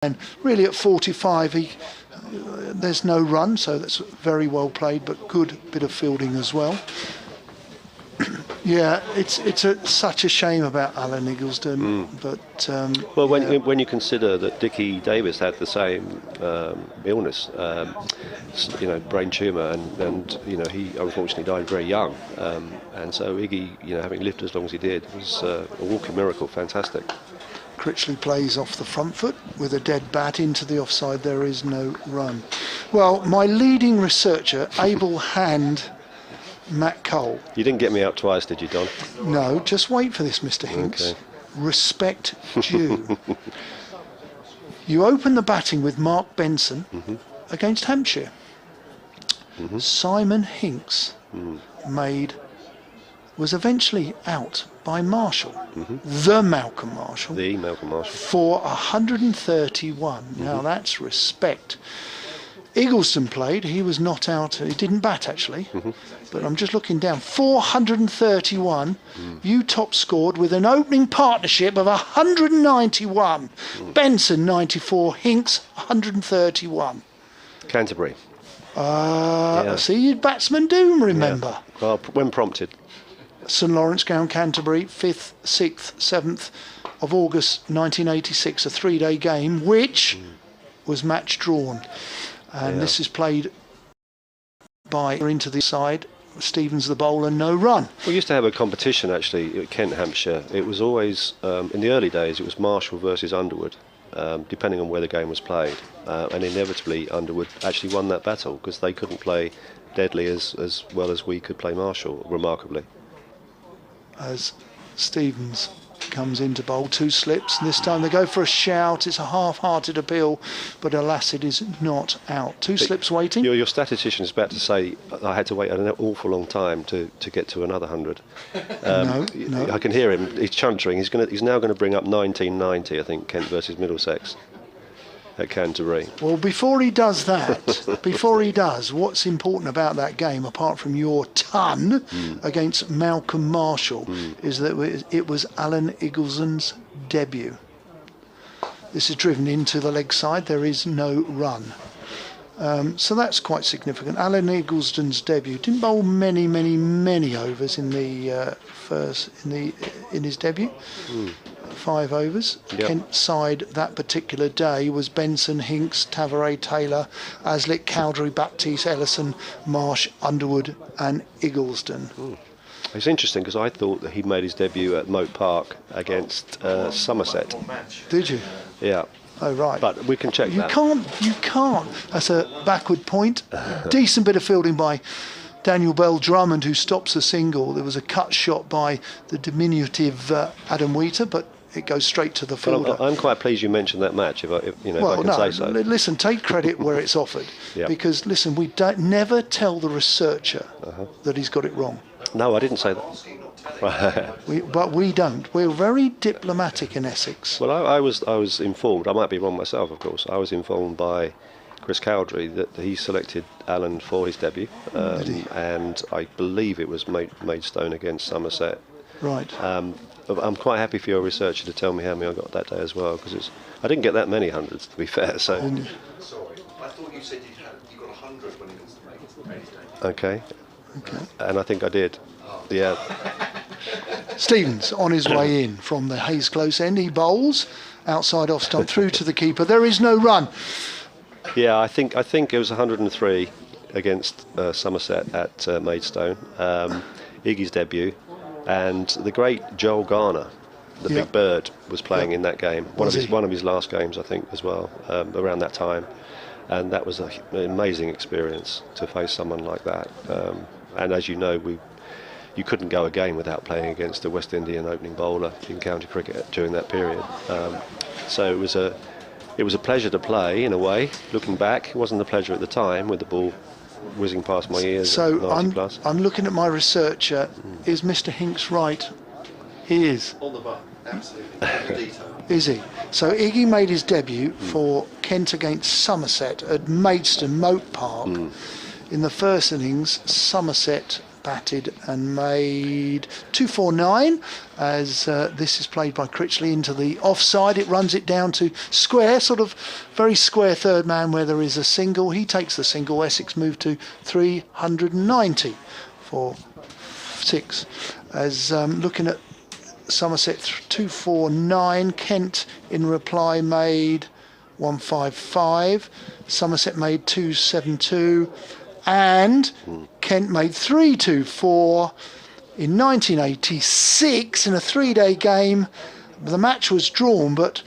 And really at 45, there's no run, so that's very well played, but good bit of fielding as well. Yeah, it's such a shame about Alan Eggleston, but well, when you consider that Dickie Davis had the same illness, brain tumour, and he unfortunately died very young, and so Iggy, having lived as long as he did, was a walking miracle. Fantastic. Critchley plays off the front foot with a dead bat into the offside. There is no run. Well, my leading researcher, able hand Matt Cole. You didn't get me out twice, did you, Don? No, just wait for this, Mr. Hinks. Okay. Respect due. You open the batting with Mark Benson against Hampshire. Simon Hinks was eventually out by Marshall, the Malcolm Marshall, for 131. Now that's respect. Eggleston played, he was not out, he didn't bat actually, but I'm just looking down, 431, you top scored with an opening partnership of 191, Benson 94, Hinks 131. Canterbury. See, you batsmen do remember. Yeah. Well, when prompted. St Lawrence Ground, Canterbury, 5th, 6th, 7th of August 1986, a 3-day game, which was match drawn. And this is played by into the side, Stevens the bowler, no run. We used to have a competition actually at Kent, Hampshire. It was always, in the early days, it was Marshall versus Underwood, depending on where the game was played. And inevitably Underwood actually won that battle because they couldn't play deadly as well as we could play Marshall, remarkably. As Stevens comes into bowl, 2 slips, and this time they go for a shout. It's a half-hearted appeal, but alas, it is not out. 2 slips waiting. Your statistician is about to say I had to wait an awful long time to get to another 100. No. I can hear him. He's chuntering. He's now going to bring up 1990, I think, Kent versus Middlesex at Canterbury. Well, before he does that, what's important about that game, apart from your ton against Malcolm Marshall, is that it was Alan Eggleston's debut. This is driven into the leg side. There is no run. So that's quite significant. Alan Eggleston's debut didn't bowl many overs in the in his debut. 5 overs. Yep. Kent side that particular day was Benson, Hinks, Tavares, Taylor, Aslick, Cowdery, Baptiste, Ellison, Marsh, Underwood and Eggleston. It's interesting because I thought that he made his debut at Moat Park against Somerset. Did you? Yeah. Oh right. But we can check that. You can't. That's a backward point. Decent bit of fielding by Daniel Bell Drummond, who stops a single. There was a cut shot by the diminutive Adam Wheater, but it goes straight to the fielder. I'm quite pleased you mentioned that match, if I can say so. Listen, take credit where it's offered. Yep. Because, listen, we don't never tell the researcher that he's got it wrong. No, I didn't say that. But we don't. We're very diplomatic in Essex. Well, I was informed, I might be wrong myself, of course, I was informed by Chris Cowdery that he selected Alan for his debut, and I believe it was Maidstone against Somerset. Right. I'm quite happy for your researcher to tell me how many I got that day as well, because I didn't get that many hundreds, to be fair. So. Sorry, I thought you said you got 100 when it was the Okay. And I think I did. Yeah. Stevens on his way in from the Hayes close end. He bowls outside off stump through to the keeper. There is no run. Yeah, I think it was 103 against Somerset at Maidstone. Iggy's debut, and the great Joel Garner, the big bird, was playing in that game. One of his last games, I think, as well, around that time. And that was an amazing experience to face someone like that. And as you know, you couldn't go a game without playing against a West Indian opening bowler in county cricket during that period. So it was a pleasure to play, in a way. Looking back, it wasn't a pleasure at the time with the ball whizzing past my ears. So I'm looking at my researcher. Is Mr. Hinks right? He is. On the button, absolutely. Is he? So Iggy made his debut for Kent against Somerset at Maidstone Moat Park. In the first innings, Somerset batted and made 249 as this is played by Critchley into the offside. It runs it down to square, sort of very square third man where there is a single. He takes the single. Essex move to 390 for 6. As looking at Somerset 249, Kent in reply made 155, Somerset made 272, and Kent made 324 in 1986 in a 3-day game. The match was drawn, but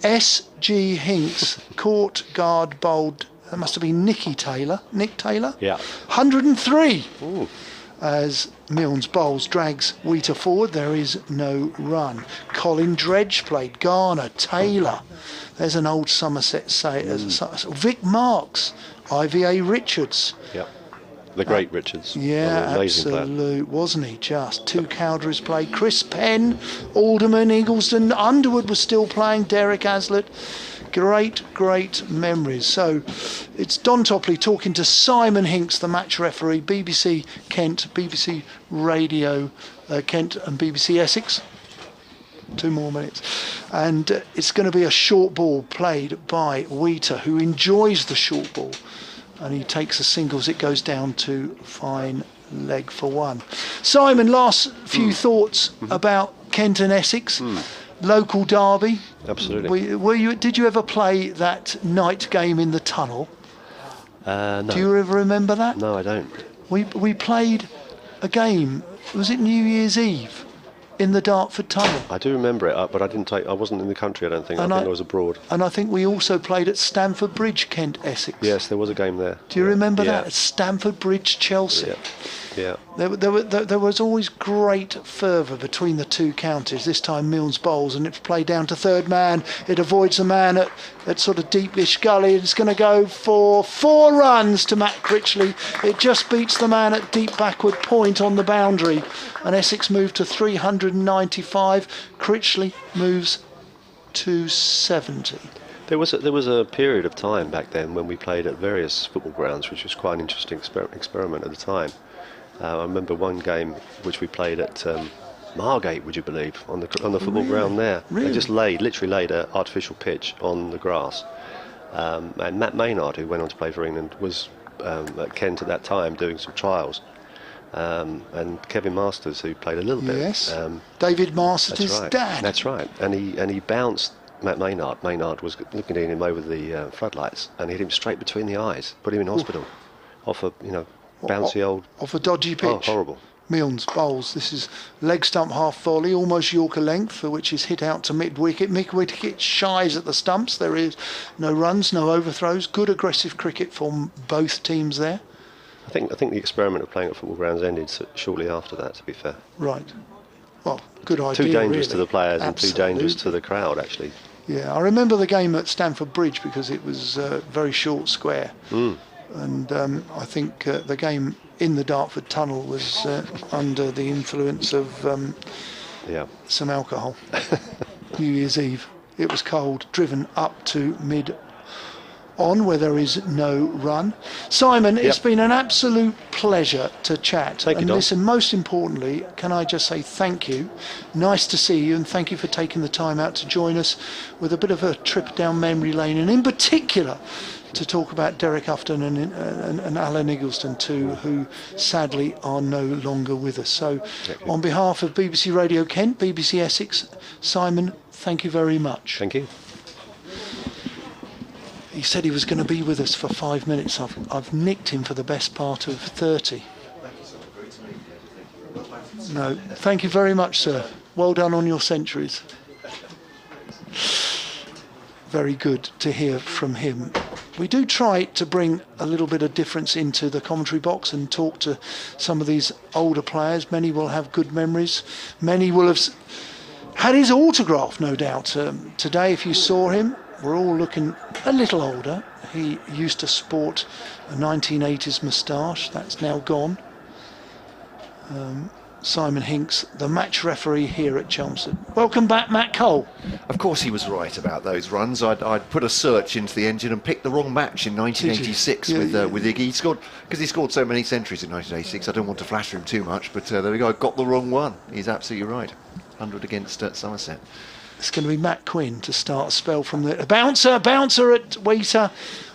S.G. Hinks caught guard bowled. That must have been Nick Taylor. Yeah. 103. Ooh. As Milnes bowls, drags Wheater forward. There is no run. Colin Dredge played. Garner, Taylor. There's an old Somerset say. Vic Marks, IVA Richards. Yeah. The great Richards. Yeah, absolute, wasn't he? Just 2 Cowderies played. Chris Penn, Alderman, Eggleston, Underwood was still playing. Derek Aslett. Great memories. So it's Don Topley talking to Simon Hinks, the match referee, BBC Kent, BBC Radio Kent and BBC Essex. 2 more minutes. And it's going to be a short ball played by Wheater, who enjoys the short ball. And he takes a singles. It goes down to fine leg for 1. Simon, last few thoughts about Kent and Essex. Local derby. Absolutely. Did you ever play that night game in the tunnel? No. Do you ever remember that? No, I don't. We played a game. Was it New Year's Eve in the Dartford tunnel? I do remember it, but I wasn't in the country. I don't think. I think I was abroad. And I think we also played at Stamford Bridge, Kent, Essex. Yes, there was a game there. Do you remember that at Stamford Bridge, Chelsea? Yeah. There was always great fervour between the 2 counties. This time Milnes bowls and it's played down to third man. It avoids the man at sort of deepish gully. It's going to go for 4 runs to Matt Critchley. It just beats the man at deep backward point on the boundary. And Essex move to 395. Critchley moves to 70. There was a period of time back then when we played at various football grounds, which was quite an interesting experiment at the time. I remember one game which we played at Margate, would you believe, on the football ground there. Really? They just literally laid an artificial pitch on the grass. And Matt Maynard, who went on to play for England, was at Kent at that time doing some trials. And Kevin Masters, who played a little bit. Yes. David Masters' dad. That's right. And he bounced Matt Maynard. Maynard was looking at him over the floodlights and hit him straight between the eyes. Put him in hospital. Off a bouncy old. Off a dodgy pitch. Oh, horrible. Milnes bowls. This is leg stump half volley, almost Yorker length, for which is hit out to mid wicket. Mid wicket shies at the stumps. There is no runs, no overthrows. Good aggressive cricket from both teams there. I think the experiment of playing at football grounds ended shortly after that, to be fair. Right. Well, good idea. Too dangerous really. to the players and too dangerous Absolutely. to the crowd, actually. Yeah, I remember the game at Stamford Bridge because it was very short square. And I think the game in the Dartford Tunnel was under the influence of some alcohol. New Year's Eve. It was cold, driven up to mid-on where there is no run. Simon, it's been an absolute pleasure to chat. Thank you, Don. Listen, most importantly, can I just say thank you. Nice to see you, and thank you for taking the time out to join us with a bit of a trip down memory lane, and in particular to talk about Derek Ufton and Alan Eggleston too, who sadly are no longer with us. So on behalf of BBC Radio Kent, BBC Essex, Simon, thank you very much. Thank you. He said he was going to be with us for 5 minutes. I've nicked him for the best part of 30. No, thank you very much, sir. Well done on your centuries. Very good to hear from him. We do try to bring a little bit of difference into the commentary box and talk to some of these older players. Many will have good memories. Many will have had his autograph, no doubt. Today, if you saw him, we're all looking a little older. He used to sport a 1980s moustache. That's now gone. Simon Hinks, the match referee here at Chelmsford. Welcome back, Matt Cole. Of course he was right about those runs. I'd put a search into the engine and picked the wrong match in 1986 with Iggy. He scored, because he scored so many centuries in 1986, I don't want to flatter him too much, but there we go, I got the wrong one. He's absolutely right. 100 against Somerset. It's going to be Matt Quinn to start a spell from the bouncer at Wheater.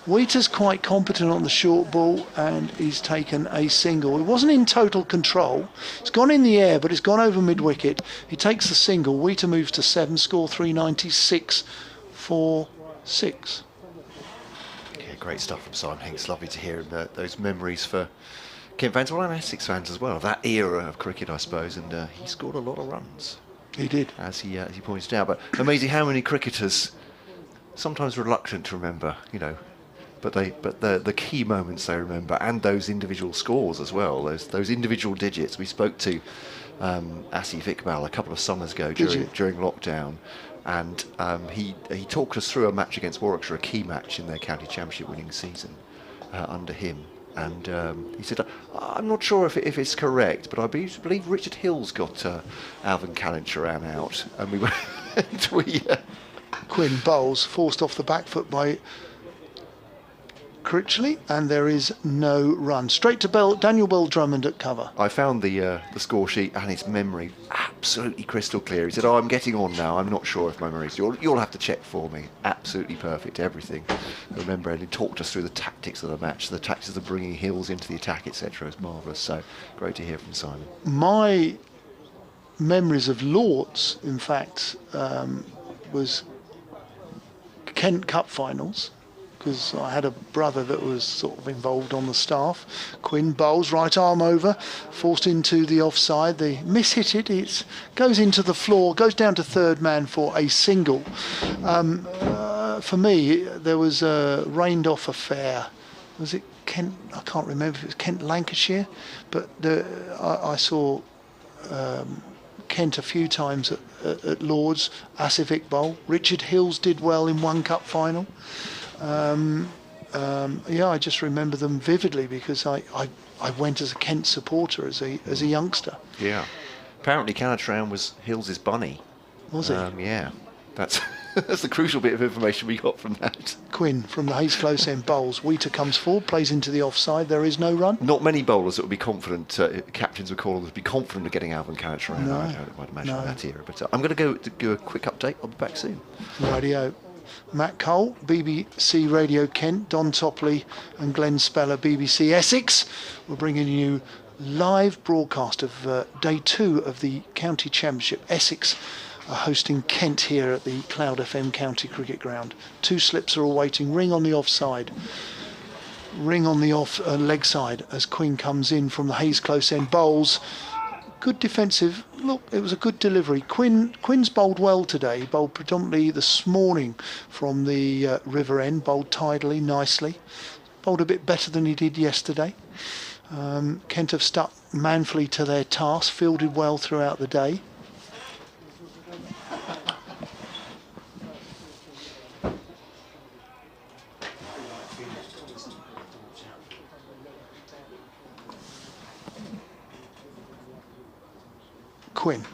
Wheater's quite competent on the short ball, and he's taken a single. He wasn't in total control. It's gone in the air, but it's gone over mid-wicket. He takes the single. Wheater moves to 7, score 396 for 6. Yeah, great stuff from Simon Hinks. Lovely to hear those memories for Kent fans, well, and Essex fans as well, of that era of cricket, I suppose. And he scored a lot of runs. He did, as he pointed out. But amazing how many cricketers, sometimes reluctant to remember, you know. But the key moments they remember, and those individual scores as well, those individual digits. We spoke to Asif Iqbal a couple of summers ago during lockdown, and he talked us through a match against Warwickshire, a key match in their county championship winning season under him. And he said, I'm not sure if it's correct, but I believe Richard Hill's got Alvin Callencharan out, and we went. Quinn bowls, forced off the back foot by Critchley, and there is no run. Straight to Daniel Bell Drummond at cover. I found the score sheet, and his memory absolutely crystal clear. He said, I'm getting on now, I'm not sure if my memory's... You'll have to check for me. Absolutely perfect, everything. I remember, and he talked us through the tactics of the match, the tactics of bringing Hills into the attack, etc. It's marvellous. So great to hear from Simon. My memories of Lords, in fact, was Kent Cup finals, because I had a brother that was sort of involved on the staff. Quinn bowls, right arm over, forced into the offside. They miss-hit it. It goes into the floor, goes down to third man for a single. For me, there was a rained-off affair. Was it Kent? I can't remember if it was Kent, Lancashire, but I saw Kent a few times at Lords. Asif Iqbal, Richard Hills did well in one cup final. I just remember them vividly because I went as a Kent supporter as a youngster. Yeah, apparently Callencharan was Hills's bunny. Was he? Yeah, that's that's the crucial bit of information we got from that. Quinn from the Hayes Close end bowls. Wheater comes forward, plays into the offside. There is no run. Not many bowlers that would be confident, captains would call them, would be confident of getting Alvin Callencharan. No, I'd imagine that era. But I'm going to do a quick update. I'll be back soon. Radio. Matt Cole, BBC Radio Kent, Don Topley and Glenn Speller, BBC Essex. We're bringing you live broadcast of day 2 of the County Championship. Essex are hosting Kent here at the Cloud FM County Cricket Ground. 2 slips are awaiting. Ring on the offside. Ring on the off leg side as Quinn comes in from the Hayes Close end bowls. Good defensive. Look, it was a good delivery. Quinn's bowled well today. He bowled predominantly this morning from the river end. Bowled tidily, nicely. Bowled a bit better than he did yesterday. Kent have stuck manfully to their task. Fielded well throughout the day. Quinn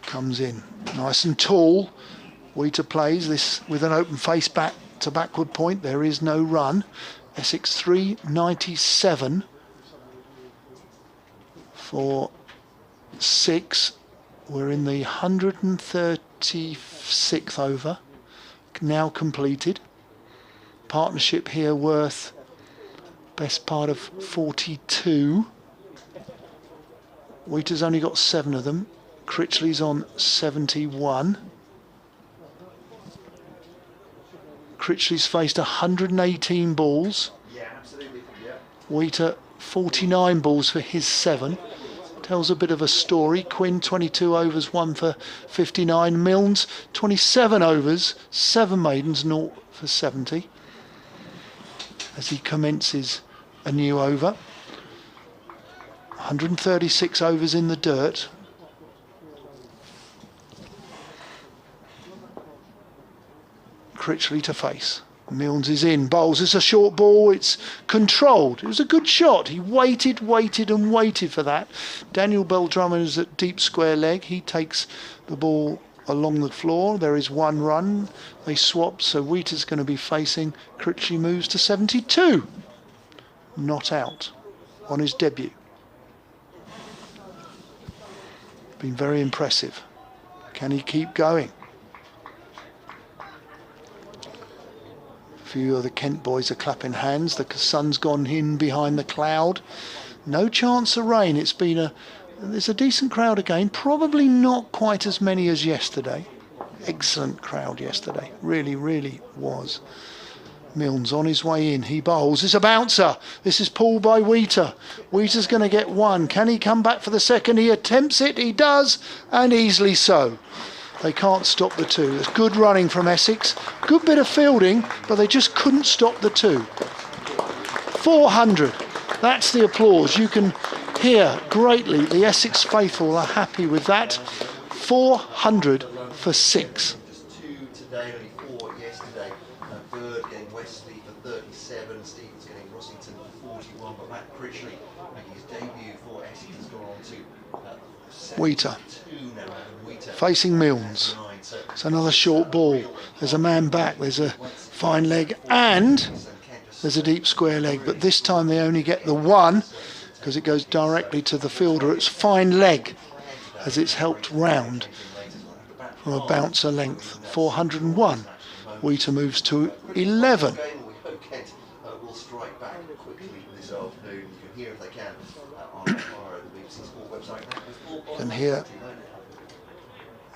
comes in nice and tall. Wheater plays this with an open face back to backward point. There is no run. Essex 397 for 6. We're in the 136th over, now completed. Partnership here worth best part of 42. Wheater's only got 7 of them. Critchley's on 71. Critchley's faced 118 balls. Yeah, absolutely. Yeah. Wheater 49 balls for his 7. Tells a bit of a story. Quinn 22 overs, 1 for 59. Milnes 27 overs, 7 maidens, 0 for 70. As he commences a new over. 136 overs in the dirt. Critchley to face. Milnes is in, bowls. It's a short ball, it's controlled. It was a good shot. He waited and waited for that. Daniel Bell-Drummond is at deep square leg. He takes the ball along the floor. There is one run. They swap, so Wheater's going to be facing. Critchley moves to 72. Not out on his debut. Been very impressive. Can he keep going? A few of the Kent boys are clapping hands. The sun's gone in behind the cloud. No chance of rain. There's a decent crowd again. Probably not quite as many as yesterday. Excellent crowd yesterday. Really was. Milnes on his way in. He bowls. It's a bouncer. This is pulled by Wheater. Wheater's going to get one. Can he come back for the second? He attempts it. He does, and easily so. They can't stop the two. There's good running from Essex. Good bit of fielding, but they just couldn't stop the two. 400. That's the applause. You can hear greatly. The Essex faithful are happy with that. 400 for 6. Just 2 today, only 4 yesterday. Bird getting Wesley for 37, Stevens getting Rossington for 41, but Matt Critchley making his debut for Essex has gone on to Wheater 72 now. facing Milnes. It's another short ball. There's a man back. There's a fine leg and there's a deep square leg, but this time they only get the one because it goes directly to the fielder. It's fine leg as it's helped round from a bouncer length. 401. Wheater moves to 11. Kent will strike back quickly this afternoon. You can hear if they can on the BBC Sport website. You can hear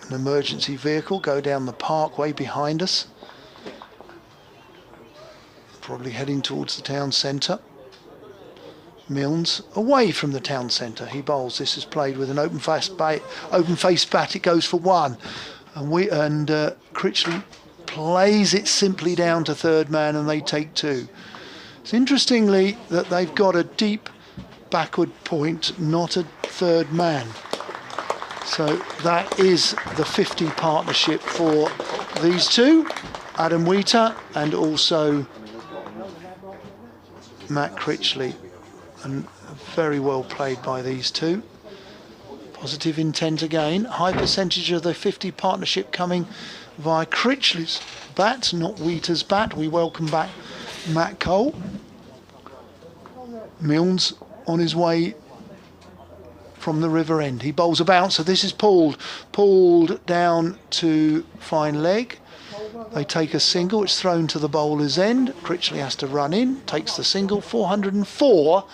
an emergency vehicle go down the parkway behind us. Probably heading towards the town centre. Milnes away from the town centre. He bowls. This is played with an open face bat. It goes for one, and Critchley plays it simply down to third man, and they take two. It's interestingly that they've got a deep backward point, not a third man. So that is the 50 partnership for these two, Adam Wheater and also Matt Critchley, and very well played by these two. Positive intent again. High percentage of the 50 partnership coming via Critchley's bat, not Wheater's bat. We welcome back Matt Cole. Milnes on his way from the river end. He bowls a bouncer. This is pulled down to fine leg. They take a single. It's thrown to the bowler's end. Critchley has to run in. Takes the single. 404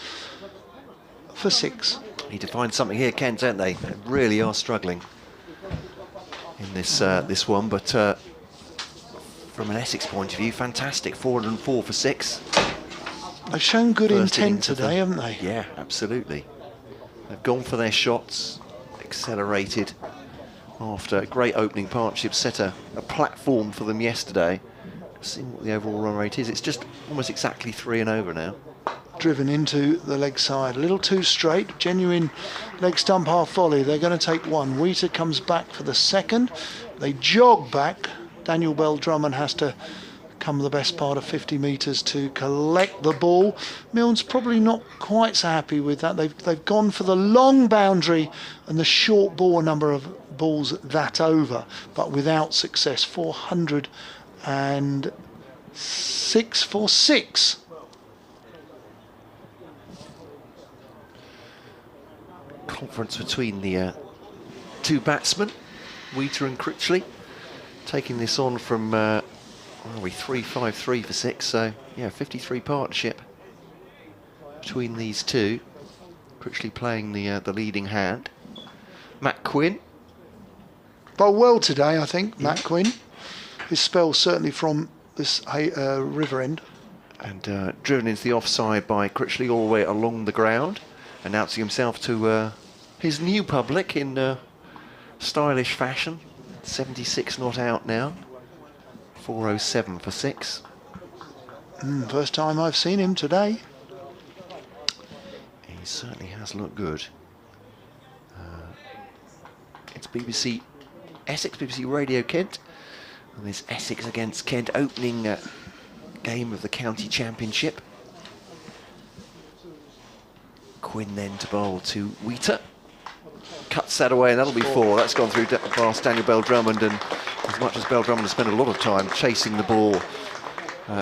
for 6. Need to find something here, Kent, don't they? They really are struggling in this one, but from an Essex point of view, fantastic. 404 for 6. They've shown good First intent innings today, haven't they? Yeah, absolutely. They've gone for their shots, accelerated after a great opening partnership, set a platform for them yesterday. Seeing what the overall run rate is, it's just almost exactly 3 and over now. Driven into the leg side, a little too straight, genuine leg stump half volley. They're going to take one. Wheater comes back for the second. They jog back. Daniel Bell-Drummond has to come the best part of 50 metres to collect the ball. Milnes probably not quite so happy with that. They've gone for the long boundary and the short ball number of balls that over, but without success. 406 for 6. Conference between the two batsmen, Wheater and Critchley, taking this on from 353 for 6, so yeah, 53 partnership between these two. Critchley playing the leading hand. Matt Quinn Bowled well today, I think, Matt Quinn. His spell certainly from this river end. and driven into the offside by Critchley all the way along the ground, announcing himself to his new public in stylish fashion. 76 not out now. 407 for 6. First time I've seen him today. He certainly has looked good. It's BBC Essex, BBC Radio Kent, and this Essex against Kent opening game of the county championship. Quinn then to bowl to Wheater. Cuts that away, and that'll be 4. That's gone through past Daniel Bell-Drummond, and as much as Bell-Drummond has spent a lot of time chasing the ball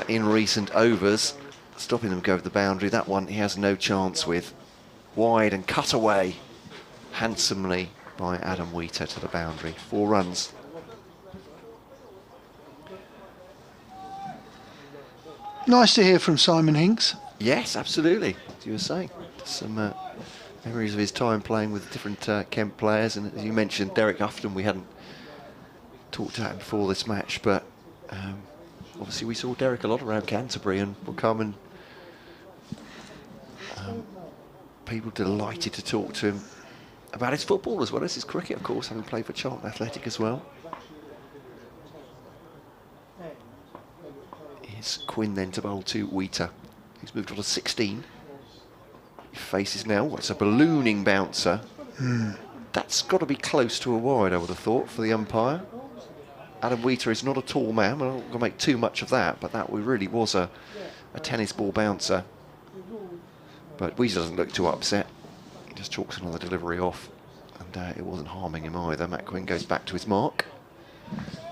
in recent overs, stopping them go over the boundary, that one he has no chance with. Wide and cut away handsomely by Adam Wheater to the boundary. 4 runs. Nice to hear from Simon Hinks. Yes, absolutely, as you were saying. Some memories of his time playing with different Kent players, and as you mentioned, Derek Houghton, we hadn't talked about him before this match, but obviously we saw Derek a lot around Canterbury, and will come and people delighted to talk to him about his football as well as his cricket, of course, having played for Charlton Athletic as well. Here's Quinn then to bowl to Wheater. He's moved on to 16. He faces now, what's a ballooning bouncer. That's got to be close to a wide, I would have thought, for the umpire. Adam Wheater is not a tall man, we're not going to make too much of that, but that really was a tennis ball bouncer. But Wheater doesn't look too upset. He just chalks another delivery off, and it wasn't harming him either. Matt Quinn goes back to his mark.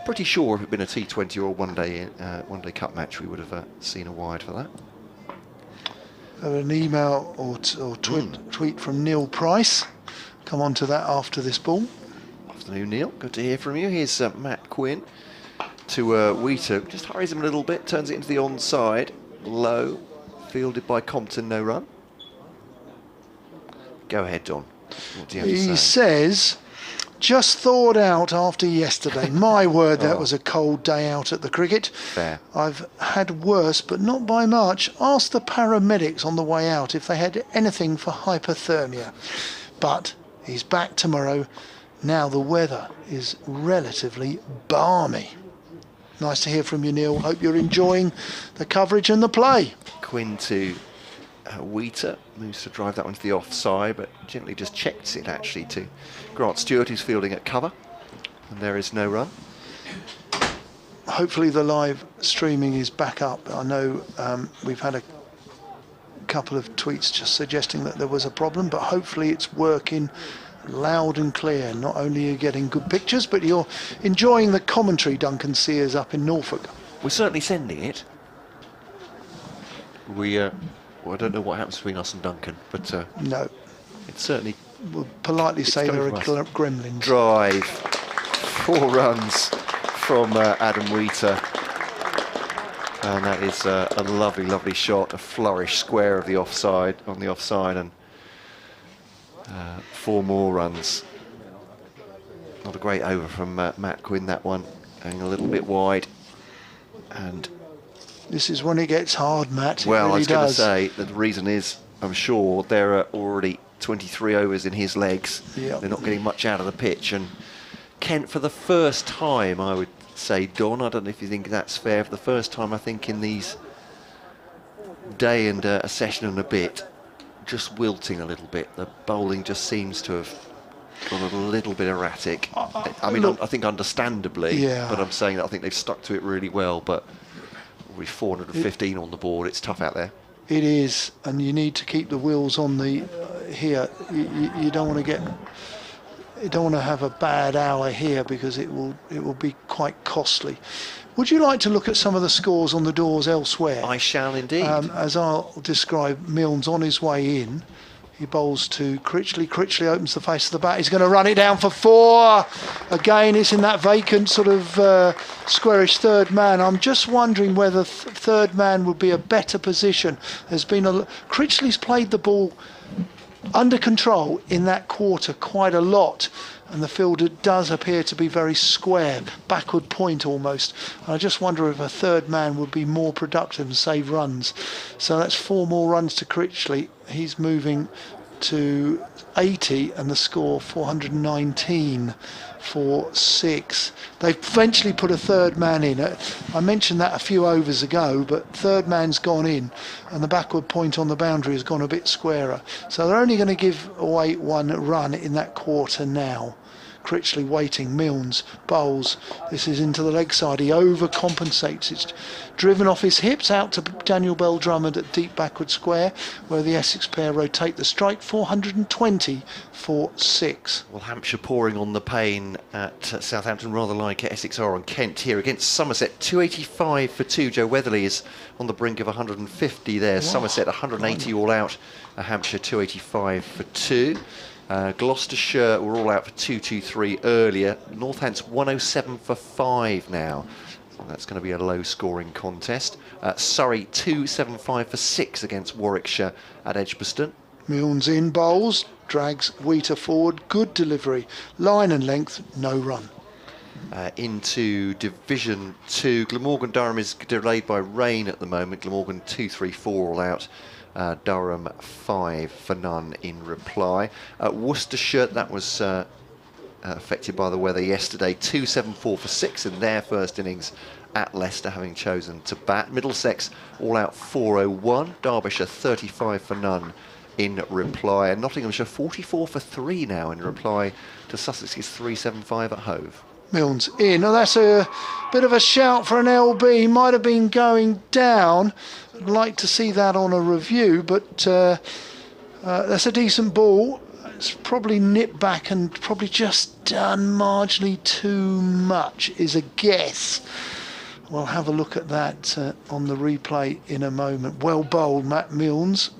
Pretty sure if it had been a T20 or one day cup match, we would have seen a wide for that. An email or tweet from Neil Price. Come on to that after this ball. Afternoon, Neil. Good to hear from you. Here's Matt Quinn to Wheater. Just hurries him a little bit, turns it into the onside. Low, fielded by Compton, no run. Go ahead, Don. What do you have to say? He says, just thawed out after yesterday. My word, that was a cold day out at the cricket. Fair. I've had worse, but not by much. Asked the paramedics on the way out if they had anything for hypothermia. But he's back tomorrow. Now the weather is relatively balmy. Nice to hear from you, Neil. Hope you're enjoying the coverage and the play. Quinn to Wheater, moves to drive that one to the offside, but gently just checks it actually to Grant Stewart, who's fielding at cover, and there is no run. Hopefully the live streaming is back up. I know we've had a couple of tweets just suggesting that there was a problem, but hopefully it's working loud and clear. Not only are you getting good pictures, but you're enjoying the commentary. Duncan Sears up in Norfolk. We're certainly sending it. Well, I don't know what happens between us and Duncan, but No, it's certainly... we'll politely say coming there are from gremlins. Drive. 4 runs from Adam Wheater. And that is a lovely, lovely shot, a flourish square of the offside, on the offside, and 4 more runs. Not a great over from Matt Quinn, that one, going a little bit wide. And This is when it gets hard, Matt. It well, really I was going to does. say that the reason is, I'm sure there are already 23 overs in his legs. Yep. They're not getting much out of the pitch. And Kent, for the first time, I would say, Don, I don't know if you think that's fair, for the first time, I think, in these day and a session and a bit, just wilting a little bit. The bowling just seems to have gone a little bit erratic. I mean, look, I think understandably, yeah. but I'm saying that I think they've stuck to it really well. But with 415 on the board, it's tough out there. It is, and you need to keep the wheels on the here. You don't want to get, you don't want to have a bad hour here because it will be quite costly. Would you like to look at some of the scores on the doors elsewhere? I shall indeed. As I'll describe, Milne's on his way in. He bowls to Critchley. Critchley opens the face of the bat. He's going to run it down for 4. Again, it's in that vacant sort of squarish third man. I'm just wondering whether third man would be a better position. There's been Critchley's played the ball under control in that quarter quite a lot, and the fielder does appear to be very square, backward point almost. And I just wonder if a third man would be more productive and save runs. So that's 4 more runs to Critchley. He's moving to 80 and the score 419 for 6. They've eventually put a third man in. I mentioned that a few overs ago, but third man's gone in and the backward point on the boundary has gone a bit squarer. So they're only going to give away 1 run in that quarter now. Critchley waiting. Milnes bowls. This is into the leg side. He overcompensates. It's driven off his hips out to Daniel Bell Drummond at deep backward square, where the Essex pair rotate the strike. 420 for 6. Well, Hampshire pouring on the pain at Southampton, rather like Essex are on Kent here against Somerset. 285 for 2. Joe Weatherly is on the brink of 150 there. Wow. Somerset 180 all out. Hampshire 285 for 2. Gloucestershire were all out for 223 earlier. Northants 107 for 5 now. That's going to be a low scoring contest. Surrey 275 for 6 against Warwickshire at Edgbaston. Milnes in bowls, drags Wheater forward, good delivery. Line and length, no run. Into Division 2, Glamorgan Durham is delayed by rain at the moment. Glamorgan 234 all out. Durham 5 for none in reply. Worcestershire, that was affected by the weather yesterday. 274 for 6 in their first innings at Leicester, having chosen to bat. Middlesex all out 401. Derbyshire 35 for none in reply. And Nottinghamshire 44 for 3 now in reply to Sussex's 375 at Hove. Milnes in. Oh, that's a bit of a shout for an LB. Might have been going down. I'd like to see that on a review, but that's a decent ball. It's probably nipped back and probably just done marginally too much, is a guess. We'll have a look at that on the replay in a moment. Well bowled, Matt Milnes.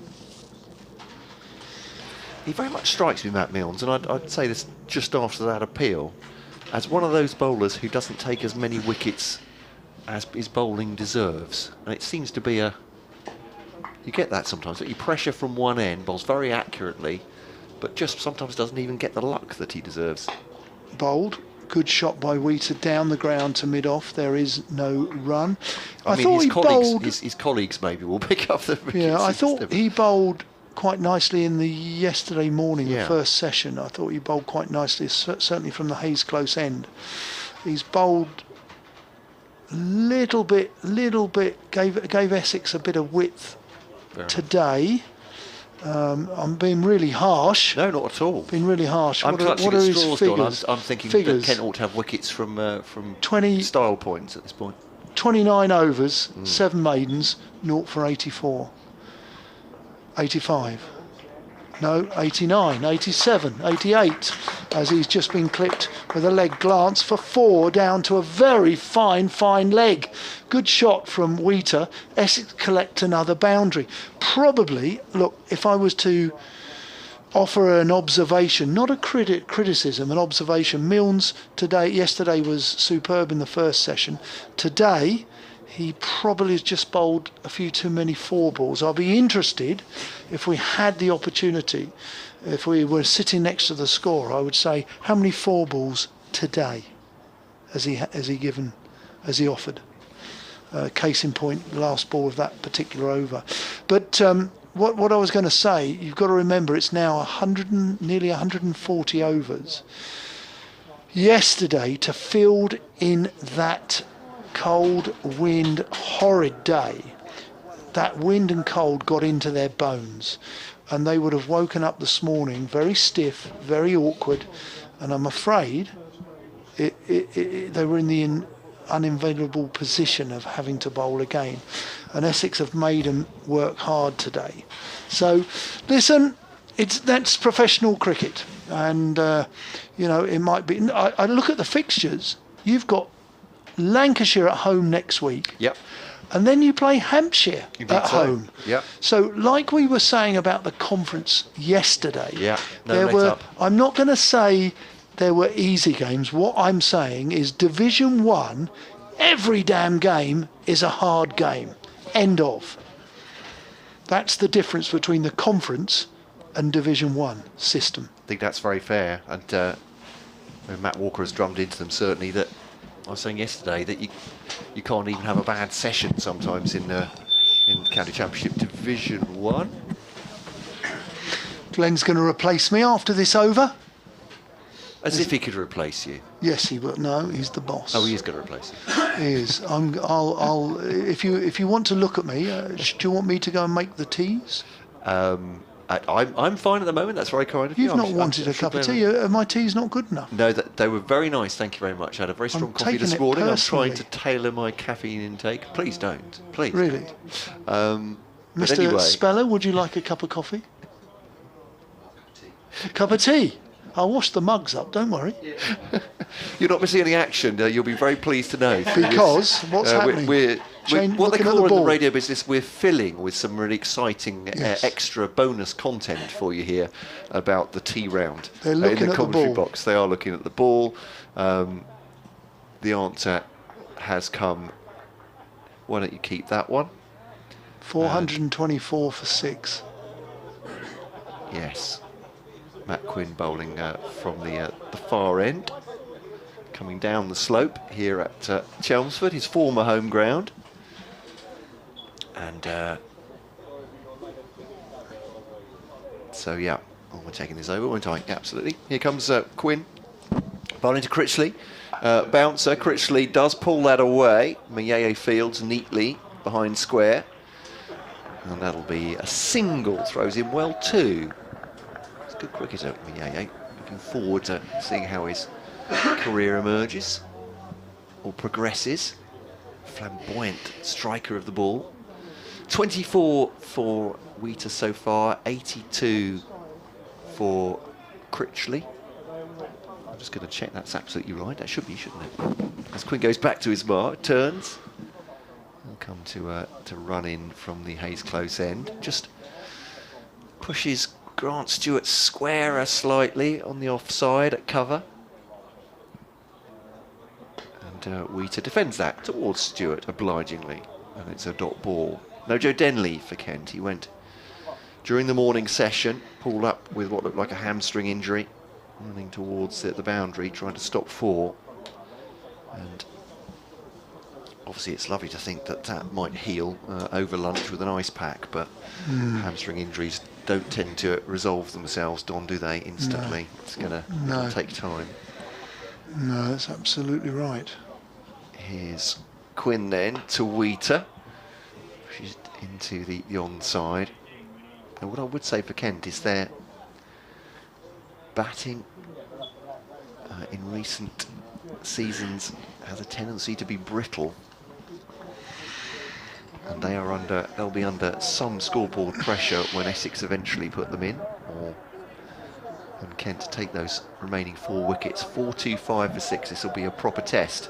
He very much strikes me, Matt Milnes, and I'd say this just after that appeal, as one of those bowlers who doesn't take as many wickets as his bowling deserves. And it seems to be you get that sometimes, that you pressure from one end, bowls very accurately, but just sometimes doesn't even get the luck that he deserves. Bowled. Good shot by Wheater down the ground to mid-off. There is no run. I mean, thought his colleagues maybe will pick up the wickets. Yeah, I thought he bowled quite nicely in the yesterday morning, the first session. I thought he bowled quite nicely, certainly from the Hayes close end. He's bowled little bit, gave Essex a bit of width today. I'm being really harsh. No, not at all. Being really harsh. I'm what are his straws, figures? I'm thinking figures. that Kent ought to have wickets from 20 style points at this point. 29 overs, 7 maidens, 0 for 84. 85. No, 89, 87, 88, as he's just been clipped with a leg glance for 4 down to a very fine leg. Good shot from Wheater. Essex collect another boundary. Probably, look, if I was to offer an observation, not a criticism, an observation, Milnes yesterday was superb in the first session. Today, he probably has just bowled a few too many 4 balls. I'll be interested if we had the opportunity, if we were sitting next to the score, I would say, how many 4 balls today has he offered? Case in point, the last ball of that particular over. But what I was going to say, you've got to remember it's now nearly 140 overs. Yesterday, to field in that cold, wind, horrid day, that wind and cold got into their bones, and they would have woken up this morning very stiff, very awkward, and I'm afraid they were in the unenviable position of having to bowl again, and Essex have made them work hard today. So listen, that's professional cricket, and it might be. I look at the fixtures. You've got Lancashire at home next week. Yep. And then you play Hampshire at home. Yep. So, like we were saying about the conference yesterday, I'm not going to say there were easy games. What I'm saying is Division 1, every damn game is a hard game. End of. That's the difference between the conference and Division 1 system. I think that's very fair. And Matt Walker has drummed into them, certainly, that I was saying yesterday that you can't even have a bad session sometimes in County Championship Division 1. Glenn's going to replace me after this over. As if he could replace you. Yes, he will. No, he's the boss. Oh, he is going to replace you. He is. If you want to look at me, do you want me to go and make the teas? I'm fine at the moment. That's very kind of you. You've not wanted a cup of tea. My tea's not good enough. No, they were very nice. Thank you very much. I had a very strong coffee this morning. I'm trying to tailor my caffeine intake. Please don't. Please. Really? Mr. Anyway. Speller, would you like a cup of coffee? A cup of tea? I'll wash the mugs up, don't worry. You're not missing any action. You'll be very pleased to know. Because what's happening? What they call in the radio business, we're filling with some really exciting extra bonus content for you here about the tea round. They're looking in the at the commentary ball. box. They are looking at the ball. The answer has come. Why don't you keep that one? 424 for 6. Yes. Matt Quinn bowling from the far end, coming down the slope here at Chelmsford, his former home ground. And so, yeah, we're taking this over, weren't I? Absolutely. Here comes Quinn, bowling to Critchley. Bouncer, Critchley does pull that away. Mayeye fields neatly behind square. And that'll be a single, throws in well too. It's a good cricketer, Mayeye. Looking forward to seeing how his career emerges or progresses. Flamboyant striker of the ball. 24 for Wheater so far, 82 for Critchley. I'm just going to check that's absolutely right. That should be, shouldn't it? As Quinn goes back to his mark, turns. He'll come to run in from the Hayes close end. Just pushes Grant Stewart squarer slightly on the offside at cover. And Wheater defends that towards Stewart obligingly. And it's a dot ball. No Joe Denley for Kent. He went during the morning session, pulled up with what looked like a hamstring injury, running towards the boundary, trying to stop 4. And obviously it's lovely to think that that might heal over lunch with an ice pack, but hamstring injuries don't tend to resolve themselves, Don, do they, instantly? No. It's going to take time. No, that's absolutely right. Here's Quinn then to Wheater. She's into the onside. And what I would say for Kent is their batting in recent seasons has a tendency to be brittle. And they'll be under some scoreboard pressure when Essex eventually put them in, or when Kent to take those remaining 4 wickets. 4-2-5 for 6. This will be a proper test.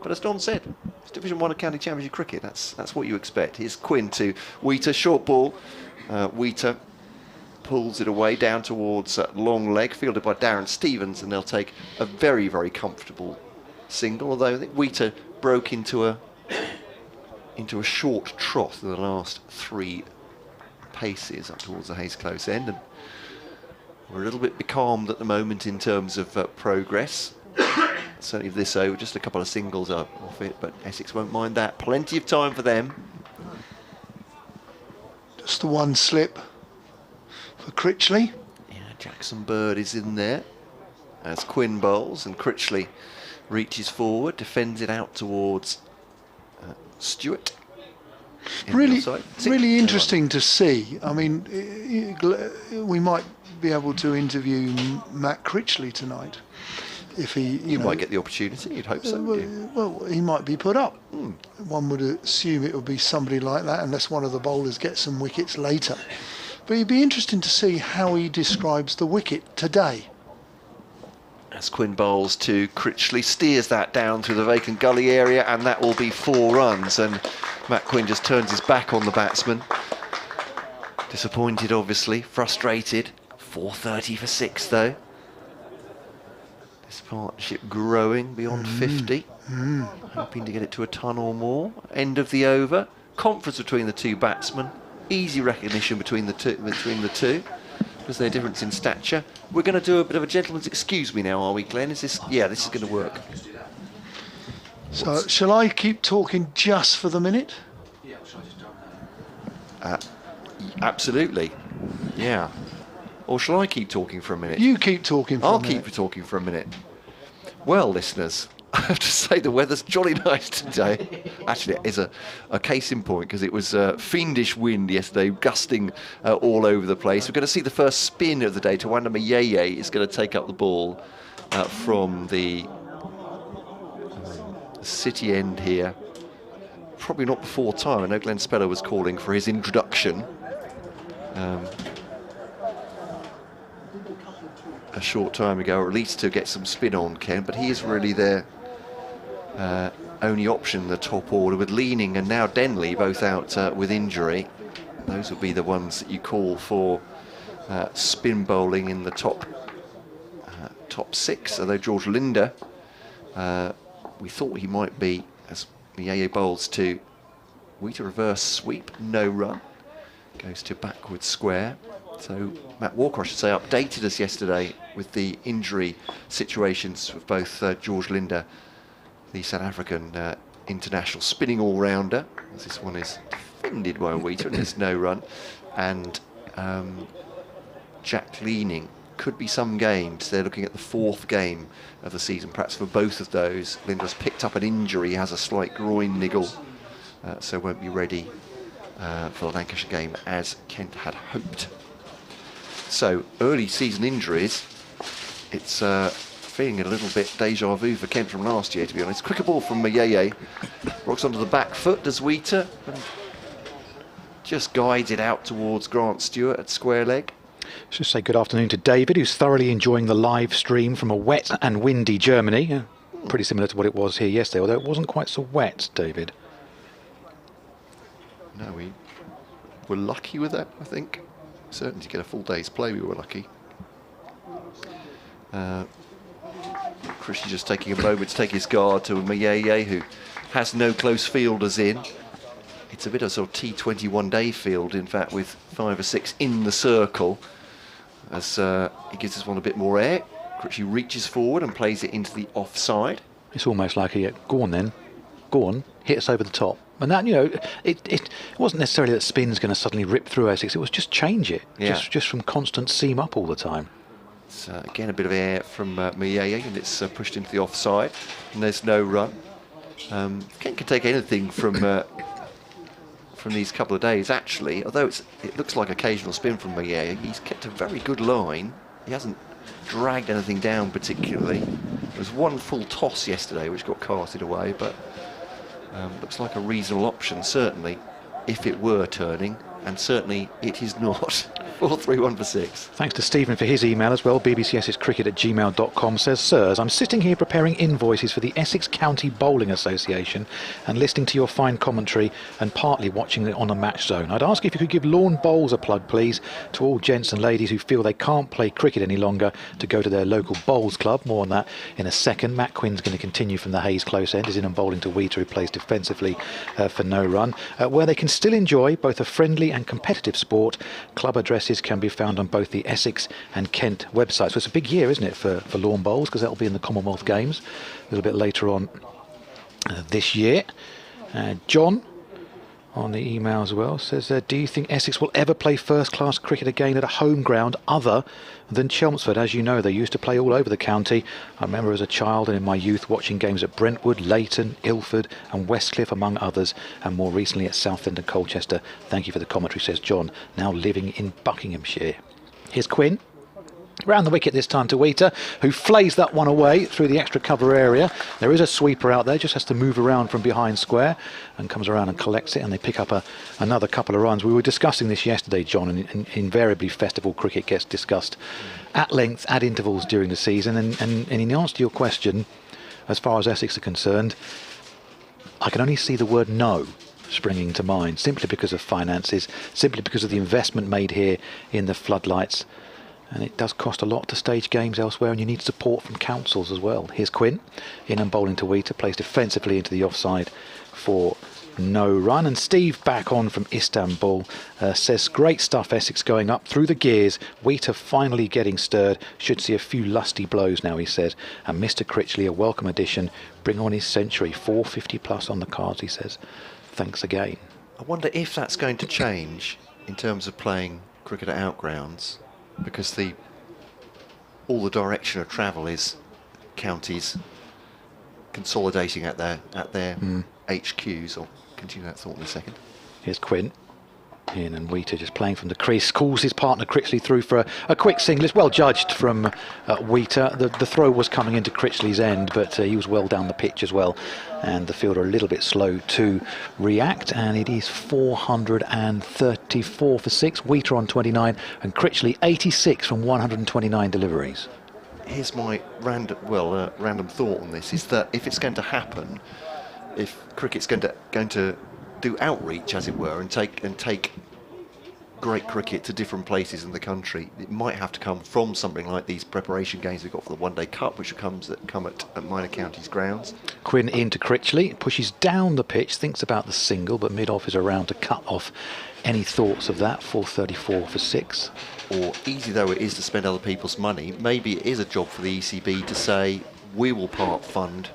But as Don said, it's Division 1 of County Championship cricket. That's what you expect. Here's Quinn to Wheater, short ball. Wheater pulls it away down towards long leg, fielded by Darren Stevens, and they'll take a very, very comfortable single. Although I think Wheater broke into a short trot in the last 3 paces up towards the Hayes close end, and we're a little bit becalmed at the moment in terms of progress. Certainly this over, just a couple of singles up off it, but Essex won't mind that. Plenty of time for them. Just the one slip for Critchley. Yeah, Jackson Bird is in there as Quinn bowls, and Critchley reaches forward, defends it out towards Stewart. Really interesting to see. I mean, we might be able to interview Matt Critchley tonight. If he might get the opportunity, you'd hope so. Well, he might be put up. One would assume it would be somebody like that, unless one of the bowlers gets some wickets later. But it'd be interesting to see how he describes the wicket today. As Quinn bowls to Critchley, steers that down through the vacant gully area, and that will be 4 runs. And Matt Quinn just turns his back on the batsman. Disappointed, obviously, frustrated. 4:30 for 6, though. This partnership growing beyond 50. Hoping to get it to a ton or more. End of the over. Conference between the 2 batsmen. Easy recognition between the two. Was there a difference in stature? We're going to do a bit of a gentleman's excuse me now, are we, Glenn? Is this? Yeah, this is going to work. So, shall I keep talking just for the minute? Absolutely. Yeah. Or shall I keep talking for a minute? You keep talking for a minute. I'll keep talking for a minute. Well, listeners, I have to say the weather's jolly nice today. Actually, it is a case in point, because it was fiendish wind yesterday, gusting all over the place. We're going to see the first spin of the day. Tawanda Mayeye is going to take up the ball from the city end here. Probably not before time. I know Glenn Speller was calling for his introduction a short time ago, or at least to get some spin on Kent, but he is really their only option in the top order, with Leaning and now Denley both out with injury. Those will be the ones that you call for spin bowling in the top six, although George Linder, we thought he might be, as Mayeye bowls to Wheater reverse sweep, no run, goes to backward square. So Matt Walker, I should say, updated us yesterday with the injury situations of both George Linder, the South African international spinning all-rounder, as this one is defended by Wheater and there's no run, and Jack Leaning. Could be some games. They're looking at the fourth game of the season, perhaps for both of those. Linder's picked up an injury, has a slight groin niggle, so won't be ready for the Lancashire game as Kent had hoped. So, early season injuries, it's feeling a little bit deja vu for Kent from last year, to be honest. Quicker ball from Mayeye, rocks onto the back foot, does Wheater, and just guides it out towards Grant Stewart at square leg. Just say good afternoon to David, who's thoroughly enjoying the live stream from a wet and windy Germany. Pretty similar to what it was here yesterday, although it wasn't quite so wet, David. No, we were lucky with that, I think. Certainly to get a full day's play, we were lucky. Chrissy just taking a moment to take his guard to Mayeye, who has no close fielders in. It's a bit of sort of T21 day field, in fact, with 5 or 6 in the circle, as he gives this one a bit more air. Critchley reaches forward and plays it into the offside. It's almost like go on then, go on, hit us over the top. And that, you know, it wasn't necessarily that spin's going to suddenly rip through Essex, it was just change it, just from constant seam up all the time. It's, again, a bit of air from Mayeye, and it's pushed into the offside, and there's no run. Kent can take anything from these couple of days, actually, although it looks like occasional spin from Mayeye. He's kept a very good line. He hasn't dragged anything down particularly. There was one full toss yesterday which got casted away, but looks like a reasonable option, certainly, if it were turning, and certainly it is not. 4-3-1 for 6. Thanks to Stephen for his email as well. bbcscricket@gmail.com says, Sirs, I'm sitting here preparing invoices for the Essex County Bowling Association and listening to your fine commentary and partly watching it on a match zone. I'd ask if you could give lawn bowls a plug, please, to all gents and ladies who feel they can't play cricket any longer to go to their local bowls club. More on that in a second. Matt Quinn's going to continue from the Hayes close end, is in and bowling to Wheater, who plays defensively for no run. Where they can still enjoy both a friendly and competitive sport, club addresses can be found on both the Essex and Kent websites. So it's a big year, isn't it, for lawn bowls, because that'll be in the Commonwealth Games a little bit later on this year. John on the email as well says, do you think Essex will ever play first-class cricket again at a home ground other than Chelmsford? As you know, they used to play all over the county. I remember as a child and in my youth watching games at Brentwood, Leighton, Ilford and Westcliff, among others, and more recently at Southend and Colchester. Thank you for the commentary, says John, now living in Buckinghamshire. Here's Quinn. Round the wicket this time to Wheater, who flays that one away through the extra cover area. There is a sweeper out there, just has to move around from behind square and comes around and collects it, and they pick up another couple of runs. We were discussing this yesterday, John, and invariably festival cricket gets discussed at length, at intervals during the season, and in answer to your question, as far as Essex are concerned, I can only see the word no springing to mind, simply because of finances, simply because of the investment made here in the floodlights. And it does cost a lot to stage games elsewhere, and you need support from councils as well. Here's Quinn, in and bowling to Wheater, plays defensively into the offside for no run. And Steve back on from Istanbul says, great stuff, Essex going up through the gears. Wheater finally getting stirred. Should see a few lusty blows now, he said. And Mr. Critchley, a welcome addition. Bring on his century. 450 plus on the cards, he says. Thanks again. I wonder if that's going to change in terms of playing cricket at outgrounds, because all the direction of travel is counties consolidating at their HQs. I'll continue that thought in a second. Here's Quinn. In, and Wheater just playing from the crease, calls his partner Critchley through for a quick single. It's well judged from Wheater. The throw was coming into Critchley's end, but he was well down the pitch as well, and the fielder a little bit slow to react. And it is 434 for 6. Wheater on 29 and Critchley 86 from 129 deliveries. Here's my random thought on this: is that if it's going to happen, if cricket's going to do outreach, as it were, and take great cricket to different places in the country, it might have to come from something like these preparation games we've got for the One Day Cup, which come at minor counties grounds. Quinn into Critchley, pushes down the pitch, thinks about the single, but mid-off is around to cut off any thoughts of that. 434 for 6. Or, easy though it is to spend other people's money, maybe it is a job for the ECB to say, we will part fund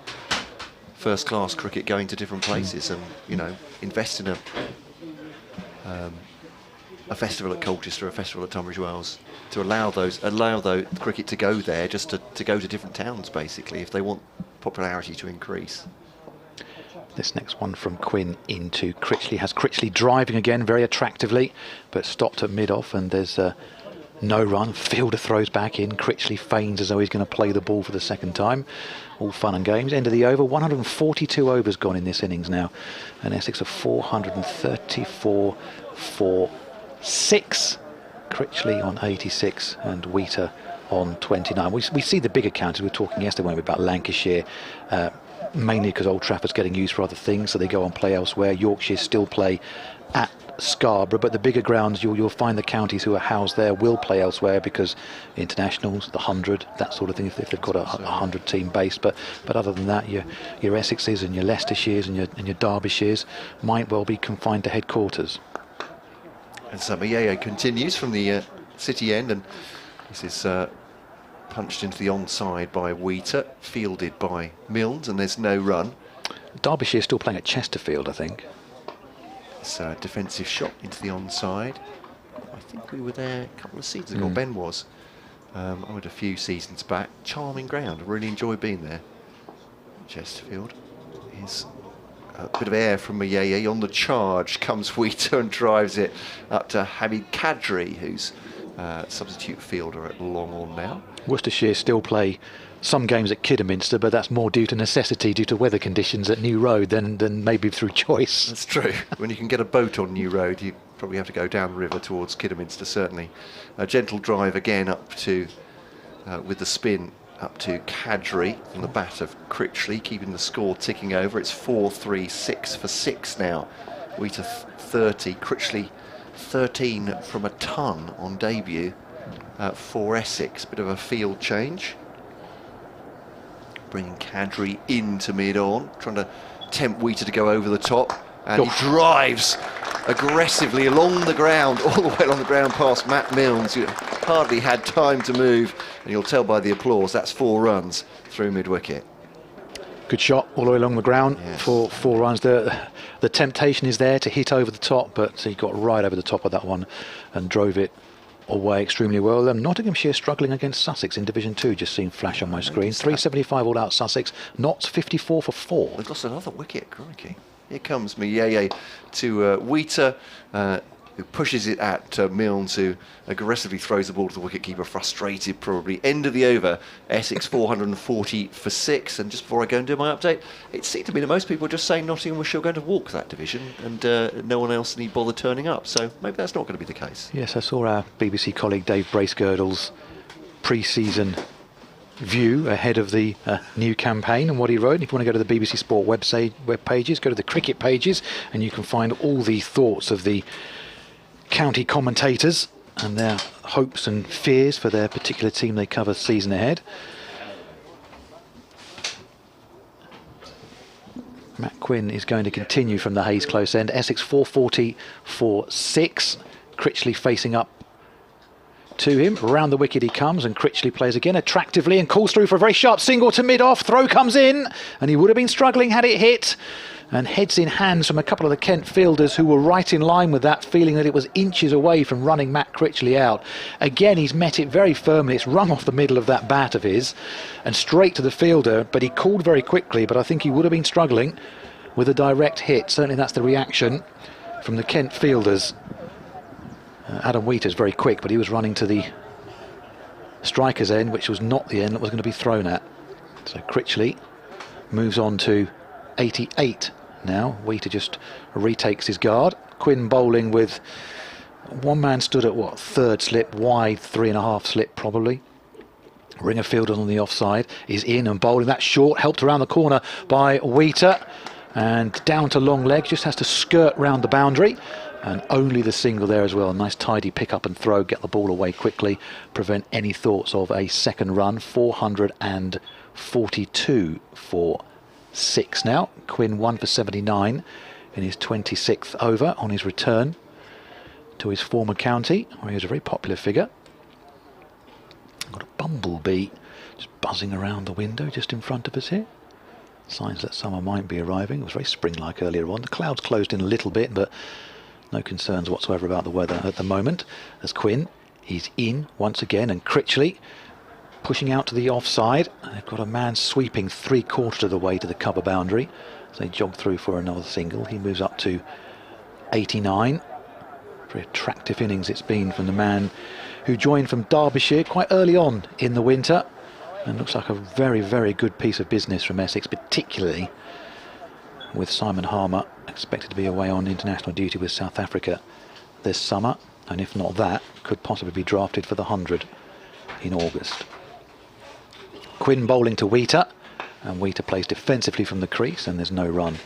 first-class cricket going to different places, and invest in a festival at Colchester, a festival at Tunbridge Wells, to allow those cricket to go there, just to go to different towns, basically, if they want popularity to increase. This next one from Quinn into Critchley has Critchley driving again very attractively, but stopped at mid-off, and there's no run. Fielder throws back in. Critchley feigns as though he's going to play the ball for the second time. All fun and games. End of the over. 142 overs gone in this innings now, and Essex are 434 for 6. Critchley on 86 and Wheater on 29. We see the bigger counties. We were talking yesterday, weren't we, about Lancashire, mainly because Old Trafford's getting used for other things, so they go and play elsewhere. Yorkshire still play at Scarborough, but the bigger grounds, you'll find the counties who are housed there will play elsewhere, because internationals, the 100, that sort of thing, if they've got a 100 team base. But other than that, your Essexes and your Leicestershires and your Derbyshires might well be confined to headquarters. And so Mayeye continues from the city end, and this is punched into the onside by Wheater, fielded by Milnes, and there's no run. Derbyshire still playing at Chesterfield, I think. It's a defensive shot into the onside. I think we were there a couple of seasons ago. Ben was. I went a few seasons back. Charming ground. I really enjoyed being there. Chesterfield. Here's a bit of air from Mayeye. On the charge comes Wheater and drives it up to Hamid Kadri, who's substitute fielder at long on now. Worcestershire still play some games at Kidderminster, but that's more due to necessity, due to weather conditions at New Road than maybe through choice. That's true. When you can get a boat on New Road, you probably have to go down the river towards Kidderminster, certainly. A gentle drive again up to, with the spin, up to Kadri on the bat of Critchley, keeping the score ticking over. It's 4-3-6 for 6 now. Wheater 30, Critchley 13 from a ton on debut for Essex. Bit of a field change. Bringing Kadri into mid-on, trying to tempt Wheater to go over the top, and he drives aggressively along the ground, all the way along the ground past Matt Milnes, who hardly had time to move, and you'll tell by the applause that's 4 runs through mid-wicket. Good shot all the way along the ground. Yes. For 4 runs. The temptation is there to hit over the top, but he got right over the top of that one and drove it away extremely well. Nottinghamshire struggling against Sussex in Division 2, just seen flash on my screen. 375 all out Sussex, Notts 54 for 4. They've lost another wicket, crikey. Here comes Mayeye to Wheater, who pushes it at Milnes, who aggressively throws the ball to the wicketkeeper, frustrated probably. End of the over, Essex 440 for 6. And just before I go and do my update, it seemed to me that most people were just saying Nottingham were sure going to walk that division, and no one else need bother turning up. So maybe that's not going to be the case. Yes, I saw our BBC colleague Dave Bracegirdle's pre-season view ahead of the new campaign and what he wrote. And if you want to go to the BBC Sport web pages, go to the cricket pages, and you can find all the thoughts of the county commentators and their hopes and fears for their particular team they cover season ahead. Matt Quinn is going to continue from the Hayes close end. Essex 440 for 6. Critchley facing up to him. Around the wicket he comes, and Critchley plays again attractively and calls through for a very sharp single to mid-off. Throw comes in, and he would have been struggling had it hit. and heads in hands from a couple of the Kent fielders who were right in line with that, feeling that it was inches away from running Matt Critchley out. Again, he's met it very firmly. It's rung off the middle of that bat of his and straight to the fielder, but he called very quickly, but I think he would have been struggling with a direct hit. Certainly that's the reaction from the Kent fielders. Adam Wheater's very quick, but he was running to the striker's end, which was not the end that was going to be thrown at. So Critchley moves on to 88 now. Wheater just retakes his guard. Quinn bowling with one man stood at what, third slip, wide 3.5 slip probably. Ringer fielder on the offside is in and bowling. That short, helped around the corner by Wheater, and down to long leg, just has to skirt round the boundary, and only the single there as well. Nice tidy pick up and throw, get the ball away quickly, prevent any thoughts of a second run. 442 for 6 now. Quinn 1 for 79 in his 26th over on his return to his former county, where he was a very popular figure. Got a bumblebee just buzzing around the window just in front of us here. Signs that summer might be arriving. It was very spring-like earlier on. The clouds closed in a little bit, but no concerns whatsoever about the weather at the moment. As Quinn, he's in once again, and Critchley pushing out to the offside. They've got a man sweeping 3/4 of the way to the cover boundary. So they jog through for another single. He moves up to 89. Very attractive innings it's been from the man who joined from Derbyshire quite early on in the winter, and looks like a very, very good piece of business from Essex, particularly with Simon Harmer expected to be away on international duty with South Africa this summer, and if not that, could possibly be drafted for the 100 in August. Quinn bowling to Wheater, and Wheater plays defensively from the crease, and there's no run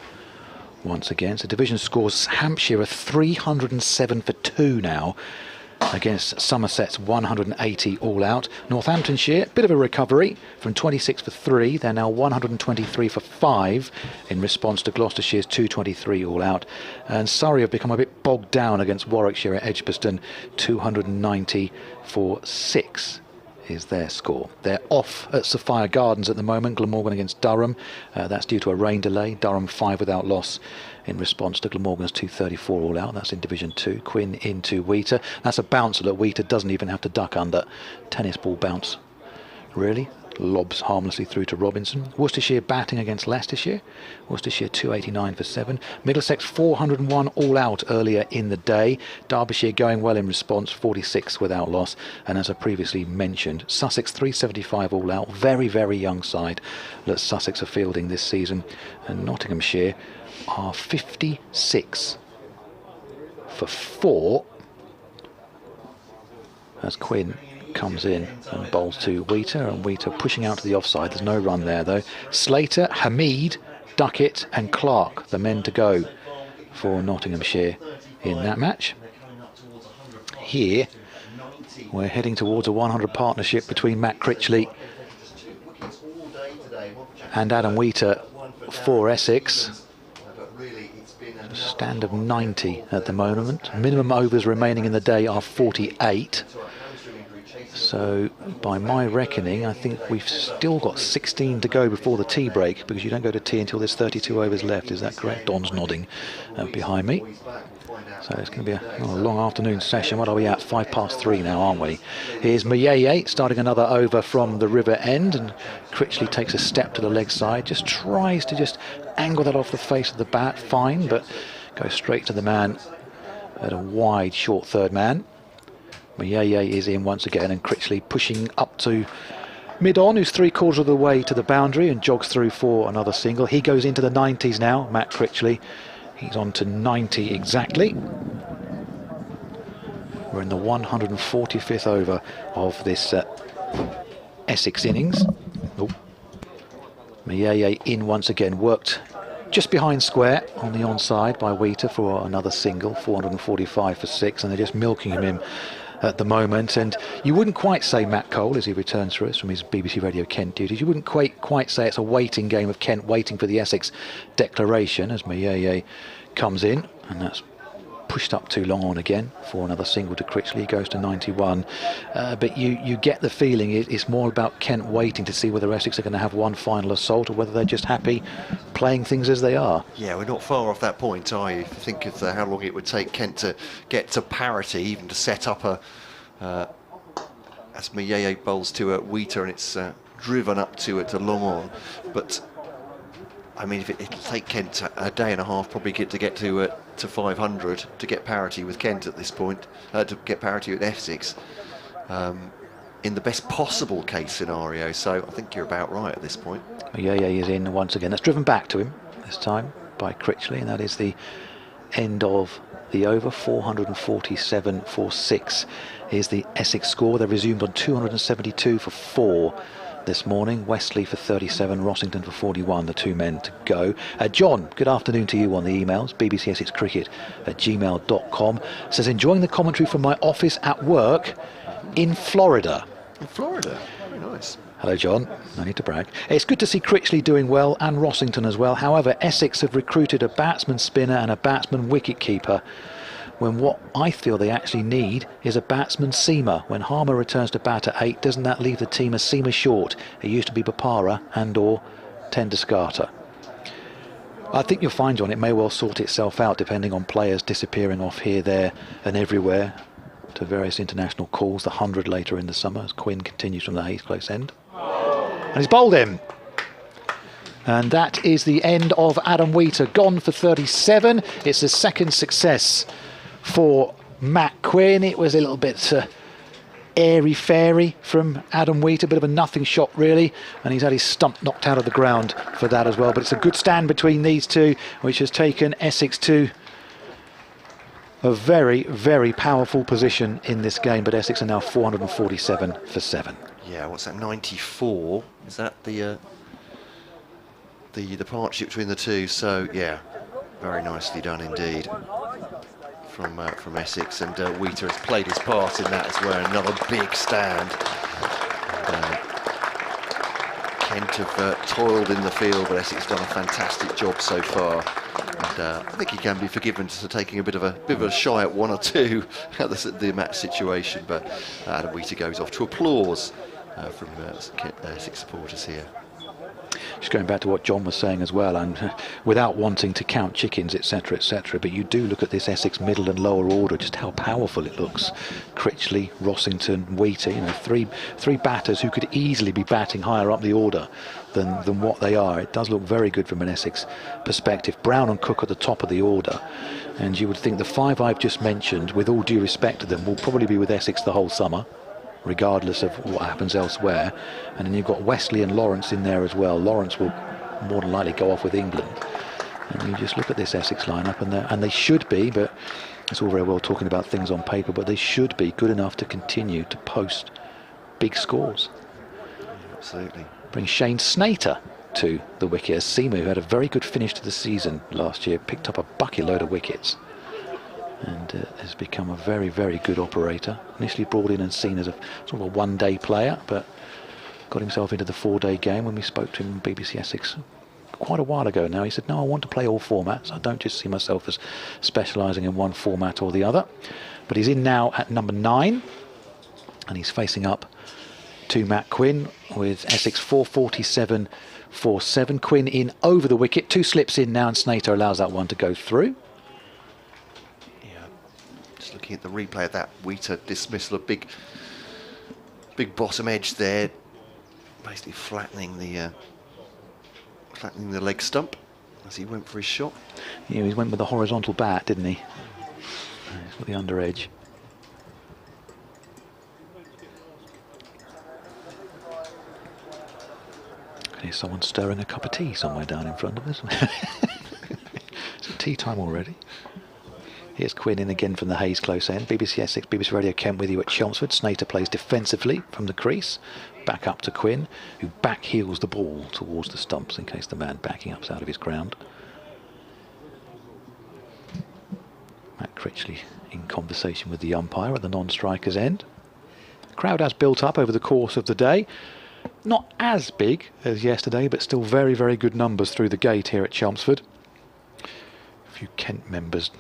once again. So division scores Hampshire are 307 for 2 now against Somerset's 180 all out. Northamptonshire, bit of a recovery from 26 for 3. They're now 123 for 5 in response to Gloucestershire's 223 all out. And Surrey have become a bit bogged down against Warwickshire at Edgbaston. 290 for 6 is their score. They're off at Sophia Gardens at the moment. Glamorgan against Durham. That's due to a rain delay. Durham 5 without loss in response to Glamorgan's 234 all out. That's in Division 2. Quinn into Wheater. That's a bouncer that Wheater doesn't even have to duck under. Tennis ball bounce, really. Lobs harmlessly through to Robinson. Worcestershire batting against Leicestershire. Worcestershire 289 for 7. Middlesex 401 all out earlier in the day. Derbyshire going well in response, 46 without loss. And as I previously mentioned, Sussex 375 all out. Very, very young side that Sussex are fielding this season. And Nottinghamshire are 56 for 4 as Quinn comes in and bowls to Wheater, and Wheater pushing out to the offside. There's no run there though. Slater, Hamid, Duckett and Clark, the men to go for Nottinghamshire in that match. Here we're heading towards a 100 partnership between Matt Critchley and Adam Wheater for Essex. A stand of 90 at the moment. Minimum overs remaining in the day are 48. So by my reckoning, I think we've still got 16 to go before the tea break, because you don't go to tea until there's 32 overs left. Is that correct? Don's nodding behind me. So it's going to be a long afternoon session. What are we at? 3:05 now, aren't we? Here's Mayeye starting another over from the river end, and Critchley takes a step to the leg side, just tries to just angle that off the face of the bat, fine, but goes straight to the man at a wide short third man. Mayeye is in once again, and Critchley pushing up to mid-on, who's 3/4 of the way to the boundary and jogs through for another single. He goes into the 90s now, Matt Critchley. He's on to 90 exactly. We're in the 145th over of this Essex innings. Oh. Mayeye in once again, worked just behind square on the onside by Wheater for another single, 445 for 6, and they're just milking him in at the moment. And you wouldn't quite say, Matt Cole, as he returns for us from his BBC Radio Kent duties, you wouldn't quite say it's a waiting game of Kent waiting for the Essex declaration as Mayeye comes in, and that's pushed up too long on again for another single to Critchley. He goes to 91. But you get the feeling it's more about Kent waiting to see whether Essex are going to have one final assault or whether they're just happy playing things as they are. Yeah, we're not far off that point, are you? If you think of how long it would take Kent to get to parity, even to set up a... as Mayeye bowls to Wheater, and it's driven up to long on. But I mean, it'll take Kent a day and a half probably to get to 500 to get parity with Kent at this point, to get parity with Essex, in the best possible case scenario. So I think you're about right at this point. Mayeye is in once again. That's driven back to him this time by Critchley, and that is the end of the over. 447 for 6 is the Essex score. They resumed on 272 for 4 this morning. Westley for 37, Rossington for 41, the 2 men to go. John, good afternoon to you on the emails. BBC Essex Cricket at gmail.com says, enjoying the commentary from my office at work in Florida. In Florida, very nice. Hello, John. No need to brag. It's good to see Critchley doing well and Rossington as well. However, Essex have recruited a batsman spinner and a batsman wicket keeper, when what I feel they actually need is a batsman seamer. When Harmer returns to bat at 8, doesn't that leave the team a seamer short? It used to be Bopara and or Tenduscarter. I think you'll find, John, it may well sort itself out depending on players disappearing off here, there and everywhere to various international calls. The 100 later in the summer as Quinn continues from the Hayes close end. And he's bowled him. And that is the end of Adam Wheater, gone for 37. It's the second success for Matt Quinn. It was a little bit airy-fairy from Adam Wheater, a bit of a nothing shot really, and he's had his stump knocked out of the ground for that as well. But it's a good stand between these two, which has taken Essex to a very, very powerful position in this game. But Essex are now 447 for 7. Yeah, what's that, 94? Is that the partnership between the two? So yeah, very nicely done indeed from Essex, and Wheater has played his part in that as well. Another big stand. Kent have toiled in the field, but Essex have done a fantastic job so far. And I think he can be forgiven for taking a bit of a shy at 1 or 2 at the match situation. But Adam Wheater goes off to applause from Essex supporters here. Just going back to what John was saying as well, and without wanting to count chickens, etc., etc., but you do look at this Essex middle and lower order, just how powerful it looks. Critchley, Rossington, Wheater, you know, three batters who could easily be batting higher up the order than what they are. It does look very good from an Essex perspective. Brown and Cook at the top of the order, and you would think the 5 I've just mentioned, with all due respect to them, will probably be with Essex the whole summer, regardless of what happens elsewhere. And then you've got Wesley and Lawrence in there as well. Lawrence will more than likely go off with England. And you just look at this Essex lineup, and they should be, but it's all very well talking about things on paper, but they should be good enough to continue to post big scores. Absolutely. Bring Shane Snater to the wicket as Seamer, who had a very good finish to the season last year, picked up a bucket load of wickets and has become a very, very good operator. Initially brought in and seen as a sort of a one-day player, but got himself into the 4-day game. When we spoke to him on BBC Essex quite a while ago now, he said, no, I want to play all formats. I don't just see myself as specialising in one format or the other. But he's in now at number 9, and he's facing up to Matt Quinn with Essex 447 for 7. Quinn in over the wicket, 2 slips in now, and Snater allows that one to go through. Looking at the replay of that Wheater dismissal, a big bottom edge there, basically flattening the leg stump as he went for his shot. Yeah, he went with the horizontal bat, didn't he? He's got the under edge. Here's someone stirring a cup of tea somewhere down in front of us. It's tea time already. Here's Quinn in again from the Hayes close end. BBC Essex, BBC Radio Kent with you at Chelmsford. Snater plays defensively from the crease. Back up to Quinn, who back heels the ball towards the stumps in case the man backing up's out of his ground. Matt Critchley in conversation with the umpire at the non-striker's end. The crowd has built up over the course of the day. Not as big as yesterday, but still very, very good numbers through the gate here at Chelmsford. A few Kent members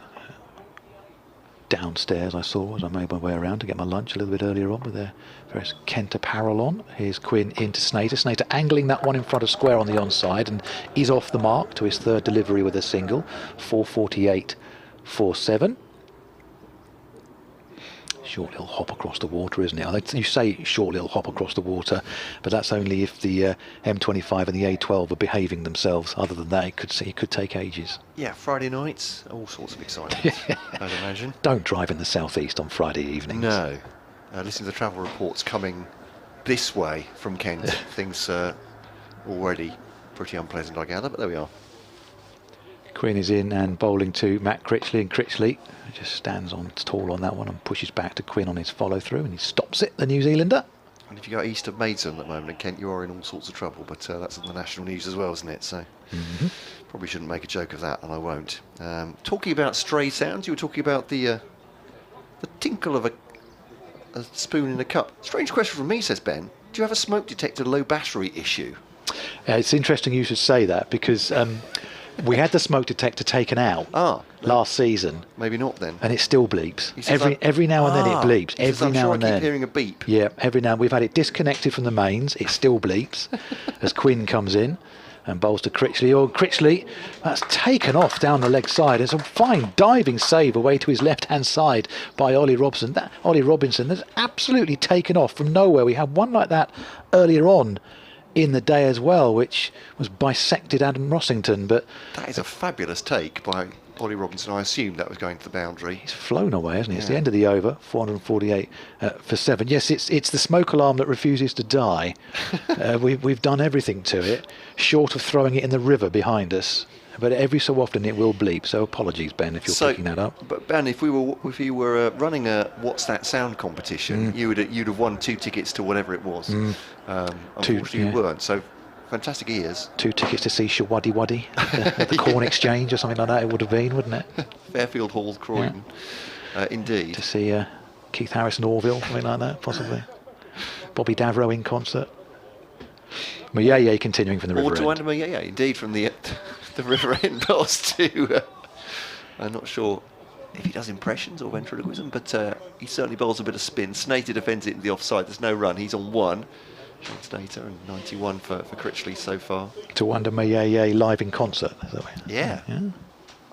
downstairs, I saw as I made my way around to get my lunch a little bit earlier on with their various Kent apparel on. Here's Quinn into Snater. Snater angling that one in front of square on the onside, and is off the mark to his third delivery with a single. 4:48.47. Short little hop across the water, isn't it? You say short little hop across the water, but that's only if the M25 and the A12 are behaving themselves. Other than that, it could take ages. Yeah, Friday nights, all sorts of excitement, I'd imagine. Don't drive in the southeast on Friday evenings. No. Listening to the travel reports coming this way from Kent, things already pretty unpleasant, I gather, but there we are. Quinn is in and bowling to Matt Critchley, and Critchley just stands on tall on that one and pushes back to Quinn on his follow through, and he stops it, the New Zealander. And if you go east of Maidstone at the moment in Kent, you are in all sorts of trouble, but that's in the national news as well, isn't it? So probably shouldn't make a joke of that, and I won't. Talking about stray sounds, you were talking about the tinkle of a spoon in a cup. Strange question from me, says Ben. Do you have a smoke detector low battery issue? It's interesting you should say that, because we had the smoke detector taken out last season. Maybe not then. And it still bleeps. Every now and then it bleeps. Every now and then. I keep hearing a beep. Yeah, every now. We've had it disconnected from the mains. It still bleeps as Quinn comes in and bowls to Critchley. Oh, Critchley, that's taken off down the leg side. It's a fine diving save away to his left-hand side by Ollie Robinson. That's absolutely taken off from nowhere. We had one like that earlier on in the day as well, which was bisected Adam Rossington. But that is a fabulous take by Ollie Robinson. I assumed that was going to the boundary. He's flown away, hasn't he? It's the end of the over, 448 for 7. Yes, it's the smoke alarm that refuses to die. We've done everything to it, short of throwing it in the river behind us. But every so often it will bleep. So apologies, Ben, if you're picking that up. But Ben, if you were running a What's That Sound competition, you'd have won 2 tickets to whatever it was. Unfortunately, you weren't. So fantastic ears. 2 tickets to see Shawaddy Waddy at the Corn Exchange or something like that. It would have been, wouldn't it? Fairfield Hall, Croydon. Indeed. To see Keith Harrison Orville, something like that, possibly. Bobby Davro in concert. Mayeye continuing from the river end. Or to Mayeye, indeed, from the river end pass to... I'm not sure if he does impressions or ventriloquism, but he certainly bowls a bit of spin. Snater defends it in the offside. There's no run. He's on 1. Snater, and 91 for Critchley so far. To wonder Mayeye live in concert. Is that yeah.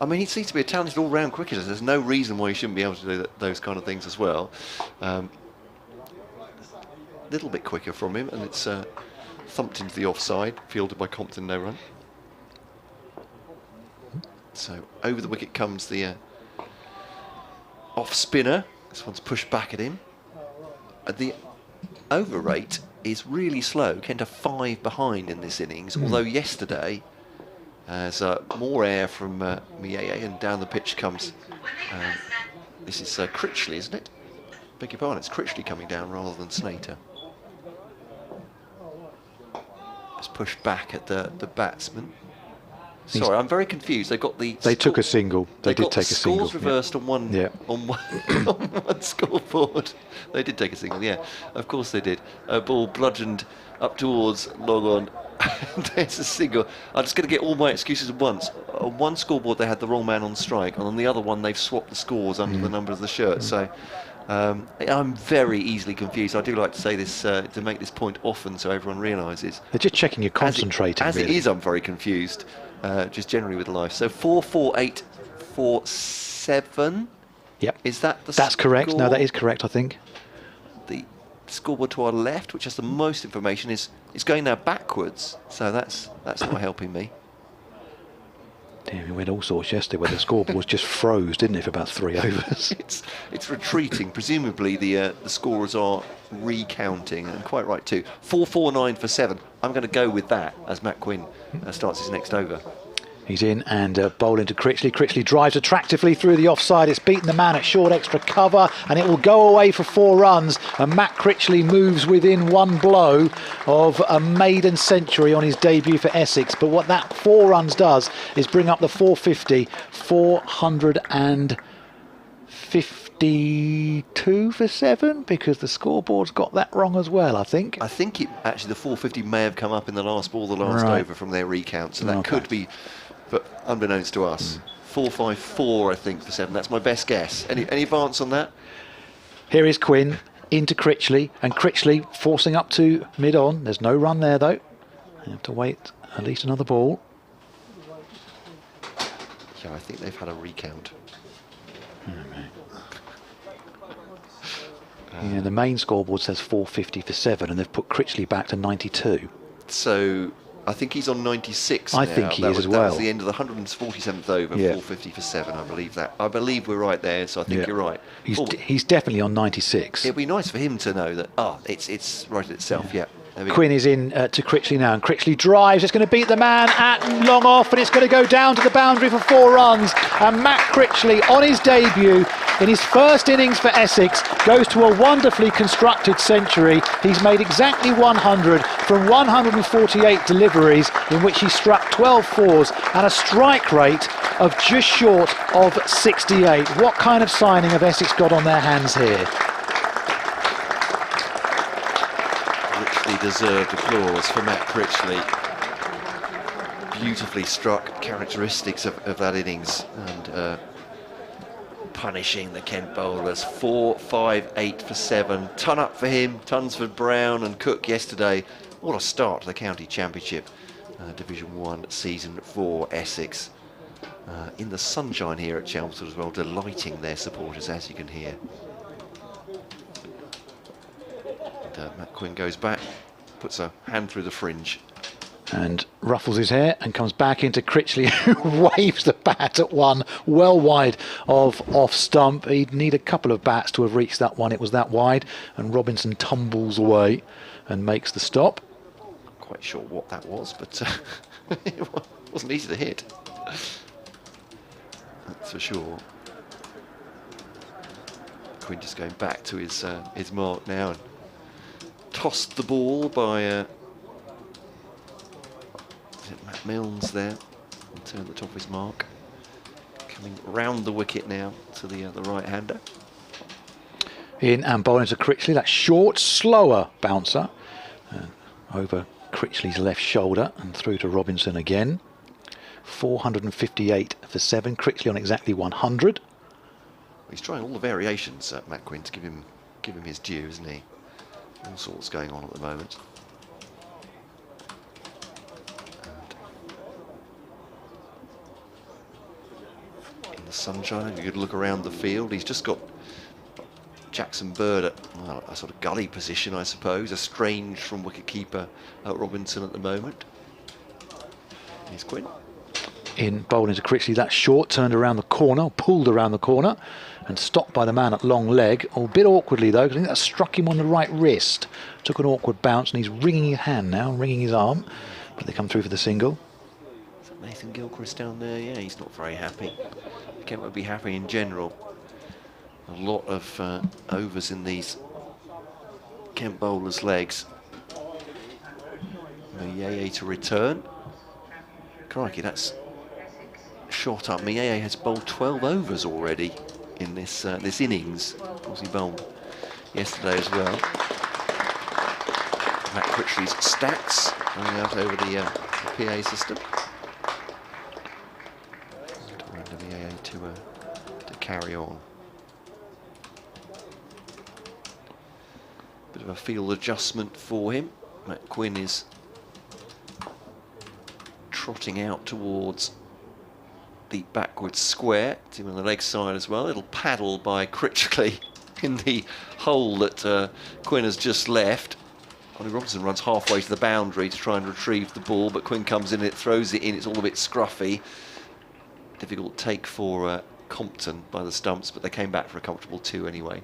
I mean, he seems to be a talented all-round cricketer. There's no reason why he shouldn't be able to do those kind of things as well. Little bit quicker from him, and it's thumped into the offside, fielded by Compton, no run. So over the wicket comes the off spinner. This one's pushed back at him. The over rate is really slow. Kent are 5 behind in this innings, although yesterday, as more air from Mayeye, and down the pitch comes, this is Critchley, isn't it? Beg your pardon, it's Critchley coming down rather than Snater. It's pushed back at the batsman. Sorry, I'm very confused. They took a single. They did take a single. Scores reversed on one on one scoreboard. They did take a single. Yeah, of course they did. A ball bludgeoned up towards long on. There's a single. I'm just going to get all my excuses at once. On one scoreboard they had the wrong man on strike, and on the other one they've swapped the scores under the number of the shirt. So I'm very easily confused. I do like to say this to make this point often, so everyone realises. They're just checking you're concentrating. As it is, I'm very confused. Just generally with life. So 44847. Yep. Is that the That's correct. score? No, that is correct, I think. The scoreboard to our left, which has the most information, is going now backwards. So that's not helping me. Damn, we went all sorts yesterday where the scoreboard just froze, didn't it, for about 3 overs? It's retreating. Presumably the scorers are recounting, and quite right too. 449 for 7. I'm going to go with that as Matt Quinn starts his next over. He's in and bowling to Critchley. Critchley drives attractively through the offside. It's beaten the man at short extra cover, and it will go away for 4 runs. And Matt Critchley moves within 1 blow of a maiden century on his debut for Essex. But what that 4 runs does is bring up the 450, 452 for 7, because the scoreboard's got that wrong as well, I think. I think actually the 450 may have come up in the last ball, the last over from their recount, so that could be, but unbeknownst to us, 4.54, I think, for 7. That's my best guess. Any advance on that? Here is Quinn into Critchley, and Critchley forcing up to mid-on. There's no run there, though. You have to wait at least another ball. Yeah, I think they've had a recount. Yeah, the main scoreboard says 450 for 7, and they've put Critchley back to 92. So I think he's on 96 I now. think he that is was, as well. That was the end of the 147th over, Yeah. 450 for 7, I believe that. I believe we're right there, so I think you're right. He's definitely on 96. It'd be nice for him to know that, it's right at itself, yeah. There we go. Quinn is in to Critchley now, and Critchley drives. It's going to beat the man at long off, and it's going to go down to the boundary for 4 runs. And Matt Critchley, on his debut in his first innings for Essex, goes to a wonderfully constructed century. He's made exactly 100 from 148 deliveries, in which he struck 12 fours and a strike rate of just short of 68. What kind of signing have Essex got on their hands here? Deserved applause for Matt Critchley. Beautifully struck characteristics of that innings, and punishing the Kent bowlers. 4, 5, 8 for 7. Ton up for him, tons for Brown and Cook yesterday. What a start to the County Championship, Division 1 season for Essex. In the sunshine here at Chelmsford as well, delighting their supporters, as you can hear. And, Matt Quinn goes back, puts a hand through the fringe. And ruffles his hair and comes back into Critchley, who waves the bat at one well wide of off stump. He'd need a couple of bats to have reached that one. It was that wide, and Robinson tumbles away and makes the stop. Not quite sure what that was, but it wasn't easy to hit. That's for sure. Quinn just going back to his mark now, and tossed the ball by Matt Milnes there, and turned the top of his mark. Coming round the wicket now to the right-hander. In and bowling to Critchley, that short, slower bouncer over Critchley's left shoulder and through to Robinson again. 458 for 7. Critchley on exactly 100. He's trying all the variations, Matt Quinn, to give him his due, isn't he? All sorts going on at the moment. And in the sunshine, you could look around the field. He's just got Jackson Bird at a sort of gully position, I suppose, estranged from wicketkeeper Robinson at the moment. Here's Quinn. In bowling to Critchley, that short, turned around the corner, pulled around the corner, and stopped by the man at long leg. A bit awkwardly though, because I think that struck him on the right wrist. Took an awkward bounce, and he's wringing his hand now, wringing his arm. But they come through for the single. Is that Nathan Gilchrist down there? Yeah, he's not very happy. Kent won't be happy in general. A lot of overs in these Kent bowlers' legs. Mieye to return. Crikey, that's shot up. Mieye has bowled 12 overs already in this innings. Of course, he bowled yesterday as well. Matt Critchley's stats going out over the PA system. And Mieye to carry on. Bit of a field adjustment for him. Matt Quinn is trotting out towards the backwards square. Team on the leg side as well. It'll paddle by Critchley in the hole that Quinn has just left. Ollie Robinson runs halfway to the boundary to try and retrieve the ball, but Quinn comes in, it throws it in. It's all a bit scruffy. Difficult take for Compton by the stumps, but they came back for a comfortable 2 anyway.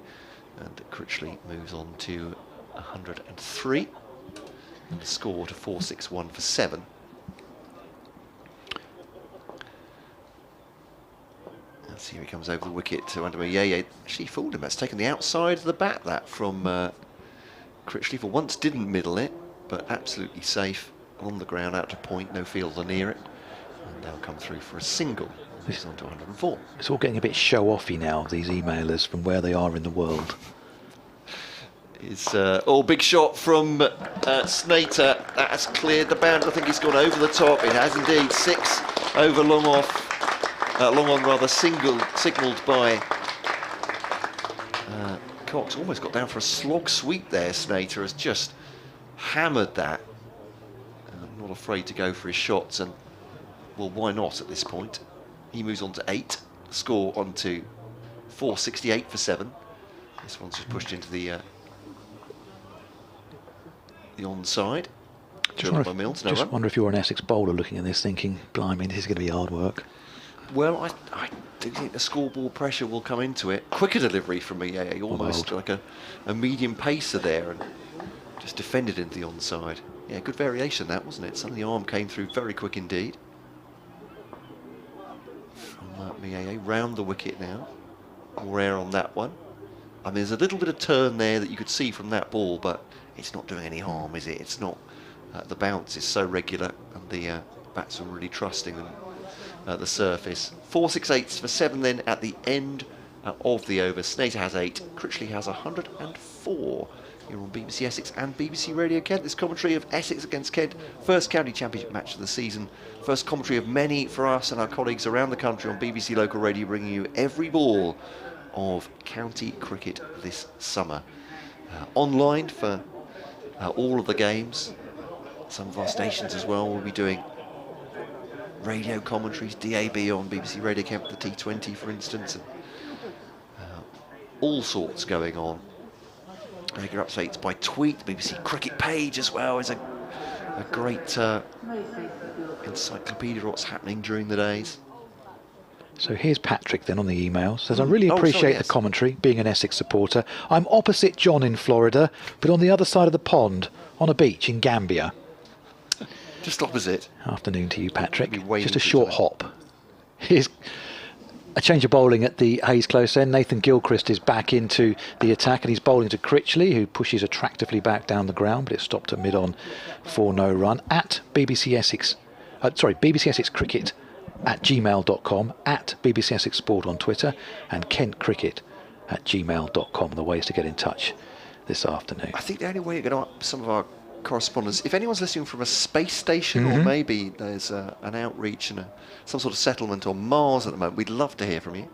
And Critchley moves on to 103 and the score to 461 for 7. Let's see, here he comes over the wicket to under Mieye. Actually fooled him. That's taken the outside of the bat, that from Critchley. For once didn't middle it, but absolutely safe on the ground out to point, no fielder near it. And they'll come through for a single. This is on to 104. It's all getting a bit show-offy now, these emailers, from where they are in the world. It's big shot from Snater. That has cleared the boundary. I think he's gone over the top. It has indeed. 6 over long off. long on rather signalled by Cox. Almost got down for a slog sweep there. Snater has just hammered that. Not afraid to go for his shots, and well, why not at this point? He moves on to 8. Score on to 468 for 7. This one's just pushed into the onside. Just wonder if you're an Essex bowler looking at this thinking, blimey, this is going to be hard work. Well, I do think the scoreboard pressure will come into it. Quicker delivery from EAA, almost like a medium pacer there, and just defended into the onside. Yeah, good variation that, wasn't it? Some of the arm came through very quick indeed. From EAA, round the wicket now. More air on that one. I mean, there's a little bit of turn there that you could see from that ball, but it's not doing any harm, is it? It's not. The bounce is so regular, and the batsman really trusting them. The surface. 468 for 7 then at the end of the over. Snater has 8. Critchley has 104. You're on BBC Essex and BBC Radio Kent. This commentary of Essex against Kent. First county championship match of the season. First commentary of many for us and our colleagues around the country on BBC Local Radio, bringing you every ball of county cricket this summer. Online for all of the games. Some of our stations as well will be doing radio commentaries, DAB on BBC Radio Kent, the T20 for instance, and all sorts going on. Regular updates by tweet. The BBC Cricket page as well is a great encyclopedia of what's happening during the days. So here's Patrick then on the email. Says, I really appreciate the commentary, being an Essex supporter. I'm opposite John in Florida, but on the other side of the pond, on a beach in Gambia. Just opposite. Afternoon to you, Patrick. Just a short hop. Here's a change of bowling at the Hayes close end. Nathan Gilchrist is back into the attack, and he's bowling to Critchley, who pushes attractively back down the ground, but it stopped at mid-on for no run. At BBC Essex, BBC Essex Cricket at gmail.com, at BBC Essex Sport on Twitter, and kentcricket@gmail.com. The ways to get in touch this afternoon. I think the only way you're going to up some of our correspondence, if anyone's listening from a space station, or maybe there's an outreach and some sort of settlement on Mars at the moment, we'd love to hear from you.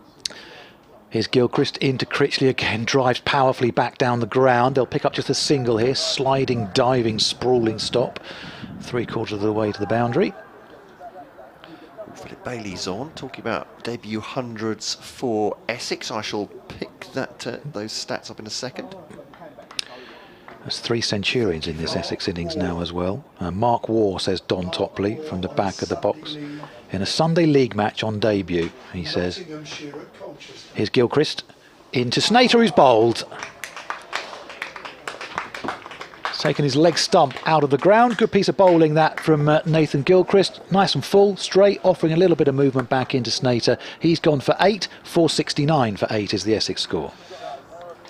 Here's Gilchrist into Critchley again, drives powerfully back down the ground. They'll pick up just a single here, sliding, diving, sprawling stop, 3/4 of the way to the boundary. Philip Bailey's on, talking about debut hundreds for Essex. I shall pick those stats up in a second. There's 3 centurions in this Essex innings now as well. Mark Waugh, says Don Topley from the back of the box. In a Sunday League match on debut, he says. Here's Gilchrist into Snater, who's bowled. He's taken his leg stump out of the ground. Good piece of bowling that from Nathan Gilchrist. Nice and full, straight, offering a little bit of movement back into Snater. He's gone for 8. 469 for 8 is the Essex score.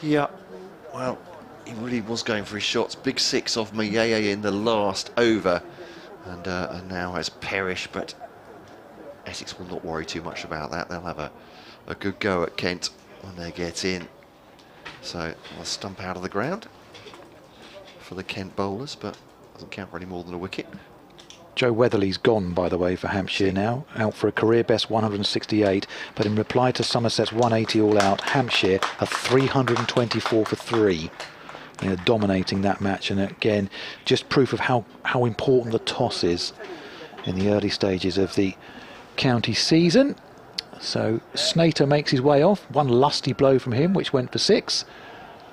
Yeah, well, he really was going for his shots. Big 6 off Mayeye in the last over, and now has perished, but Essex will not worry too much about that. They'll have a good go at Kent when they get in. So a stump out of the ground for the Kent bowlers, but doesn't count for any more than a wicket. Joe Weatherly's gone, by the way, for Hampshire now, out for a career best 168, but in reply to Somerset's 180 all out, Hampshire are 324 for 3. They're dominating that match, and again, just proof of how important the toss is in the early stages of the county season. So Snater makes his way off. One lusty blow from him, which went for 6.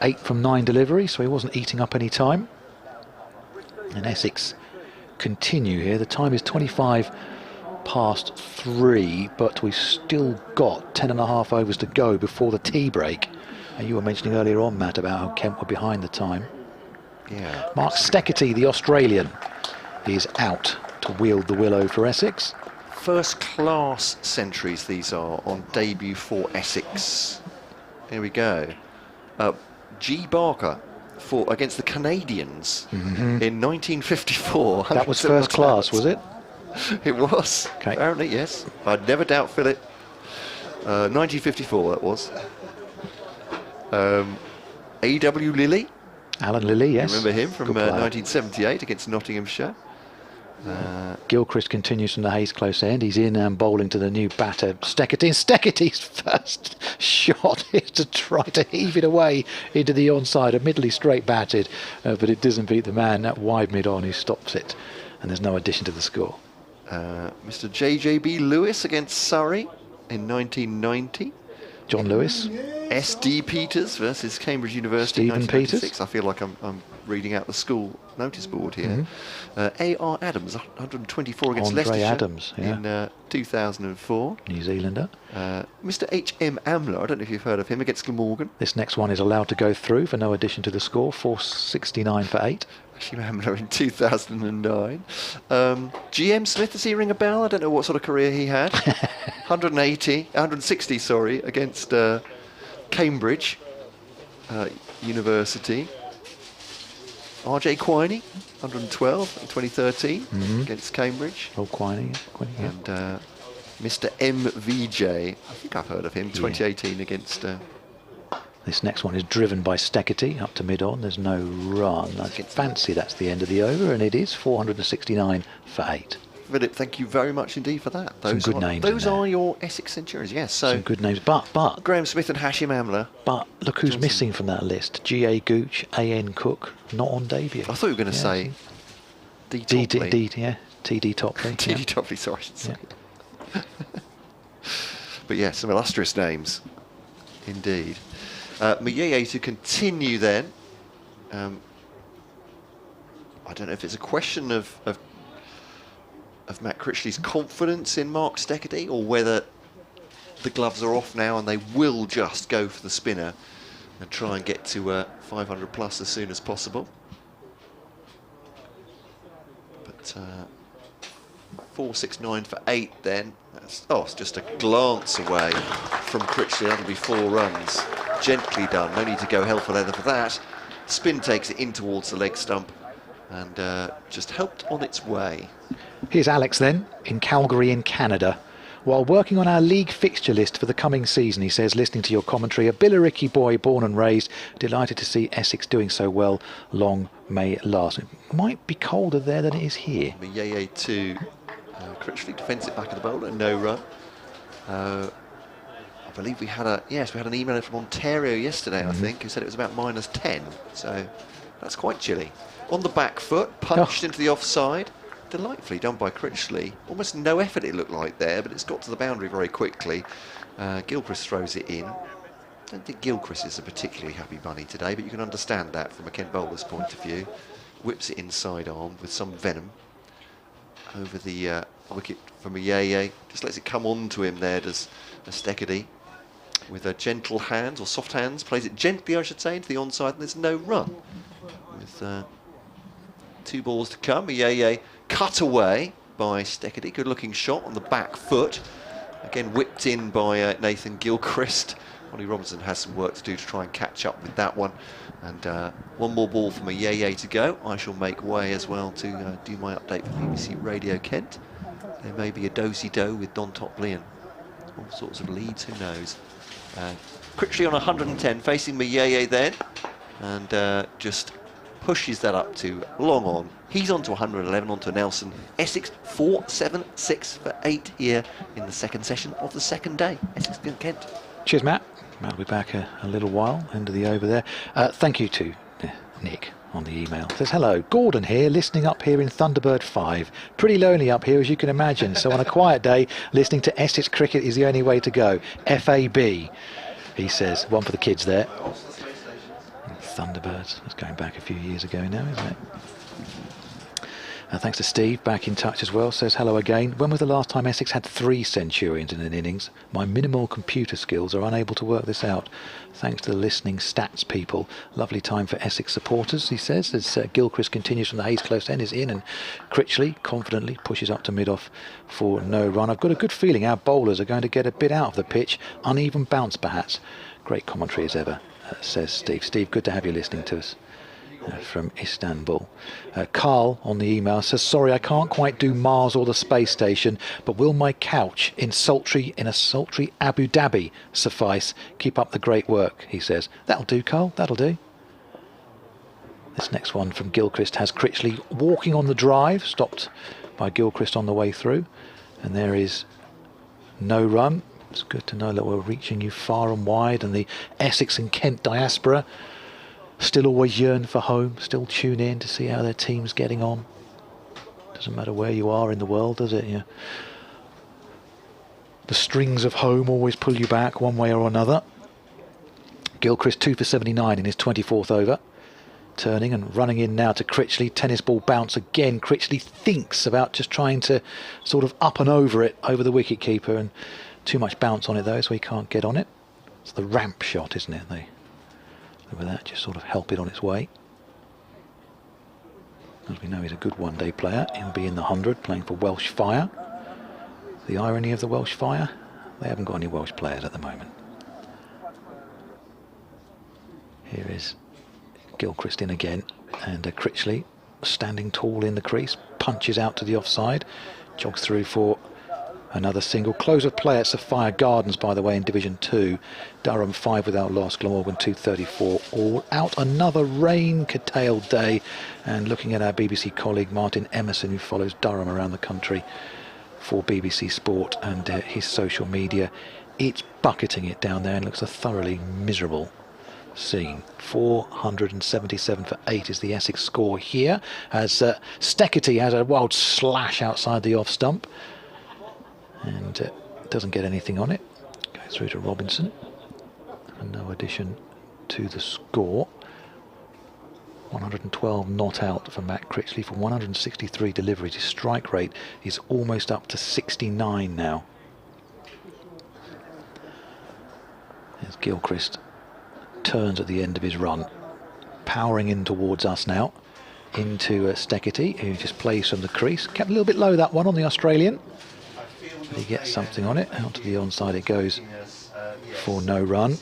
8 from 9 delivery, so he wasn't eating up any time. And Essex continue here. The time is 25 past 3, but we've still got 10.5 overs to go before the tea break. And you were mentioning earlier on, Matt, about how Kent were behind the time. Yeah. Mark Steckety, the Australian, is out to wield the willow for Essex. First class centuries these are on debut for Essex. Here we go. G. Barker against the Canadians in 1954. That was first class, was it? It was. Okay. Apparently, yes. I'd never doubt Philip. 1954 that was. A.W. Lilly. Alan Lilly, yes. Remember him from 1978 against Nottinghamshire. Gilchrist continues from the Hayes close end. He's in and bowling to the new batter, Steckety. And Steckety's first shot is to try to heave it away into the onside. Admittedly straight batted, but it doesn't beat the man that wide mid-on who stops it. And there's no addition to the score. Mr. JJB Lewis against Surrey in 1990. John Lewis. SD Peters versus Cambridge University Stephen in 1996. Peters. I feel like I'm reading out the school notice board here. A.R. Adams, 124 against Andre Leicestershire Adams, yeah. in 2004. New Zealander. Mr. H.M. Amler, I don't know if you've heard of him, against Glamorgan. This next one is allowed to go through for no addition to the score. 469 for 8. H.M. Amler in 2009. G.M. Smith, does he ring a bell? I don't know what sort of career he had. 160, sorry, against Cambridge University. R.J. Quiney, 112 in 2013 against Cambridge. Oh, Quiney, yeah. And Mr. M.V.J., I think I've heard of him, 2018 against... This next one is driven by Steckety up to mid-on. There's no run. I fancy that's the end of the over, and it is 469 for 8. Philip, thank you very much indeed for that. Those Some good names. Those are your Essex Centurions, yes. So some good names, but Graham Smith and Hashim Amler. But look who's missing from that list: G.A. Gooch, A.N. Cook, not on debut. I thought you were going to say D. Topley. T.D. Topley. T.D. Topley, sorry, I should say. But yeah, some illustrious names, indeed. Mayeye to continue then. I don't know if it's a question of Matt Critchley's confidence in Mark Steckety, or whether the gloves are off now and they will just go for the spinner and try and get to 500 plus as soon as possible. But 469 for 8 then. It's just a glance away from Critchley. That'll be 4 runs. Gently done, no need to go hell for leather for that. Spin takes it in towards the leg stump and just helped on its way. Here's Alex then, in Calgary in Canada. While working on our league fixture list for the coming season, he says, listening to your commentary, a Billericay boy born and raised, delighted to see Essex doing so well. Long may it last. It might be colder there than it is here. Mayeye to Critchley defends it back of the bowler, no run. I believe we had an email from Ontario yesterday, I think, who said it was about -10, so that's quite chilly. On the back foot, punched into the offside. Delightfully done by Critchley. Almost no effort it looked like there, but it's got to the boundary very quickly. Gilchrist throws it in. I don't think Gilchrist is a particularly happy bunny today, but you can understand that from a Kent bowler's point of view. Whips it inside on with some venom over the wicket for Mayeye. Just lets it come on to him there, does Steckety. With a gentle hands, or soft hands, plays it gently, I should say, into the onside, and there's no run. With 2 balls to come, Mayeye cut away by Steckety. Good looking shot on the back foot. Again whipped in by Nathan Gilchrist. Ollie Robinson has some work to do to try and catch up with that one. And 1 more ball for Mayeye to go. I shall make way as well to do my update for BBC Radio Kent. There may be a do-si-do with Don Topley and all sorts of leads, who knows. Critchley on 110, facing Mayeye then, and just pushes that up to long on. He's on to 111, on to Nelson. Essex 476 for 8 here in the second session of the second day. Essex and Kent. Cheers, Matt. Matt will be back a little while, end of the over there. Thank you to Nick on the email. Says, hello, Gordon here, listening up here in Thunderbird 5. Pretty lonely up here, as you can imagine, so on a quiet day, listening to Essex cricket is the only way to go. FAB, he says. One for the kids there. Thunderbirds. That's going back a few years ago now, isn't it? Thanks to Steve, back in touch as well, says hello again. When was the last time Essex had 3 Centurions in an innings? My minimal computer skills are unable to work this out. Thanks to the listening stats people. Lovely time for Essex supporters, he says, as Gilchrist continues from the Hayes close end, is in, and Critchley confidently pushes up to mid-off for no run. I've got a good feeling our bowlers are going to get a bit out of the pitch. Uneven bounce, perhaps. Great commentary as ever, says Steve. Steve, good to have you listening to us. From Istanbul. Carl on the email says, sorry, I can't quite do Mars or the space station, but will my couch in a sultry Abu Dhabi suffice? Keep up the great work, he says. That'll do, Carl, that'll do. This next one from Gilchrist has Critchley walking on the drive, stopped by Gilchrist on the way through. And there is no run. It's good to know that we're reaching you far and wide, and the Essex and Kent diaspora still always yearn for home, still tune in to see how their team's getting on. Doesn't matter where you are in the world, does it? Yeah. The strings of home always pull you back one way or another. Gilchrist 2 for 79 in his 24th over. Turning and running in now to Critchley. Tennis ball bounce again. Critchley thinks about just trying to sort of up and over it, over the wicket keeper, and too much bounce on it though, so he can't get on it. It's the ramp shot, isn't it? They, over that, just sort of help it on its way. As we know, he's a good one-day player. He'll be in the 100 playing for Welsh Fire. The irony of the Welsh Fire, they haven't got any Welsh players at the moment. Here is Gilchrist in again, and Critchley standing tall in the crease, punches out to the offside, jogs through for another single. Close of play at Sophia Gardens, by the way, in Division 2. Durham 5 without loss, Glamorgan 234 all out. Another rain-curtailed day, and looking at our BBC colleague Martin Emerson, who follows Durham around the country for BBC Sport and his social media, it's bucketing it down there and looks a thoroughly miserable scene. 477 for 8 is the Essex score here, as Steckety has a wild slash outside the off stump and doesn't get anything on it. Goes through to Robinson, and no addition to the score. 112 not out for Matt Critchley for 163 deliveries. His strike rate is almost up to 69 now. As Gilchrist turns at the end of his run, powering in towards us now, into Steckety, who just plays from the crease. Kept a little bit low, that one, on the Australian, but he gets something on it. Out to the onside it goes for no run.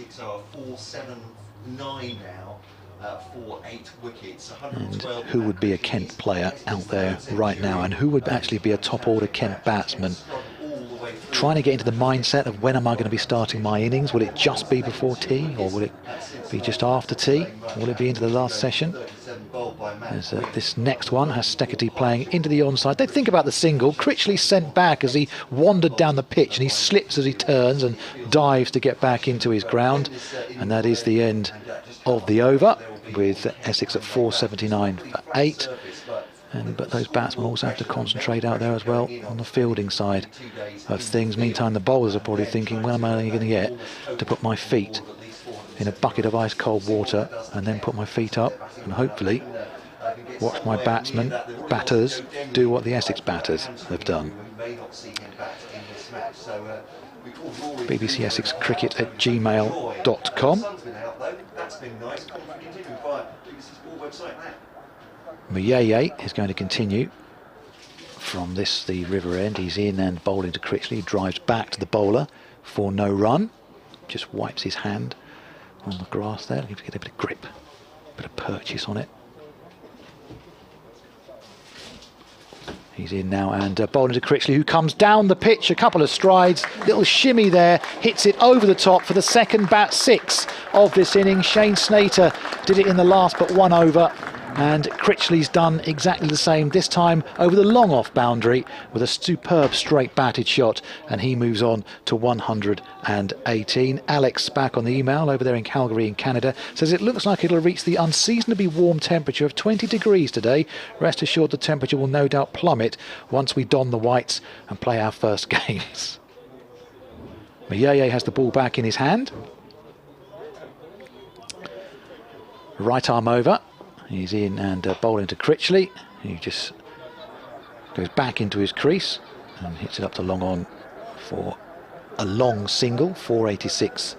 And who would be a Kent player out there right now, and who would actually be a top order Kent batsman, trying to get into the mindset of when am I going to be starting my innings? Will it just be before tea, or will it be just after tea? Will it be into the last session? As this next one has Steckety playing into the onside. They think about the single. Critchley sent back as he wandered down the pitch, and he slips as he turns and dives to get back into his ground. And that is the end of the over, with Essex at 479 for 8. But those batsmen also have to concentrate out there as well on the fielding side of things. Meantime, the bowlers are probably thinking, when am I going to get to put my feet in a bucket of ice cold water and then put my feet up and hopefully watch my batters do what the Essex batters have done. BBC Essex Cricket at gmail.com. Muyeye is going to continue from the river end. He's in and bowling to Critchley. He drives back to the bowler for no run. Just wipes his hand on the grass there, looking to get a bit of grip, a bit of purchase on it. He's in now and bowling to Critchley, who comes down the pitch a couple of strides. Little shimmy there, hits it over the top for the second bat 6 of this inning. Shane Snater did it in the last but one over, and Critchley's done exactly the same, this time over the long off boundary with a superb straight batted shot, and he moves on to 118. Alex, back on the email over there in Calgary in Canada, says it looks like it'll reach the unseasonably warm temperature of 20 degrees today. Rest assured the temperature will no doubt plummet once we don the whites and play our first games. Muyeye has the ball back in his hand. Right arm over. He's in and bowling to Critchley. He just goes back into his crease and hits it up to long on for a long single. 486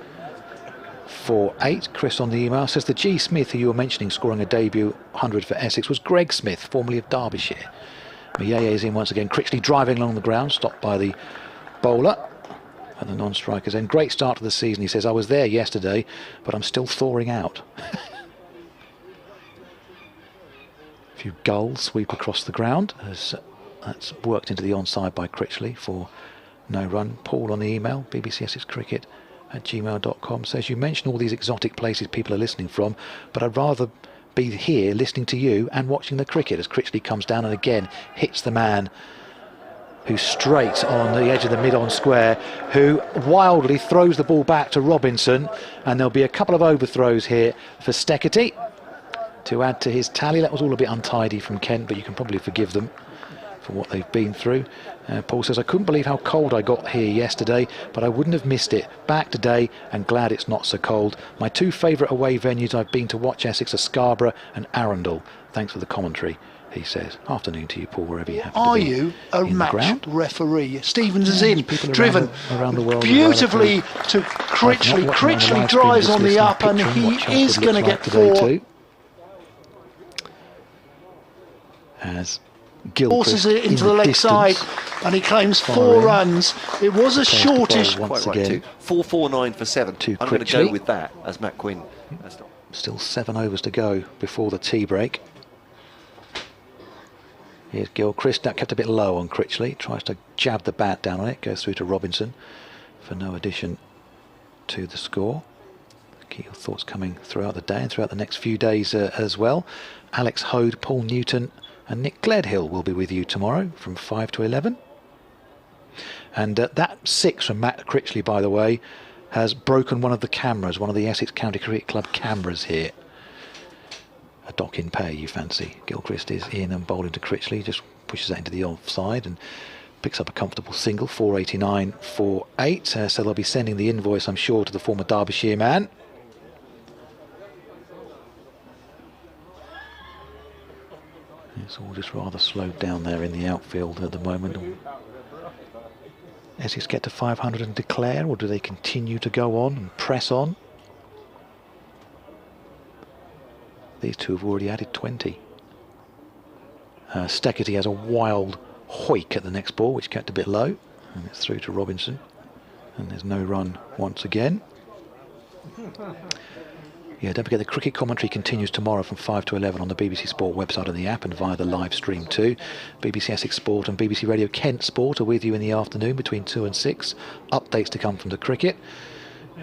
for 8. Chris on the email says the G. Smith, who you were mentioning, scoring a debut 100 for Essex, was Greg Smith, formerly of Derbyshire. Muyeye is in once again. Critchley driving along the ground, stopped by the bowler at the non-strikers end. Great start to the season, he says. I was there yesterday, but I'm still thawing out. Few gulls sweep across the ground as that's worked into the onside by Critchley for no run. Paul on the email, BBC Essex Cricket at gmail.com, says you mention all these exotic places people are listening from, but I'd rather be here listening to you and watching the cricket as Critchley comes down and again hits the man who's straight on the edge of the mid-on square, who wildly throws the ball back to Robinson, and there'll be a couple of overthrows here for Steckety to add to his tally. That was all a bit untidy from Kent, but you can probably forgive them for what they've been through. Paul says, I couldn't believe how cold I got here yesterday, but I wouldn't have missed it. Back today and glad it's not so cold. My two favourite away venues I've been to watch Essex are Scarborough and Arundel. Thanks for the commentary, he says. Afternoon to you, Paul, wherever you happen to be. Are you a match referee? Stevens is in, people driven around the world beautifully to Critchley. Critchley drives on the up, and he is going to get 4. As Forces Gilchrist it into the leg side, and he claims 4 runs. It was a shortish. Once Quite right, again. too. 4-4-9 for 7. To I'm going to Critchley. go with that as Matt Quinn. That's not. Still 7 overs to go before the tea break. Here's Gilchrist. That kept a bit low on Critchley. Tries to jab the bat down on it. Goes through to Robinson for no addition to the score. Keep your thoughts coming throughout the day and throughout the next few days as well. Alex Hode, Paul Newton and Nick Gledhill will be with you tomorrow from 5 to 11. And that 6 from Matt Critchley, by the way, has broken one of the cameras, one of the Essex County Cricket Club cameras here. A dock in pay, you fancy. Gilchrist is in and bowling to Critchley, just pushes that into the offside and picks up a comfortable single, 489 for 8. So they'll be sending the invoice, I'm sure, to the former Derbyshire man. It's all just rather slowed down there in the outfield at the moment. Essex get to 500 and declare, or do they continue to go on and press on? These two have already added 20. Steckety has a wild hoik at the next ball, which kept a bit low, and it's through to Robinson, and there's no run once again. Yeah, don't forget the cricket commentary continues tomorrow from 5 to 11 on the BBC Sport website and the app, and via the live stream too. BBC Essex Sport and BBC Radio Kent Sport are with you in the afternoon between 2 and 6. Updates to come from the cricket.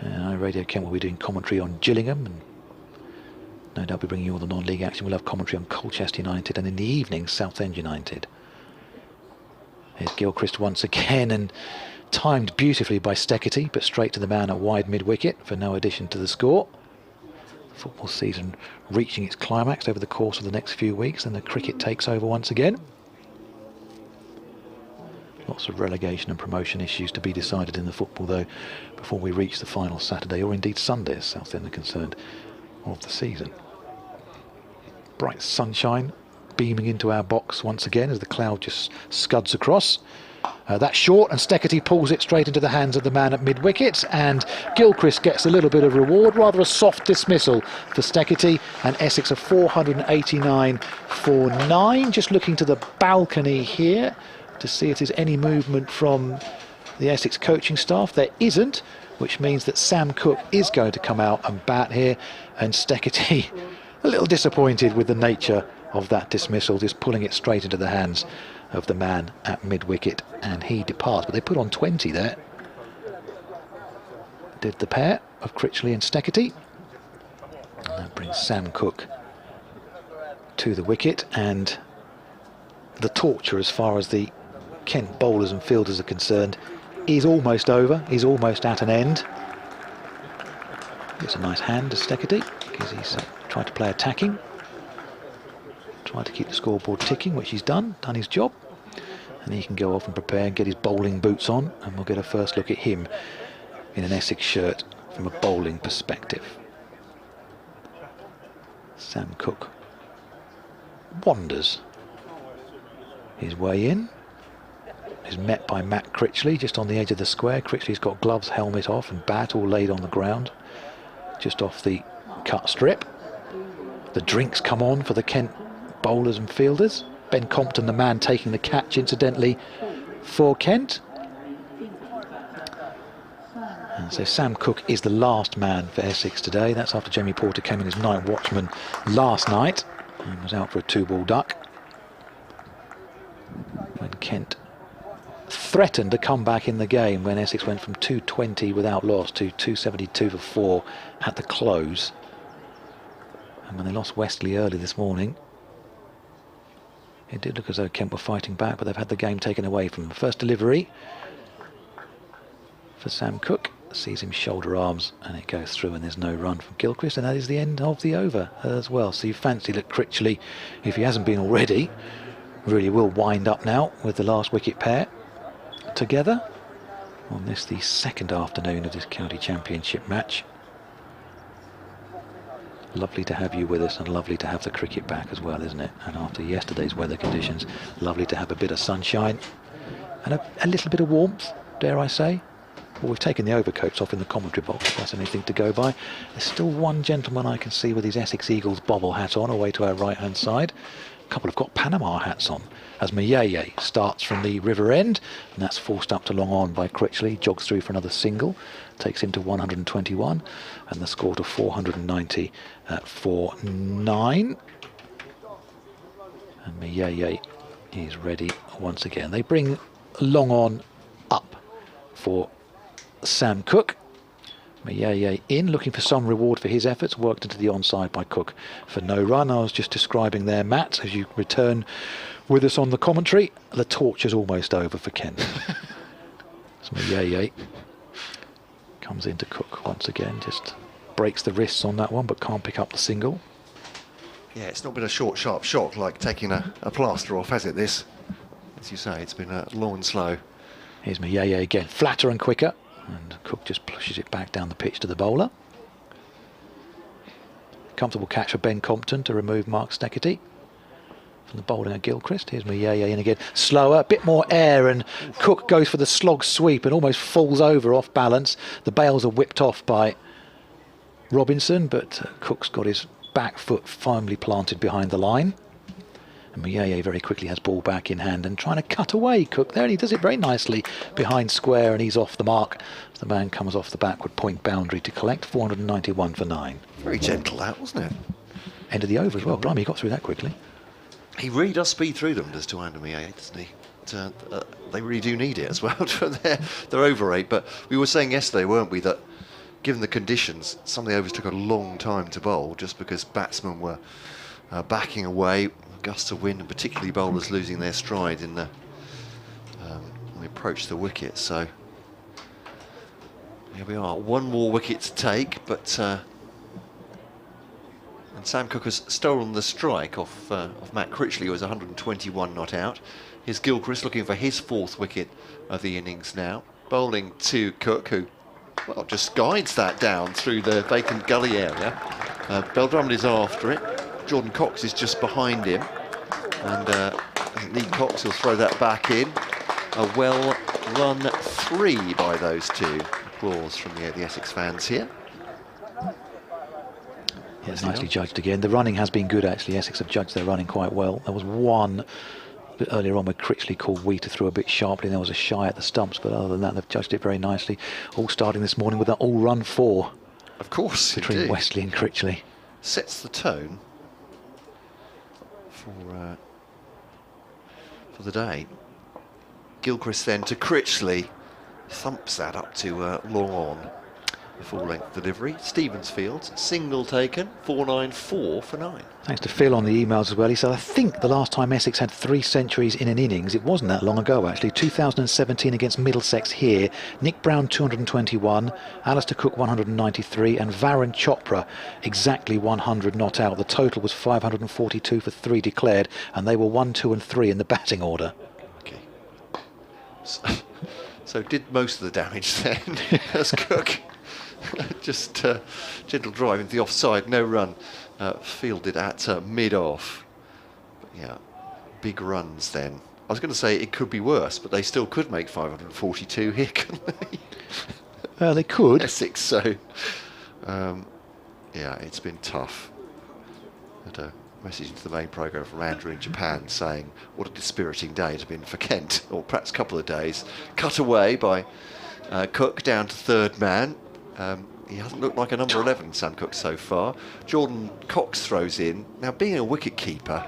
Radio Kent will be doing commentary on Gillingham, and no doubt be bringing you all the non-league action. We'll have commentary on Colchester United, and in the evening Southend United. Here's Gilchrist once again, and timed beautifully by Steckety, but straight to the man at wide mid-wicket for no addition to the score. Football season reaching its climax over the course of the next few weeks, and the cricket takes over once again. Lots of relegation and promotion issues to be decided in the football, though, before we reach the final Saturday, or indeed Sunday as Southend are concerned, of the season. Bright sunshine beaming into our box once again as the cloud just scuds across. That's short, and Steckety pulls it straight into the hands of the man at mid-wicket, and Gilchrist gets a little bit of reward. Rather a soft dismissal for Steckety, and Essex are 489 for 9. Just looking to the balcony here to see if there's any movement from the Essex coaching staff. There isn't, which means that Sam Cook is going to come out and bat here, and Steckety a little disappointed with the nature of that dismissal, just pulling it straight into the hands of the man at mid-wicket, and he departs. But they put on 20 there, did the pair of Critchley and Steckety, and that brings Sam Cook to the wicket. And the torture as far as the Kent bowlers and fielders are concerned is almost over, is almost at an end. It's a nice hand to Steckety because he's tried to play attacking, tried to keep the scoreboard ticking, which he's done his job, and he can go off and prepare and get his bowling boots on, and we'll get a first look at him in an Essex shirt from a bowling perspective. Sam Cook wanders his way in, is met by Matt Critchley just on the edge of the square. Critchley's got gloves, helmet off and bat all laid on the ground just off the cut strip. The drinks come on for the Kent bowlers and fielders. Ben Compton, the man taking the catch incidentally for Kent. And so Sam Cook is the last man for Essex today. That's after Jamie Porter came in as night watchman last night and was out for a 2-ball duck, when Kent threatened to come back in the game when Essex went from 220 without loss to 272 for 4 at the close. And when they lost Westley early this morning, it did look as though Kent were fighting back, but they've had the game taken away from them. First delivery for Sam Cook, sees him shoulder arms, and it goes through, and there's no run from Gilchrist, and that is the end of the over as well. So you fancy that Critchley, if he hasn't been already, really will wind up now with the last wicket pair together on this, the second afternoon of this county championship match. Lovely to have you with us, and lovely to have the cricket back as well, isn't it? And after yesterday's weather conditions, lovely to have a bit of sunshine and a little bit of warmth, dare I say. Well, we've taken the overcoats off in the commentary box, if that's anything to go by. There's still one gentleman I can see with his Essex Eagles bobble hat on, away to our right hand side. A couple have got Panama hats on, as Mayeye starts from the river end, and that's forced up to long on by Critchley, jogs through for another single, takes him to 121, and the score to 490 for 9. And Mayeye is ready once again. They bring long on up for Sam Cook. Mayeye in, looking for some reward for his efforts, worked into the onside by Cook for no run. I was just describing there, Matt, as you return with us on the commentary, the torture's almost over for Kent. So Mayeye comes into Cook once again, just breaks the wrists on that one, but can't pick up the single. Yeah, it's not been a short, sharp shock like taking a plaster off, has it, this? As you say, it's been long and slow. Here's Mayeye again, flatter and quicker, and Cook just pushes it back down the pitch to the bowler. Comfortable catch for Ben Compton to remove Mark Steketee from the bowling of Gilchrist. Here's Mayeye in again, slower, a bit more air, and Cook goes for the slog sweep and almost falls over off balance. The bails are whipped off by Robinson, but Cook's got his back foot firmly planted behind the line. And Mayeye very quickly has ball back in hand and trying to cut away Cook there, and he does it very nicely behind square, and he's off the mark. The man comes off the backward point boundary to collect 491 for 9. Very gentle that, wasn't it? End of the over as well. Blimey, he got through that quickly. He really does speed through them, does Tuanda Mayeye, doesn't he? They really do need it as well. They're over 8, but we were saying yesterday, weren't we, that given the conditions, some of the overs took a long time to bowl just because batsmen were backing away, gusts of wind, and particularly bowlers losing their stride in the when they approach the wicket. So here we are, one more wicket to take, but and Sam Cook has stolen the strike off Matt Critchley, who was 121 not out. Here's Gilchrist looking for his 4th wicket of the innings now, bowling to Cook, who well just guides that down through the vacant gully area. Beldrummond is after it. Jordan Cox is just behind him, and Lee Cox will throw that back in. A well-run 3 by those two. Applause from the Essex fans here. Yeah, it's nicely judged again. The running has been good, actually. Essex have judged their running quite well. There was one a bit earlier on where Critchley called Wheater through a bit sharply, and there was a shy at the stumps, but other than that, they've judged it very nicely. All starting this morning with an all-run 4. Of course, between indeed. Westley and Critchley. Sets the tone for the day. Gilchrist then to Critchley, thumps that up to long on. Full-length delivery. Stevensfield, single taken, 494 for 9. Thanks to Phil on the emails as well. He said, I think the last time Essex had 3 centuries in an innings, it wasn't that long ago actually, 2017 against Middlesex here. Nick Brown 221, Alistair Cook 193, and Varun Chopra exactly 100 not out. The total was 542 for 3 declared, and they were 1, 2 and 3 in the batting order. Okay. So did most of the damage then as Cook. Just gentle drive into the offside, no run, fielded at mid-off. But yeah, big runs then. I was going to say it could be worse, but they still could make 542 here, couldn't they? They could. Essex, so yeah, it's been tough. Had a message into the main programme from Andrew in Japan saying what a dispiriting day it had been for Kent, or perhaps a couple of days. Cut away by Cook down to 3rd man. He hasn't looked like a number 11, Sam Cook, so far. Jordan Cox throws in. Now, being a wicket-keeper,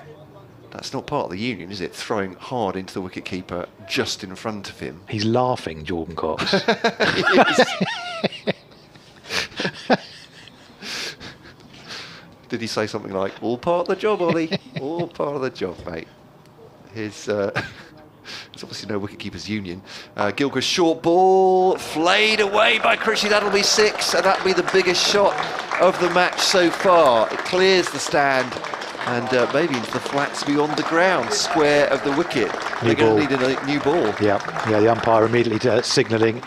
that's not part of the union, is it? Throwing hard into the wicket-keeper just in front of him. He's laughing, Jordan Cox. Did he say something like, all part of the job, Ollie? All part of the job, mate. There's obviously no wicketkeepers union. Gilchrist short ball, flayed away by Critchley. That'll be 6, and that'll be the biggest shot of the match so far. It clears the stand, and maybe into the flats beyond the ground, square of the wicket. They're going to need a new ball. Yeah, the umpire immediately signalling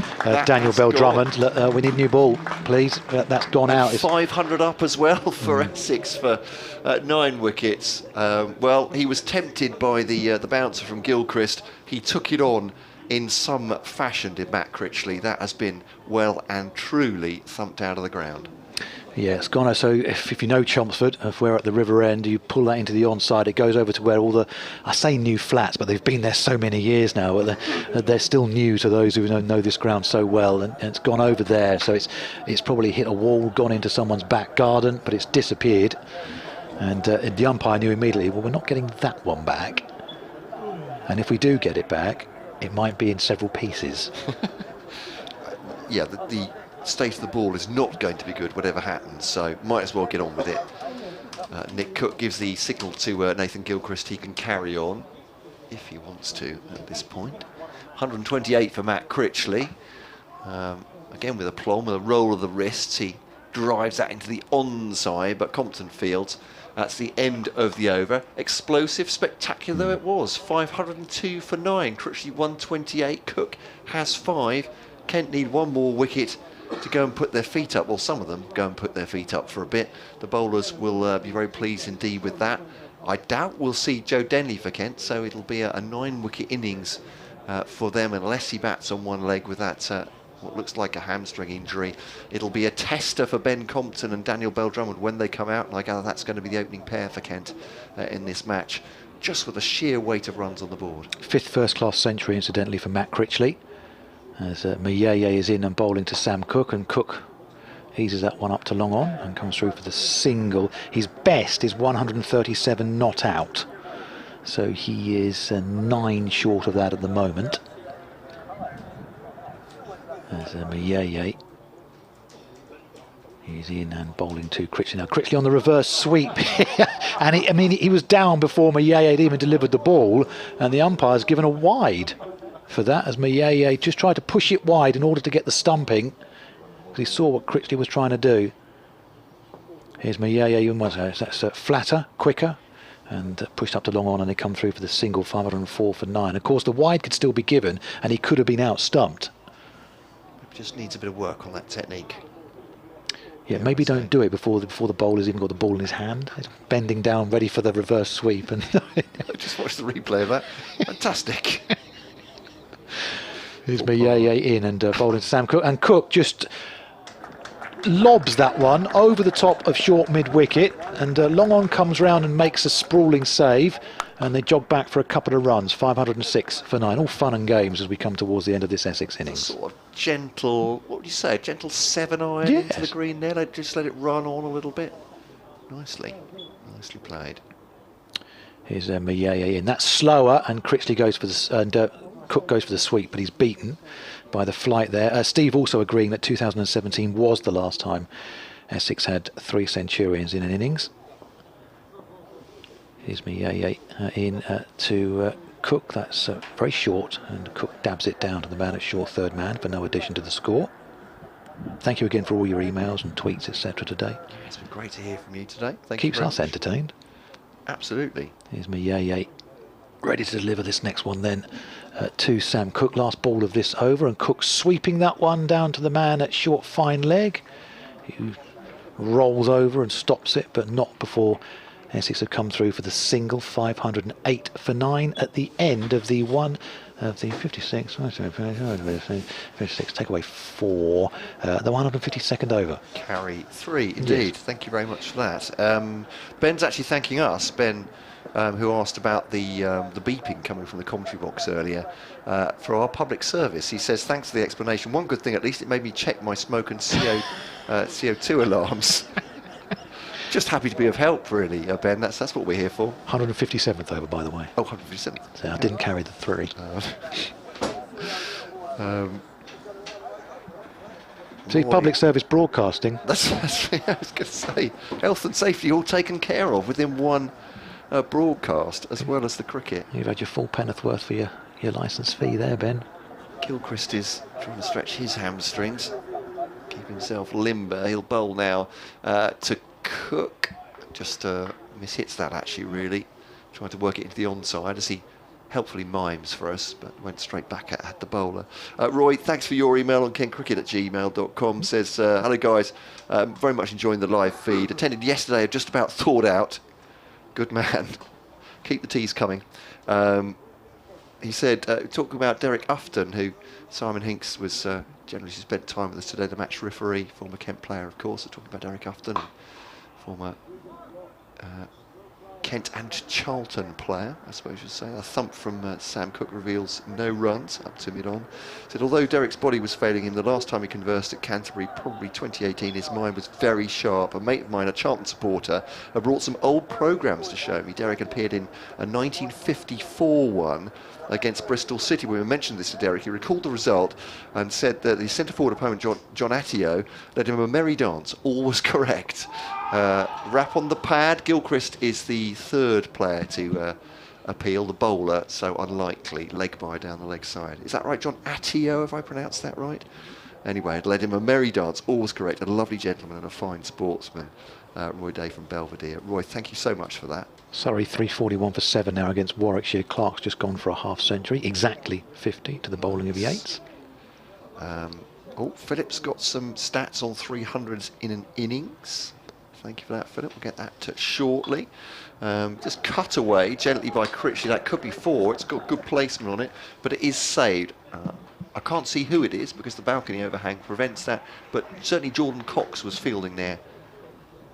Daniel Bell-Drummond, we need a new ball, please. That's gone out. 500 up as well for Essex for 9 wickets. Well, he was tempted by the bouncer from Gilchrist. He took it on in some fashion, did Matt Critchley. That has been well and truly thumped out of the ground. Yeah, it's gone. So if you know Chelmsford, if we're at the river end, you pull that into the onside, it goes over to where all the, I say new flats, but they've been there so many years now, they're still new to those who know this ground so well, and it's gone over there. So it's probably hit a wall, gone into someone's back garden, but it's disappeared. And the umpire knew immediately, well, we're not getting that one back. And if we do get it back, it might be in several pieces. Yeah, the state of the ball is not going to be good whatever happens, so might as well get on with it. Nick Cook gives the signal to Nathan Gilchrist he can carry on if he wants to at this point. 128 for Matt Critchley. Again with a plom, with a roll of the wrists, he drives that into the onside, but Compton Fields, that's the end of the over. Explosive, spectacular though it was. 502 for 9. Critchley 128. Cook has 5. Kent need one more wicket to go and put their feet up. Well, some of them go and put their feet up for a bit. The bowlers will be very pleased indeed with that. I doubt we'll see Joe Denley for Kent, so it'll be a 9-wicket innings for them, unless he bats on one leg with that what looks like a hamstring injury. It'll be a tester for Ben Compton and Daniel Bell-Drummond when they come out, and I gather that's going to be the opening pair for Kent in this match, just with the sheer weight of runs on the board. 5th first-class century, incidentally, for Matt Critchley. As Mayeye is in and bowling to Sam Cook, and Cook eases that one up to long on and comes through for the single. His best is 137 not out, so he is 9 short of that at the moment. As Mayeye, he's in and bowling to Critchley. Now Critchley on the reverse sweep, and he was down before Mayeye had even delivered the ball, and the umpire's given a wide for that, as Mayeye just tried to push it wide in order to get the stumping, because he saw what Critchley was trying to do. Here's Mayeye, that's flatter, quicker, and pushed up to long on, and they come through for the single. 504 for 9. Of course, the wide could still be given, and he could have been out stumped. Just needs a bit of work on that technique. Yeah, maybe don't do it before the bowler's even got the ball in his hand. He's bending down, ready for the reverse sweep. And just watch the replay of that. Fantastic. Here's Mayeye in and bowling to Sam Cook, and Cook just lobs that one over the top of short mid-wicket, and long on comes round and makes a sprawling save, and they jog back for a couple of runs. 506 for 9. All fun and games as we come towards the end of this Essex innings. Sort of gentle, what would you say, a gentle 7-iron into the green there. Just let it run on a little bit. Nicely played. Here's Mayeye in. That's slower, and Critchley goes for the and Cook goes for the sweep, but he's beaten by the flight there. Steve also agreeing that 2017 was the last time Essex had 3 centurions in an innings. Here's Mayeye in to Cook. That's very short, and Cook dabs it down to the man at short third man for no addition to the score. Thank you again for all your emails and tweets, etc. today. It's been great to hear from you today. Thank Keeps you. us entertained. Absolutely. Here's Mayeye ready to deliver this next one then to Sam Cook. Last ball of this over, and Cook sweeping that one down to the man at short fine leg, who rolls over and stops it, but not before Essex have come through for the single. 508 for 9 at the end of the 56. 56, take away 4. The 152nd over. Carry 3, indeed. Yes. Thank you very much for that. Ben's actually thanking us. Ben, who asked about the beeping coming from the commentary box earlier for our public service. He says, thanks for the explanation. One good thing, at least, it made me check my smoke and CO2 alarms. Just happy to be of help, really, Ben. That's what we're here for. 157th over, by the way. Oh, 157th. So I didn't carry the 3. See, public service broadcasting. That's what I was going to say. Health and safety all taken care of within one broadcast, as well as the cricket. You've had your full penn'orth worth for your licence fee there, Ben. Gilchrist is trying to stretch his hamstrings, keep himself limber. He'll bowl now to Cook. Just mishits that, actually, really. Trying to work it into the onside as he helpfully mimes for us, but went straight back at the bowler. Roy, thanks for your email on kentcricket@gmail.com. Says, hello guys, very much enjoying the live feed. Attended yesterday, just about thawed out. Good man. Keep the teas coming. He said, talking about Derek Ufton, who Simon Hinks was generally spent time with us today, the match referee, former Kent player, of course. Talking about Derek Ufton, former Kent and Charlton player, I suppose you'd say. A thump from Sam Cook reveals no runs up to mid-on. Said, although Derek's body was failing him the last time he conversed at Canterbury, probably 2018, his mind was very sharp. A mate of mine, a Charlton supporter, had brought some old programmes to show me. Derek had appeared in a 1954 one against Bristol City. When we mentioned this to Derek, he recalled the result and said that the centre-forward opponent, John Attio, led him a merry dance. All was correct. Rap on the pad. Gilchrist is the third player to appeal, the bowler, so unlikely. Leg by down the leg side. Is that right, John Attio, have I pronounced that right? Anyway, it led him a merry dance. All was correct. A lovely gentleman and a fine sportsman. Roy Day from Belvedere. Roy, thank you so much for that. Surrey 341 for 7 now against Warwickshire. Clark's just gone for a half century, exactly 50 to the bowling of Yates. Philip's got some stats on 300s in an innings. Thank you for that, Philip. We'll get that shortly. Just cut away gently by Critchley. That could be 4. It's got good placement on it, but it is saved. I can't see who it is because the balcony overhang prevents that, but certainly Jordan Cox was fielding there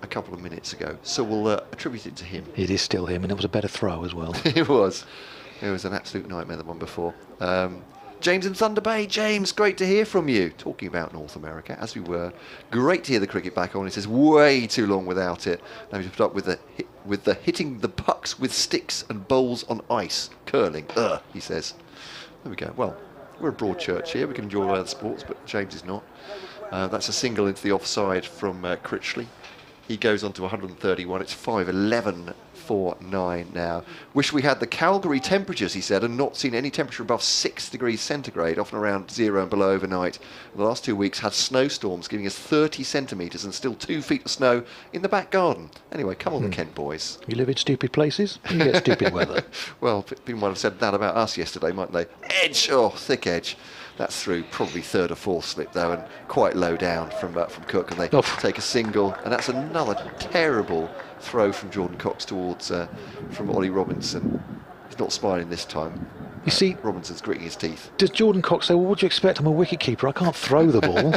a couple of minutes ago, so we'll attribute it to him. It is still him, and it was a better throw as well. It was an absolute nightmare, the one before. James in Thunder Bay. James, great to hear from you. Talking about North America, as we were. Great to hear the cricket back on. He says, way too long without it. Now he's put up with the hitting the pucks with sticks and bowls on ice. Curling, he says. There we go. Well, we're a broad church here. We can enjoy other sports, but James is not. That's a single into the offside from Critchley. He goes on to 131. It's 5-11 for 9 now. Wish we had the Calgary temperatures, he said, and not seen any temperature above 6 degrees centigrade, often around 0 and below overnight. The last 2 weeks had snowstorms, giving us 30 centimetres and still 2 feet of snow in the back garden. Anyway, come on, the Kent boys. You live in stupid places, you get stupid weather. Well, people might have said that about us yesterday, mightn't they? Edge, thick edge. That's through probably 3rd or 4th slip though, and quite low down from Cook, and they take a single, and that's another terrible throw from Jordan Cox towards from Ollie Robinson. He's not smiling this time. You see, Robinson's gritting his teeth. Does Jordan Cox say, well, what do you expect? I'm a wicket keeper, I can't throw the ball.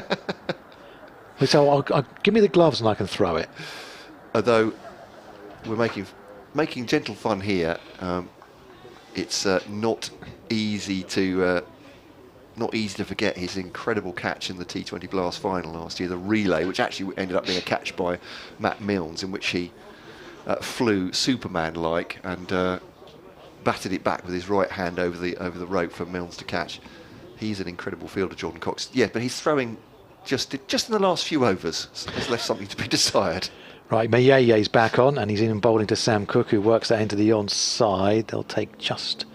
He said, I'll give me the gloves and I can throw it. Although we're making gentle fun here, it's not easy to forget his incredible catch in the T20 Blast final last year, the relay, which actually ended up being a catch by Matt Milnes, in which he flew Superman-like and batted it back with his right hand over the rope for Milnes to catch. He's an incredible fielder, Jordan Cox. Yeah, but he's throwing just in the last few overs. So there's left something to be desired. Right, Mayeye's back on, and he's in and bowling to Sam Cook, who works that into the onside. They'll take just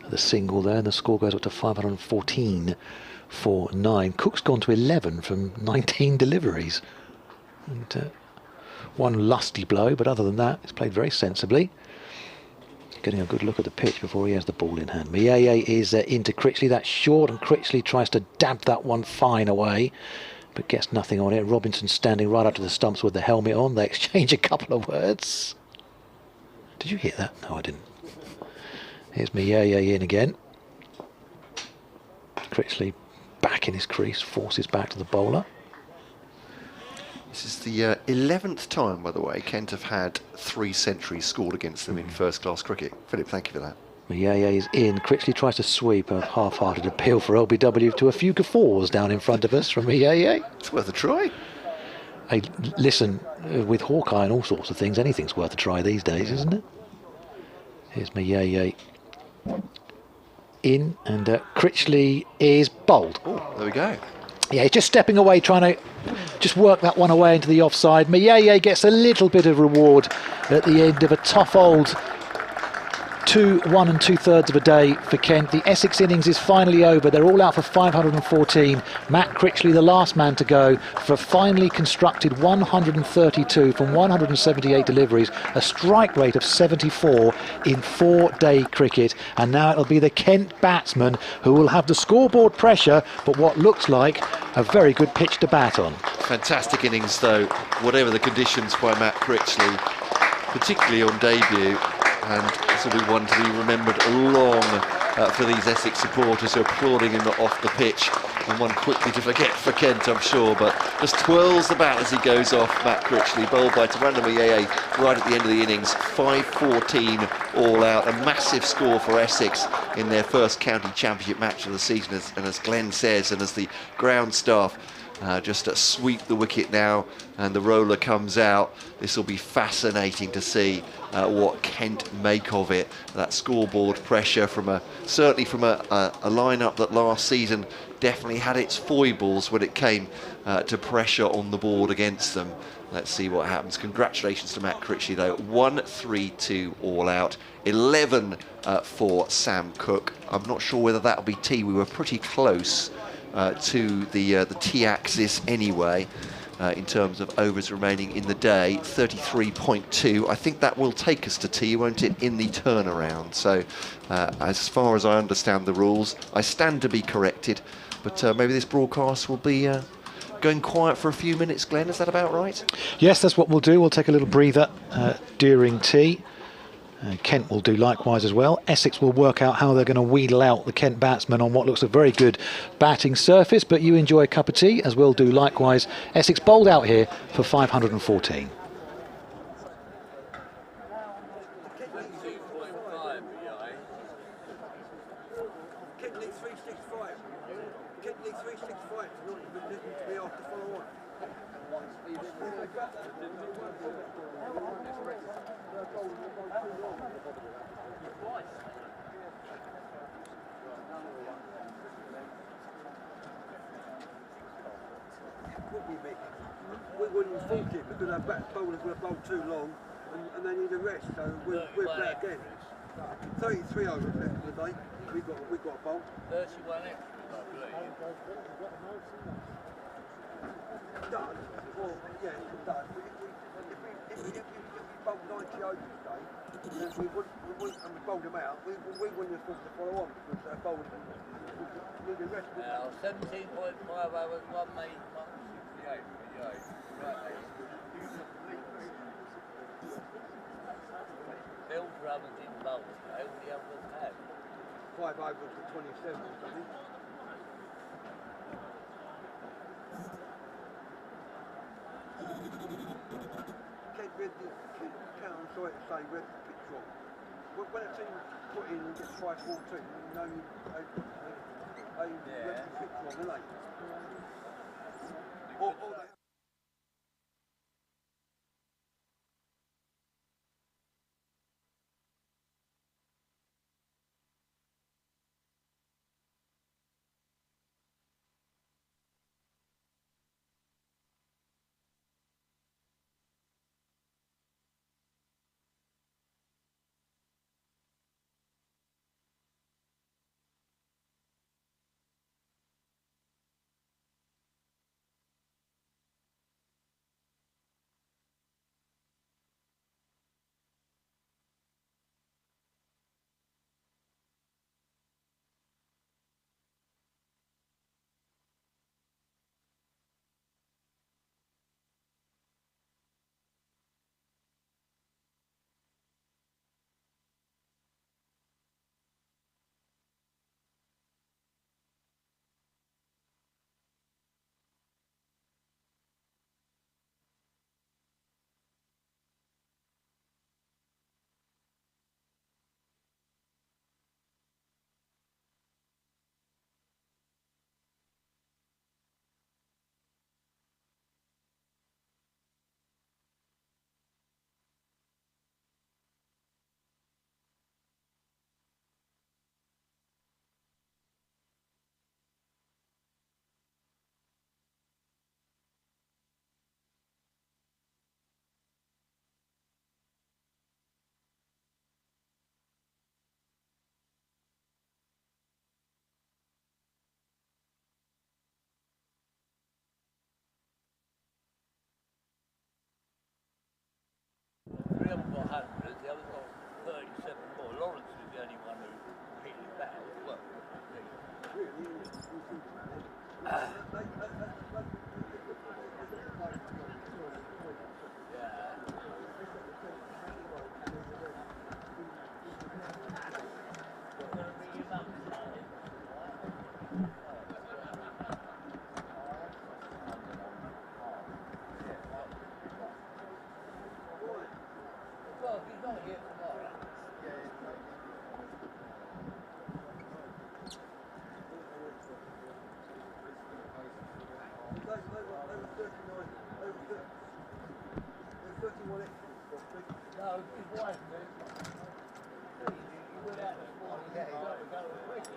the single there, and the score goes up to 514 for 9. Cook's gone to 11 from 19 deliveries. And one lusty blow, but other than that, it's played very sensibly. Getting a good look at the pitch before he has the ball in hand. Mayeye is into Critchley. That's short, and Critchley tries to dab that one fine away, but gets nothing on it. Robinson standing right up to the stumps with the helmet on. They exchange a couple of words. Did you hear that? No, I didn't. Here's Mayeye in again. Critchley back in his crease, forces back to the bowler. This is the 11th time, by the way, Kent have had 3 centuries scored against them in first-class cricket. Philip, thank you for that. Mayeye is in. Critchley tries to sweep, a half-hearted appeal for LBW to a few guffaws down in front of us from Mayeye. It's worth a try. Hey, listen, with Hawkeye and all sorts of things, anything's worth a try these days, isn't it? Here's Mayeye in, and Critchley is bowled. Oh, there we go. Yeah, he's just stepping away, trying to just work that one away into the offside. Mayeye gets a little bit of reward at the end of a tough old 1 2/3 of a day for Kent. The Essex innings is finally over. They're all out for 514. Matt Critchley, the last man to go, for a finely constructed 132 from 178 deliveries, a strike rate of 74 in 4-day cricket. And now it'll be the Kent batsmen who will have the scoreboard pressure, but what looks like a very good pitch to bat on. Fantastic innings, though, whatever the conditions, by Matt Critchley, particularly on debut. And this will be one to be remembered long for these Essex supporters who are applauding him off the pitch, and one quickly to forget for Kent, I'm sure, but just twirls the bat as he goes off. Matt Critchley, bowled by Taranto Mayeye right at the end of the innings. 5-14 all out, a massive score for Essex in their first county championship match of the season, and as Glenn says, and as the ground staff just sweep the wicket now, and the roller comes out. This will be fascinating to see what Kent make of it. That scoreboard pressure from certainly from a lineup that last season definitely had its foibles when it came to pressure on the board against them. Let's see what happens. Congratulations to Matt Critchley, though. 1-3-2 all out. 11 for Sam Cook. I'm not sure whether that'll be T. We were pretty close to the T-axis anyway, in terms of overs remaining in the day. 33.2. I think that will take us to T, won't it, in the turnaround? So as far as I understand the rules, I stand to be corrected, but maybe this broadcast will be going quiet for a few minutes. Glenn, is that about right? Yes, that's what we'll do. We'll take a little breather during tea. Kent will do likewise as well. Essex will work out how they're going to wheedle out the Kent batsmen on what looks a very good batting surface, but you enjoy a cup of tea, as we'll do likewise. Essex bowled out here for 514. We wouldn't have thought it because our back bowlers would have bowled too long and they need a rest, so we're back again. 33 overs left of the day. We've got a bowl. 31 extra, I believe. Done. Well, yeah, it's done. But if we bowled 90 overs today, then we wouldn't, and we bowled them out, we wouldn't have thought to follow on because our bowlers need a rest. Now, 17.5 hours, 1 minute, 68. Right. Bill Drummond in bowling, how the others have? 5 overs to 27 or something. Kent read the count, I'm sorry to say, read the pitch wrong. When a team put in and gets 5-14, you know, they read the pitch wrong, don't they? Or they got 100, the other got 37 more. Lawrence was the only one who hit it back. Well, well, he's not here tomorrow. No, his wife did. He went out this morning. Yeah, he got to go to the cricket.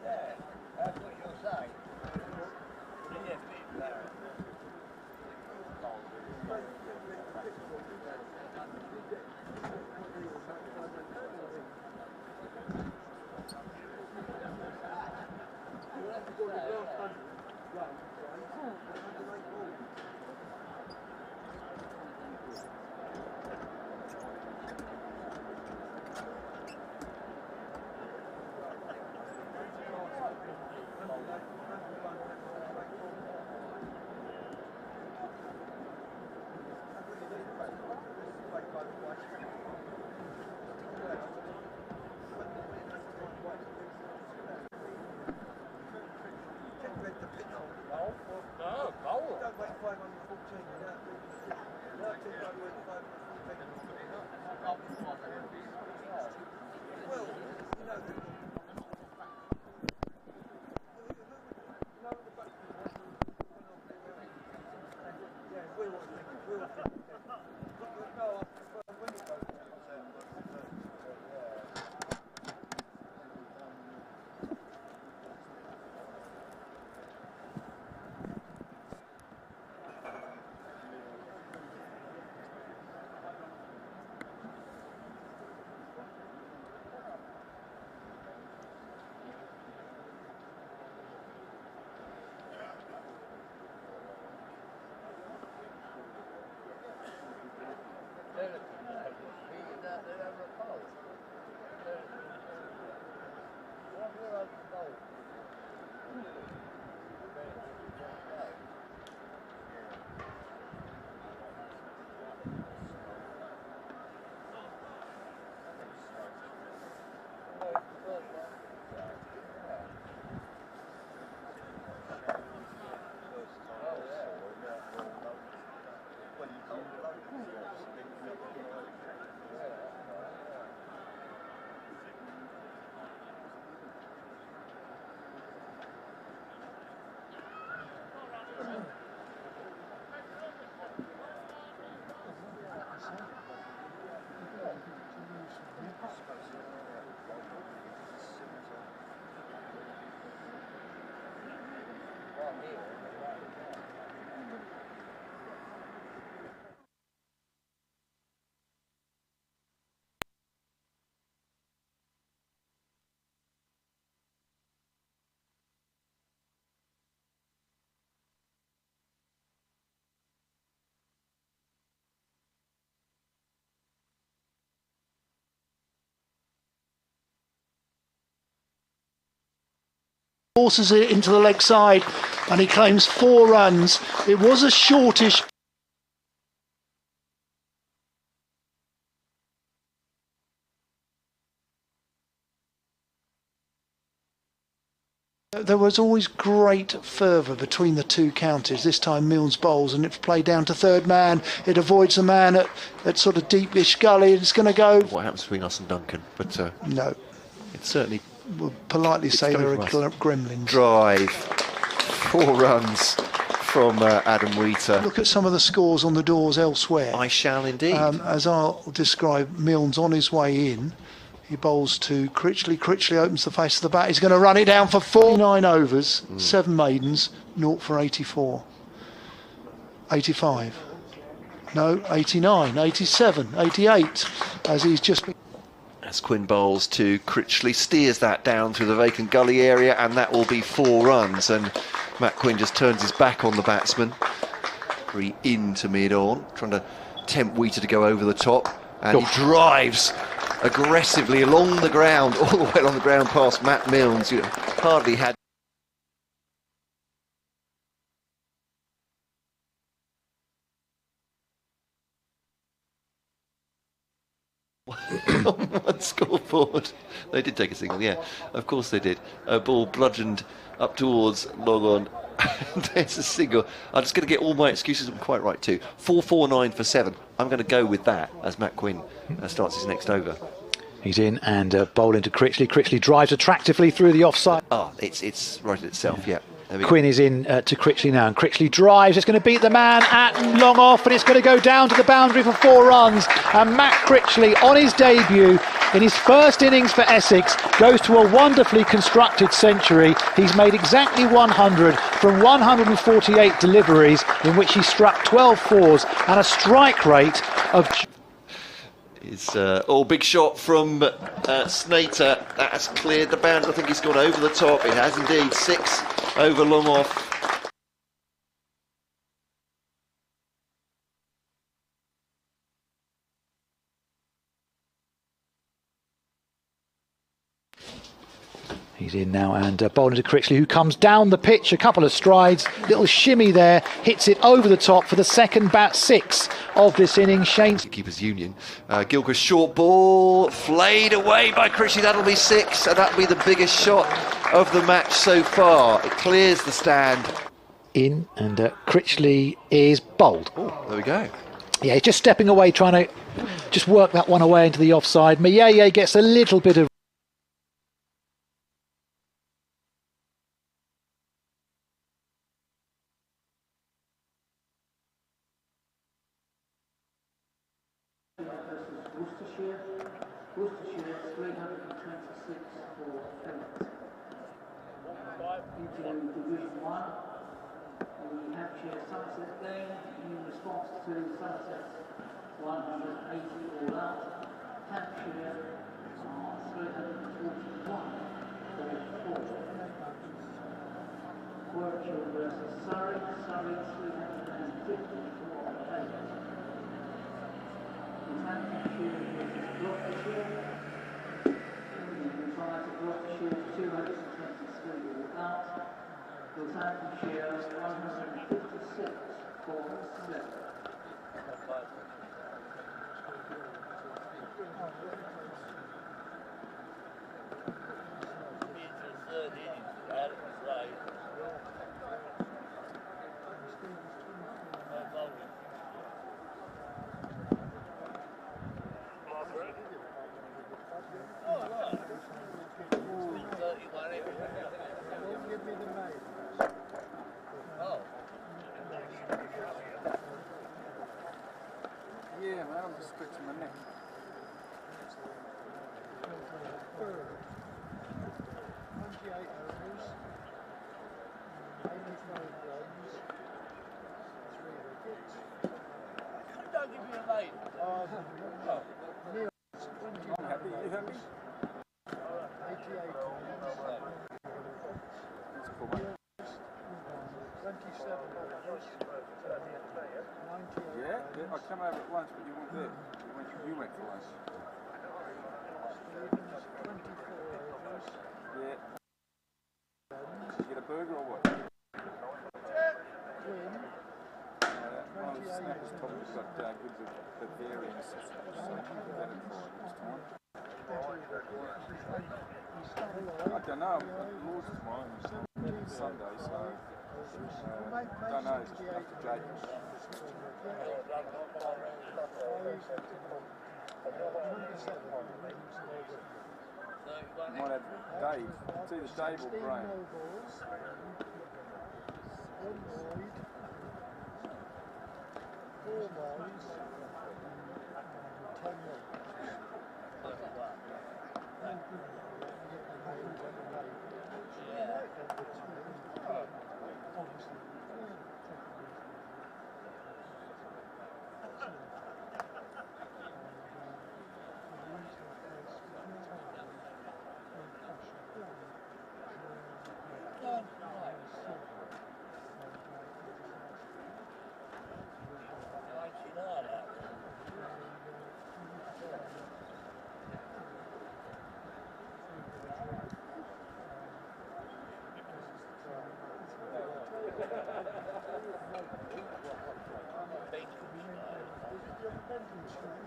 Yeah, that's what you're saying. Yeah, big Barrett. Forces it into the leg side and he claims 4 runs. It was a shortish. There was always great fervour between the two counties. This time Milnes bowls and it's played down to third man. It avoids the man at sort of deepish gully. It's going to go. What happens between us and Duncan? But no, it's certainly. We'll politely say there are gremlins. Drive, 4 runs from Adam Wheater. Look at some of the scores on the doors elsewhere. I shall indeed. As I'll describe, Milnes on his way in. He bowls to Critchley. Critchley opens the face of the bat. He's going to run it down for 49 overs, 7 maidens, 0 for 84. 85. No, 89, 87, 88, as he's just been. As Quinn bowls to Critchley, steers that down through the vacant gully area, and that will be 4 runs. And Matt Quinn just turns his back on the batsman. 3 into mid-on, trying to tempt Wheater to go over the top, and he drives aggressively along the ground, all the way along the ground past Matt Milnes, who hardly had. On one scoreboard. They did take a single, yeah, of course they did. A ball bludgeoned up towards long on. There's a single. I'm just going to get all my excuses quite right too. 4-4-9 for 7. I'm going to go with that as Matt Quinn starts his next over. He's in and bowl into Critchley. Critchley drives attractively through the offside. Oh, it's right at itself, yeah. Quinn is in to Critchley now, and Critchley drives. It's going to beat the man at long off, and it's going to go down to the boundary for 4 runs. And Matt Critchley, on his debut in his first innings for Essex, goes to a wonderfully constructed century. He's made exactly 100 from 148 deliveries, in which he struck 12 fours and a strike rate of... It's big shot from Snater. That has cleared the boundary. I think he's gone over the top. It has indeed. 6 over long off. He's in now and bowling to Critchley, who comes down the pitch a couple of strides, little shimmy there, hits it over the top for the second bat 6 of this innings. Shane Keepers Union. Gilchrist short ball, flayed away by Critchley. That'll be 6, and that'll be the biggest shot of the match so far. It clears the stand. In, and Critchley is bowled. Oh, there we go. Yeah, he's just stepping away, trying to just work that one away into the offside. Mayeye gets a little bit of... Worcestershire 326 for Phillips. Into Division 1, the Hampshire Somerset game in response to Somerset's 180 all out. Hampshire 341 for 4. Warwickshire versus Surrey, Surrey 350 for 8. Hampshire versus Gloucestershire. Gloucestershire 223 all out. Northamptonshire 156 for 7. Yeah, man, I'm just stretching my neck. 28 overs, 85 runs, 3 wickets. Don't give me a mate. Neil, 20 I'm happy, you happy? 88 runs. That's cool, mate. 27 overs. 98. Yeah, I came over at once, but you weren't there. You went for lunch. 24 overs. Yeah. Did you get a burger or what? Quinn. One of the snappers probably got good Bavarian sausage, so you can get it for it this time. I don't know, Lord's tomorrow and Sunday, so I don't know, it's just after Jacobs. Might have Dave. It's either Dave or Graham. 1 wide, 4 wides, 10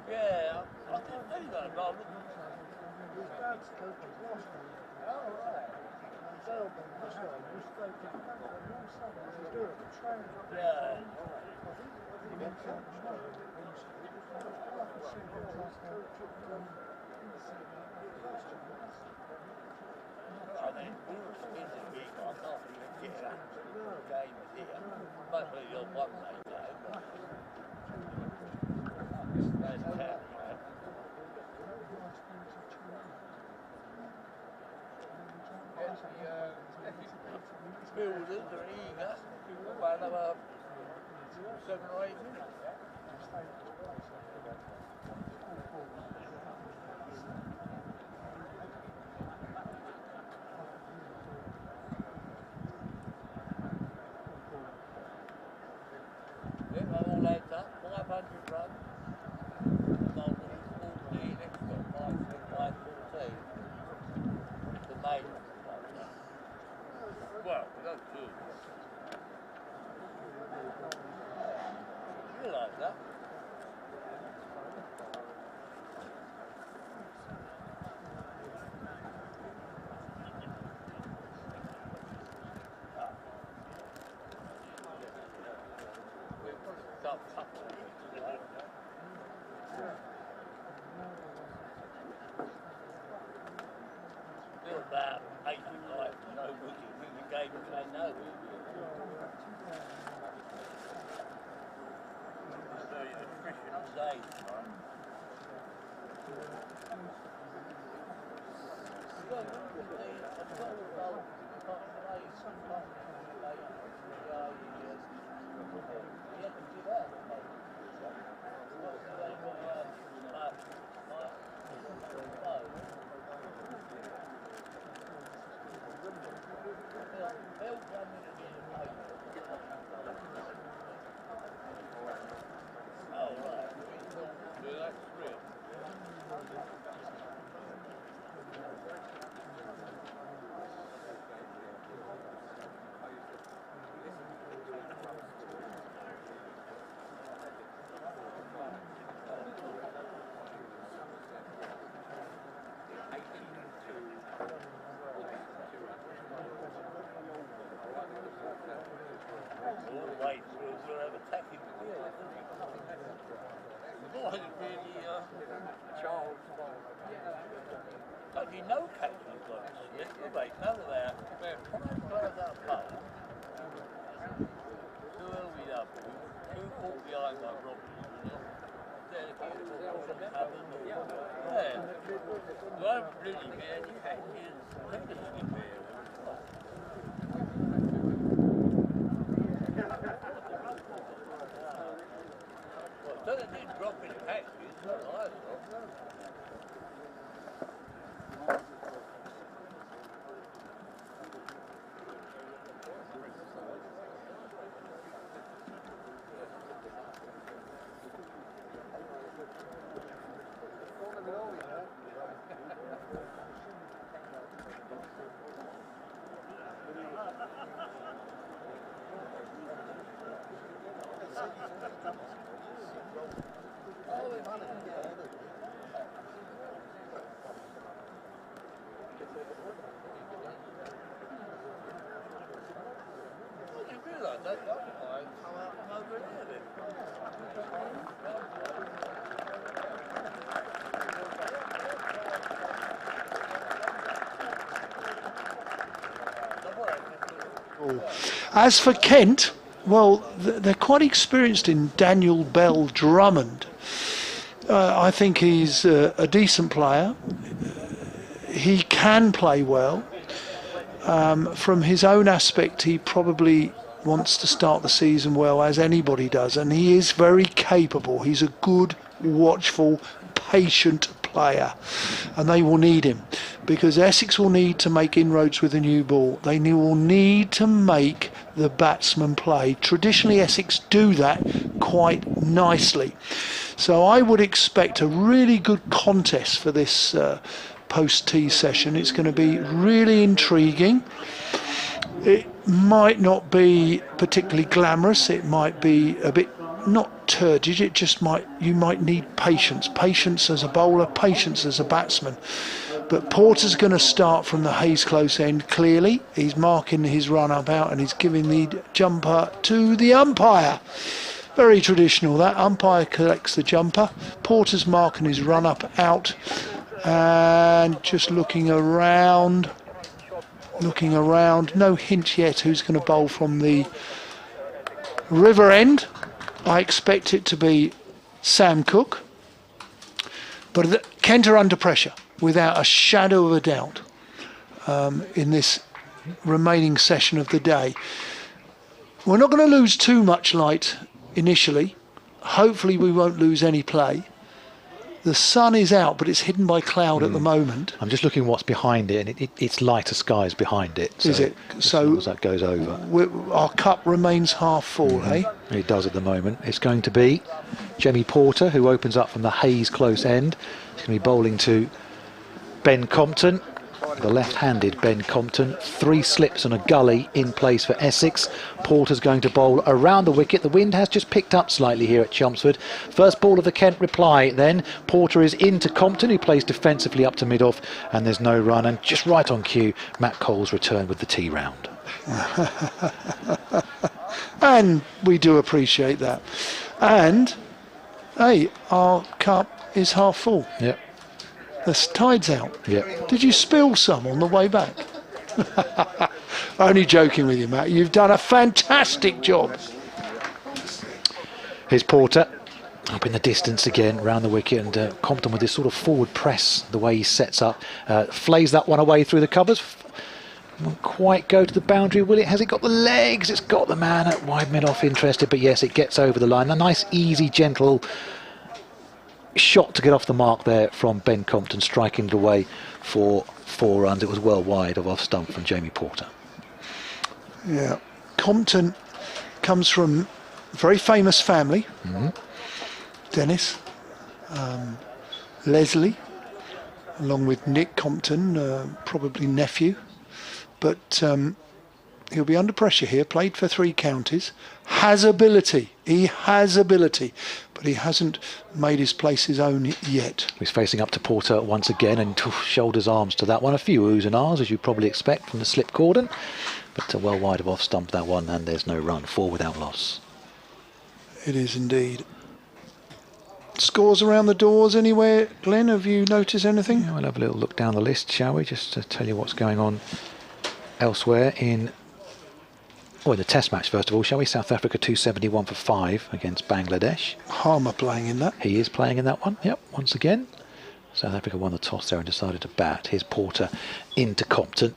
Yeah, I didn't think that, but I looked. Yeah. I mean, we were in the week, I can't even get out to the game here. Mostly on one day though, but that's county, man. Builders are eager by another 7 or 8 minutes. Yeah, they all adds up, 500 runs. Not 14, it's got 514. The main one. Well, we don't do. You realise that? Still about 8 tonight, no wicket, win the game and say no. It's very attrition day tonight. Well, Right, we'll have attacking the field. What is really Charles? Don't you know catching blocks? Yes, you mate, none of that. We're 5 players out of play. 2 early up, 2 caught behind by Robbie. Yeah. Well, really, man, you catches. Look at the skip here. So they did drop in taxis, that's what I thought. As for Kent, well, they're quite experienced in Daniel Bell Drummond. I think he's a decent player. He can play well. From his own aspect, he probably wants to start the season well, as anybody does, and he is very capable. He's a good, watchful, patient player, and they will need him, because Essex will need to make inroads with a new ball. They will need to make the batsman play. Traditionally, Essex do that quite nicely. So I would expect a really good contest for this post-tea session. It's going to be really intriguing. It might not be particularly glamorous. It might be a bit not turgid. It just you might need patience as a bowler, patience as a batsman. But Porter's going to start from the Hayes close end clearly. He's marking his run up out and he's giving the jumper to the umpire. Very traditional that. Umpire collects the jumper. Porter's marking his run up out and just looking around. No hint yet who's going to bowl from the river end. I expect it to be Sam Cook. But Kent are under pressure, without a shadow of a doubt, in this remaining session of the day. We're not going to lose too much light initially. Hopefully we won't lose any play. The sun is out, but it's hidden by cloud at the moment. I'm just looking what's behind it, and it's lighter skies behind it. So is it? So as that goes over, our cup remains half full, eh? It does at the moment. It's going to be Jamie Porter, who opens up from the Hayes close end. He's going to be bowling to Ben Compton, the left-handed Ben Compton. 3 slips and a gully in place for Essex. Porter's going to bowl around the wicket. The wind has just picked up slightly here at Chelmsford. First ball of the Kent reply then. Porter is into Compton, who plays defensively up to mid-off, and there's no run. And just right on cue, Matt Cole's return with the tea round. And we do appreciate that. And, hey, our cup is half full. Yep. The tide's out. Yep. Did you spill some on the way back? Only joking with you, Matt. You've done a fantastic job. Here's Porter up in the distance again, round the wicket, and Compton with this sort of forward press, the way he sets up, flays that one away through the covers. Won't quite go to the boundary, will it? Has it got the legs? It's got the man at wide mid-off interested, but yes, it gets over the line. A nice, easy, gentle shot to get off the mark there from Ben Compton, striking it away for 4 runs. It was well wide of off stump from Jamie Porter. Yeah, Compton comes from a very famous family. Dennis, Leslie, along with Nick Compton, probably nephew. But he'll be under pressure here. Played for 3 counties. Has ability. He has ability. But he hasn't made his place his own yet. He's facing up to Porter once again and shoulders arms to that one. A few oohs and ahs, as you probably expect from the slip cordon. But well wide of off stump that one, and there's no run. 4 without loss. It is indeed. Scores around the doors anywhere, Glenn? Have you noticed anything? Yeah, we'll have a little look down the list, shall we? Just to tell you what's going on elsewhere in the test match first of all, shall we? South Africa 271 for 5 against Bangladesh. Harmer playing in that. He is playing in that one, yep, once again. South Africa won the toss there and decided to bat. Here's Porter into Compton.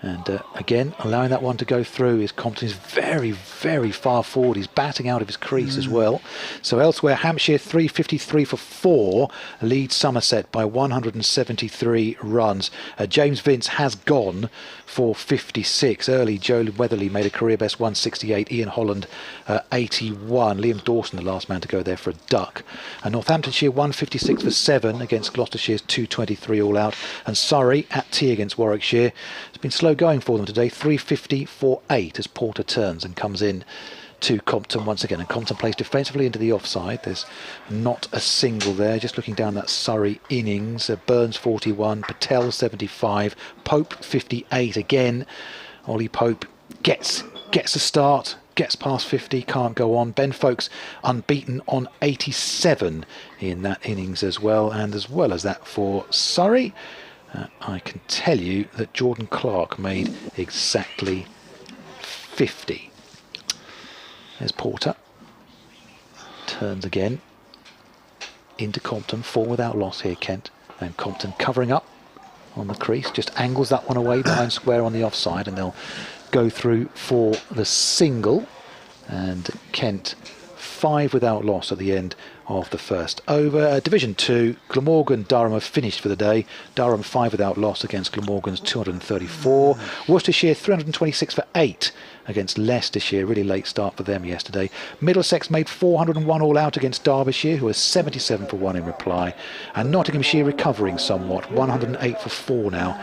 And again, allowing that one to go through. Is Compton is very, very far forward. He's batting out of his crease as well. So elsewhere, Hampshire 353 for 4 leads Somerset by 173 runs. James Vince has gone for 56. Early, Joe Weatherly made a career best 168. Ian Holland 81. Liam Dawson, the last man to go there for a duck. Northamptonshire 156 for 7 against Gloucestershire's 223 all out. And Surrey at tea against Warwickshire. It's been slow going for them today. 350 for 8 as Porter turns and comes in to Compton once again, and Compton plays defensively into the offside. There's not a single there. Just looking down that Surrey innings, Burns 41, Patel 75, Pope 58 again. Ollie Pope gets a start, gets past 50, can't go on. Ben Folkes unbeaten on 87 in that innings as well, and as well as that for Surrey, I can tell you that Jordan Clark made exactly 50. There's Porter. Turns again into Compton. 4 without loss here, Kent. And Compton covering up on the crease. Just angles that one away behind square on the offside, and they'll go through for the single. And Kent 5 without loss at the end of the first over. Division 2, Glamorgan, Durham have finished for the day. Durham 5 without loss against Glamorgan's 234. Worcestershire 326 for 8 against Leicestershire. Really late start for them yesterday. Middlesex made 401 all out against Derbyshire, who was 77 for 1 in reply. And Nottinghamshire recovering somewhat, 108 for 4 now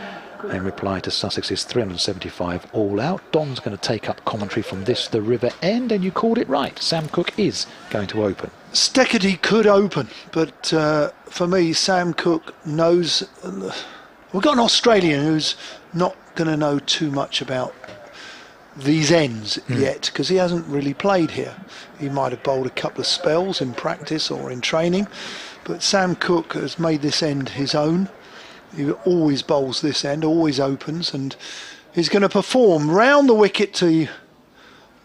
in reply to Sussex's 375 all out. Don's going to take up commentary from this, the River End, and you called it right. Sam Cooke is going to open. Steckity could open, but for me, Sam Cooke knows. We've got an Australian who's not going to know too much about these ends yet, because he hasn't really played here. He might have bowled a couple of spells in practice or in training, but Sam Cooke has made this end his own. He always bowls this end, always opens, and he's going to perform round the wicket to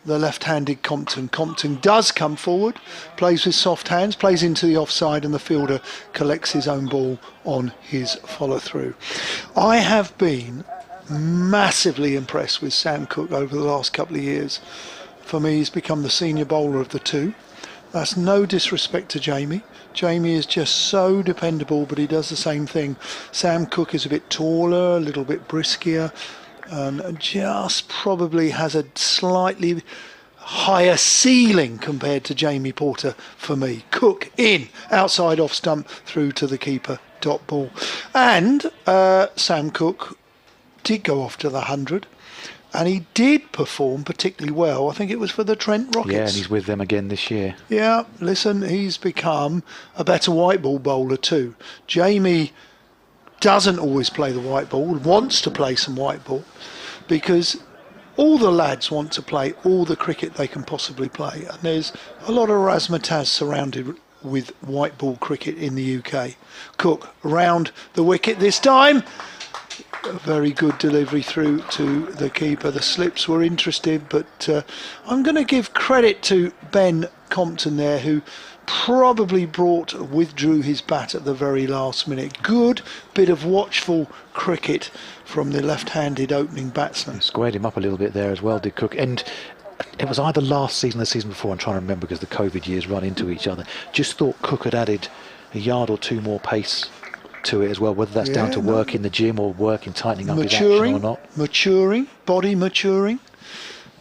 the left-handed Compton. Compton does come forward, plays with soft hands, plays into the offside, and the fielder collects his own ball on his follow-through. I have been massively impressed with Sam Cooke over the last couple of years. For me, he's become the senior bowler of the two. That's no disrespect to Jamie. Jamie is just so dependable, but he does the same thing. Sam Cooke is a bit taller, a little bit briskier, and just probably has a slightly higher ceiling compared to Jamie Porter for me. Cooke in, outside off stump, through to the keeper, dot ball. And Sam Cooke did go off to the 100, and he did perform particularly well. I think it was for the Trent Rockets. Yeah, and he's with them again this year. Yeah, listen, he's become a better white ball bowler too. Jamie doesn't always play the white ball, wants to play some white ball, because all the lads want to play all the cricket they can possibly play, and there's a lot of razzmatazz surrounded with white ball cricket in the UK. Cooke round the wicket this time. A very good delivery through to the keeper. The slips were interested, but I'm going to give credit to Ben Compton there, who probably withdrew his bat at the very last minute. Good bit of watchful cricket from the left-handed opening batsman. Squared him up a little bit there as well, did Cooke. And it was either last season or the season before, I'm trying to remember because the COVID years run into each other. Just thought Cooke had added a yard or two more pace to it as well, whether that's down to work in the gym or work in tightening up his action or not. Maturing, body maturing.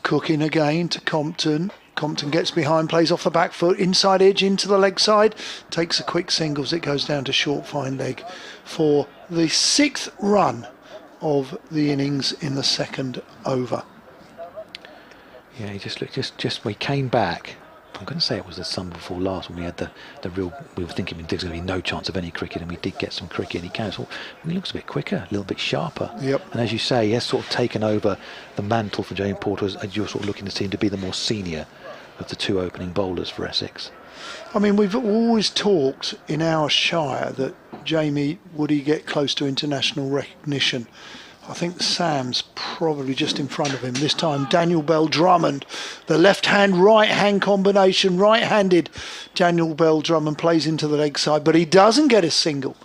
Cooke in again to Compton. Compton gets behind, plays off the back foot, inside edge into the leg side, takes a quick singles. It goes down to short fine leg for the 6th run of the innings in the 2nd over. Yeah, he just looked, just when he came back, I'm going to say it was the summer before last when we had the real, we were thinking there's going to be no chance of any cricket, and we did get some cricket, and he came, well, he looks a bit quicker, a little bit sharper. Yep. And as you say, he has sort of taken over the mantle for Jamie Porter, as you're sort of looking to see him to be the more senior of the two opening bowlers for Essex. I mean, we've always talked in our shire that Jamie, would he get close to international recognition? I think Sam's probably just in front of him. This time, Daniel Bell Drummond, the left-hand, right-hand combination, right-handed Daniel Bell Drummond plays into the leg side, but he doesn't get a single.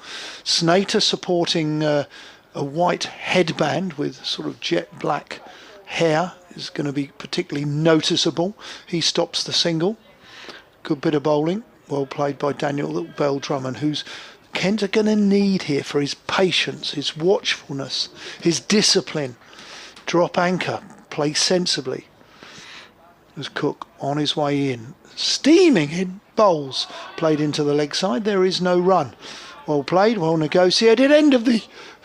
Snater supporting a white headband with sort of jet black hair is going to be particularly noticeable. He stops the single. Good bit of bowling. Well played by Daniel Bell Drummond, who's Kent are going to need here for his patience, his watchfulness, his discipline. Drop anchor, play sensibly. There's Cooke on his way in. Steaming in bowls, played into the leg side. There is no run. Well played, well negotiated. End of the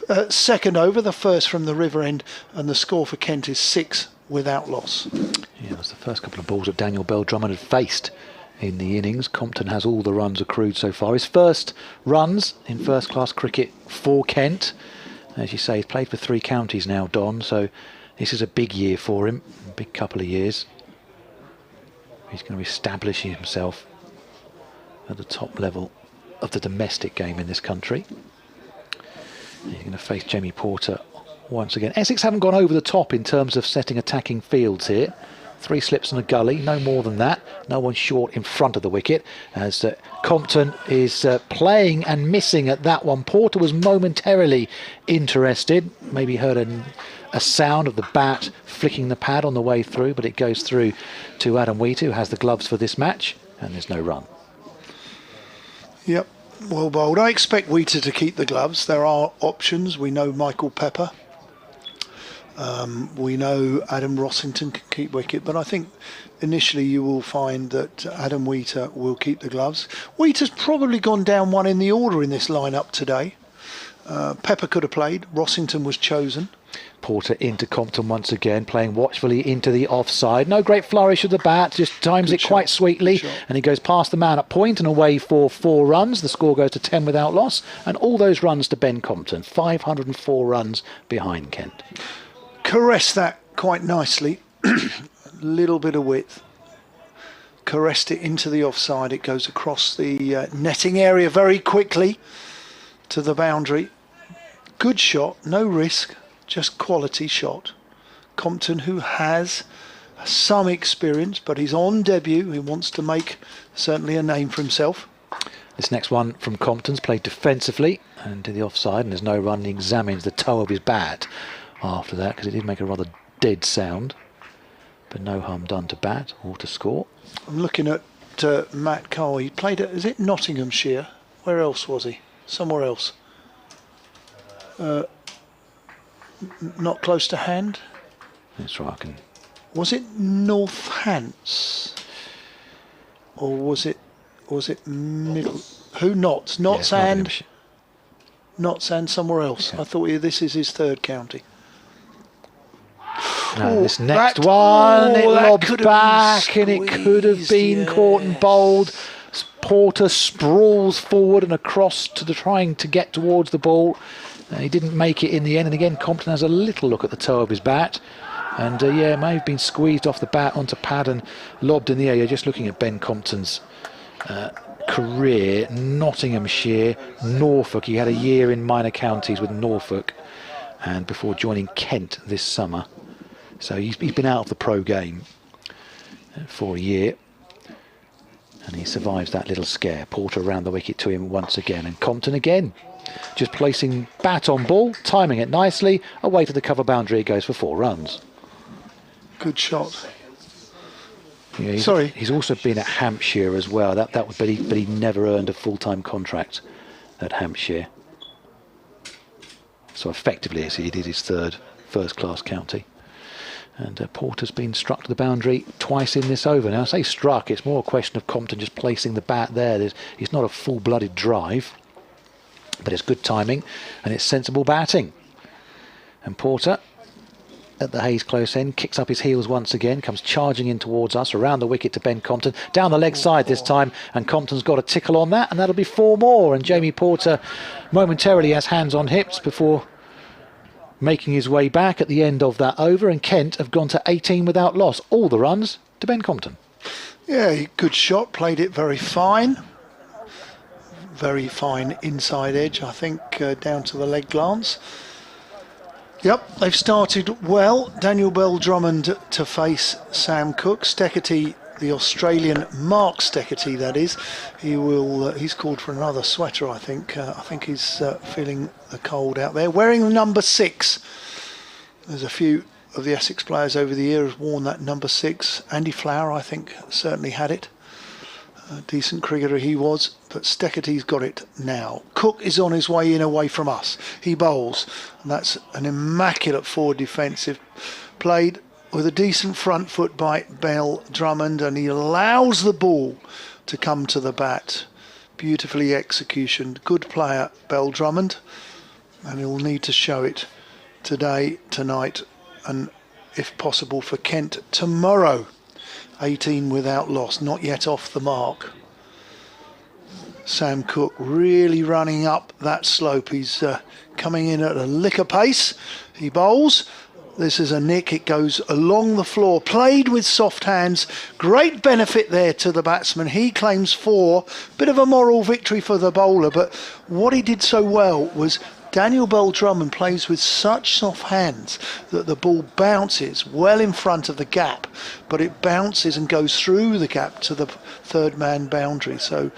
2nd over, the first from the River End, and the score for Kent is 6 without loss. Yeah, it was the first couple of balls that Daniel Bell Drummond had faced in the innings. Compton has all the runs accrued so far. His first runs in first-class cricket for Kent. As you say, he's played for 3 counties now, Don, so this is a big year for him, a big couple of years. He's going to be establishing himself at the top level of the domestic game in this country. He's going to face Jamie Porter once again. Essex haven't gone over the top in terms of setting attacking fields here. 3 slips and a gully, no more than that. No one short in front of the wicket as Compton is playing and missing at that one. Porter was momentarily interested, maybe heard a sound of the bat flicking the pad on the way through, but it goes through to Adam Wheater, who has the gloves for this match, and there's no run. Yep, well bowled. I expect Wheater to keep the gloves. There are options. We know Michael Pepper. We know Adam Rossington can keep wicket, but I think initially you will find that Adam Wheater will keep the gloves. Wheater's probably gone down one in the order in this lineup today. Pepper could have played. Rossington was chosen. Porter into Compton once again, playing watchfully into the offside. No great flourish of the bat, just times it quite sweetly, and he goes past the man at point and away for 4 runs. The score goes to 10 without loss, and all those runs to Ben Compton, 504 runs behind Kent. Caressed that quite nicely, a little bit of width. Caressed it into the offside. It goes across the netting area very quickly to the boundary. Good shot, no risk. Just quality shot. Compton, who has some experience, but he's on debut. He wants to make certainly a name for himself. This next one from Compton's played defensively and to the offside, and there's no run. He examines the toe of his bat after that because it did make a rather dead sound. But no harm done to bat or to score. I'm looking at Matt Cole. He played at, is it Nottinghamshire? Where else was he? Somewhere else. Not close to hand. That's right. Was it Northants, or was it Middle? Who Notts? Notts and somewhere else. Yeah. I thought this is his 3rd county. No, this next one, it lobs back and it could have been caught and bowled. Porter sprawls forward and across to trying to get towards the ball. He didn't make it in the end, and again Compton has a little look at the toe of his bat, and it may have been squeezed off the bat onto pad and lobbed in the air. You're just looking at Ben Compton's career, Nottinghamshire, Norfolk. He had a year in minor counties with Norfolk, and before joining Kent this summer. So he's been out of the pro game for a year. And he survives that little scare. Porter around the wicket to him once again. And Compton again. Just placing bat on ball, timing it nicely. Away to the cover boundary it goes for 4 runs. Good shot. Yeah, he's also been at Hampshire as well. But he never earned a full-time contract at Hampshire. So effectively he did his 3rd first-class county. And Porter's been struck to the boundary twice in this over. Now, I say struck, it's more a question of Compton just placing the bat there. It's not a full-blooded drive, but it's good timing and it's sensible batting. And Porter, at the Hayes close end, kicks up his heels once again, comes charging in towards us, around the wicket to Ben Compton, down the leg side this time, and Compton's got a tickle on that, and that'll be 4 more. And Jamie Porter momentarily has hands on hips before making his way back at the end of that over, and Kent have gone to 18 without loss. All the runs to Ben Compton. Yeah, good shot, played it very fine. Very fine inside edge, I think, down to the leg glance. Yep, they've started well. Daniel Bell Drummond to face Sam Cook. Steketee, the Australian Mark Steketee, that is. He's called for another sweater, I think. I think he's feeling the cold out there. Wearing the number 6. There's a few of the Essex players over the years have worn that number 6. Andy Flower, I think, certainly had it. A decent cricketer he was, but Steketee's got it now. Cook is on his way in away from us. He bowls, and that's an immaculate forward defensive. Played with a decent front foot by Bell Drummond, and he allows the ball to come to the bat. Beautifully execution. Good player, Bell Drummond, and he'll need to show it today, tonight, and if possible for Kent tomorrow. 18 without loss, not yet off the mark. Sam Cook really running up that slope. He's coming in at a licker pace. He bowls. This is a nick. It goes along the floor. Played with soft hands. Great benefit there to the batsman. He claims 4. Bit of a moral victory for the bowler, but what he did so well was Daniel Bell Drummond plays with such soft hands that the ball bounces well in front of the gap, but it bounces and goes through the gap to the 3rd man boundary. So,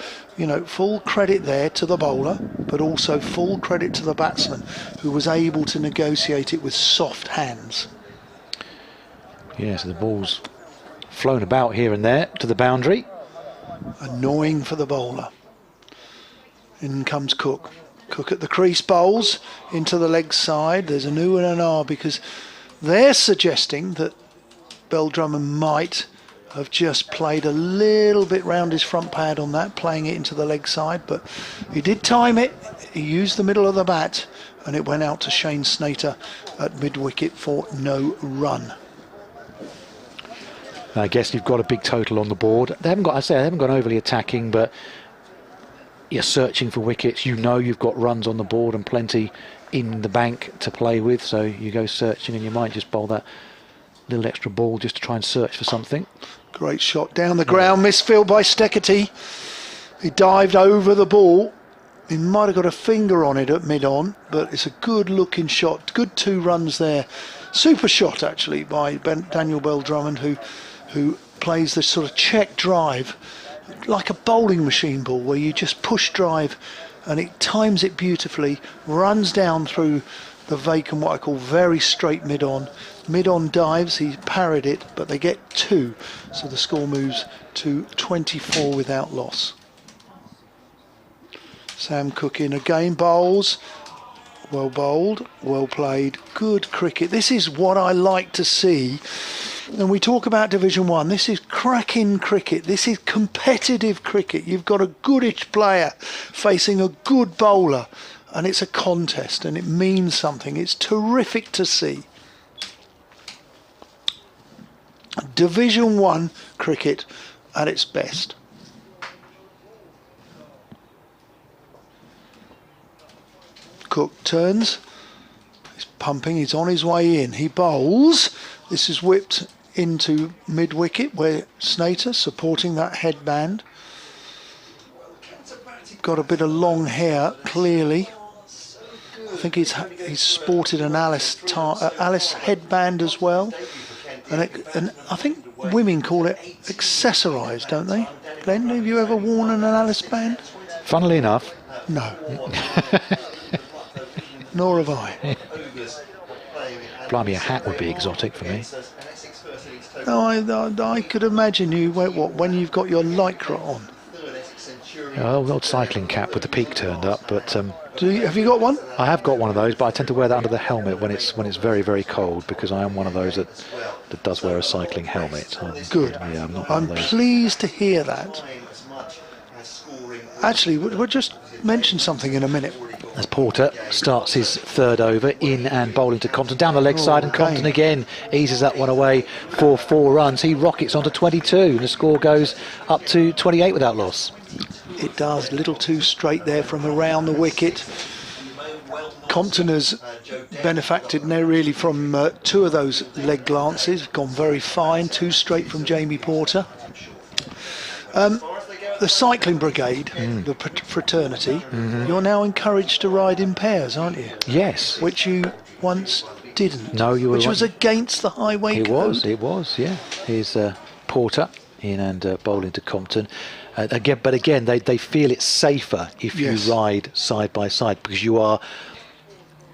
full credit there to the bowler, but also full credit to the batsman who was able to negotiate it with soft hands. Yeah, so the ball's flown about here and there to the boundary. Annoying for the bowler. In comes Cook. Cook at the crease, bowls into the leg side. There's an ooh and an ah because they're suggesting that Bell Drummond might have just played a little bit round his front pad on that, playing it into the leg side, but he did time it. He used the middle of the bat, and it went out to Shane Snater at mid-wicket for no run. I guess you've got a big total on the board. They haven't gone overly attacking, but you're searching for wickets. You know you've got runs on the board and plenty in the bank to play with, so you go searching, and you might just bowl that little extra ball just to try and search for something. Great shot down the ground, misfield by Steckety. He dived over the ball. He might have got a finger on it at mid-on, but it's a good looking shot. Good 2 runs there. Super shot actually by Daniel Bell-Drummond, who plays this sort of check drive like a bowling machine ball, where you just push drive and it times it beautifully, runs down through the vacant, what I call very straight mid-on. Mid-on dives, he parried it, but they get 2, so the score moves to 24 without loss. Sam Cook in again, bowls. Well bowled, well played, good cricket. This is what I like to see. And we talk about Division 1, this is cracking cricket, this is competitive cricket. You've got a goodish player facing a good bowler, and it's a contest, and it means something. It's terrific to see. Division 1 cricket at its best. Cook turns, he's pumping, he's on his way in, he bowls. This is whipped into mid-wicket where Snater supporting that headband. Got a bit of long hair, clearly. I think he's sported an Alice headband as well. And I think women call it accessorised, don't they? Glenn, have you ever worn an Alice band? Funnily enough, no. Nor have I. Blimey, a hat would be exotic for me. No, I could imagine you, when you've got your lycra on. Old cycling cap with the peak turned up, but have you got one? I have got one of those, but I tend to wear that under the helmet when it's very, very cold, because I am one of those that does wear a cycling helmet. Good. Yeah, I'm not. I'm pleased to hear that. Actually, we'll just mention something in a minute. As Porter starts his 3rd over, in and bowling to Compton down the leg side, and Compton again eases that one away for 4 runs. He rockets onto 22, and the score goes up to 28 without loss. It does, little too straight there from around the wicket. Compton has benefacted now really from 2 of those leg glances, gone very fine, 2 straight from Jamie Porter. The cycling brigade, the fraternity, you're now encouraged to ride in pairs, aren't you? Yes. Which you once didn't. No, you were. Which was against the highway code. It was, yeah. Here's Porter in and bowling to Compton. Again, they feel it's safer if you ride side by side, because you are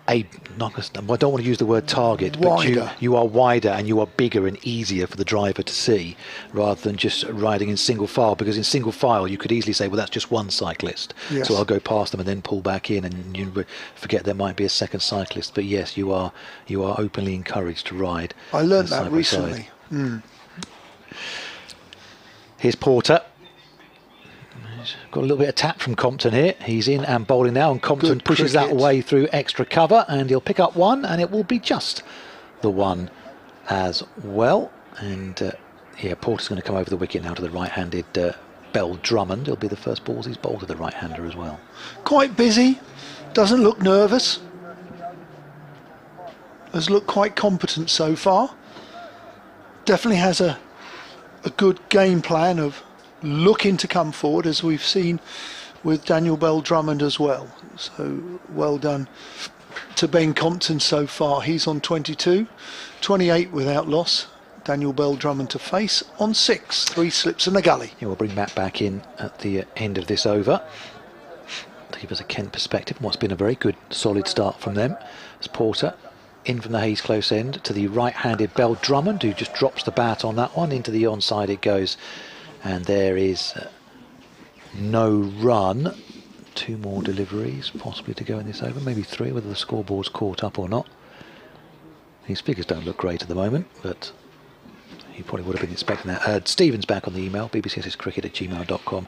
I don't want to use the word target, wider. But you are wider and you are bigger and easier for the driver to see, rather than just riding in single file, because in single file you could easily say, well, that's just one cyclist, so I'll go past them and then pull back in, and you forget there might be a second cyclist. But yes, you are openly encouraged to ride. I learned that recently. Here's Porter. Got a little bit of tap from Compton here. He's in and bowling now, and Compton pushes that away through extra cover, and he'll pick up 1, and it will be just the 1 as well. And Porter's going to come over the wicket now to the right-handed Bell-Drummond. It'll be the first balls he's bowled to the right-hander as well. Quite busy, doesn't look nervous. Has looked quite competent so far. Definitely has a good game plan of looking to come forward, as we've seen with Daniel Bell-Drummond as well. So well done to Ben Compton so far. He's on 22, 28 without loss. Daniel Bell-Drummond to face on 6, 3 slips and a gully. Yeah, we'll bring Matt back in at the end of this over to give us a Kent perspective on what's been a very good solid start from them. As Porter in from the Hayes close end to the right-handed Bell-Drummond, who just drops the bat on that one. Into the onside it goes. And there is no run. 2 more deliveries possibly to go in this over, maybe 3, whether the scoreboard's caught up or not. These figures don't look great at the moment, but You probably would have been expecting that. Stephen's back on the email, bbcscricket@gmail.com.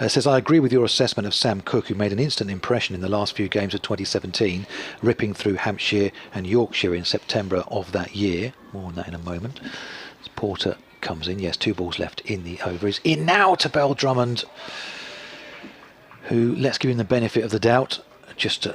Says, I agree with your assessment of Sam Cook, who made an instant impression in the last few games of 2017, ripping through Hampshire and Yorkshire in September of that year. More on that in a moment. As Porter comes in. Yes, 2 balls left in the over. He's in now to Bell Drummond, who, let's give him the benefit of the doubt, just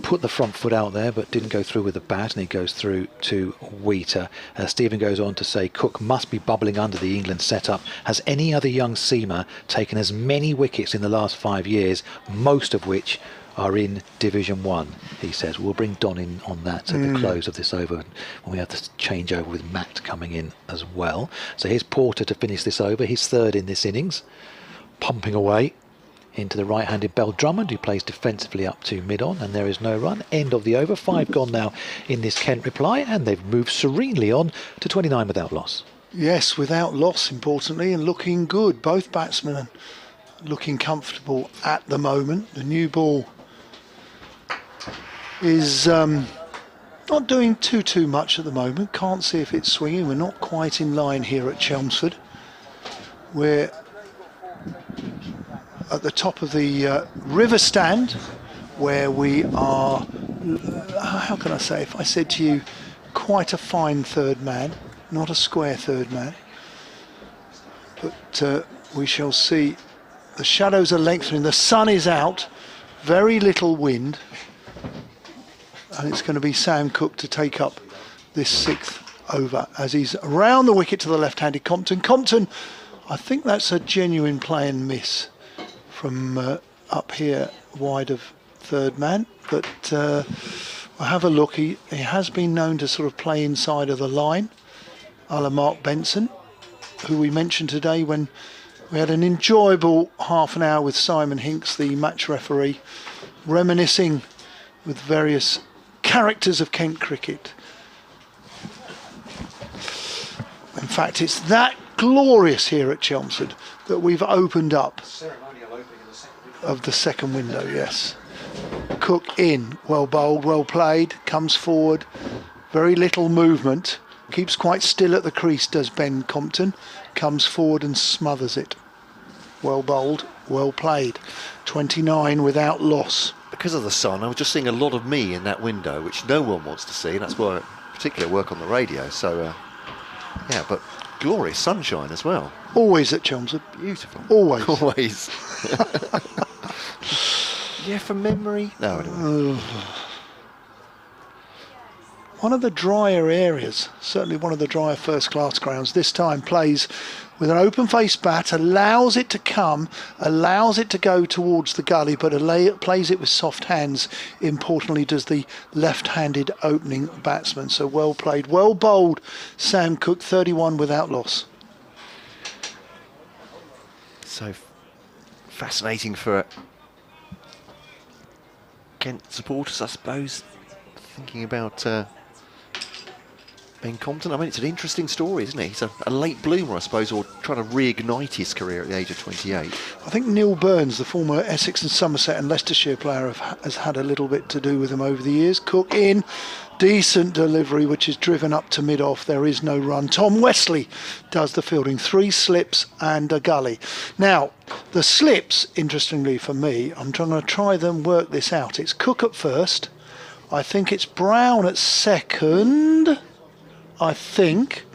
put the front foot out there but didn't go through with the bat, and he goes through to Wheater. Stephen goes on to say Cook must be bubbling under the England setup. Has any other young seamer taken as many wickets in the last 5 years, most of which are in Division 1, he says. We'll bring Don in on that at the close of this over when we have the changeover with Matt coming in as well. So here's Porter to finish this over, his 3rd in this innings, pumping away into the right-handed Bell Drummond, who plays defensively up to mid-on, and there is no run. End of the over. 5 gone now in this Kent reply, and they've moved serenely on to 29 without loss. Yes, without loss, importantly, and looking good. Both batsmen are looking comfortable at the moment. The new ball is not doing too much at the moment. Can't see if it's swinging. We're not quite in line here at Chelmsford. We're at the top of the river stand, where we are, how can I say, if I said to you, quite a fine 3rd man, not a square 3rd man, but we shall see. The shadows are lengthening, the sun is out, very little wind, and it's going to be Sam Cook to take up this 6th over as he's around the wicket to the left-handed Compton. Compton, I think that's a genuine play and miss from up here wide of 3rd man, but I'll have a look. He has been known to sort of play inside of the line, a la Mark Benson, who we mentioned today when we had an enjoyable half an hour with Simon Hinks, the match referee, reminiscing with various characters of Kent cricket. In fact, it's that glorious here at Chelmsford that we've opened up of the second window. Yes, Cook in, well bowled, well played, comes forward, very little movement, keeps quite still at the crease, does Ben Compton, comes forward and smothers it. Well bowled, well played. 29 without loss. Because of the sun, I was just seeing a lot of me in that window, which no one wants to see, and that's why I particularly work on the radio. So yeah, but glorious sunshine as well. Always at Chelmsford. Beautiful. Always. Always. Yeah, from memory. No, anyway. One of the drier areas, certainly one of the drier first-class grounds, this time plays with an open-faced bat, allows it to come, allows it to go towards the gully, but plays it with soft hands, importantly, does the left-handed opening batsman. So well played, well bowled, Sam Cook, 31 without loss. So fascinating for Kent supporters, I suppose, thinking about Ben Compton. I mean, it's an interesting story, isn't it? He's a late bloomer, I suppose, or trying to reignite his career at the age of 28. I think Neil Burns, the former Essex and Somerset and Leicestershire player, has had a little bit to do with him over the years. Cook in, decent delivery, which is driven up to mid-off. There is no run. Tom Wesley does the fielding. 3 slips and a gully. Now, the slips, interestingly for me, I'm trying to try them, work this out. It's Cook at first. I think it's Brown at second. I think.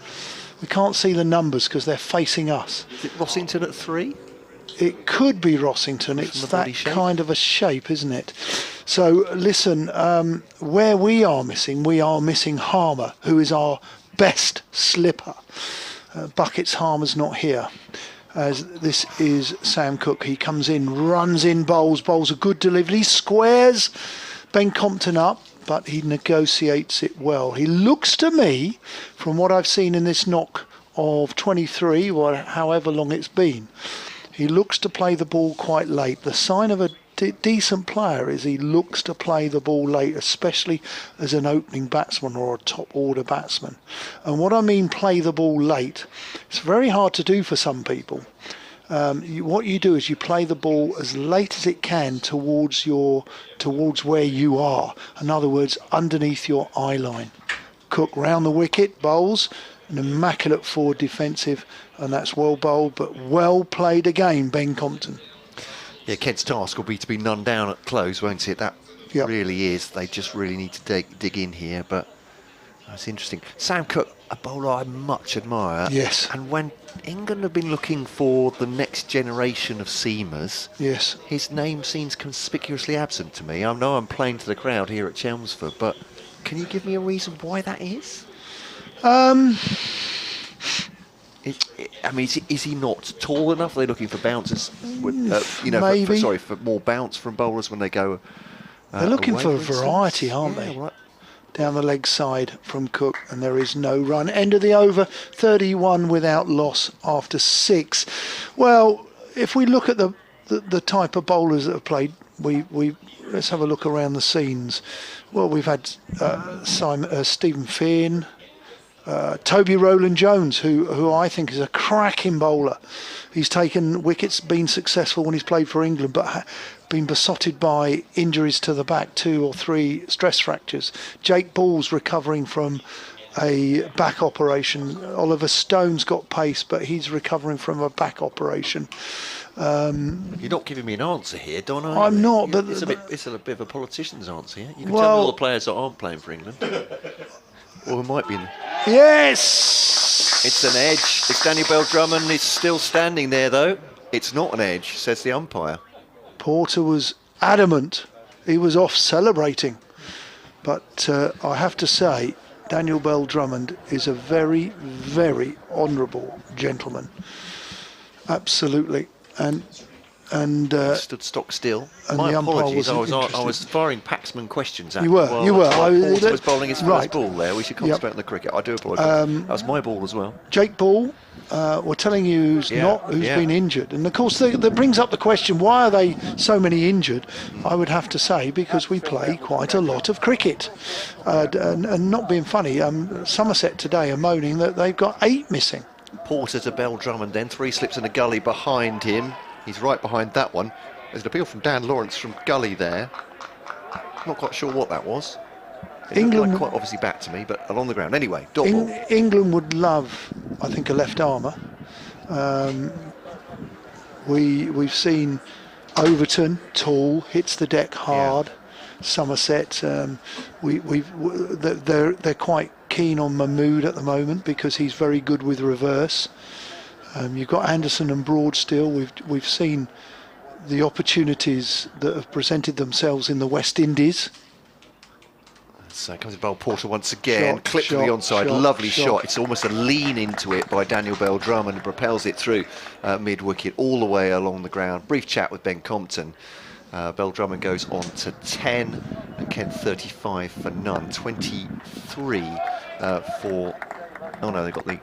We can't see the numbers because they're facing us. Is it Rossington at 3? It could be Rossington. It's that kind of a shape, isn't it? So listen, where we are missing Harmer, who is our best slipper. Bucket's Harmer's not here. As this is Sam Cook. He comes in, runs in, bowls a good delivery, squares Ben Compton up, but he negotiates it well. He looks to me, from what I've seen in this knock of 23, or however long it's been, he looks to play the ball quite late. The sign of a decent player is he looks to play the ball late, especially as an opening batsman or a top order batsman. And what I mean play the ball late, it's very hard to do for some people. What you do is you play the ball as late as it can towards where you are. In other words, underneath your eye line. Cook round the wicket, bowls, an immaculate forward defensive, and that's well bowled, but well played again, Ben Compton. Yeah, Kent's task will be to be none down at close, won't it? That Yep. really is. They just really need to dig in here, but that's interesting. Sam Cook, a bowler I much admire. Yes. And when England have been looking for the next generation of seamers, Yes. his name seems conspicuously absent to me. I know I'm playing to the crowd here at Chelmsford, but can you give me a reason why that is? I mean, is he not tall enough? Are they looking for bouncers? Maybe. For more bounce from bowlers when they go. They're looking away, for instance? variety, aren't Yeah, they? well, Down the leg side from Cook, and there is no run. End of the over, 31 without loss after 6. Well, if we look at the type of bowlers that have played, we let's have a look around the scenes. Well, we've had Stephen Finn, Toby Rowland-Jones, who I think is a cracking bowler. He's taken wickets, been successful when he's played for England, but been besotted by injuries to the back, 2 or 3 stress fractures. Jake Ball's recovering from a back operation. Oliver Stone's got pace, but he's recovering from a back operation. You're not giving me an answer here, Don. Are I'm you? not, but it's a bit of a politician's answer here. You can tell me Well- all the players that aren't playing for England, or who might be. Yes! It's an edge. It's Daniel Bell Drummond. It's still standing there though. It's not an edge, says the umpire. Porter was adamant. He was off celebrating. But I have to say, Daniel Bell Drummond is a very, very honourable gentleman. Absolutely. And He stood stock still. and My the umpire apologies. wasn't I interested. was firing Paxman questions at You were, him you were. while Porter was bowling his Right. first ball there. We should concentrate on the cricket. I do apologise. That was my ball as well. Jake Ball, we're telling you who's been injured. And of course, that brings up the question, why are they so many injured? I would have to say, because we play quite a lot of cricket. And not being funny, Somerset today are moaning that they've got 8 missing. Porter to Bell Drummond then. 3 slips in a gully behind him. He's right behind that one. There's an appeal from Dan Lawrence from gully there. Not quite sure what that was. England Like quite obviously back to me, but along the ground. Anyway, dot ball. England would love, I think, a left armour. We've seen Overton, tall, hits the deck hard. Somerset, they're quite keen on Mahmood at the moment because he's very good with reverse. You've got Anderson and Broad still. We've seen the opportunities that have presented themselves in the West Indies. So comes in bowl Porter once again, clipped to the onside, lovely shot. It's almost a lean into it by Daniel Bell Drummond and propels it through mid-wicket all the way along the ground. Brief chat with Ben Compton. Bell Drummond goes on to 10 and Kent 35 for none. 23 for... Oh no, they got the...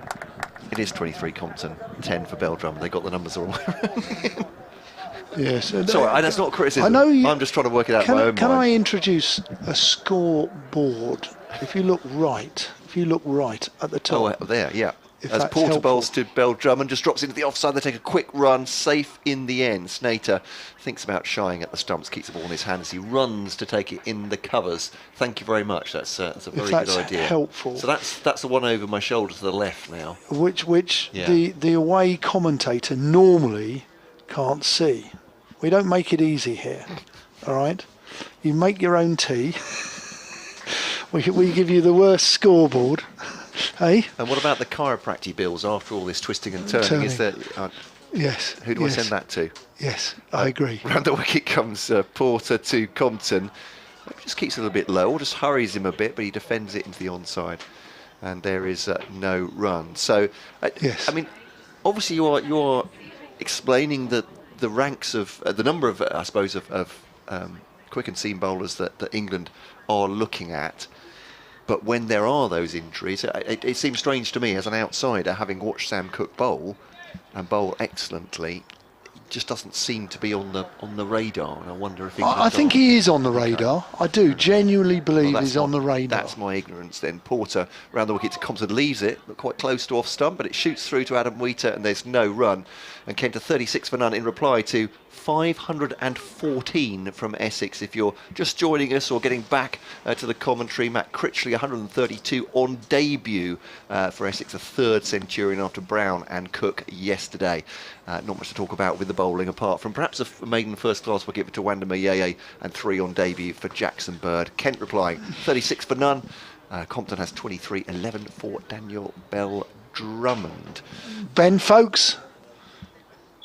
It is 23 Compton, 10 for Bell Drummond. They got the numbers all around. Yes. Sorry, that's not criticism. I know I'm just trying to work it out in my own Can mind. I introduce a scoreboard? If you look right at the top. Oh, there, yeah. If As that's Porter helpful. bowls to Bell Drummond, just drops into the offside. They take a quick run, safe in the end. Snater thinks about shying at the stumps, keeps the ball in his hand as he runs to take it in the covers. Thank you very much. That's a very good idea. Helpful. So that's the one over my shoulder to the left now. Which Yeah. the away commentator normally can't see. We don't make it easy here. All right, you make your own tea. we give you the worst scoreboard. Hey? And what about the chiropractic bills after all this twisting and turning? Is there, Yes. who do I send that to? Yes, I agree. Round the wicket comes Porter to Compton. Just keeps it a little bit low, or just hurries him a bit, but he defends it into the onside. And there is no run. So, Yes. I mean, obviously you are explaining the ranks of, the number of, I suppose, of quick and seam bowlers that England are looking at. But when there are those injuries, it seems strange to me as an outsider, having watched Sam Cook bowl and bowl excellently, it just doesn't seem to be on the radar. And I wonder if I think he is on the radar. I do genuinely believe that's he's on the radar. That's my ignorance then. Porter round the wicket to Compton, leaves it quite close to off stump, but it shoots through to Adam Wheater and there's no run. And Kent to 36 for none in reply to 514 from Essex. If you're just joining us or getting back to the commentary, Matt Critchley 132 on debut for Essex, a third centurion after Brown and Cook yesterday. Not much to talk about with the bowling apart from perhaps a maiden first class wicket for Tawanda Mayeye and 3 on debut for Jackson Bird. Kent replying 36 for none. Compton has 23, 11 for Daniel Bell Drummond. Ben Folkes,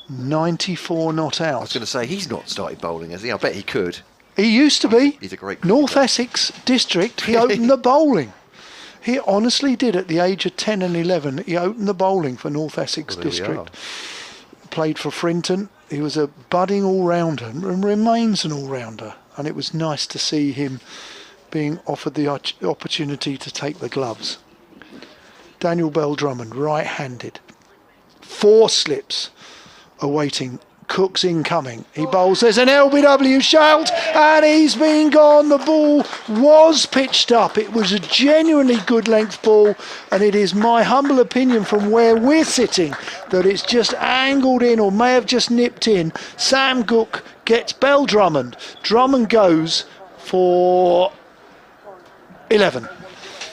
94 not out. I was going to say, he's not started bowling, has he? I bet he could. He used to be. He's a great North cricketer. Essex district, he opened the bowling. He honestly did at the age of 10 and 11. He opened the bowling for North Essex district. Played for Frinton. He was a budding all-rounder and remains an all-rounder. And it was nice to see him being offered the opportunity to take the gloves. Daniel Bell Drummond, right-handed. 4 slips awaiting. Cook's incoming. He bowls. There's an LBW shout and he's been gone. The ball was pitched up. It was a genuinely good length ball, and it is my humble opinion from where we're sitting that it's just angled in or may have just nipped in. Sam Cook gets Bell Drummond. Drummond goes for 11.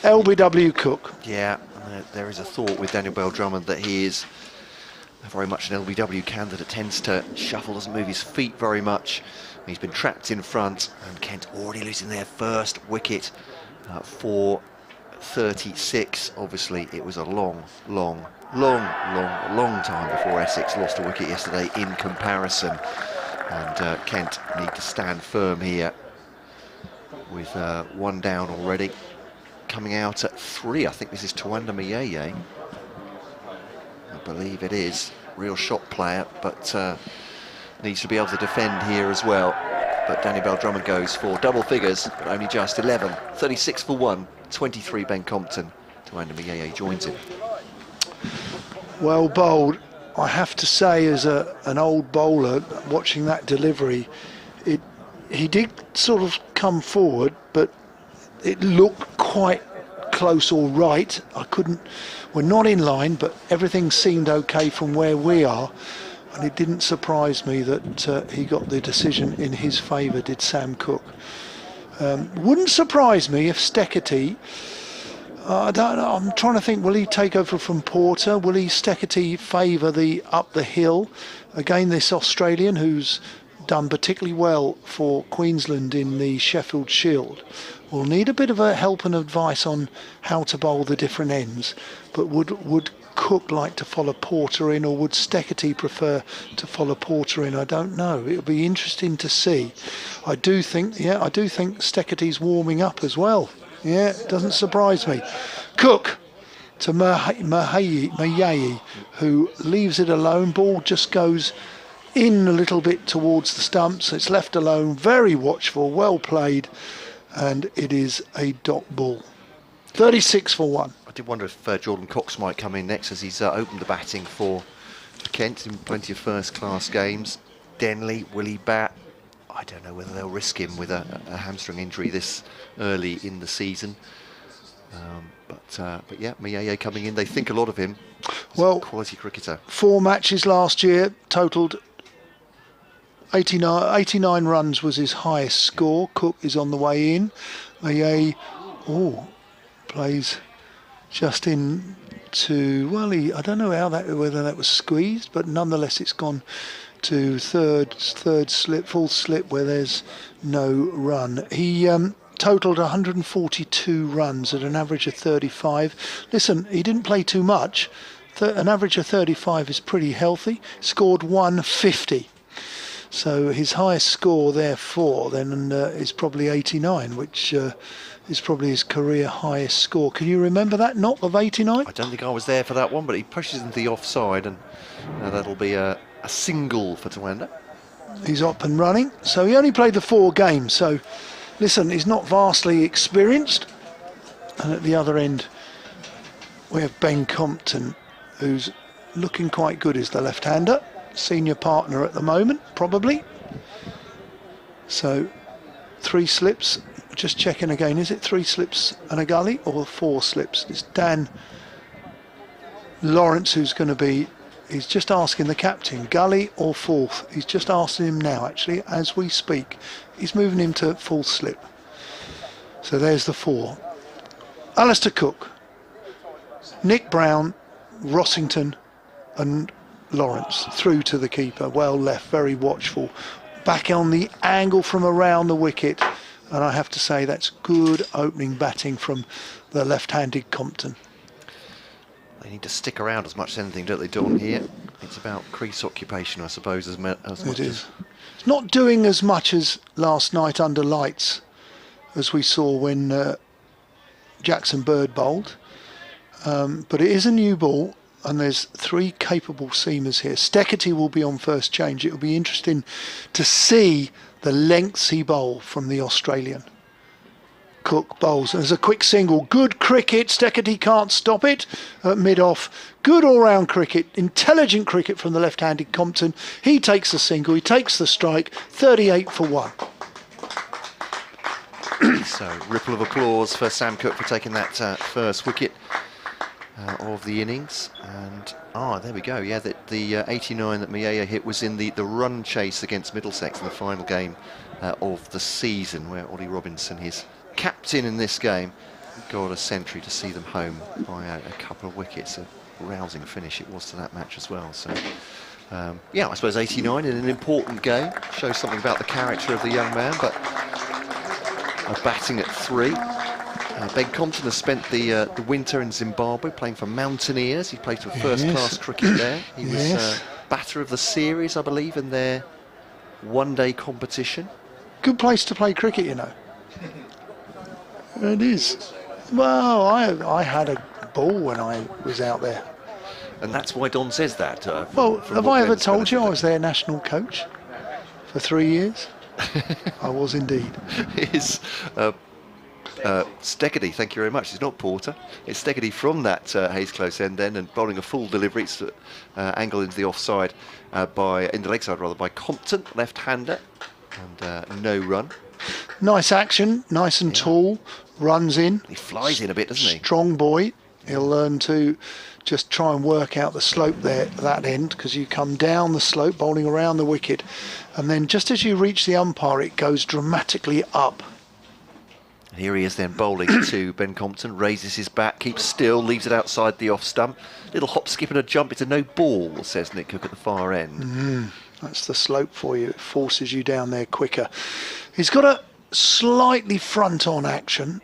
LBW Cook. Yeah, there is a thought with Daniel Bell Drummond that he is very much an LBW candidate, tends to shuffle, doesn't move his feet very much. He's been trapped in front, and Kent already losing their first wicket for 36. Obviously, it was a long time before Essex lost a wicket yesterday in comparison. And Kent need to stand firm here with 1 down already. Coming out at 3, I think this is Tawanda Mayeye. I believe it is. Real shot player, but needs to be able to defend here as well. But Daniel Bell Drummond goes for double figures, but only just 11. 36 for 1, 23 Ben Compton. Tawanda Mayeye joins him. Well bowled. I have to say, as an old bowler, watching that delivery, he did sort of come forward, but it looked quite close or right. We're not in line, but everything seemed okay from where we are, and it didn't surprise me that he got the decision in his favour, did Sam Cook. Wouldn't surprise me if Steckety, I don't know, I'm trying to think, will he take over from Porter? Will he Steckety favour the up the hill? Again, this Australian who's done particularly well for Queensland in the Sheffield Shield will need a bit of a help and advice on how to bowl the different ends. But would Cook like to follow Porter in, or would Steckety prefer to follow Porter in? I don't know. It'll be interesting to see. I do think Steckety's warming up as well. Yeah, it doesn't surprise me. Cook to Mayeye, who leaves it alone. Ball just goes in a little bit towards the stumps. It's left alone. Very watchful, well played, and it is a dot ball. 36 for 1. I did wonder if Jordan Cox might come in next, as he's opened the batting for Kent in plenty of first-class games. Denley, will he bat? I don't know whether they'll risk him with a hamstring injury this early in the season. But yeah, Mayeye coming in. They think a lot of him. He's a quality cricketer. 4 matches last year, totalled 89 runs was his highest score. Cook is on the way in. Mayeye, plays just in to, I don't know whether that was squeezed, but nonetheless it's gone to third slip, full slip, where there's no run. He totalled 142 runs at an average of 35. Listen, he didn't play too much. An average of 35 is pretty healthy. Scored 150. So his highest score, therefore, then is probably 89, which is probably his career highest score. Can you remember that knock of 89? I don't think I was there for that one, but he pushes into the offside, and that'll be a single for Tawanda. He's up and running. So he only played the 4 games. So, listen, he's not vastly experienced. And at the other end, we have Ben Compton, who's looking quite good as the left-hander. Senior partner at the moment, probably. So 3 slips. Just checking again, is it 3 slips and a gully or 4 slips? It's Dan Lawrence who's going to be He's just asking the captain, gully or fourth. He's just asking him now, actually, as we speak. He's moving him to full slip. So there's the 4. Alistair Cook, Nick Brown, Rossington and Lawrence through to the keeper. Well left, very watchful. Back on the angle from around the wicket. And I have to say that's good opening batting from the left-handed Compton. They need to stick around as much as anything, don't they, Dawn, here? It's about crease occupation, I suppose, as much it is. It's not doing as much as last night under lights, as we saw when Jackson Bird bowled. But it is a new ball, and there's 3 capable seamers here. Steckety will be on first change. It'll be interesting to see the lengths he bowled from the Australian. Cook bowls. There's a quick single. Good cricket. Steckety can't stop it at mid-off. Good all-round cricket. Intelligent cricket from the left-handed Compton. He takes the single. He takes the strike. 38 for 1. So, ripple of applause for Sam Cook for taking that first wicket of the innings. And, there we go. Yeah, the 89 that Miaya hit was in the run chase against Middlesex in the final game of the season, where Ollie Robinson, his captain in this game, got a century to see them home by a couple of wickets. A rousing finish it was to that match as well. So, yeah, I suppose 89 in an important game shows something about the character of the young man, but batting at 3. Ben Compton has spent the winter in Zimbabwe playing for Mountaineers. He played for first-class cricket there. He was batter of the series, I believe, in their one-day competition. Good place to play cricket, you know. It is. Well, I had a ball when I was out there. And that's why Don says that. Well, have I ever told you I was their national coach for 3 years? I was indeed. Is Steckety, thank you very much. It's not Porter. It's Steckety from that Hayes close end then, and bowling a full delivery. It's angle into the offside in the leg side rather, by Compton, left-hander, and no run. Nice action, nice and tall, runs in. He flies in a bit, doesn't he? Strong boy. He'll learn to just try and work out the slope there at that end, because you come down the slope, bowling around the wicket, and then just as you reach the umpire, it goes dramatically up. Here he is then bowling to Ben Compton, raises his bat, keeps still, leaves it outside the off stump. Little hop, skip and a jump, it's a no ball, says Nick Cook at the far end. That's the slope for you. It forces you down there quicker. He's got a slightly front-on action.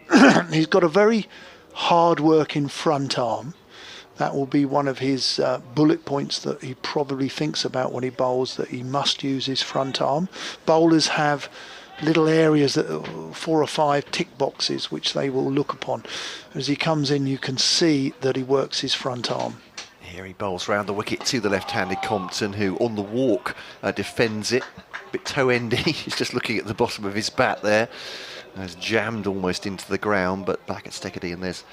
He's got a very hard-working front arm. That will be one of his bullet points that he probably thinks about when he bowls, that he must use his front arm. Bowlers have little areas, that 4 or 5 tick boxes, which they will look upon. As he comes in, you can see that he works his front arm. Here he bowls round the wicket to the left-handed Compton, who on the walk defends it. A bit toe-endy. He's just looking at the bottom of his bat there. It's jammed almost into the ground, but back at Steckety, and there's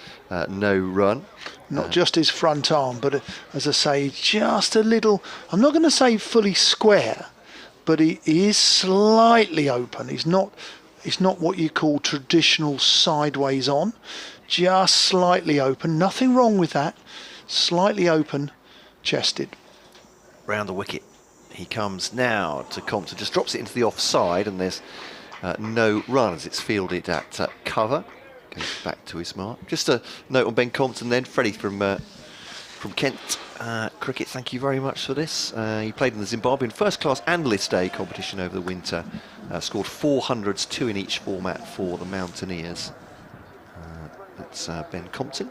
no run. Not just his front arm, but as I say, just a little, I'm not going to say fully square, but he is slightly open. He's not what you call traditional sideways on, just slightly open. Nothing wrong with that. Slightly open chested. Round the wicket he comes now to Compton, just drops it into the offside, and there's no run as it's fielded at cover. Goes back to his mark. Just a note on Ben Compton then. Freddie from Kent Cricket, thank you very much for this. He played in the Zimbabwean first class and list A competition over the winter. Scored 400s, 2 in each format for the Mountaineers. That's Ben Compton.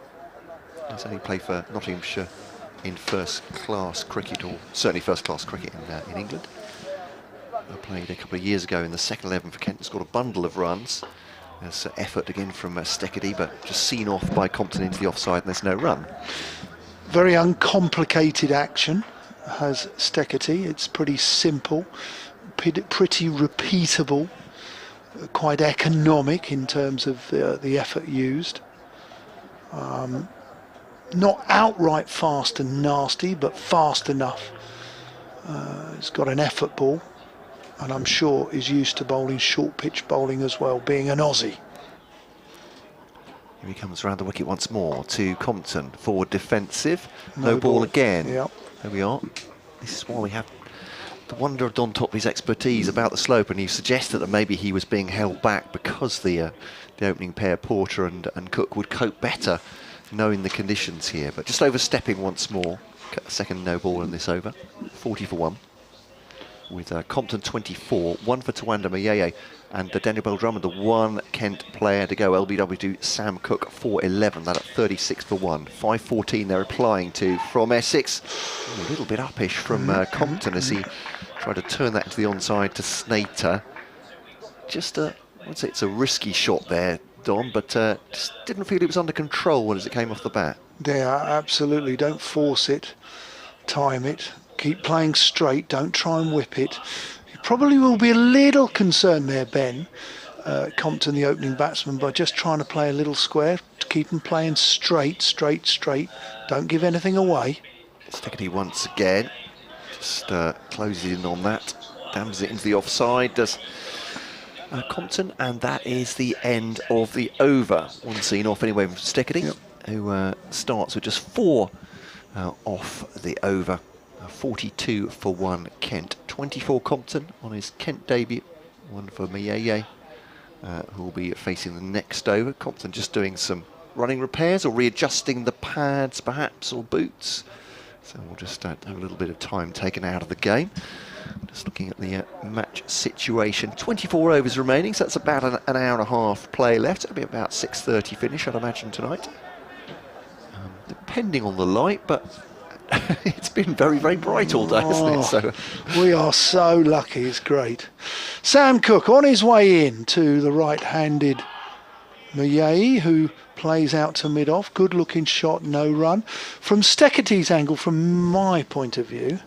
He's only played for Nottinghamshire in first class cricket, or certainly first class cricket in England. I played a couple of years ago in the second 11 for Kent and scored a bundle of runs. There's effort again from Steckety, but just seen off by Compton into the offside, and there's no run. Very uncomplicated action has Steckety. It's pretty simple, pretty repeatable, quite economic in terms of the effort used. Not outright fast and nasty, but fast enough. It's got an effort ball, and I'm sure is used to bowling short pitch bowling as well, being an Aussie. Here he comes round the wicket once more to Compton. Forward defensive. No ball again. Yep. There we are. This is why we have the wonder of Don Topley's expertise about the slope, and he suggested that maybe he was being held back because the opening pair, Porter and Cook, would cope better knowing the conditions here. But just overstepping once more. Second no ball in this over. 40 for 1. With Compton 24, 1 for Tawanda Mayeye and Daniel Bell Drummond, the one Kent player to go. LBW to Sam Cook 4-11, that at 36 for 1. 5-14 they're applying to from Essex. A little bit uppish from Compton as he tried to turn that into the onside to Snater. Just I'd say it's a risky shot there, Don, but just didn't feel it was under control as it came off the bat. Yeah, absolutely. Don't force it. Time it. Keep playing straight, don't try and whip it. You probably will be a little concerned there, Ben, Compton, the opening batsman, by just trying to play a little square, to keep him playing straight, straight, straight. Don't give anything away. Stickety once again, just closes in on that, dams it into the offside, does Compton, and that is the end of the over. One seen off anyway from Stickety, who starts with just 4 off the over. 42 for 1 Kent, 24 Compton on his Kent debut, 1 for Mayeye, who will be facing the next over. Compton just doing some running repairs or readjusting the pads perhaps, or boots. So we'll just have a little bit of time taken out of the game. Just looking at the match situation. 24 overs remaining, so that's about an hour and a half play left. It'll be about 6:30 finish, I'd imagine, tonight. Depending on the light, but it's been very, very bright all day, hasn't it? So we are so lucky, it's great. Sam Cook on his way in to the right-handed Mayeye, who plays out to mid-off. Good looking shot, no run. From Steckerty's angle, from my point of view,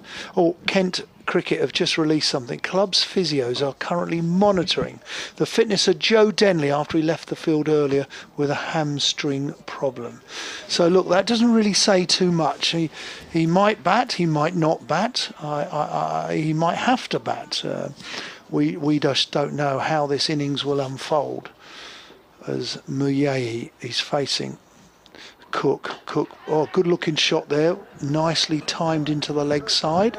Kent Cricket have just released something. Club's physios are currently monitoring the fitness of Joe Denley after he left the field earlier with a hamstring problem. So look, that doesn't really say too much. He might bat, he might not bat, he might have to bat. We just don't know how this innings will unfold as Mayeye is facing Cook, good looking shot there, nicely timed into the leg side.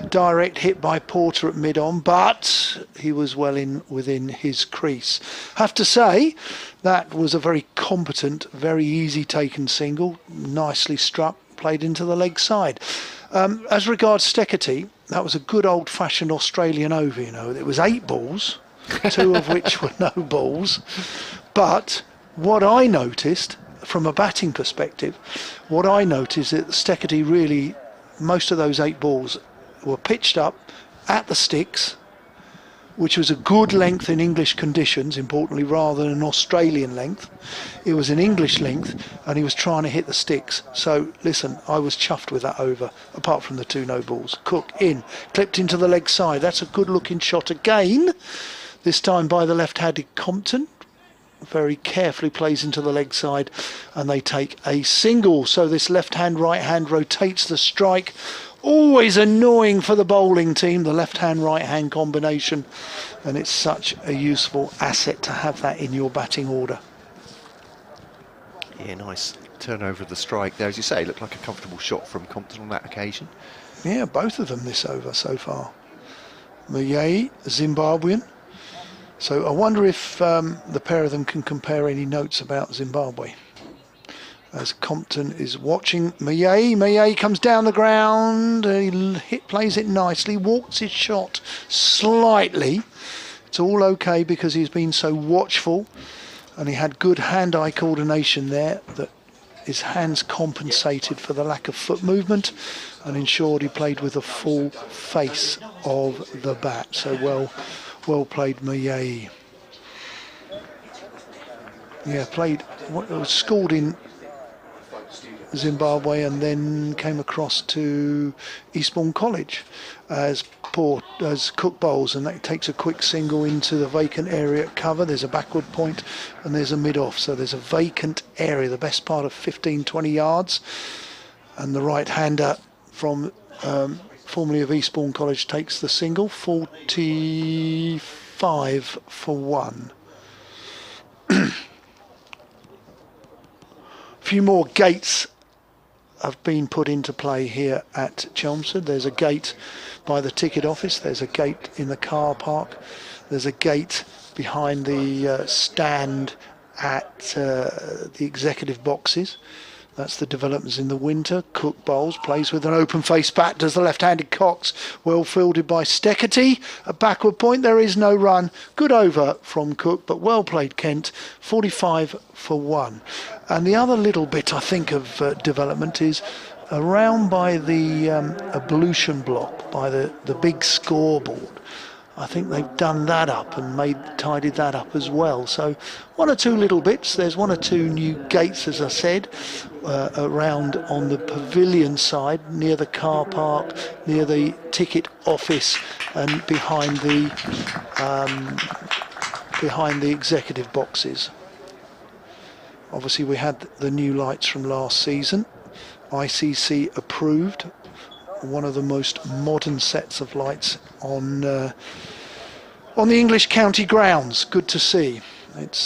Direct hit by Porter at mid-on, but he was well within his crease. Have to say, that was a very competent, very easy taken single, nicely struck, played into the leg side. As regards Steckerty, that was a good old-fashioned Australian over, you know. It was 8 balls, 2 of which were no balls. But what I noticed, from a batting perspective, what I noticed is that Steckerty really, most of those 8 balls were pitched up at the sticks, which was a good length in English conditions, importantly, rather than an Australian length. It was an English length, and he was trying to hit the sticks. So, listen, I was chuffed with that over, apart from the 2 no balls. Cook in, clipped into the leg side. That's a good-looking shot again, this time by the left-handed Compton. Very carefully plays into the leg side, and they take a single. So this left hand right hand rotates the strike. Always annoying for the bowling team, the left hand right hand combination, and it's such a useful asset to have that in your batting order. Yeah, nice turnover of the strike there, as you say. Looked like a comfortable shot from Compton on that occasion. Yeah, both of them this over so far. Mayeye, Zimbabwean. So I wonder if the pair of them can compare any notes about Zimbabwe. As Compton is watching Mayeye. Mayeye comes down the ground, he plays it nicely, walks his shot slightly. It's all okay because he's been so watchful, and he had good hand-eye coordination there that his hands compensated for the lack of foot movement and ensured he played with the full face of the bat. So well played, Mayeye. Yeah, scored in Zimbabwe and then came across to Eastbourne College as Cook bowls, and that takes a quick single into the vacant area at cover. There's a backward point and there's a mid-off, so there's a vacant area, the best part of 15-20 yards, and the right-hander from formerly of Eastbourne College takes the single. 45 for 1. few more gates have been put into play here at Chelmsford. There's a gate by the ticket office, there's a gate in the car park, there's a gate behind the stand at the executive boxes. That's the developments in the winter. Cook bowls, plays with an open face bat, does the left-handed Cox, well fielded by Steckety. A backward point, there is no run. Good over from Cook, but well played Kent, 45 for 1. And the other little bit I think of development is around by the ablution block, by the big scoreboard. I think they've done that up and tidied that up as well. So one or two little bits. There's one or two new gates, as I said, around on the pavilion side, near the car park, near the ticket office, and behind the executive boxes. Obviously, we had the new lights from last season, ICC approved. One of the most modern sets of lights on the English county grounds. Good to see.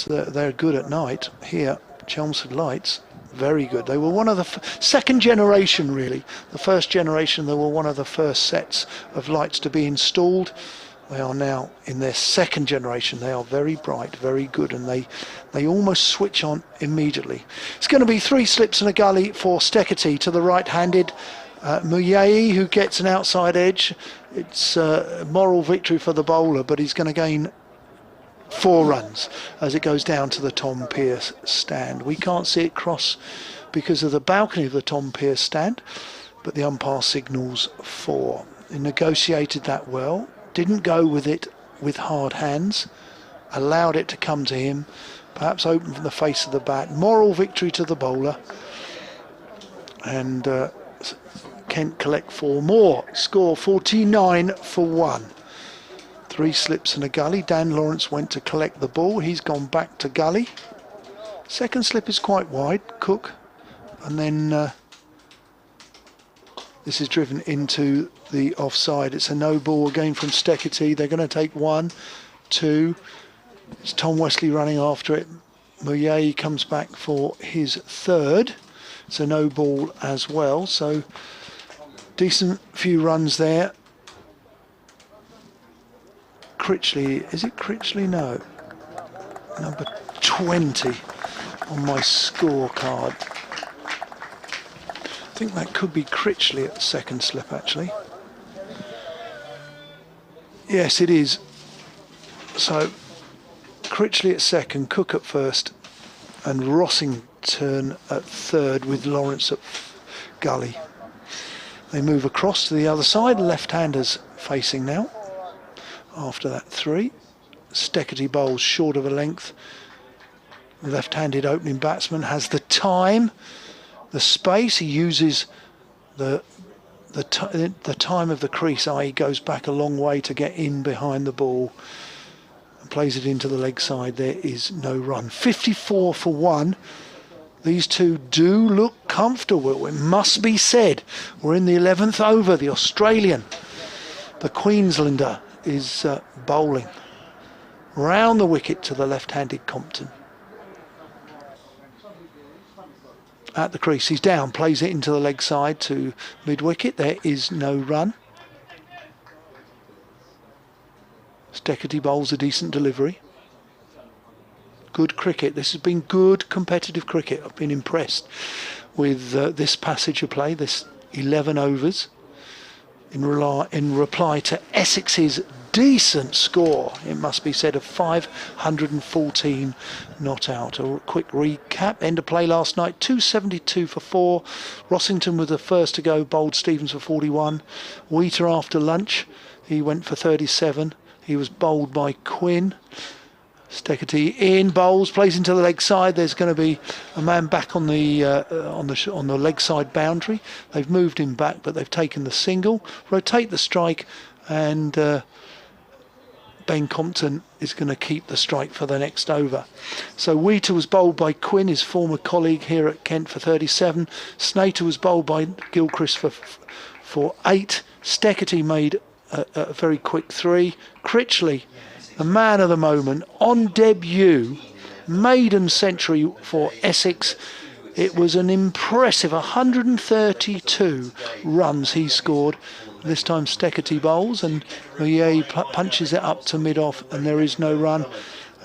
They're good at night here. Chelmsford lights, very good. They were one of the second generation, really. The first generation, they were one of the first sets of lights to be installed. They are now in their second generation. They are very bright, very good, and they almost switch on immediately. It's going to be 3 slips and a gully for Steckety to the right-handed. Muyei, who gets an outside edge. It's a moral victory for the bowler, but he's going to gain 4 runs as it goes down to the Tom Pearce stand. We can't see it cross because of the balcony of the Tom Pearce stand, but the umpire signals 4. He negotiated that well, didn't go with it with hard hands, allowed it to come to him, perhaps open from the face of the bat. Moral victory to the bowler, and Kent collect 4 more. Score 49 for 1. 3 slips and a gully. Dan Lawrence went to collect the ball. He's gone back to gully. Second slip is quite wide. Cook. And then this is driven into the offside. It's a no ball again from Steckety. They're going to take 1, 2. It's Tom Wesley running after it. Muyei comes back for his 3rd. It's a no ball as well. So decent few runs there. Critchley, is it Critchley? No. Number 20 on my scorecard. I think that could be Critchley at the second slip, actually. Yes, it is. So Critchley at second, Cook at first, and Rossington at third with Lawrence at gully. They move across to the other side, left-handers facing now. After that 3, Steckety bowls short of a length. The left-handed opening batsman has the time, the space. He uses the time of the crease, i.e. goes back a long way to get in behind the ball and plays it into the leg side. There is no run. 54 for 1. These two do look comfortable, it must be said. We're in the 11th over. The Australian, the Queenslander, is bowling round the wicket to the left-handed Compton. At the crease, he's down, plays it into the leg side to mid-wicket. There is no run. Steckety bowls a decent delivery. Good cricket. This has been good competitive cricket. I've been impressed with this passage of play, this 11 overs, in reply to Essex's decent score, it must be said, of 514 not out. A quick recap. End of play last night, 272 for 4. Rossington was the first to go, bowled Stevens for 41. Wheater after lunch, he went for 37. He was bowled by Quinn. Steckety in, bowls, plays into the leg side. There's going to be a man back on the leg side boundary. They've moved him back, but they've taken the single, rotate the strike, and Ben Compton is going to keep the strike for the next over. So Wheater was bowled by Quinn, his former colleague here at Kent, for 37. Snater was bowled by Gilchrist for 8. Steckety made a very quick 3. Critchley, the man of the moment, on debut, maiden century for Essex It was an impressive 132 runs he scored. This time Steketee bowls, and Mouillet punches it up to mid-off, and there is no run.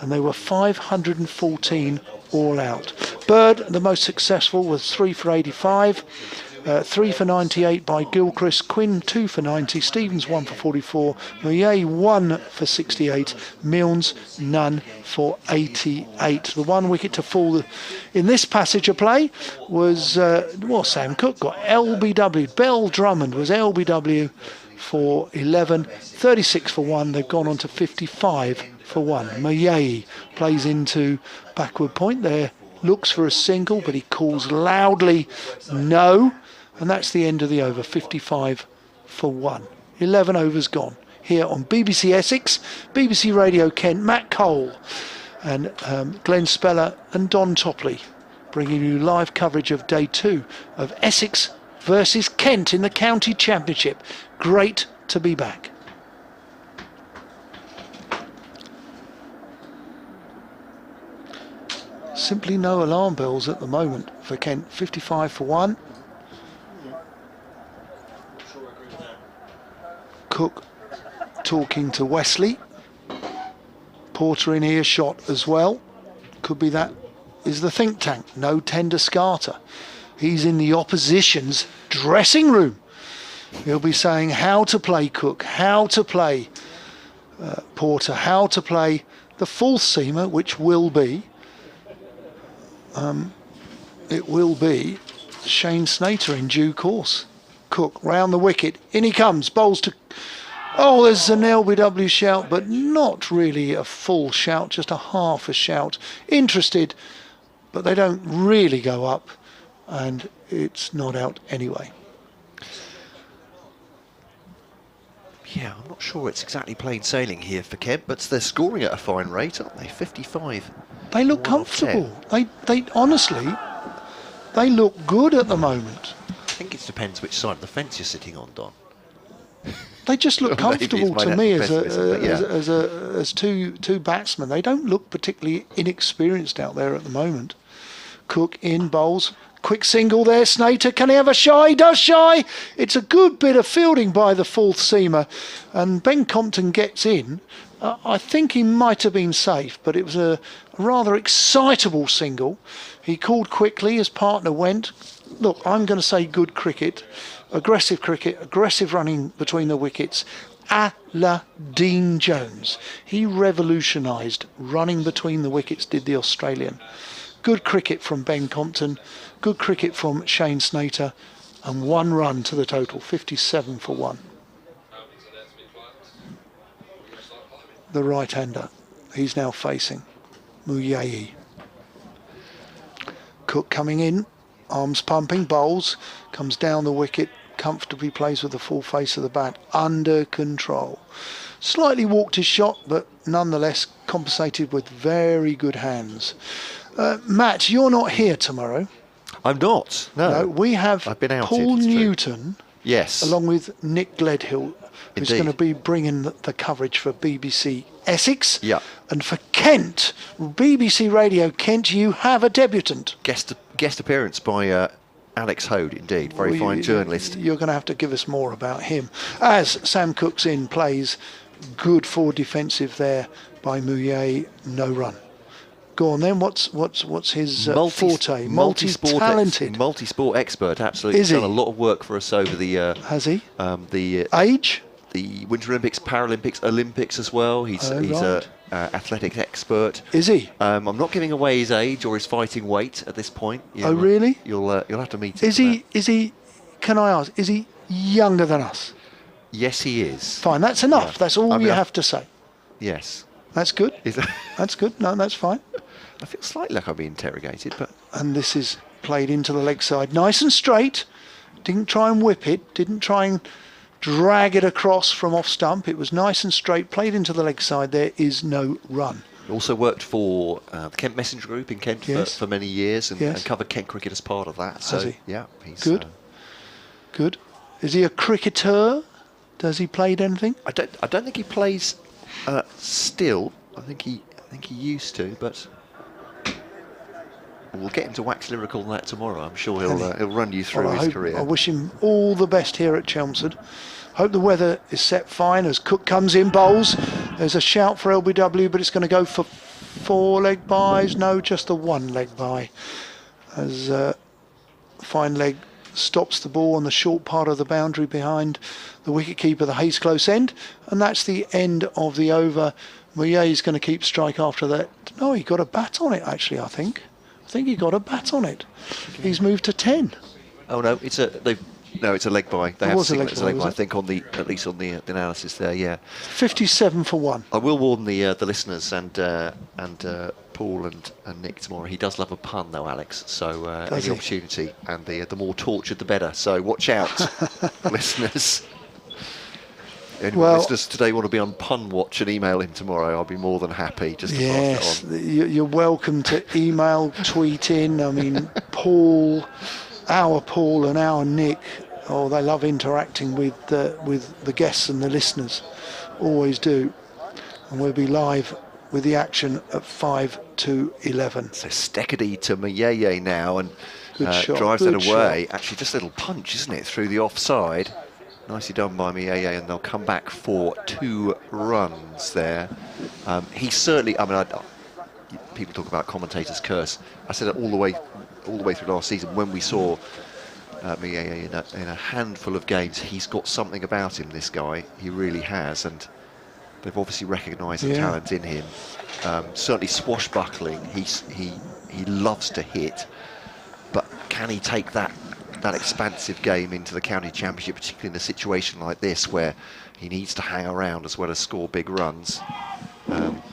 And they were 514 all out. Bird, the most successful, was 3 for 85. 3 for 98 by Gilchrist, Quinn 2 for 90, Stevens 1 for 44, Mouillet 1 for 68, Milnes none for 88. The one wicket to fall in this passage of play was, well, Sam Cook got LBW. Bell Drummond was LBW for 11, 36 for 1. They've gone on to 55 for 1. Mouillet plays into backward point there, looks for a single, but he calls loudly no. And that's the end of the over, 55 for 1. 11 overs gone. Here on BBC Essex, BBC Radio Kent, Matt Cole and Glenn Speller and Don Topley bringing you live coverage of day 2 of Essex versus Kent in the County Championship. Great to be back. Simply no alarm bells at the moment for Kent. 55 for 1. Cook talking to Wesley. Porter in earshot as well. Could be that is the think tank. No tender scarter. He's in the opposition's dressing room. He'll be saying how to play Cook, how to play Porter, how to play the fourth seamer, which will be it will be Shane Snater in due course. Cook round the wicket, in he comes, bowls to, oh, there's an LBW shout, but not really a full shout, just a half a shout. Interested, but they don't really go up, and it's not out anyway. Yeah, I'm not sure it's exactly plain sailing here for Kent, but they're scoring at a fine rate, aren't they? 55. They look comfortable. They honestly, they look good at the moment. I think it depends which side of the fence you're sitting on, Don. They just look comfortable to me as yeah. as two batsmen. They don't look particularly inexperienced out there at the moment. Cook in bowls. Quick single there, Snater. Can he have a shy? He does shy. It's a good bit of fielding by the fourth seamer. And Ben Compton gets in. I think he might have been safe, but it was a rather excitable single. He called quickly, his partner went. Look, I'm going to say good cricket, aggressive running between the wickets, a la Dean Jones. He revolutionised running between the wickets, did the Australian. Good cricket from Ben Compton, good cricket from Shane Snater, and 1 run to the total, 57 for 1. The right-hander, he's now facing Mouillet. Cook coming in, arms pumping, bowls, comes down the wicket, comfortably plays with the full face of the bat, under control. Slightly walked his shot, but nonetheless compensated with very good hands. Matt, you're not here tomorrow. I'm not. No, we have I've been outed, Paul it's true. Newton, yes, along with Nick Gledhill, who's Indeed. going to be bringing the coverage for BBC Essex. Yeah. And for Kent, BBC Radio Kent, you have a debutant. Guest appearance by Alex Hode, indeed. Very fine journalist. You're going to have to give us more about him. As Sam Cook's in, plays good forward defensive there by Mouillet, no run. Go on then, what's his forte? Multi-talented. Multi-sport expert, absolutely. Is He's he? done a lot of work for us over the... Has he? The Age? The Winter Olympics, Paralympics, Olympics as well. He's right. a athletics expert. Is he? I'm not giving away his age or his fighting weight at this point. Oh really? You'll have to meet him. Is he? Can I ask? Is he younger than us? Yes, he is. Fine, that's enough. Yeah. That's all you have to say. Yes. That's good. That's good. No, that's fine. I feel slightly like I'm being interrogated, but... And this is played into the leg side. Nice and straight. Didn't try and whip it. Didn't try and drag it across from off stump. It was nice and straight. Played into the leg side. There is no run. Also worked for the Kent Messenger Group in Kent for many years and covered Kent cricket as part of that. So, Has he? Yeah, he's... Good. Good. Is he a cricketer? Does he play anything? I don't think he plays still. I think he used to, but... We'll get him to wax lyrical on that tomorrow. I'm sure he'll run you through his career. I wish him all the best here at Chelmsford. Hope the weather is set fine as Cook comes in, bowls. There's a shout for LBW, but it's going to go for 4 leg byes. No, just the 1 leg bye. As fine leg stops the ball on the short part of the boundary behind the wicketkeeper, the Hayes close end. And that's the end of the over. Mouillet is going to keep strike after that. No, he got a bat on it, actually, I think. I think he got a bat on it. He's moved to 10. Oh no, it's a leg bye. They have seen it as a leg bye. I think at least on the analysis there, yeah. 57 for 1. I will warn the listeners and Paul and Nick tomorrow. He does love a pun though, Alex. So any opportunity, and the more tortured the better. So watch out, listeners. Anyone listeners today want to be on Pun Watch and email him tomorrow, I'll be more than happy just to pass it on. You're welcome to email, tweet in. I mean, our Paul and our Nick, they love interacting with the guests and the listeners. Always do. And we'll be live with the action at 5 to 11. So Steckedy to Mayeye now, and drives that away. Actually, just a little punch, isn't it, through the offside. Nicely done by Mayeye, and they'll come back for 2 runs there. He certainly, people talk about commentators' curse. I said it all the way through last season when we saw Mayeye in a handful of games. He's got something about him, this guy. He really has, and they've obviously recognised the talent in him. Certainly swashbuckling. He loves to hit, but can he take that expansive game into the county championship, particularly in a situation like this where he needs to hang around as well as score big runs?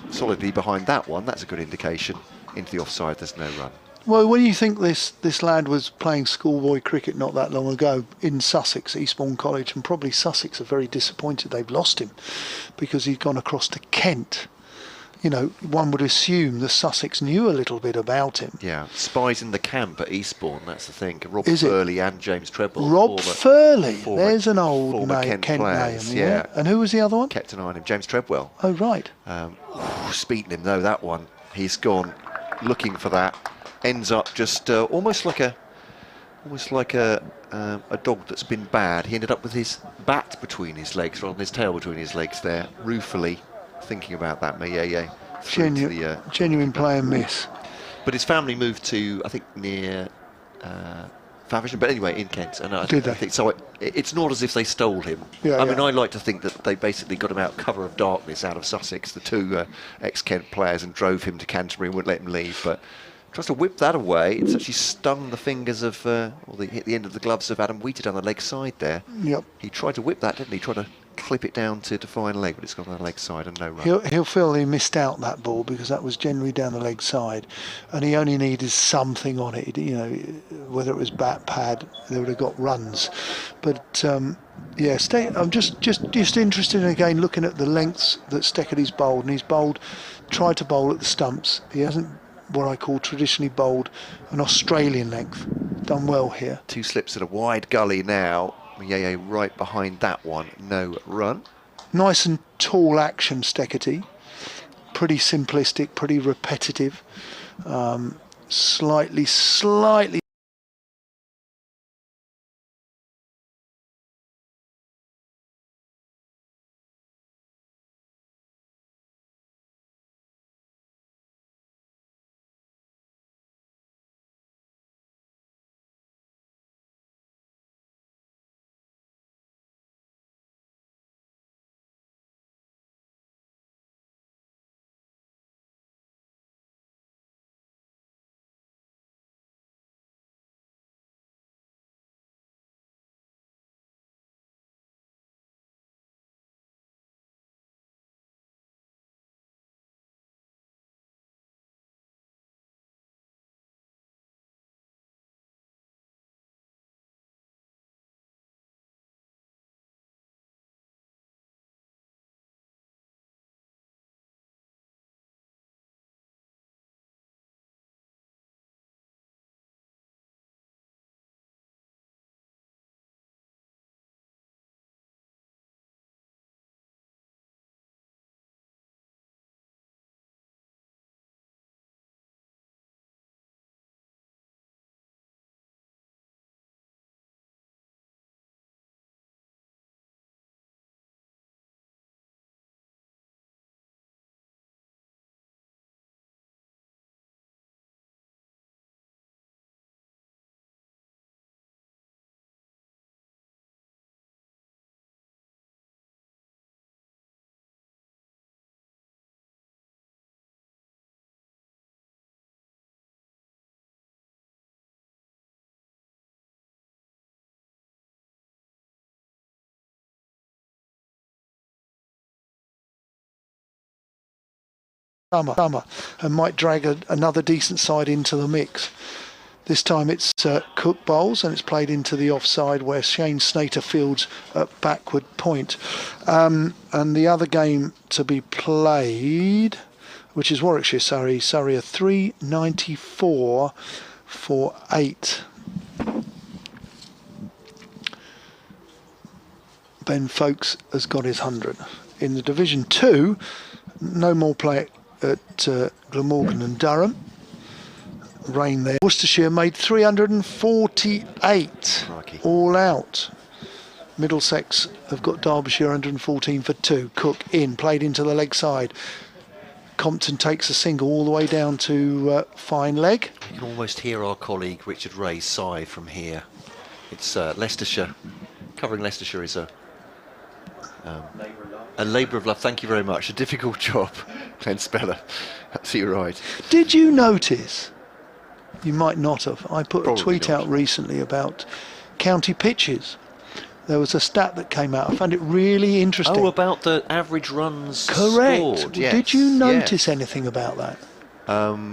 Solidly behind that one, that's a good indication. Into the offside, there's no run. Well, when you think this lad was playing schoolboy cricket not that long ago in Sussex, Eastbourne College, and probably Sussex are very disappointed they've lost him because he's gone across to Kent. You know, one would assume the Sussex knew a little bit about him. Yeah, spies in the camp at Eastbourne, that's the thing. Rob Furley and James Treadwell. Rob Furley, there's an old Kent players, name. Yeah. And who was the other one? Kept an eye on him, James Treadwell. Oh, right. Speeding him though, that one. He's gone looking for that. Ends up just almost like a dog that's been bad. He ended up with his bat between his legs rather than his tail between his legs there, ruefully thinking about that. Mayeye. Genuine play and miss. But his family moved to, I think, near Faversham, but anyway, in Kent. And I think so. It's not as if they stole him. I mean, I like to think that they basically got him out cover of darkness out of Sussex, the 2 ex-Kent players, and drove him to Canterbury and wouldn't let him leave. But tries to whip that away. It's actually stung the fingers of, hit the end of the gloves of Adam Wheater down the leg side there. Yep. He tried to whip that, didn't he? Tried to clip it down to fine leg, but it's gone on the leg side and no run. He'll feel he missed out that ball because that was generally down the leg side, and he only needed something on it. You know, whether it was bat pad, they would have got runs. But I'm just interested in, again, looking at the lengths that Steckedy's bowled, and he's tried to bowl at the stumps. He hasn't what I call traditionally bowled an Australian length. Done well here. 2 slips at a wide gully now. Mayeye right behind that one, no run. Nice and tall action, Steckety. Pretty simplistic, pretty repetitive. Slightly summer and might drag another decent side into the mix. This time it's Cook bowls and it's played into the offside where Shane Snater fields at backward point. And the other game to be played, which is Warwickshire Surrey are 394 for 8. Ben Folkes has got his 100. In the Division 2, no more play at Glamorgan and Durham. Rain there. Worcestershire made 348 all out. Middlesex have got Derbyshire 114 for 2. Cook in, played into the leg side. Compton takes a single all the way down to fine leg. You can almost hear our colleague Richard Ray's sigh from here. It's Leicestershire. Covering Leicestershire is a labour of love. Thank you very much. A difficult job, Glenn Speller. Absolutely right. Did you notice? You might not have. I put Probably a tweet not. out recently about county pitches. There was a stat that came out. I found it really interesting. Oh, about the average runs Correct. scored. Yes, Did you notice yes. anything about that?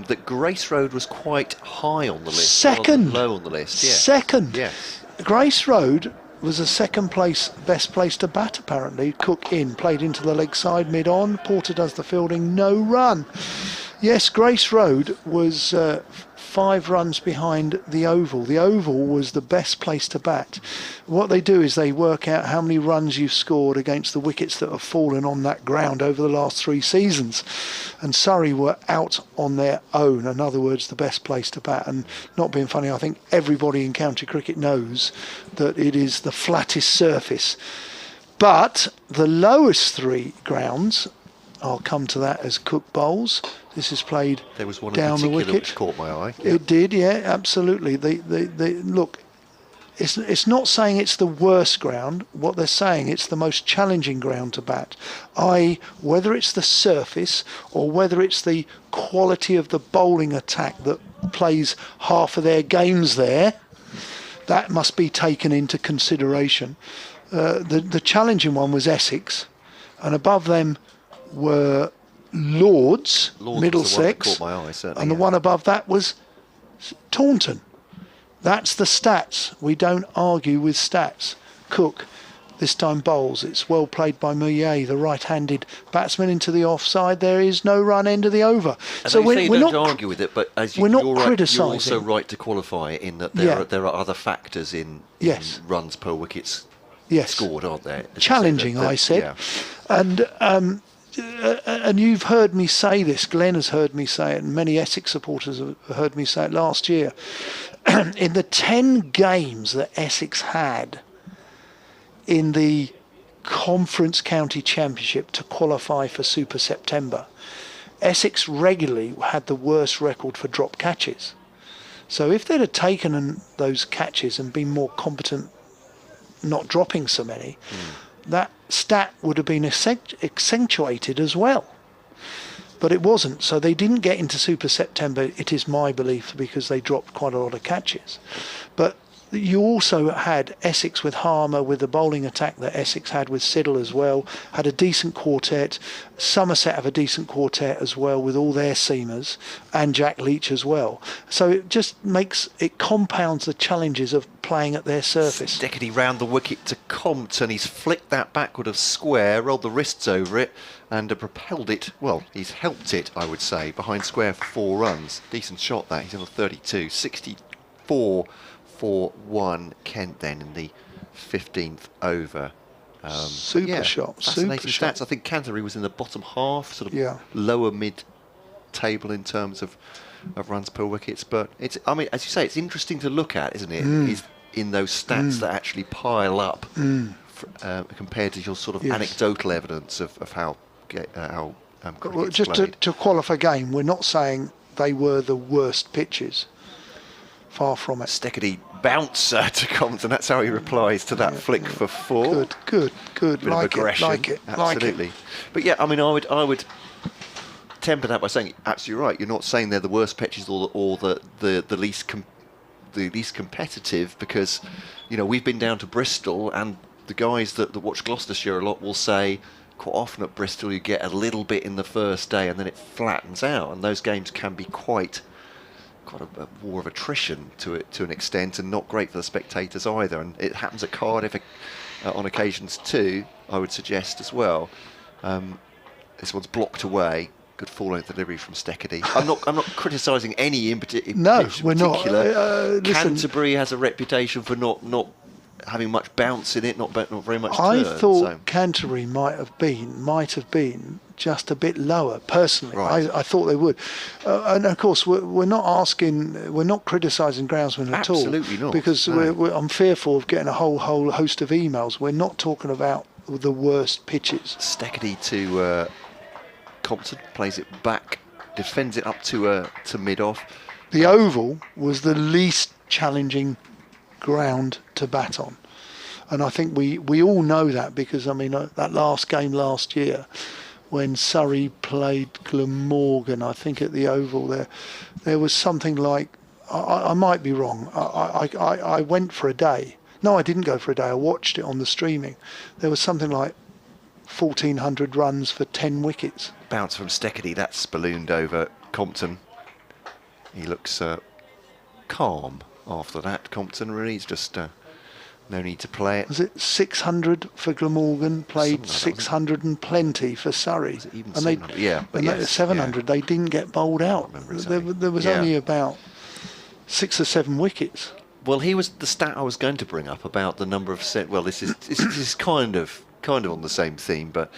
That Grace Road was quite high on the list. Second. Low on the list. Yes. Second. Yes. Grace Road was the second place, best place to bat apparently. Cook in, played into the leg side mid-on. Porter does the fielding, no run. Yes, Grace Road was 5 runs behind the Oval. The Oval was the best place to bat. What they do is they work out how many runs you've scored against the wickets that have fallen on that ground over the last 3 seasons. And Surrey were out on their own. In other words, the best place to bat. And not being funny, I think everybody in county cricket knows that it is the flattest surface. But the lowest 3 grounds, I'll come to that as Cook bowls. This is played There was one down in the particular wicket. which caught my eye. It did, yeah, absolutely. They look. It's not saying it's the worst ground. What they're saying, it's the most challenging ground to bat. I.e., whether it's the surface or whether it's the quality of the bowling attack that plays half of their games there, that must be taken into consideration. The challenging one was Essex, and above them were Lords Middlesex, was the one that caught my eye, certainly, and the one above that was Taunton. That's the stats. We don't argue with stats. Cook this time bowls. It's well played by Millet, the right-handed batsman, into the offside. There is no run end of the over. And So you say you we're don't not argue with it, but as we're not you're right, criticising. you're also right to qualify it in that there are other factors in runs per wickets scored, aren't there? As you say, challenging, I said. Yeah. And you've heard me say this, Glenn has heard me say it, and many Essex supporters have heard me say it last year. In the 10 games that Essex had in the Conference County Championship to qualify for Super September, Essex regularly had the worst record for drop catches. So if they'd have taken those catches and been more competent not dropping so many, that stat would have been accentuated as well. But it wasn't, so they didn't get into Super September, it is my belief, because they dropped quite a lot of catches. But you also had Essex with Harmer, with the bowling attack that Essex had with Siddle as well, had a decent quartet. Somerset have a decent quartet as well with all their seamers, and Jack Leach as well. So it just compounds the challenges of playing at their surface. Steckity round the wicket to Compton. He's flicked that backward of square, rolled the wrists over it, and propelled it. Well, he's helped it, I would say, behind square for 4 runs. Decent shot that. He's on the 32, 64 for 1. Kent then in the 15th over. Super shot. Fascinating Super stats. I think Canterbury was in the bottom half, sort of Yeah. lower mid table in terms of runs per wickets. But it's, I mean, as you say, it's interesting to look at, isn't it? Is in those stats that actually pile up compared to your sort of anecdotal evidence of how Well, just to qualify game, we're not saying they were the worst pitches. Far from it. Steckity bouncer to Compton. That's how he replies to that flick for 4. Good. Bit of aggression. Like it. Absolutely. But yeah, I mean, I would temper that by saying absolutely right. You're not saying they're the worst pitches or the least competitive, because we've been down to Bristol, and the guys that watch Gloucestershire a lot will say quite often at Bristol you get a little bit in the first day and then it flattens out, and those games can be quite a war of attrition to an extent, and not great for the spectators either. And it happens at Cardiff on occasions too, I would suggest as well. This one's blocked away. Good full-length delivery from Steckedy. I'm not criticising any in particular. No, we're not. Listen, Canterbury has a reputation for not having much bounce in it, not very much I turn. thought Canterbury might have been just a bit lower. Personally, Right. I thought they would. And of course, we're not criticising groundsmen at all. Absolutely not. Because No. I'm fearful of getting a whole host of emails. We're not talking about the worst pitches. Steckedy to Compton, plays it back, defends it up to mid-off. The Oval was the least challenging ground to bat on, and I think we all know that, because I mean that last game last year when Surrey played Glamorgan, I think at the Oval, there was something like, I might be wrong, I went for a day. No, I didn't go for a day. I watched it on the streaming. There was something like 1,400 runs for 10 wickets. Bounce from Steckedy, that's ballooned over Compton. He looks calm after that. Compton really, he's just no need to play it. Was it 600 for Glamorgan? Played Something like that, 600 and plenty for Surrey. Was it even And they, 700? Yeah, but and yes, 700. yeah. They didn't get bowled out. remember exactly. There was Yeah. only about 6 or 7 wickets. Well, he was the stat I was going to bring up about the number of well, this is kind of on the same theme, but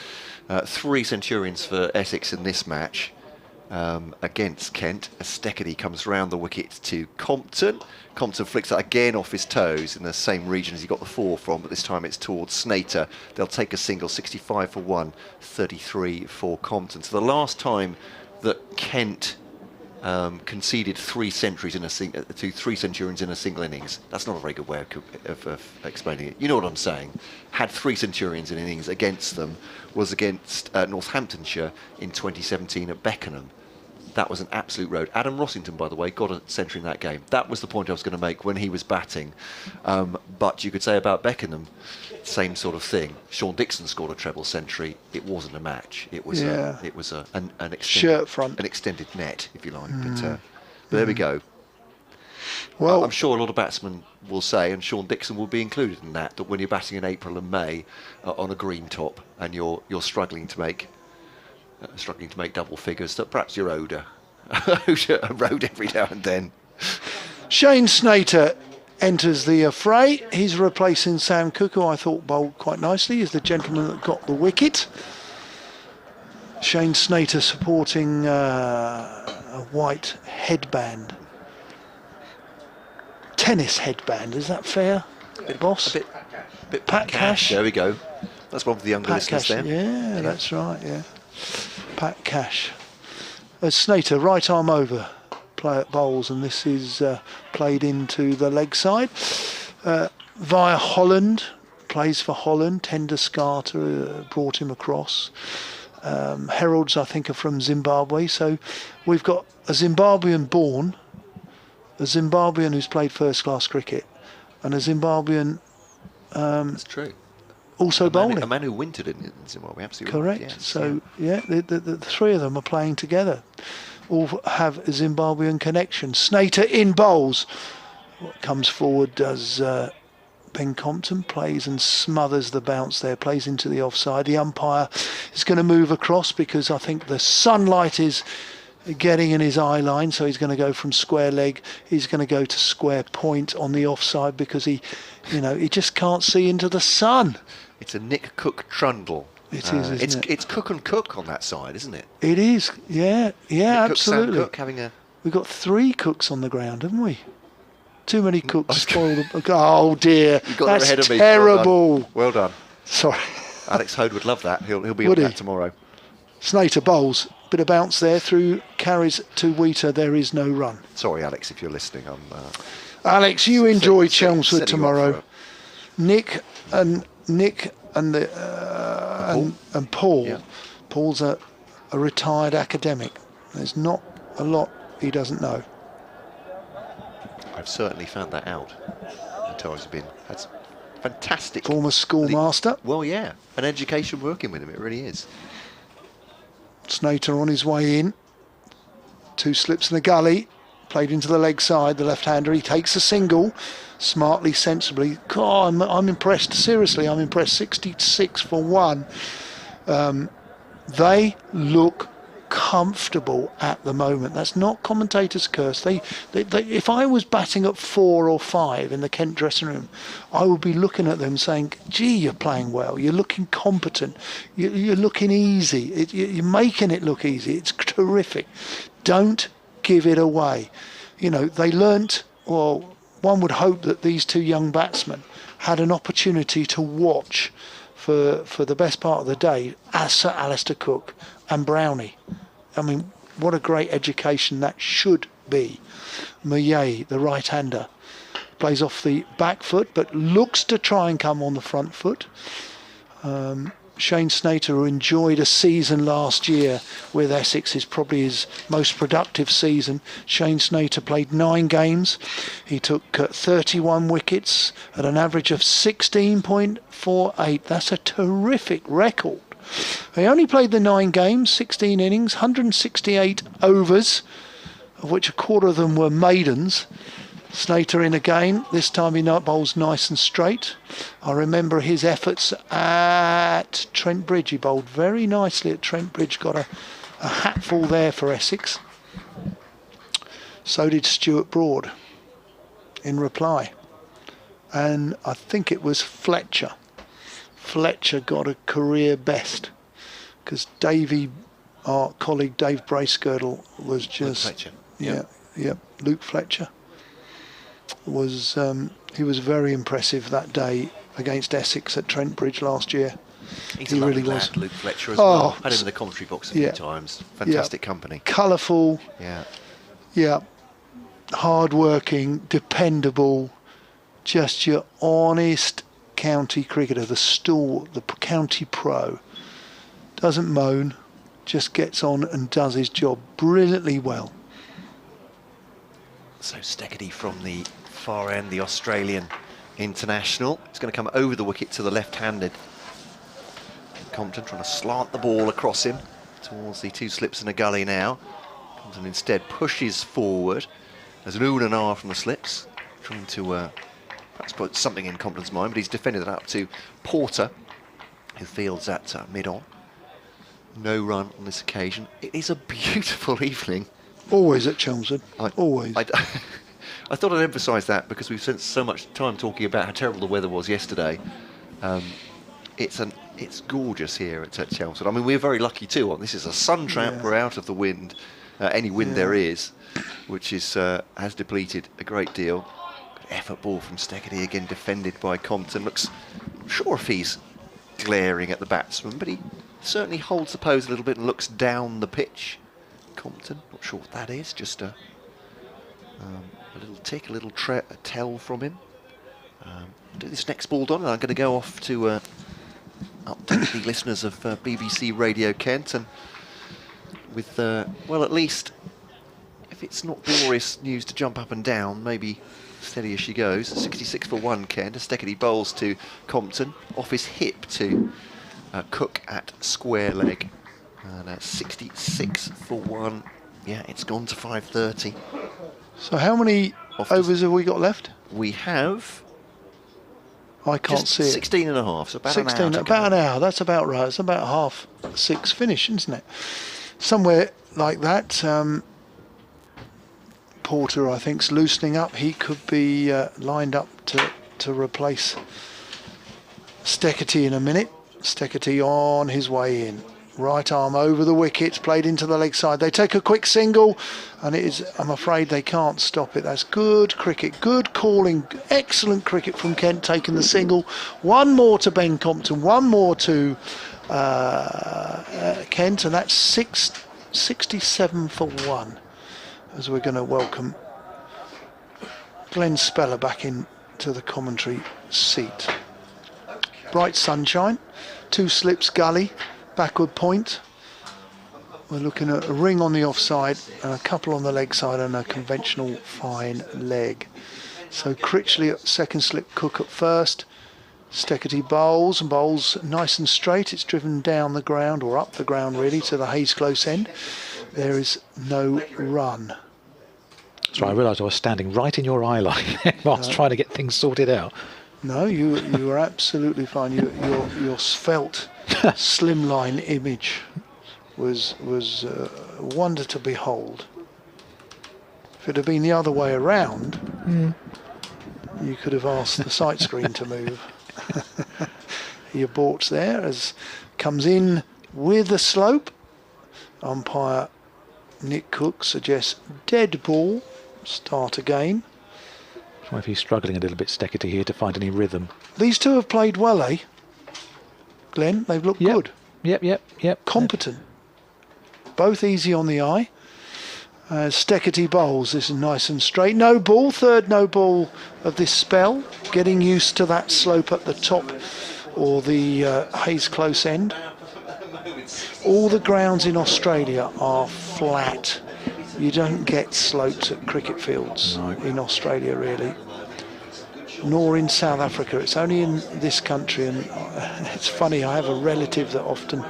3 centurions for Essex in this match against Kent. As Steckedy comes round the wicket to Compton. Compton flicks that again off his toes in the same region as he got the 4 from, but this time it's towards Snater. They'll take a single, 65 for 1, 33 for Compton. So the last time that Kent conceded 3 centuries to 3 centurions in a single innings. That's not a very good way of explaining it. You know what I'm saying? Had 3 centurions in innings against them was against Northamptonshire in 2017 at Beckenham. That was an absolute road. Adam Rossington, by the way, got a century in that game. That was the point I was going to make when he was batting. But you could say about Beckenham, same sort of thing. Sean Dixon scored a treble century. It wasn't a match. It was an extended Shirt front. an extended net, if you like. But there we go. Well, I'm sure a lot of batsmen will say, and Sean Dixon will be included in that when you're batting in April and May on a green top and you're struggling to make double figures, that perhaps you're owed a road every now and then. Shane Snater enters the fray. He's replacing Sam Cook, who I thought bowled quite nicely. He's the gentleman that got the wicket. Shane Snater sporting a white headband. Tennis headband, is that fair, boss? A bit Pat Cash. There we go. That's one for the younger Pat listeners Cash, then. yeah, that's right, yeah. Pat Cash. Snater, right arm over, play at bowls, and this is played into the leg side. Via Holland, plays for Holland. Tender Scarter brought him across. Heralds, I think, are from Zimbabwe, so we've got a Zimbabwean born, a Zimbabwean who's played first-class cricket, and a Zimbabwean That's true. also bowling. A man who wintered in Zimbabwe, absolutely. Correct. Yes, so, the 3 of them are playing together. All have a Zimbabwean connection. Snater in bowls. What comes forward does Ben Compton, plays and smothers the bounce there, plays into the offside. The umpire is going to move across because I think the sunlight is getting in his eye line, so he's going to go from square leg, he's going to go to square point on the offside because he just can't see into the sun. It's a Nick Cook trundle. It is, isn't it? It's Cook and Cook on that side, isn't it? It is, yeah, Nick absolutely. Cook, Sam Cook having a... We've got 3 Cooks on the ground, haven't we? Too many Cooks spoil the... Oh dear, You got there that's ahead of me. terrible. Well done. Sorry. Alex Hode would love that. He'll be Would on he? that tomorrow. Snater bowls, bit of bounce there through, carries to Wheater, there is no run. Sorry, Alex, if you're listening. Alex, you enjoy setting Chelmsford you up tomorrow. for Nick and Paul. Yeah. Paul's a retired academic. There's not a lot he doesn't know. I've certainly found that out until I've had fantastic. Former schoolmaster. Well, yeah, an education working with him, it really is. Snater on his way in. 2 slips in the gully. Played into the leg side, the left-hander. He takes a single, smartly, sensibly. God, I'm impressed. Seriously, I'm impressed. 66 for 1. They look comfortable at the moment. That's not commentators' curse. They, if I was batting at 4 or 5 in the Kent dressing room, I would be looking at them saying, gee, you're playing well, you're looking competent, you're looking easy, you're making it look easy, it's terrific. Don't give it away. You know, they learnt, or one would hope that these 2 young batsmen had an opportunity to watch for the best part of the day as Sir Alistair Cook and Brownie. I mean, what a great education that should be. Millet, the right-hander, plays off the back foot but looks to try and come on the front foot. Shane Snater, who enjoyed a season last year with Essex, is probably his most productive season. Shane Snater played 9 games. He took 31 wickets at an average of 16.48. That's a terrific record. He only played the 9 games, 16 innings, 168 overs, of which a quarter of them were maidens. Snater in again. This time he bowls nice and straight. I remember his efforts at Trent Bridge. He bowled very nicely at Trent Bridge. Got a hatful there for Essex. So did Stuart Broad in reply. And I think it was Fletcher. Fletcher got a career best because our colleague Dave Bracegirdle was just... Luke Fletcher. Yeah, Luke Fletcher. He was very impressive that day against Essex at Trent Bridge last year. He's he a really lovely was. lad, Luke Fletcher as well. Had him in the commentary box a few times. Fantastic company. Colourful. Yeah. Hard-working, dependable, just your honest county cricketer, the county pro. Doesn't moan, just gets on and does his job brilliantly well. So Steckedy from the far end, the Australian international. It's going to come over the wicket to the left-handed. Compton trying to slant the ball across him towards the 2 slips in a gully now. Compton instead pushes forward. There's an ooh and an ah from the slips, trying to perhaps put something in Compton's mind, but he's defended it up to Porter, who fields at mid-on. No run on this occasion. It is a beautiful evening. Always at Chelmsford. Always. I thought I'd emphasise that because we've spent so much time talking about how terrible the weather was yesterday. It's gorgeous here at Chelmsford. I mean, we're very lucky too. This is a sun trap. We're out of the wind, any wind there is, which is has depleted a great deal. Good effort ball from Steckedy, again defended by Compton. Looks, I'm sure if he's glaring at the batsman, but he certainly holds the pose a little bit and looks down the pitch. Compton, not sure what that is, just a little tick, a little tell from him. I'll do this next ball done, and I'm going to go off to update the listeners of BBC Radio Kent, and with, well, at least, if it's not glorious news to jump up and down, maybe steady as she goes. 66 for 1, Kent. Steckedy bowls to Compton, off his hip to Cook at square leg. And 66 for 1. Yeah, it's gone to 5:30. So how many overs have we got left? We have... I can't see it. 16 and a half, so about 16, an hour. About an hour, that's about right. It's about 6:30 finish, isn't it? Somewhere like that. Porter, I think, is loosening up. He could be lined up to replace Steckety in a minute. Steckety on his way in. Right arm over the wickets, played into the leg side. They take a quick single, and it is, I'm afraid they can't stop it. That's good cricket, good calling, excellent cricket from Kent, taking the single. One more to Ben Compton, one more to Kent, and that's 67 for 1. As we're going to welcome Glenn Speller back into the commentary seat. Bright sunshine, 2 slips gully. Backward point. We're looking at a ring on the offside and a couple on the leg side and a conventional fine leg. So Critchley at second slip, Cook at first. Steckety bowls and bowls nice and straight. It's driven down the ground, or up the ground really, to the Hayes close end. There is no run. So I realised I was standing right in your eye line whilst trying to get things sorted out. No, you were absolutely fine. Your svelte, slimline image was a wonder to behold. If it had been the other way around, you could have asked the sight screen to move. Your baulks there as comes in with the slope. Umpire Nick Cook suggests dead ball. Start again. I wonder if he's struggling a little bit, Steckety, here to find any rhythm. These two have played well, eh? Glenn, they've looked good. Yep. Competent. Both easy on the eye. Steckety bowls, this is nice and straight. No ball, third no ball of this spell. Getting used to that slope at the top, or the Hayes close end. All the grounds in Australia are flat. You don't get slopes at cricket fields in Australia really, nor in South Africa. It's only in this country, and it's funny, I have a relative that often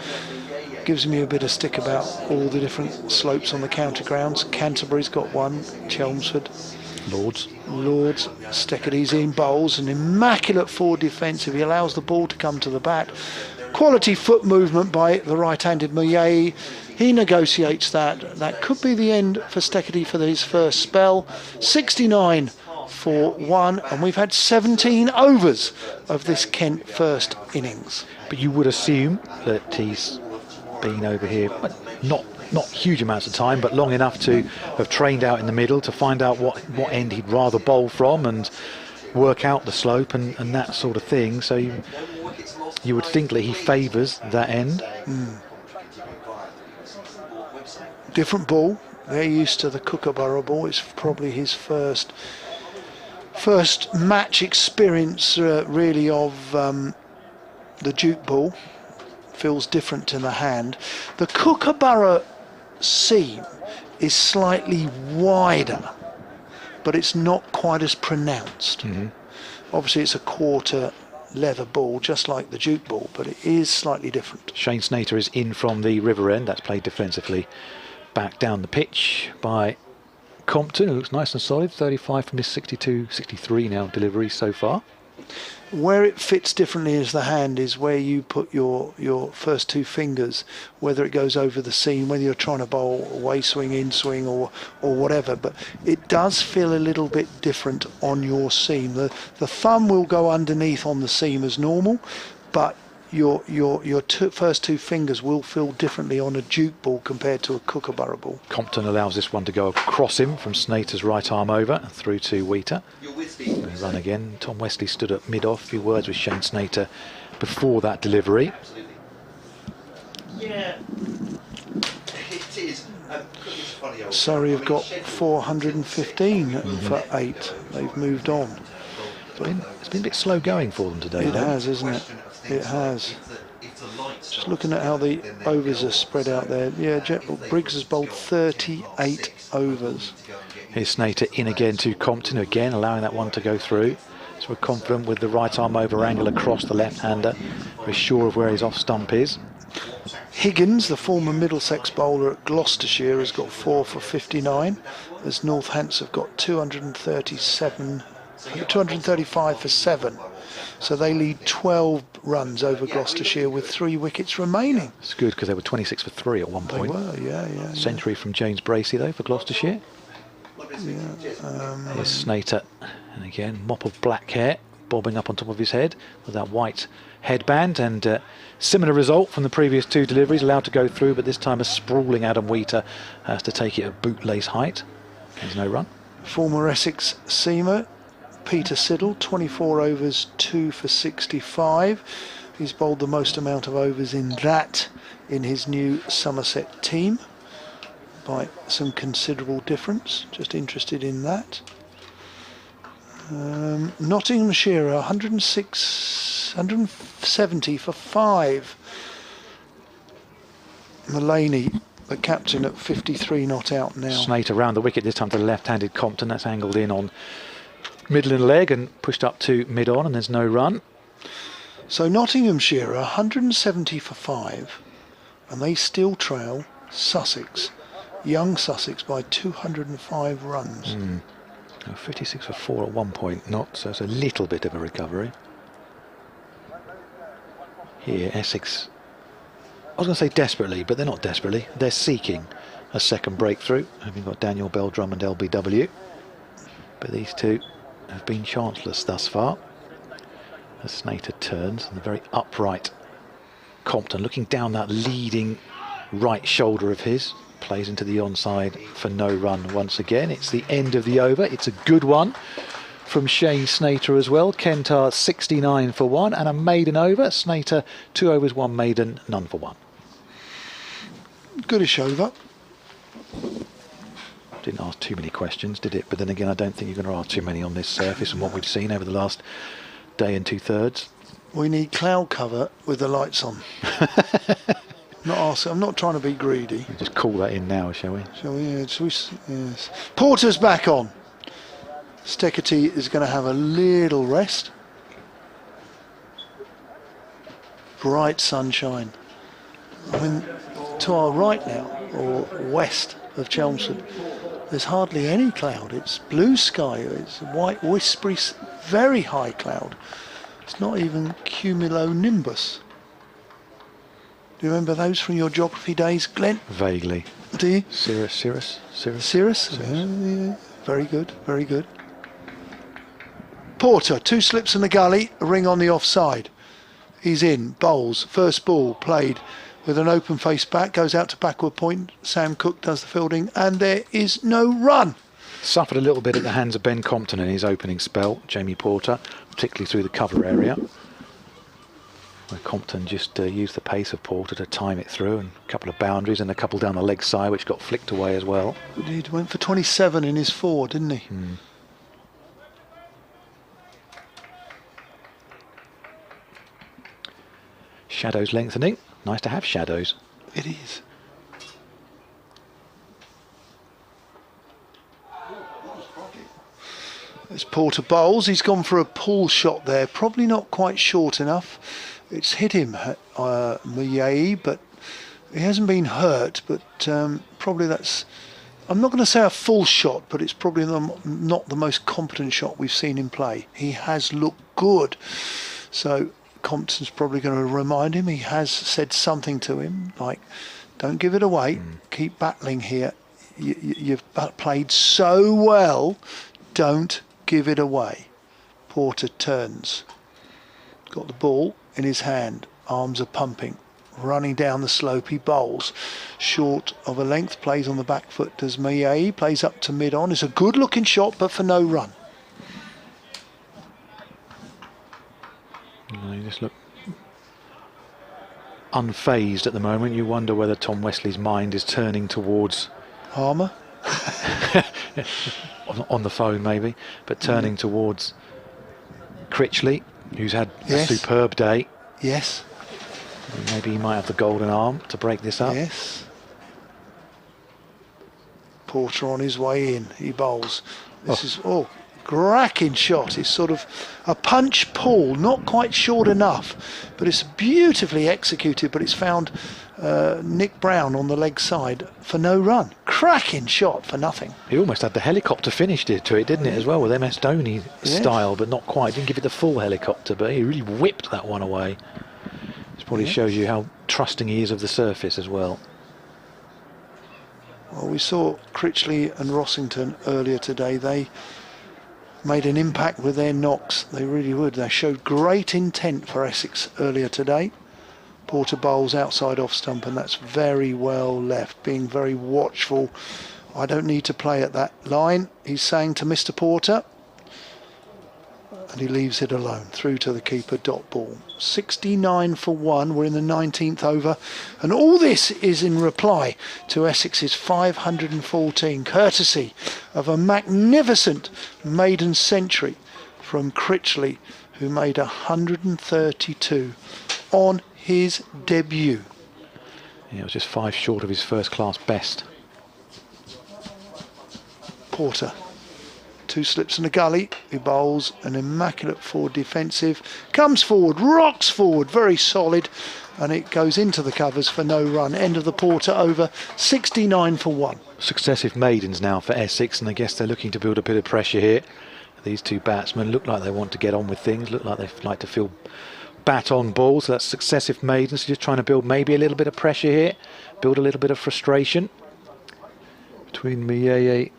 gives me a bit of stick about all the different slopes on the county grounds. Canterbury's got one, Chelmsford. Lords, Steckety's in bowls, an immaculate forward defensive. He allows the ball to come to the bat. Quality foot movement by the right-handed Moyet. He negotiates that. That could be the end for Steckety for his first spell. 69 for 1, and we've had 17 overs of this Kent first innings. But you would assume that he's been over here, not huge amounts of time, but long enough to have trained out in the middle to find out what end he'd rather bowl from and work out the slope and that sort of thing. So you would think that he favours that end. Different ball. They're used to the Kookaburra ball. It's probably his first match experience really of the Duke ball. Feels different in the hand. The Kookaburra seam is slightly wider, but it's not quite as pronounced. Obviously it's a quarter leather ball, just like the Duke ball, but it is slightly different. Shane Snater is in from the river end. That's played defensively back down the pitch by Compton, who looks nice and solid. 35 from his 63 now delivery so far. Where it fits differently as the hand is where you put your first two fingers, whether it goes over the seam, whether you're trying to bowl away swing, in swing, or whatever. But it does feel a little bit different on your seam. The thumb will go underneath on the seam as normal, but your first two fingers will feel differently on a Duke ball compared to a Kookaburra ball. Compton allows this one to go across him from Snater's right arm over and through to Wheater. Run again. Tom Wesley stood at mid-off. A few words with Shane Snater before that delivery. Yeah, it is. Surrey have got 415 for 8. They've moved on. It's been a bit slow going for them today. It has, isn't it? It has. Just looking at how the overs are spread out there. Yeah, Briggs has bowled 38 overs. Here's Snater in again to Compton, again allowing that one to go through. So we're confident with the right arm over angle across the left-hander. We're sure of where his off stump is. Higgins, the former Middlesex bowler at Gloucestershire, has got 4 for 59. As Northants have got 235 for 7. So they lead 12 runs over Gloucestershire with 3 wickets remaining. It's good because they were 26 for 3 at one point. They were, yeah. Century from James Bracey though for Gloucestershire. Here's Snater, and again mop of black hair bobbing up on top of his head with that white headband, and similar result from the previous 2 deliveries, allowed to go through, but this time a sprawling Adam Wheater has to take it at bootlace height. There's no run. Former Essex seamer Peter Siddle, 24 overs, 2 for 65. He's bowled the most amount of overs in his new Somerset team by some considerable difference. Just interested in that. Nottinghamshire 170 for 5. Mullaney, the captain, at 53 not out now. Snater round the wicket, this time to the left-handed Compton. That's angled in on middle and leg and pushed up to mid-on, and there's no run. So Nottinghamshire are 170 for 5, and they still trail Sussex, young Sussex, by 205 runs. 56 for 4 at one point, not, so it's a little bit of a recovery. Here, Essex, I was going to say desperately, but they're not desperately. They're seeking a second breakthrough, having got Daniel Bell Drummond LBW. But these two have been chanceless thus far. As Snater turns, and the very upright Compton, looking down that leading right shoulder of his, plays into the onside for no run once again. It's the end of the over. It's a good one from Shane Snater as well. Kent are 69 for 1 and a maiden over. Snater 2 overs, 1 maiden, none for 1. Goodish over. Didn't ask too many questions, did it? But then again, I don't think you're going to ask too many on this surface and what we've seen over the last day and 2/3. We need cloud cover with the lights on. I'm not trying to be greedy. We'll just call that in now, shall we? Shall we? Yes. Porter's back on. Steketee is going to have a little rest. Bright sunshine. I mean, to our right now, or west of Chelmsford, there's hardly any cloud. It's blue sky. It's white, whispery, very high cloud. It's not even cumulonimbus. Do you remember those from your geography days, Glenn? Vaguely. Do you? Cirrus. Yeah. Very good, very good. Porter, 2 slips in the gully, a ring on the offside. He's in, bowls, first ball played with an open face back, goes out to backward point. Sam Cook does the fielding, and there is no run. Suffered a little bit at the hands of Ben Compton in his opening spell, Jamie Porter, particularly through the cover area, where Compton just used the pace of Porter to time it through, and a couple of boundaries and a couple down the leg side which got flicked away as well. He went for 27 in his 4, didn't he? Shadows lengthening. Nice to have shadows. It is. As Porter bowls, he's gone for a pull shot there, probably not quite short enough. It's hit him, Muyai, but he hasn't been hurt, but probably that's, I'm not going to say a full shot, but it's probably not the most competent shot we've seen him play. He has looked good, so Compton's probably going to remind him. He has said something to him, like, don't give it away, keep battling here. You've played so well, don't give it away. Porter turns, got the ball in his hand, arms are pumping, running down the slope. He bowls short of a length, plays on the back foot, does Miyai, plays up to mid on. It's a good looking shot, but for no run. You just look unfazed at the moment. You wonder whether Tom Wesley's mind is turning towards Harmer. on the phone maybe, but turning towards Critchley, who's had a superb day. Yes. Maybe he might have the golden arm to break this up. Yes. Porter on his way in. He bowls. This is cracking shot. It's sort of a punch pull, not quite short enough, but it's beautifully executed. But it's found Nick Brown on the leg side for no run. Cracking shot for nothing. He almost had the helicopter finish to it, didn't it, as well, with MS Dhoni style, but not quite. Didn't give it the full helicopter, but he really whipped that one away. This probably shows you how trusting he is of the surface as well. Well, we saw Critchley and Rossington earlier today. They made an impact with their knocks. They really would. They showed great intent for Essex earlier today. Porter bowls outside off stump, and that's very well left, being very watchful. I don't need to play at that line, he's saying to Mr. Porter, and he leaves it alone through to the keeper. Dot ball. 69 for 1. We're in the 19th over, and all this is in reply to Essex's 514, courtesy of a magnificent maiden century from Critchley, who made 132 on his debut. Yeah, it was just 5 short of his first class best. Porter 2 slips and a gully. He bowls an immaculate forward defensive, comes forward, rocks forward, very solid, and it goes into the covers for no run. End of the Porter over, 69 for 1. Successive maidens now for Essex, and I guess they're looking to build a bit of pressure here. These two batsmen look like they want to get on with things, look like they like to feel bat on ball, so that's successive maidens, just trying to build maybe a little bit of pressure here, build a little bit of frustration between Mieye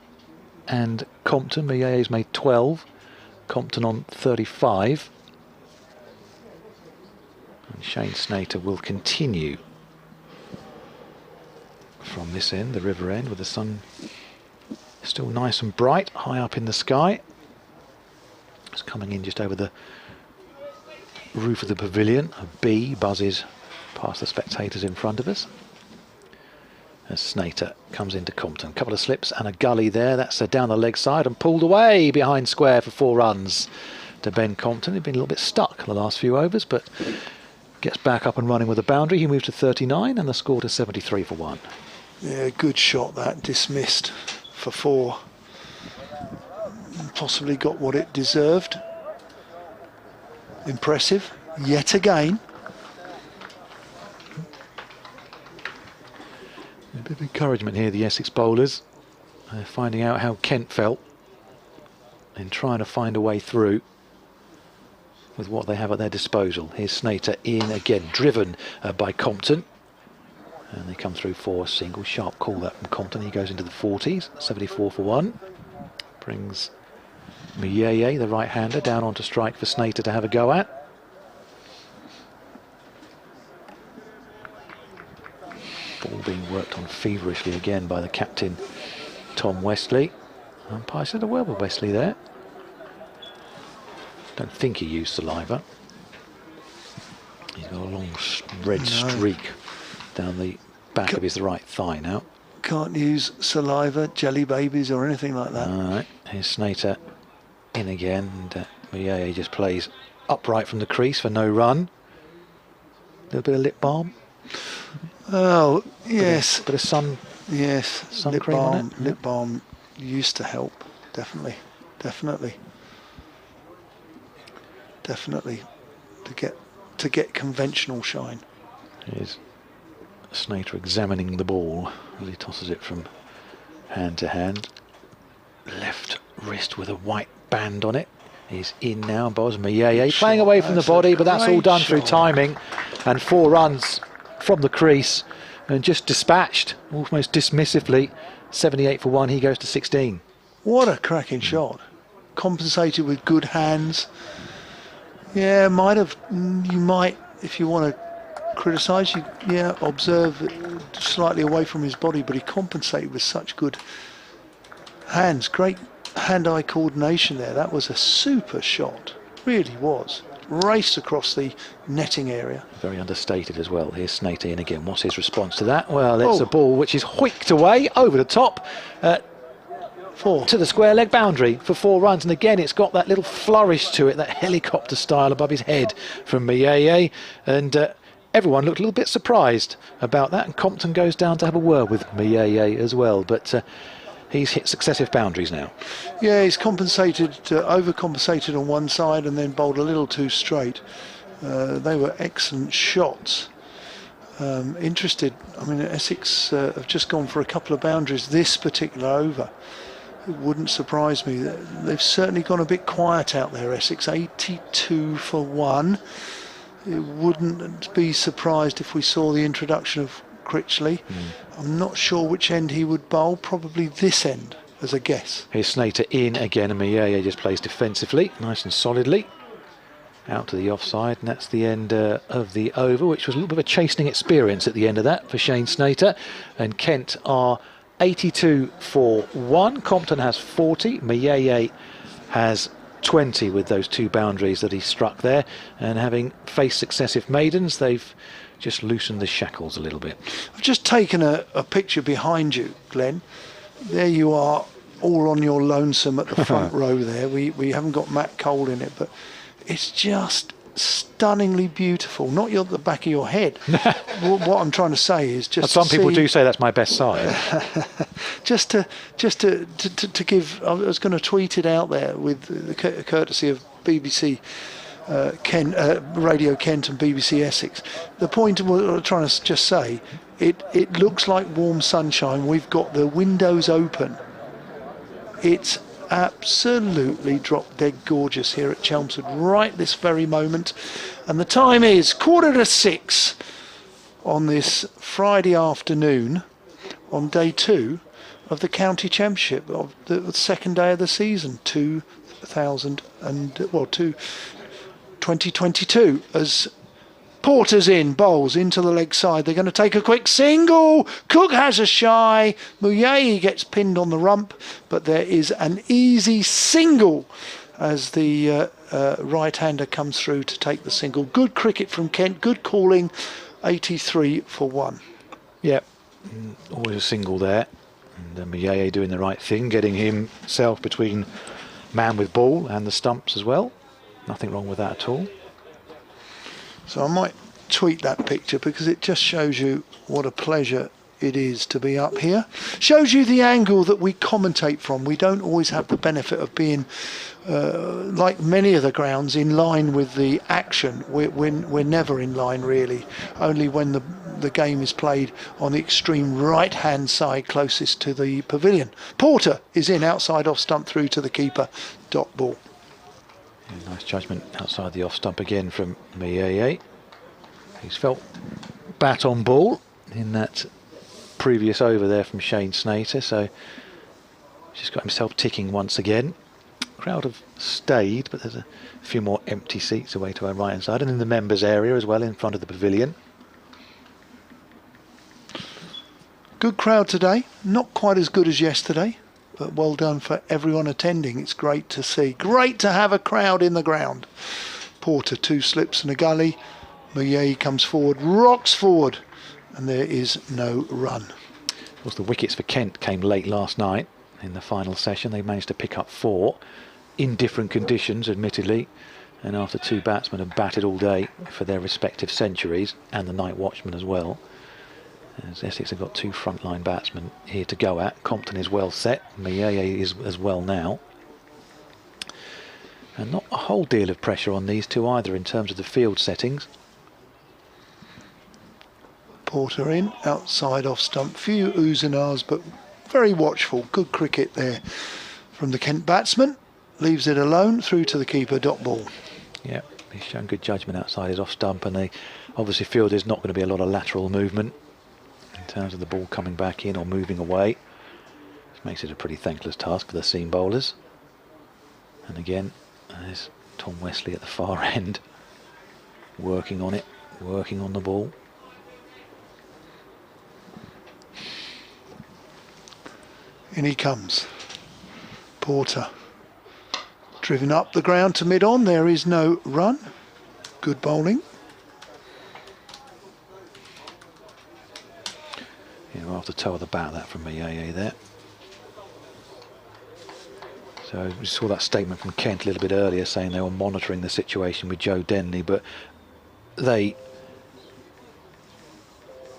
and Compton. Mieye's made 12, Compton on 35. And Shane Snater will continue from this end, the river end, with the sun still nice and bright, high up in the sky. It's coming in just over the roof of the pavilion. A bee buzzes past the spectators in front of us as Snater comes into Compton. Couple of slips and a gully there. That's down the leg side and pulled away behind square for 4 runs to Ben Compton. He'd been a little bit stuck the last few overs, but gets back up and running with a boundary. He moves to 39 and the score to 73 for 1. Yeah, good shot that, dismissed for 4. Possibly got what it deserved. Impressive, yet again. A bit of encouragement here, the Essex bowlers. Finding out how Kent felt and trying to find a way through with what they have at their disposal. Here's Snater in again, driven by Compton. And they come through for a single. Sharp call that from Compton. He goes into the 40s, 74 for 1. Brings Mieye, the right-hander, down onto strike for Snater to have a go at. Ball being worked on feverishly again by the captain, Tom Westley. Umpire said a word with Westley there. Don't think he used saliva. He's got a long red streak down the back of his right thigh now. Can't use saliva, jelly babies or anything like that. Alright, here's Snater in again, and Mieye just plays upright from the crease for no run. A little bit of lip balm. Oh, yes. Bit of sun. Yes, sun lip cream balm, on it. lip balm used to help, definitely. To get conventional shine. Here's Snater examining the ball as he tosses it from hand to hand. Left wrist with a white band on it. He's in now. Bowls Mieye playing away from the body, but that's all done through timing. And 4 runs from the crease and just dispatched almost dismissively. 78 for 1. He goes to 16. What a cracking shot. Compensated with good hands. Yeah, you might, if you want to criticise, observe slightly away from his body, but he compensated with such good hands. Great hand-eye coordination there. That was a super shot, really was. Raced across the netting area. Very understated as well. Here's Snater in again. What's his response to that? Well, it's a ball which is hoiked away over the top to the square leg boundary for 4 runs. And again, it's got that little flourish to it, that helicopter style above his head from Mieye. And everyone looked a little bit surprised about that. And Compton goes down to have a word with Mieye as well. But he's hit successive boundaries now. Yeah, he's overcompensated on one side and then bowled a little too straight. They were excellent shots. Interested, I mean, Essex have just gone for a couple of boundaries this particular over. It wouldn't surprise me. They've certainly gone a bit quiet out there, Essex. 82 for 1. It wouldn't be surprised if we saw the introduction of Critchley. I'm not sure which end he would bowl, probably this end as a guess. Here's Snater in again, and Mieye just plays defensively, nice and solidly. Out to the offside, and that's the end of the over, which was a little bit of a chastening experience at the end of that for Shane Snater. And Kent are 82 for 1. Compton has 40. Mieye has 20 with those 2 boundaries that he struck there. And having faced successive maidens, they've just loosened the shackles a little bit. I've just taken a picture behind you, Glenn. There you are, all on your lonesome at the front row there. We haven't got Matt Cole in it, but it's just stunningly beautiful. Not at the back of your head. What I'm trying to say is just. Some people do say that's my best side. just to give. I was going to tweet it out there with the courtesy of BBC. Kent, Radio Kent and BBC Essex. The point of what I'm trying to just say, it looks like warm sunshine. We've got the windows open. It's absolutely drop dead gorgeous here at Chelmsford right this very moment. And the time is 6:15 on this Friday afternoon on day 2 of the County Championship of the second day of the season, 2022, as Porter's in, bowls into the leg side. They're going to take a quick single. Cook has a shy. Muyai gets pinned on the rump, but there is an easy single as the right-hander comes through to take the single. Good cricket from Kent, good calling, 83 for 1. Yep, always a single there. And Muyai doing the right thing, getting himself between man with ball and the stumps as well. Nothing wrong with that at all. So I might tweet that picture because it just shows you what a pleasure it is to be up here. Shows you the angle that we commentate from. We don't always have the benefit of being, like many of the grounds, in line with the action. We're never in line really. Only when the game is played on the extreme right-hand side closest to the pavilion. Porter is in outside off stump through to the keeper. Dot ball. Yeah, nice judgment outside the off stump again from Muyai. He's felt bat on ball in that previous over there from Shane Snater, so he's just got himself ticking once again. Crowd have stayed, but there's a few more empty seats away to our right hand side and in the members area as well in front of the pavilion. Good crowd today, not quite as good as yesterday, but well done for everyone attending. It's great to see. Great to have a crowd in the ground. Porter, 2 slips and a gully. Muyai comes forward, rocks forward, and there is no run. Of course, the wickets for Kent came late last night in the final session. They managed to pick up 4 in different conditions, admittedly, and after 2 batsmen have batted all day for their respective centuries, and the night watchman as well. As Essex have got 2 frontline batsmen here to go at. Compton is well set, Muyai is as well now. And not a whole deal of pressure on these two either in terms of the field settings. Porter in, outside off stump, few oohs and ahs, but very watchful. Good cricket there from the Kent batsman. Leaves it alone through to the keeper. Dot ball. Yeah, he's shown good judgment outside his off stump, and they obviously feel there's not going to be a lot of lateral movement in terms of the ball coming back in or moving away. This makes it a pretty thankless task for the seam bowlers. And again, there's Tom Wesley at the far end, working on it, working on the ball. In he comes. Porter. Driven up the ground to mid-on. There is no run. Good bowling. Yeah, off the toe of the bat, that from Muyai there. So we saw that statement from Kent a little bit earlier saying they were monitoring the situation with Joe Denley, but they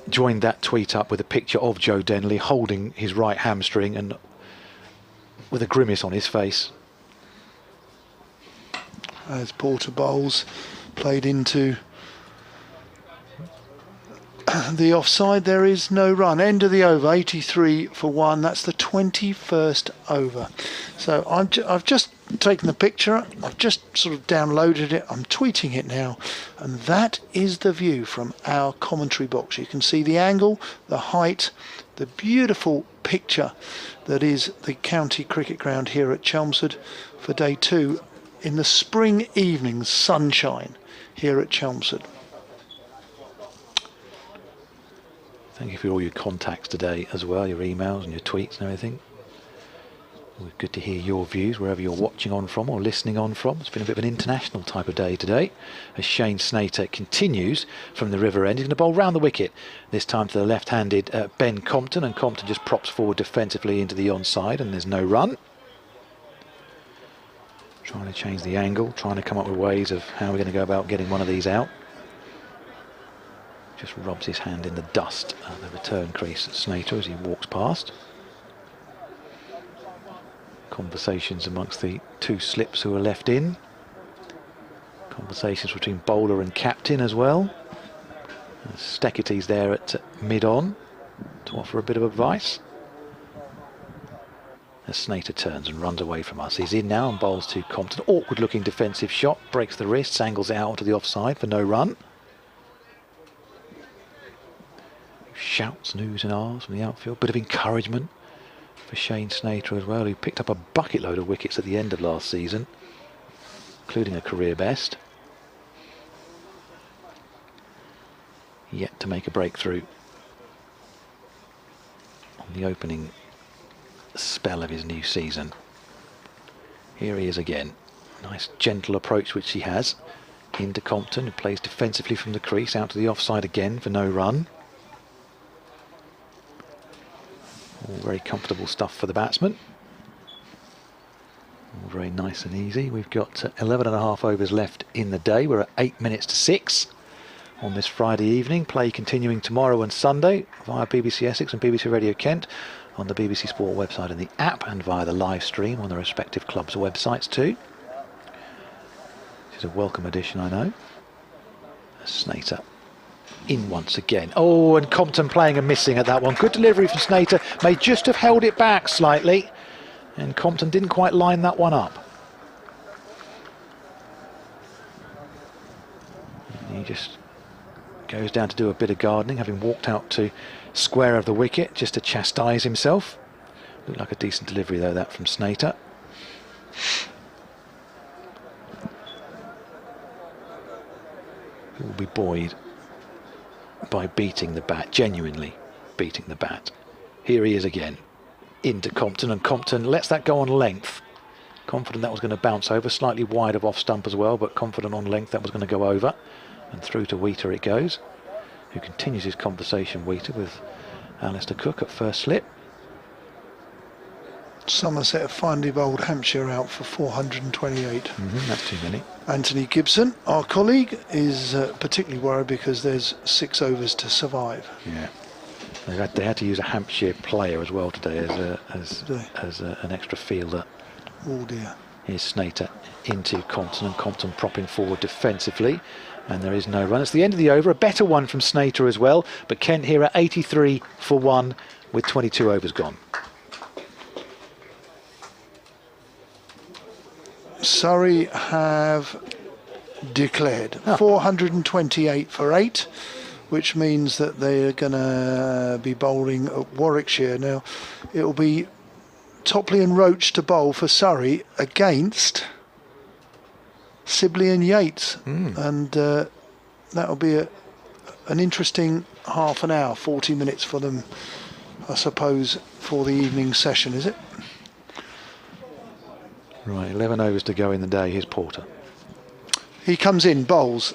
joined that tweet up with a picture of Joe Denley holding his right hamstring and with a grimace on his face. As Porter bowls, played into the offside, there is no run. End of the over, 83 for 1. That's the 21st over. So I've just taken the picture. I've just sort of downloaded it. I'm tweeting it now. And that is the view from our commentary box. You can see the angle, the height, the beautiful picture that is the county cricket ground here at Chelmsford for day 2 in the spring evening sunshine here at Chelmsford. Thank you for all your contacts today as well, your emails and your tweets and everything. Always good to hear your views wherever you're watching on from or listening on from. It's been a bit of an international type of day today as Shane Snater continues from the river end. He's going to bowl round the wicket, this time to the left-handed Ben Compton, and Compton just props forward defensively into the onside and there's no run. Trying to change the angle, trying to come up with ways of how we're going to go about getting one of these out. Just rubs his hand in the dust at the return crease at Snater as he walks past. Conversations amongst the two slips who are left in. Conversations between bowler and captain as well. Steckety's there at mid-on to offer a bit of advice. As Snater turns and runs away from us. He's in now and bowls to Compton. Awkward looking defensive shot. Breaks the wrists, angles it out to the offside for no run. Shouts and oohs and ahs from the outfield. Bit of encouragement for Shane Snater as well, who picked up a bucket load of wickets at the end of last season, including a career best. Yet to make a breakthrough on the opening spell of his new season. Here he is again. Nice gentle approach which he has into Compton, who plays defensively from the crease out to the offside again for no run. All very comfortable stuff for the batsman. All very nice and easy. We've got 11.5 overs left in the day. We're at 8 minutes to 6 on this Friday evening. Play continuing tomorrow and Sunday via BBC Essex and BBC Radio Kent on the BBC Sport website and the app, and via the live stream on the respective clubs' websites too. This is a welcome addition, I know. Snater in once again. Oh, and Compton playing and missing at that one. Good delivery from Snater. May just have held it back slightly, and Compton didn't quite line that one up. He just goes down to do a bit of gardening, having walked out to square of the wicket just to chastise himself. Looked like a decent delivery though, that from Snater. He will be buoyed by beating the bat, genuinely beating the bat. Here he is again, into Compton, and Compton lets that go on length. Confident that was going to bounce over, slightly wide of off stump as well, but confident on length that was going to go over, and through to Wheater it goes, who continues his conversation, Wheater, with Alistair Cook at first slip. Somerset have finally bowled Hampshire out for 428. That's too many. Anthony Gibson, our colleague, is particularly worried because there's 6 overs to survive. Yeah, they had to use a Hampshire player as well today as an extra fielder. Oh dear. Here's Snater into Compton, and Compton propping forward defensively, and there is no run. It's the end of the over. A better one from Snater as well, but Kent here at 83 for 1 with 22 overs gone. Surrey have declared 428 for 8, which means that they're going to be bowling at Warwickshire. Now, it'll be Topley and Roach to bowl for Surrey against Sibley and Yates. And that'll be an interesting half an hour, 40 minutes for them, I suppose, for the evening session, is it? Right, 11 overs to go in the day. Here's Porter. He comes in, bowls,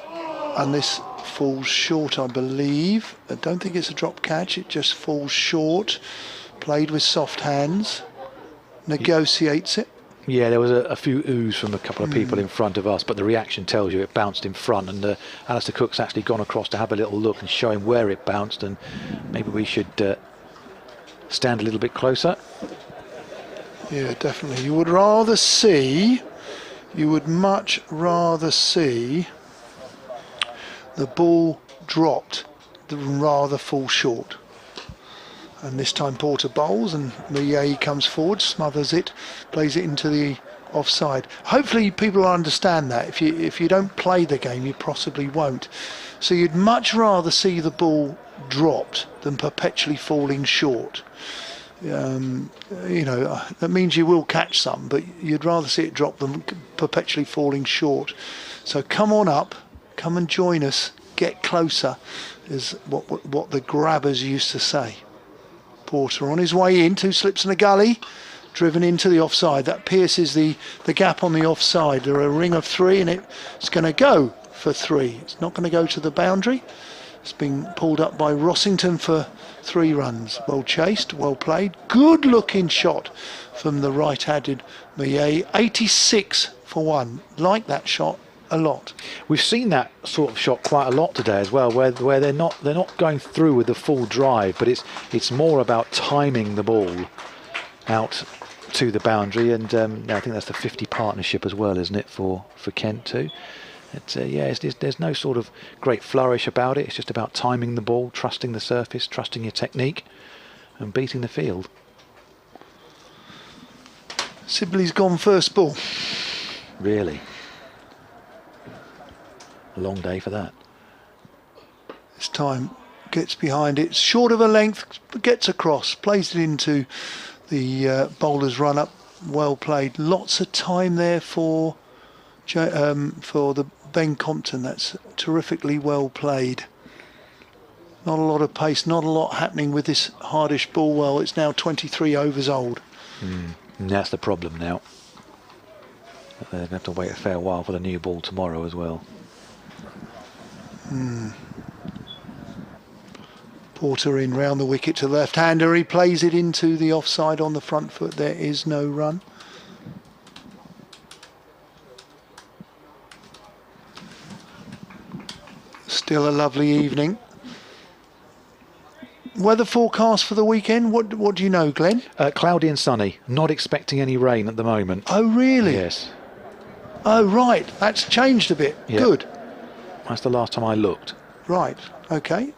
and this falls short, I believe. I don't think it's a drop catch, it just falls short. Played with soft hands, negotiates it. Yeah, there was a few oohs from a couple of people in front of us, but the reaction tells you it bounced in front, and Alistair Cook's actually gone across to have a little look and show him where it bounced, and maybe we should stand a little bit closer. Yeah, definitely. You would much rather see the ball dropped than rather fall short. And this time Porter bowls, and Millet comes forward, smothers it, plays it into the offside. Hopefully people understand that. If you don't play the game, you possibly won't. So you'd much rather see the ball dropped than perpetually falling short. That means you will catch some, but you'd rather see it drop than perpetually falling short. So come on up, come and join us, get closer, is what the grabbers used to say. Porter on his way in, 2 slips and a gully, driven into the offside. That pierces the gap on the offside. There are a ring of 3, and it's going to go for 3. It's not going to go to the boundary. It's been pulled up by Rossington for 3 runs. Well chased, well played. Good looking shot from the right-handed Millet. 86 for 1. Like that shot a lot. We've seen that sort of shot quite a lot today as well, where they're not going through with the full drive, but it's more about timing the ball out to the boundary, and I think that's the 50 partnership as well, isn't it, for Kent too? There's no sort of great flourish about it. It's just about timing the ball, trusting the surface, trusting your technique, and beating the field. Sibley's gone first ball. Really? A long day for that. This time gets behind it, short of a length, gets across, plays it into the bowler's run up. Well played. Lots of time there for the Ben Compton. That's terrifically well played. Not a lot of pace, not a lot happening with this hardish ball. Well, it's now 23 overs old. And that's the problem now. They're going to have to wait a fair while for the new ball tomorrow as well. Porter in round the wicket to the left-hander. He plays it into the offside on the front foot. There is no run. Still a lovely evening. Weather forecast for the weekend, what do you know, Glenn? Cloudy and sunny. Not expecting any rain at the moment. Oh, really? Yes. Oh, right. That's changed a bit. Yep. Good. That's the last time I looked. Right. Okay.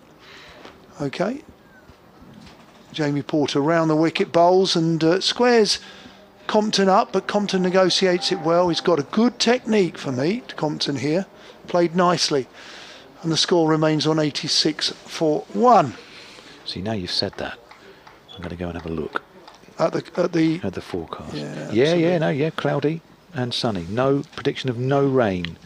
Okay. Jamie Porter round the wicket, bowls and squares Compton up, but Compton negotiates it well. He's got a good technique for me, Compton here. Played nicely. And the score remains on 86 for 1. See, now you've said that, I'm going to go and have a look At the forecast. Yeah, cloudy and sunny. No prediction of no rain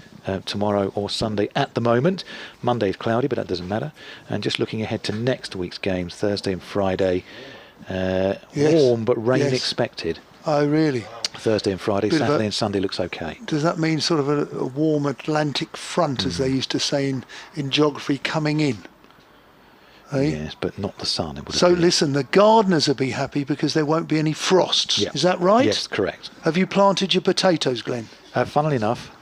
tomorrow or Sunday at the moment. Monday is cloudy, but that doesn't matter. And just looking ahead to next week's games, Thursday and Friday, warm but rain expected. Oh, really? Thursday and Friday, Saturday and Sunday looks okay. Does that mean sort of a warm Atlantic front, as they used to say in geography, coming in? Yes, but not the sun. It would so listen, the gardeners will be happy because there won't be any frosts. Yeah. Is that right? Yes, correct. Have you planted your potatoes, Glenn? Funnily enough,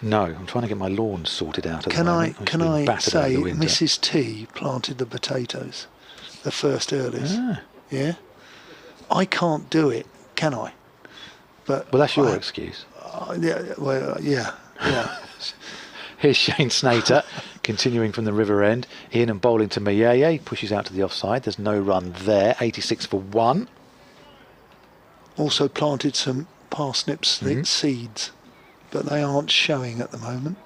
no. I'm trying to get my lawn sorted out at the moment. Can I say Mrs. T planted the potatoes, the first earlies? Yeah. I can't do it, can I? But well, that's your excuse. Yeah. Here's Shane Snater continuing from the river end. In and bowling to Millet. Pushes out to the offside. There's no run there. 86 for 1. Also planted some parsnips seeds, but they aren't showing at the moment.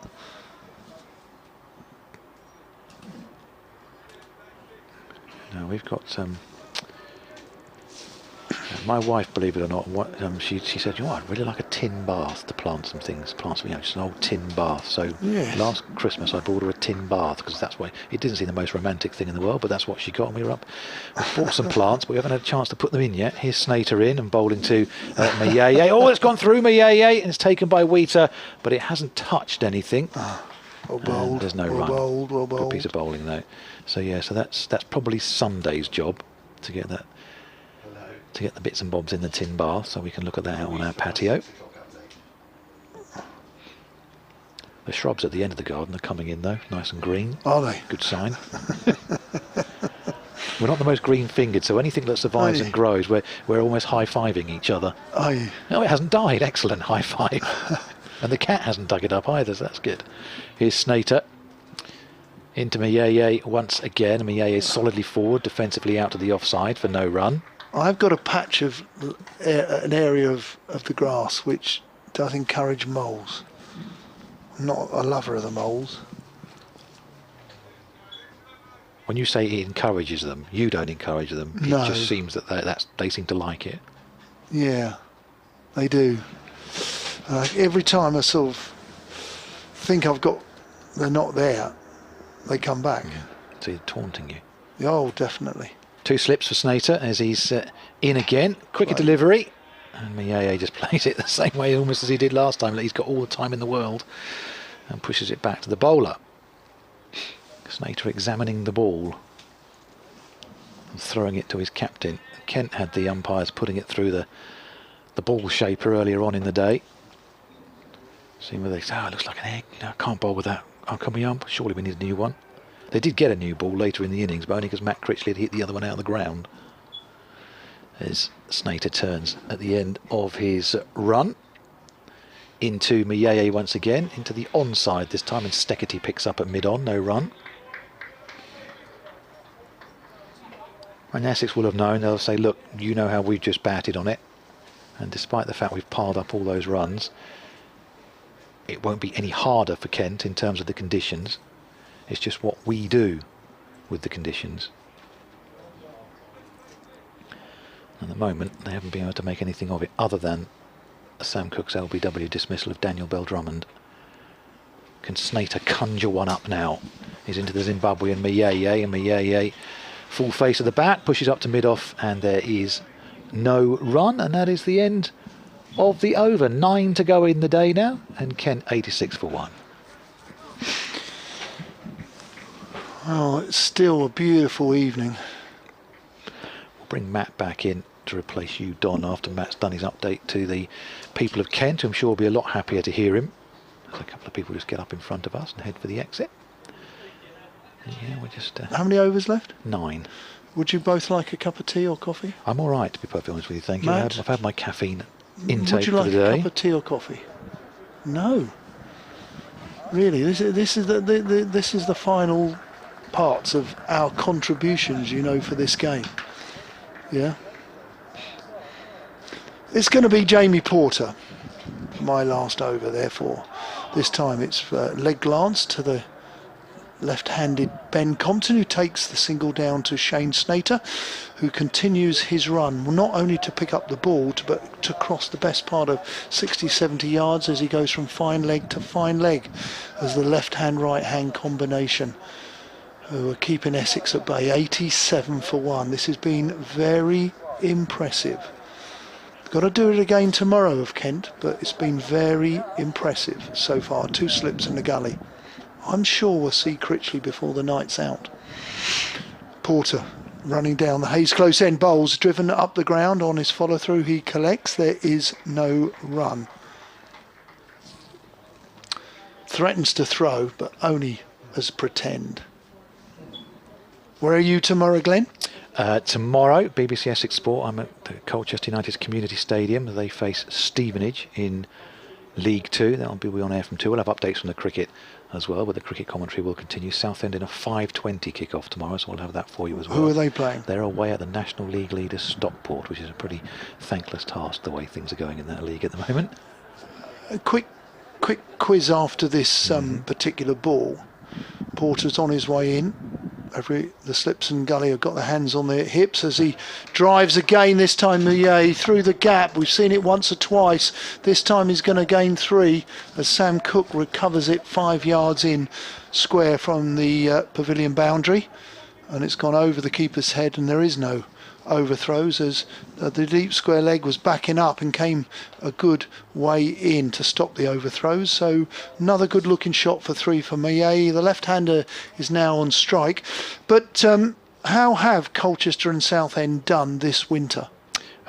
No, we've got my wife, believe it or not, she said, you know, I'd really like a tin bath to plant some things, just an old tin bath. So last Christmas I bought her a tin bath because that's why it didn't seem the most romantic thing in the world, but that's what she got. And we bought some plants, but we haven't had a chance to put them in yet. Here's Snater in and bowling to Millet. Oh, it's gone through Millet and it's taken by Wheater, but it hasn't touched anything. Well bowled. There's no run. Well bowled. Good piece of bowling though. So so that's probably Sunday's job to get that. To get the bits and bobs in the tin bath, so we can look at that out on our patio. The shrubs at the end of the garden are coming in though, nice and green. Are they? Good sign. We're not the most green-fingered, so anything that survives and grows, we're almost high-fiving each other. Are you? No, it hasn't died. Excellent, high five. And the cat hasn't dug it up either, so that's good. Here's Snater. Into Millet once again. Millet is solidly forward, defensively out to the offside for no run. I've got a patch of an area of the grass which does encourage moles. I'm not a lover of the moles. When you say it encourages them, you don't encourage them. It just seems that they seem to like it. Yeah, they do. Every time I sort of think they're not there, they come back. Yeah. So they're taunting you. Oh, definitely. 2 slips for Snater as he's in again. Quicker delivery. And Millet just plays it the same way almost as he did last time. He's got all the time in the world and pushes it back to the bowler. Snater examining the ball and throwing it to his captain. Kent had the umpires putting it through the ball shaper earlier on in the day. Seeing whether they say, oh, it looks like an egg. No, I can't bowl with that. Oh, can we ump? Surely we need a new one. They did get a new ball later in the innings, but only because Matt Critchley had hit the other one out of the ground. As Snater turns at the end of his run into Miyeye once again, into the onside this time, and Steketee picks up at mid-on, no run. And Essex will have known, they'll say, look, you know how we've just batted on it. And despite the fact we've piled up all those runs, it won't be any harder for Kent in terms of the conditions. It's just what we do with the conditions. At the moment, they haven't been able to make anything of it other than Sam Cook's LBW dismissal of Daniel Bell-Drummond. Can Snater conjure one up now? He's into the Zimbabwean Miyeye, and Miyeye, full face of the bat, pushes up to mid-off, and there is no run, and that is the end of the over. 9 to go in the day now, and Kent 86 for 1. Oh, it's still a beautiful evening. We'll bring Matt back in to replace you, Don, after Matt's done his update to the people of Kent, who I'm sure will be a lot happier to hear him. As a couple of people just get up in front of us and head for the exit. And yeah, we're just... How many overs left? 9. Would you both like a cup of tea or coffee? I'm all right, to be perfectly honest with you, thank you. Matt? I've had my caffeine intake Would you like for the day. a cup of tea or coffee? No. Really, this is the final parts of our contributions, you know, for this game. Yeah. It's going to be Jamie Porter, my last over, therefore. This time it's leg glance to the left-handed Ben Compton, who takes the single down to Shane Snater, who continues his run, not only to pick up the ball, but to cross the best part of 60-70 yards as he goes from fine leg to fine leg, as the left-hand, right-hand combination who are keeping Essex at bay. 87 for 1. This has been very impressive. Got to do it again tomorrow of Kent, but it's been very impressive so far. 2 slips in the gully. I'm sure we'll see Critchley before the night's out. Porter running down the Hayes close end, bowls driven up the ground on his follow through. He collects. There is no run. Threatens to throw, but only as pretend. Where are you tomorrow, Glenn? Tomorrow, BBC Essex Sport, I'm at the Colchester United's Community Stadium. They face Stevenage in League 2. That'll be on air from 2. We'll have updates from the cricket as well, but the cricket commentary will continue. Southend in a 5:20 kick-off tomorrow, so we'll have that for you as well. Who are they playing? They're away at the National League leader Stockport, which is a pretty thankless task, the way things are going in that league at the moment. A quick quiz after this particular ball. Porter's on his way in. The slips and gully have got their hands on their hips as he drives again, this time through the gap. We've seen it once or twice. This time he's going to gain 3 as Sam Cook recovers it 5 yards in square from the pavilion boundary. And it's gone over the keeper's head, and there is no overthrows as the deep square leg was backing up and came a good way in to stop the overthrows. So another good looking shot for 3 for Miyeye. The left-hander is now on strike. But how have Colchester and Southend done this winter?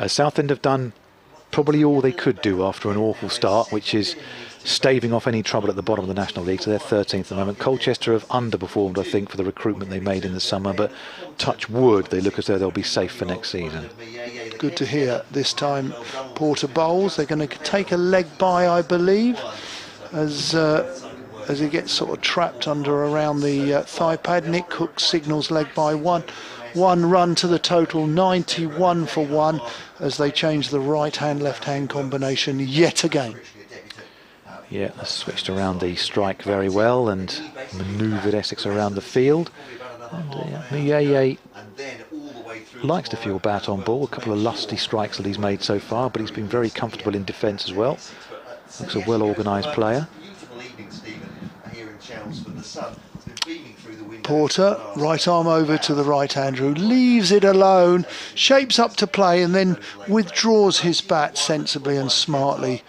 Southend have done probably all they could do after an awful start, which is staving off any trouble at the bottom of the National League. So they're 13th at the moment. Colchester have underperformed, I think, for the recruitment they made in the summer, but touch wood, they look as though they'll be safe for next season. Good to hear. This time Porter bowls. They're going to take a leg by, I believe, as he gets sort of trapped under around the thigh pad. Nick Cook signals leg by 1 run to the total, 91 for 1, as they change the right-hand, left-hand combination yet again. Yeah, switched around the strike very well and manoeuvred Essex around the field. And Miyeye likes to feel bat on ball. A couple of lusty strikes that he's made so far, but he's been very comfortable in defence as well. Looks a well-organised player. Porter, right arm over to the right-hander, who leaves it alone, shapes up to play and then withdraws his bat sensibly and smartly.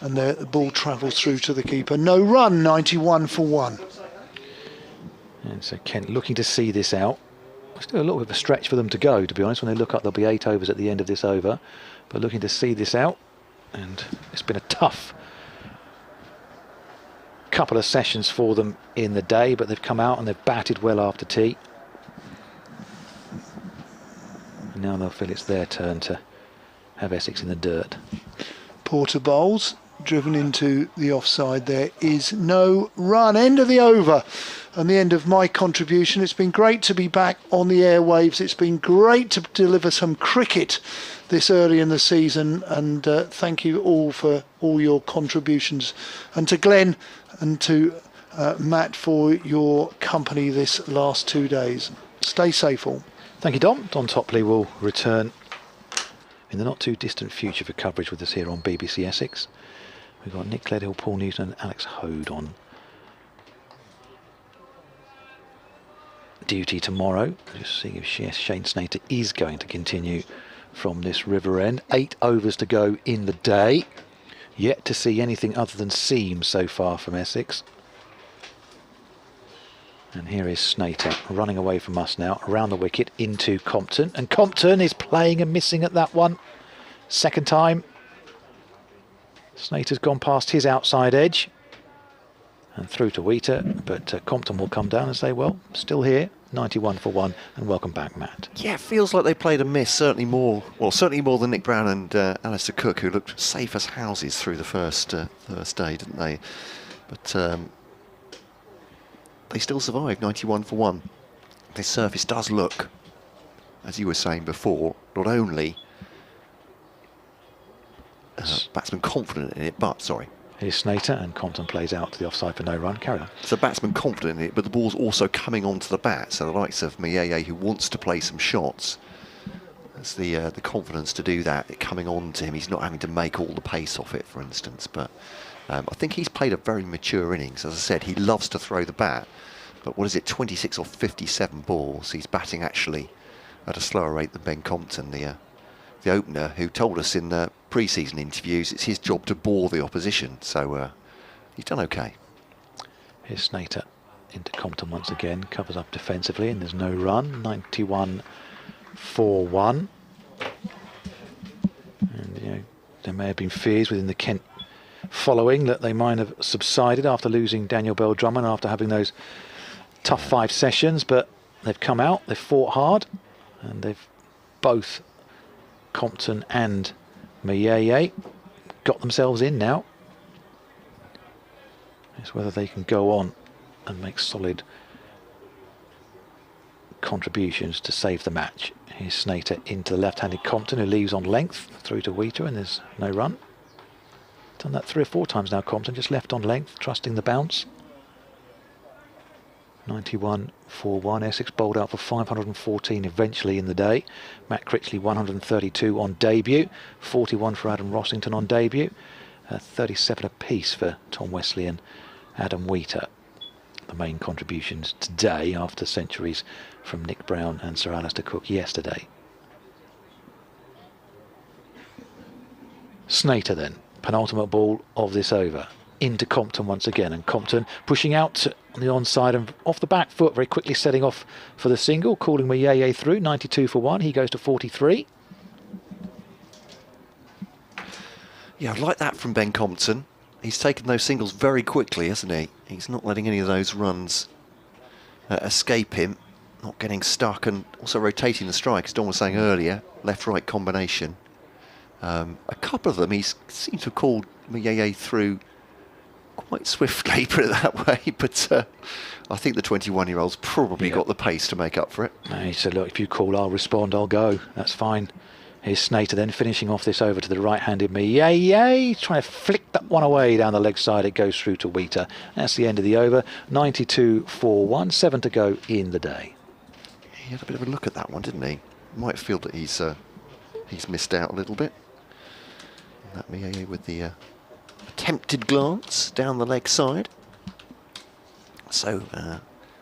And the ball travels through to the keeper. No run, 91 for 1. And so Kent looking to see this out. Still a little bit of a stretch for them to go, to be honest. When they look up, there'll be 8 overs at the end of this over. But looking to see this out. And it's been a tough couple of sessions for them in the day, but they've come out and they've batted well after tea. And now they'll feel it's their turn to have Essex in the dirt. Porter bowls, driven into the offside. There is no run. End of the over and the end of my contribution. It's been great to be back on the airwaves. It's been great to deliver some cricket this early in the season, and thank you all for all your contributions, and to Glenn and to Matt for your company this last 2 days. Stay safe all. Thank you, Don. Don Topley will return in the not too distant future for coverage with us here on BBC Essex. We've got Nick Gledhill, Paul Newton and Alex Hode on duty tomorrow. Just seeing if Shane Snater is going to continue from this river end. 8 overs to go in the day. Yet to see anything other than seams so far from Essex. And here is Snater running away from us now, around the wicket into Compton. And Compton is playing and missing at that one. Second time. Snater's gone past his outside edge. And through to Wheater, but Compton will come down and say, well, still here, 91 for 1, and welcome back, Matt. Yeah, it feels like they played a miss, certainly more than Nick Brown and Alistair Cook, who looked safe as houses through the first day, didn't they? But they still survived, 91 for 1. This surface does look, as you were saying before, not only batsman confident in it, but, sorry. Here's Snater, and Compton plays out to the offside for no run. Carry on. So batsman confident in it, but the ball's also coming onto the bat. So the likes of Mieye, who wants to play some shots, has the confidence to do that. It coming on to him, he's not having to make all the pace off it, for instance. But I think he's played a very mature innings. As I said, he loves to throw the bat. But what is it, 26 or 57 balls? He's batting actually at a slower rate than Ben Compton, the opener, who told us in the pre-season interviews it's his job to bore the opposition, so he's done okay. Here's Snater into Compton once again, covers up defensively, and there's no run. 91 for 1. And you know, there may have been fears within the Kent following that they might have subsided after losing Daniel Bell-Drummond after having those tough 5 sessions, but they've come out, they've fought hard, and they've both, Compton and Mieye, got themselves in now. It's whether they can go on and make solid contributions to save the match. Here's Snater into the left-handed Compton, who leaves on length through to Wheater, and there's no run. Done that 3 or 4 times now, Compton, just left on length, trusting the bounce. 91 for 1. Essex bowled out for 514 eventually in the day. Matt Critchley 132 on debut, 41 for Adam Rossington on debut, 37 apiece for Tom Wesley and Adam Wheater. The main contributions today after centuries from Nick Brown and Sir Alistair Cook yesterday. Snater then, penultimate ball of this over. Into Compton once again, and Compton pushing out on the onside and off the back foot, very quickly setting off for the single, calling Mieye through, 92 for 1, he goes to 43. Yeah, I like that from Ben Compton. He's taken those singles very quickly, hasn't he? He's not letting any of those runs escape him, not getting stuck, and also rotating the strike, as Don was saying earlier, left-right combination. A couple of them, he seems to have called Mieye through quite swiftly, put it that way, but I think the 21-year-old's probably got the pace to make up for it. No, he said, look, if you call, I'll respond, I'll go, that's fine. Here's Snater then finishing off this over to the right-handed Mieye, trying to flick that one away down the leg side, it goes through to Wheater. That's the end of the over, 92 for 1, 7 to go in the day. He had a bit of a look at that one, didn't he? Might feel that he's missed out a little bit. And that Mieye with the attempted glance down the leg side. So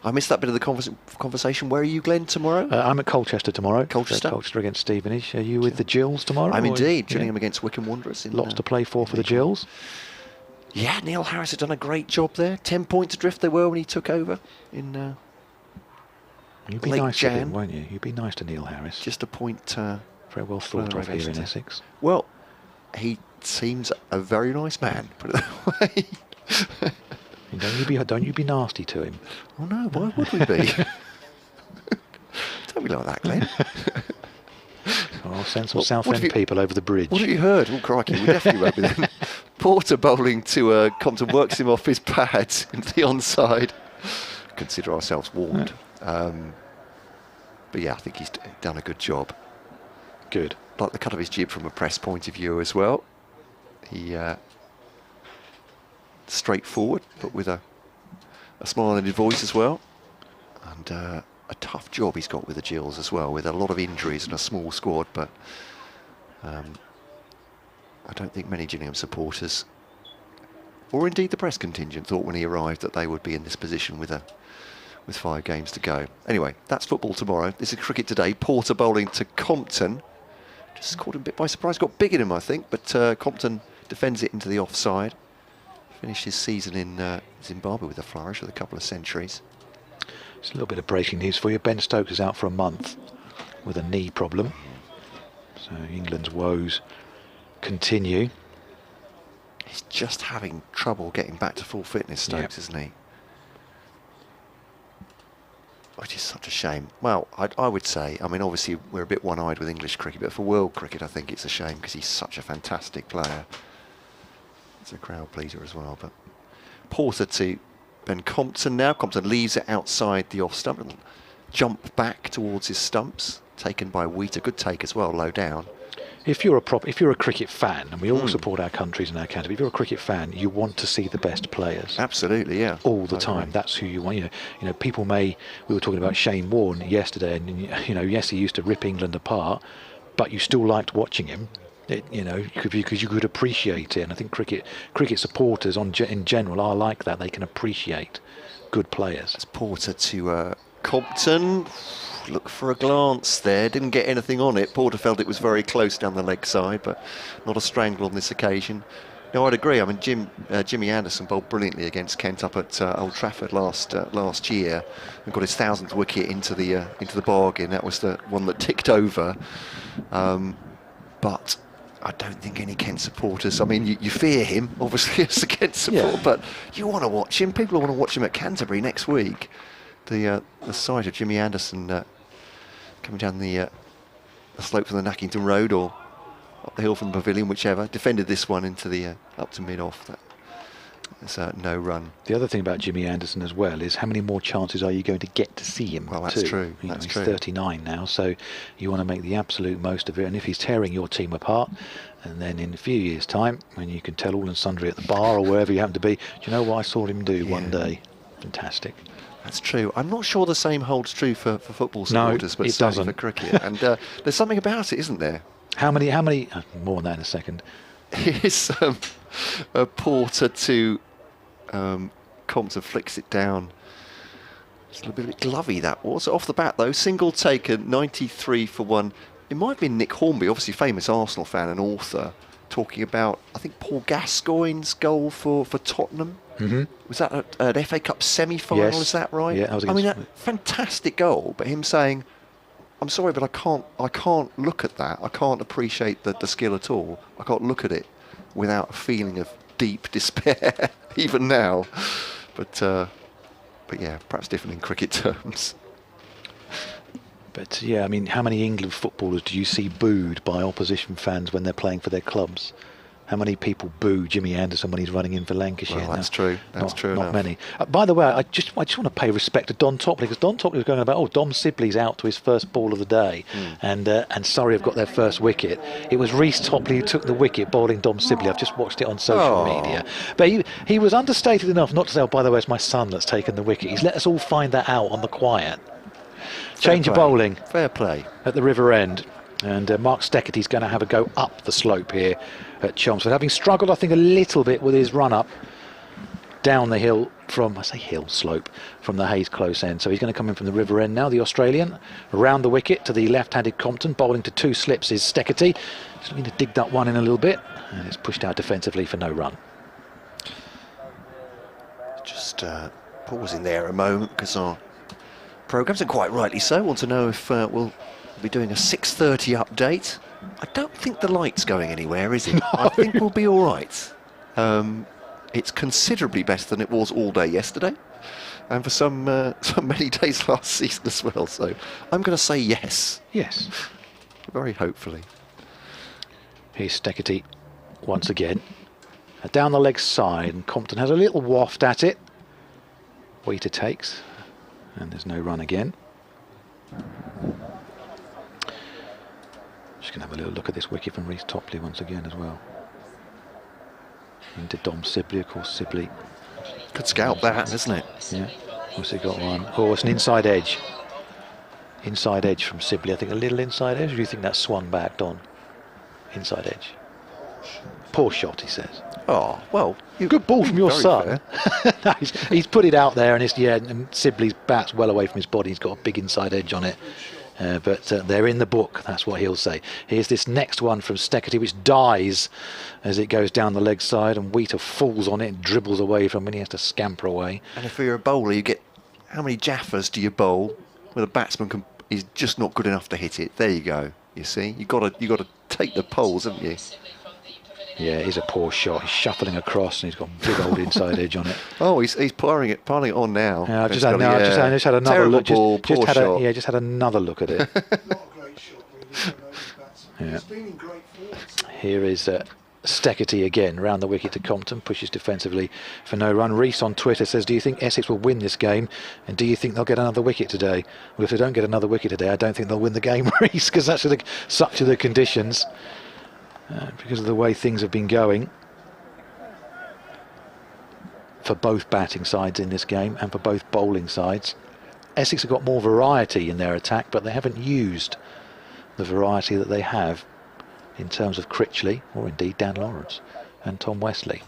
I missed that bit of the conversation. Where are you, Glenn, tomorrow? I'm at Colchester tomorrow. Colchester? Colchester against Stevenage. Are you with the Gills tomorrow? I'm indeed. Gillingham against Wycombe Wanderers. Lots to play for the Gills. Yeah, Neil Harris had done a great job there. 10 points adrift they were when he took over in You'd be late nice to Jan. him, won't you? You'd be nice to Neil Harris. Just a point. Very well thought of here in Essex. Well, he seems a very nice man, put it that way. Don't you be nasty to him. Oh no, why would we be? Don't be like that, Glenn. I'll send some Southend people over the bridge. What have you heard? Oh crikey, we definitely won't be then. Porter bowling to Compton, works him off his pads into the onside. Consider ourselves warned. But yeah, I think he's done a good job. Good. Like the cut of his jib from a press point of view as well. He straightforward, but with a smile in his voice as well, and a tough job he's got with the Gills as well, with a lot of injuries and a small squad. But I don't think many Gillingham supporters, or indeed the press contingent, thought when he arrived that they would be in this position with 5 games to go. Anyway, that's football tomorrow. This is cricket today. Porter bowling to Compton. Just caught him a bit by surprise. Got big in him, I think, but Compton defends it into the offside. Finished his season in Zimbabwe with a flourish, with a couple of centuries. It's a little bit of breaking news for you. Ben Stokes is out for a month with a knee problem. So England's woes continue. He's just having trouble getting back to full fitness, Stokes, isn't he? Which is such a shame. Well, I would say, I mean, obviously we're a bit one-eyed with English cricket, but for world cricket I think it's a shame because he's such a fantastic player. It's a crowd pleaser as well. But Porter to Ben Compton now. Compton leaves it outside the off stump and jump back towards his stumps. Taken by Wheater. Good take as well, low down. If you're a cricket fan, and we all support our countries and our county, if you're a cricket fan, you want to see the best players. Absolutely, yeah. All the time. That's who you want. You know, people may. We were talking about Shane Warne yesterday, and yes, he used to rip England apart, but you still liked watching him. Because you could appreciate it, and I think cricket supporters in general are like that. They can appreciate good players. It's Porter to Compton. Look for a glance there. Didn't get anything on it. Porter felt it was very close down the leg side, but not a strangle on this occasion. No, I'd agree. I mean, Jimmy Anderson bowled brilliantly against Kent up at Old Trafford last year, and got his 1000th wicket into the bargain. That was the one that ticked over. But I don't think any Kent supporters, I mean, you fear him, obviously, as a Kent supporter, but you want to watch him. People want to watch him at Canterbury next week. The sight of Jimmy Anderson coming down the slope from the Nackington Road or up the hill from the Pavilion, whichever, defended this one into the up to mid-off. It's no run. The other thing about Jimmy Anderson as well is how many more chances are you going to get to see him? Well, that's true. He's 39 now, so you want to make the absolute most of it. And if he's tearing your team apart, and then in a few years' time, when you can tell all and sundry at the bar or wherever you happen to be, do you know what I saw him do one day? Fantastic. That's true. I'm not sure the same holds true for football supporters, but certainly for cricket. And there's something about it, isn't there? How many? More on that in a second. Here's a Porter to Compton, flicks it down. It's a little bit glovey, that was. Off the bat, though, single taken, 93 for 1. It might have been Nick Hornby, obviously famous Arsenal fan and author, talking about, I think, Paul Gascoigne's goal for Tottenham. Mm-hmm. Was that an FA Cup semi-final? Yes. Is that right? Yeah, I mean, a fantastic goal, but him saying, "I'm sorry, but I can't look at that. I can't appreciate the skill at all. I can't look at it without a feeling of deep despair, even now." But yeah, perhaps different in cricket terms. But yeah, I mean, how many England footballers do you see booed by opposition fans when they're playing for their clubs? How many people boo Jimmy Anderson when he's running in for Lancashire? Well, that's true. That's true. Not many. By the way, I just want to pay respect to Don Topley, because Don Topley was going about, Dom Sibley's out to his first ball of the day, and Surrey have got their first wicket. It was Reece Topley who took the wicket, bowling Dom Sibley. I've just watched it on social media. But he was understated enough not to say, "Oh, by the way, it's my son that's taken the wicket." He's let us all find that out on the quiet. Change of bowling. Fair play. At the River End. And Mark Steckerty's going to have a go up the slope here at Chelmsford, having struggled, I think, a little bit with his run-up down the hill from, slope, from the Hayes close end. So he's going to come in from the River End now, the Australian, around the wicket to the left-handed Compton, bowling to 2 slips is Steckerty. He's looking to dig that one in a little bit, and it's pushed out defensively for no run. Just pausing there a moment, because our programmes, and quite rightly so. Want to know if we'll be doing a 6:30 update. I don't think the light's going anywhere, is it? No. I think we'll be all right. It's considerably better than it was all day yesterday, and for some many days last season as well. So I'm going to say yes. Yes. Very hopefully. Here's Steketee once again. Down the leg side, and Compton has a little waft at it. Waiter takes, and there's no run again. Just going to have a little look at this wicket from Reece Topley once again as well. Into Dom Sibley, of course. Sibley. Good scalp that, isn't it? Yeah. What's he got one? Oh, it's an inside edge. Inside edge from Sibley. I think a little inside edge. Or do you think that swung back, Don? Inside edge. Poor shot, he says. Oh, well. Good ball from your son. No, he's put it out there, and it's, yeah, and Sibley's bat's well away from his body. He's got a big inside edge on it. But they're in the book, that's what he'll say. Here's this next one from Steketee, which dies as it goes down the leg side, and Wheater falls on it and dribbles away from it. He has to scamper away. And if you're a bowler, you get, how many Jaffas do you bowl where the batsman is just not good enough to hit it? There you go. You see, you got to take the poles, haven't you? Yeah, it is a poor shot. He's shuffling across, and he's got a big old inside edge on it. Oh, he's piling it on now. Yeah, I just had another look. Ball, just had another look at it. Not a great shot, really. Yeah. He's been in great form. Here is Steketee again, round the wicket to Compton, pushes defensively for no run. Reece on Twitter says, do you think Essex will win this game? And do you think they'll get another wicket today? Well, if they don't get another wicket today, I don't think they'll win the game, Reece, because that's such are the conditions. Because of the way things have been going for both batting sides in this game and for both bowling sides. Essex have got more variety in their attack, but they haven't used the variety that they have in terms of Critchley, or indeed Dan Lawrence and Tom Wesley.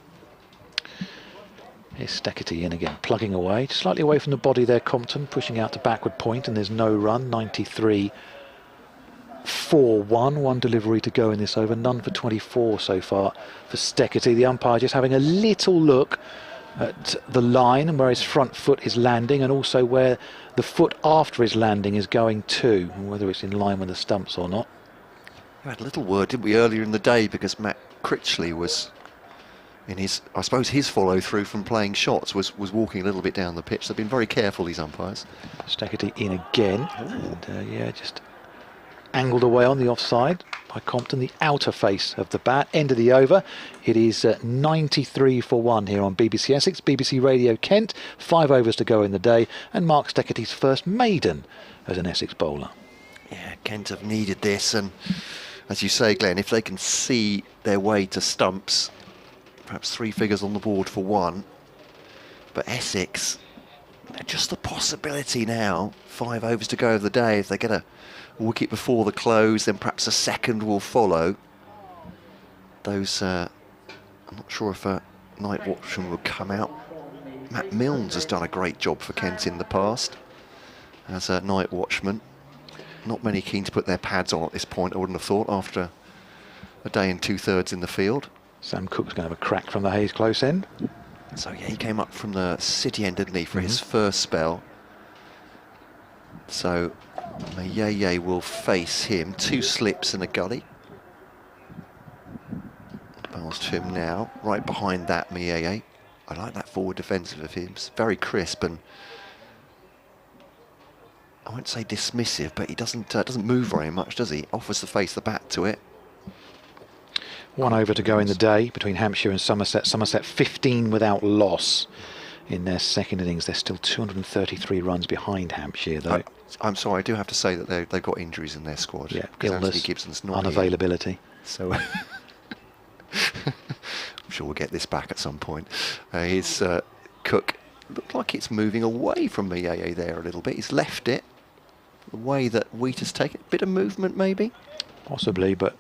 Here's Steketee in again, plugging away, slightly away from the body there, Compton, pushing out to backward point, and there's no run. 93 4-1, one delivery to go in this over, none for 24 so far for Steketee. The umpire just having a little look at the line and where his front foot is landing, and also where the foot after his landing is going to, and whether it's in line with the stumps or not. We had a little word, didn't we, earlier in the day, because Matt Critchley was in his, I suppose his follow through from playing shots was walking a little bit down the pitch. They've been very careful, these umpires. Steketee in again, and yeah, just angled away on the offside by Compton, the outer face of the bat. End of the over. It is 93 for 1 here on BBC Essex, BBC Radio Kent. 5 overs to go in the day, and Mark Steketee's first maiden as an Essex bowler. Yeah, Kent have needed this, and as you say, Glenn, if they can see their way to stumps, perhaps 3 figures on the board for 1. But Essex, just the possibility now, 5 overs to go of the day, if they get a wicket before the close, then perhaps a second will follow. Those, I'm not sure if a night watchman will come out. Matt Milnes has done a great job for Kent in the past as a night watchman. Not many keen to put their pads on at this point, I wouldn't have thought, after a day and 2/3 in the field. Sam Cook's going to have a crack from the Hayes close end. So yeah, he came up from the City end, didn't he, for his first spell. So Mayeye will face him. 2 slips and a gully. Past him now. Right behind that, Mayeye. I like that forward defensive of him. It's very crisp, and I won't say dismissive, but he doesn't move very much, does he? Offers to face the bat to it. 1 over to go in the day between Hampshire and Somerset. Somerset 15 without loss in their second innings. They're still 233 runs behind Hampshire, though. I'm sorry, I do have to say that they've got injuries in their squad. Yeah, illness, Anthony Gibson's not unavailability. Here, so I'm sure we'll get this back at some point. His Cook looked like it's moving away from Mayeye there a little bit. He's left it the way that Wheater's taken. A bit of movement, maybe? Possibly, but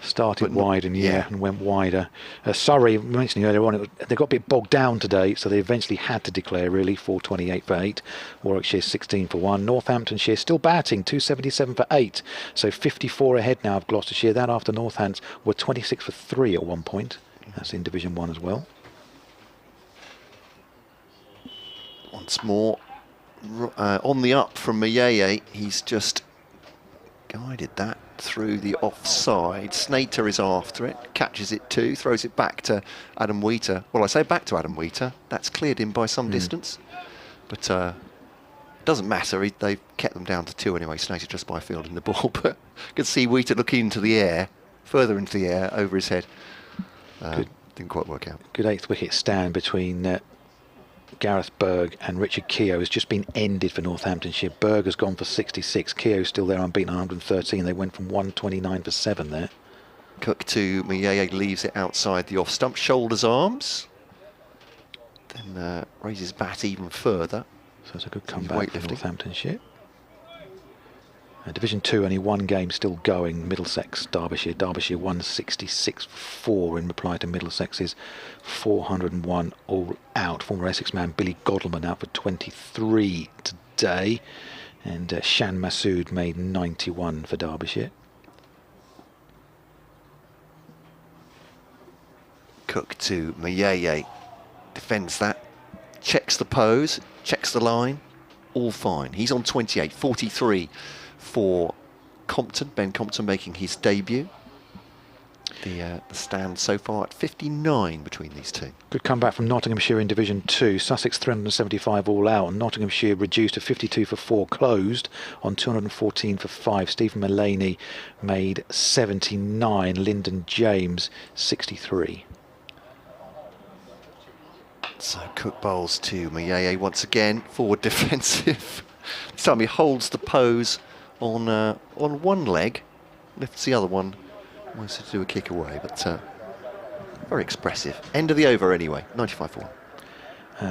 started wide and and went wider. Surrey, mentioning earlier on, they got a bit bogged down today, so they eventually had to declare really 428 for 8. Warwickshire 16 for 1. Northamptonshire still batting 277 for 8, so 54 ahead now of Gloucestershire. That after Northants were 26 for 3 at one point. That's in Division 1 as well. Once more, on the up from Mayeye. He's just guided that through the offside. Snater is after it, catches it too, throws it back to Adam Wheater. Well, I say back to Adam Wheater. That's cleared him by some distance. But doesn't matter. They've kept them down to 2 anyway. Snater just by fielding the ball. But you can see Wheater looking into the air, further into the air, over his head. Didn't quite work out. Good 8th wicket stand between Gareth Berg and Richard Keogh has just been ended for Northamptonshire. Berg has gone for 66. Keogh's still there unbeaten, 113. They went from 129 for 7 there. Cook to Mayeye, leaves it outside the off stump, shoulders arms. Then raises bat even further. So it's a good comeback for Northamptonshire. Division 2, only one game still going. Middlesex, Derbyshire. Derbyshire 166-4 in reply to Middlesex's 401 all out. Former Essex man Billy Godleman out for 23 today. And Shan Massoud made 91 for Derbyshire. Cook to Mayeye. Defends that. Checks the pose. Checks the line. All fine. He's on 28. 43 for Compton. Ben Compton making his debut. The stand so far at 59 between these two. Good comeback from Nottinghamshire in Division 2. Sussex 375 all out. And Nottinghamshire reduced to 52 for 4, closed on 214 for 5. Stephen Mullaney made 79. Lyndon James 63. So Cook bowls to Mayeye once again. Forward defensive. This time he holds the pose on one leg, lifts the other one, wants to do a kick away, but very expressive. End of the over anyway, 95 for 1.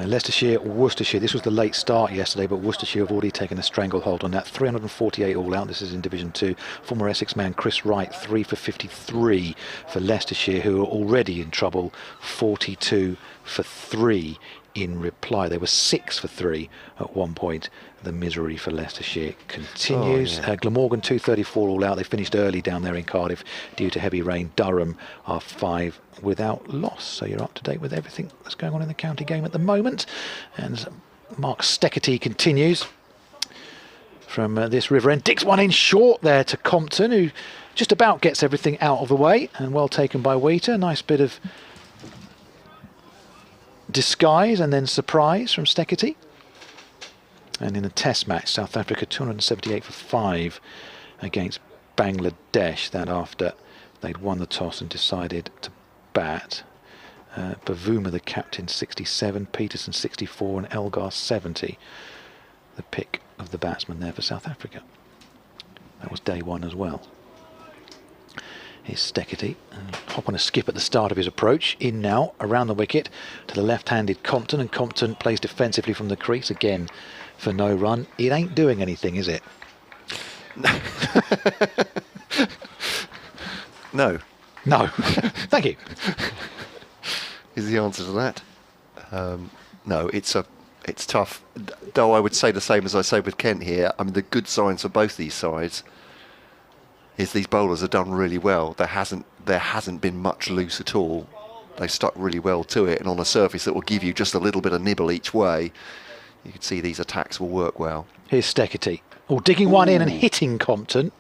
Leicestershire, Worcestershire. This was the late start yesterday, but Worcestershire have already taken a stranglehold on that. 348 all out. This is in Division 2. Former Essex man Chris Wright, 3 for 53 for Leicestershire, who are already in trouble. 42 for 3 in reply. They were 6 for 3 at one point. The misery for Leicestershire continues. Glamorgan 234 all out. They finished early down there in Cardiff due to heavy rain. Durham are 5 without loss. So you're up to date with everything that's going on in the county game at the moment. And Mark Steckety continues from this river end. Dicks one in short there to Compton, who just about gets everything out of the way, and well taken by Wheater. Nice bit of disguise and then surprise from Steckety. And in a test match, South Africa 278 for 5 against Bangladesh. That after they'd won the toss and decided to bat. Bavuma, the captain, 67, Peterson 64 and Elgar 70. The pick of the batsman there for South Africa. That was day 1 as well. Here's Steckety, hop on a skip at the start of his approach. In now, around the wicket to the left-handed Compton, and Compton plays defensively from the crease again for no run. It ain't doing anything, is it? No. No. Thank you. Is the answer to that? No, it's tough. Though I would say the same as I say with Kent here. I mean, the good signs for both these sides is these bowlers have done really well. There hasn't been much loose at all. They stuck really well to it, and on a surface that will give you just a little bit of nibble each way, you can see these attacks will work well. Here's Steckety. Oh, digging one in and hitting Compton.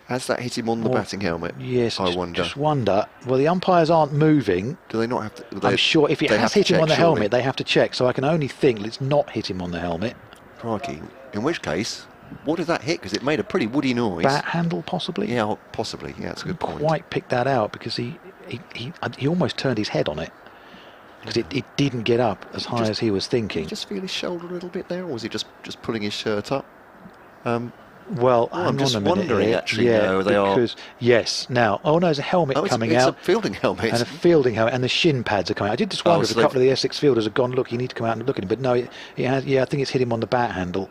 Has that hit him on the batting helmet? Yes, I wonder. Just wonder. Well, the umpires aren't moving. Do they not have to? I'm sure if it has hit him on the surely. helmet, they have to check. So I can only think it's not hit him on the helmet. Crikey. In which case, what did that hit? Because it made a pretty woody noise. Bat handle, possibly? Yeah, possibly. Yeah, that's a good point. Quite picked that out because he almost turned his head on it. Because it didn't get up as high as he was thinking. Did you just feel his shoulder a little bit there, or was he just pulling his shirt up? Well, I'm just wondering here. actually. Yeah, no, they because, yes. Now, there's a helmet coming out. It's a fielding helmet. And a fielding helmet, and the shin pads are coming out. I did just wonder if a couple of the Essex fielders had gone, look, you need to come out and look at him. But no, he has. Yeah, I think it's hit him on the bat handle.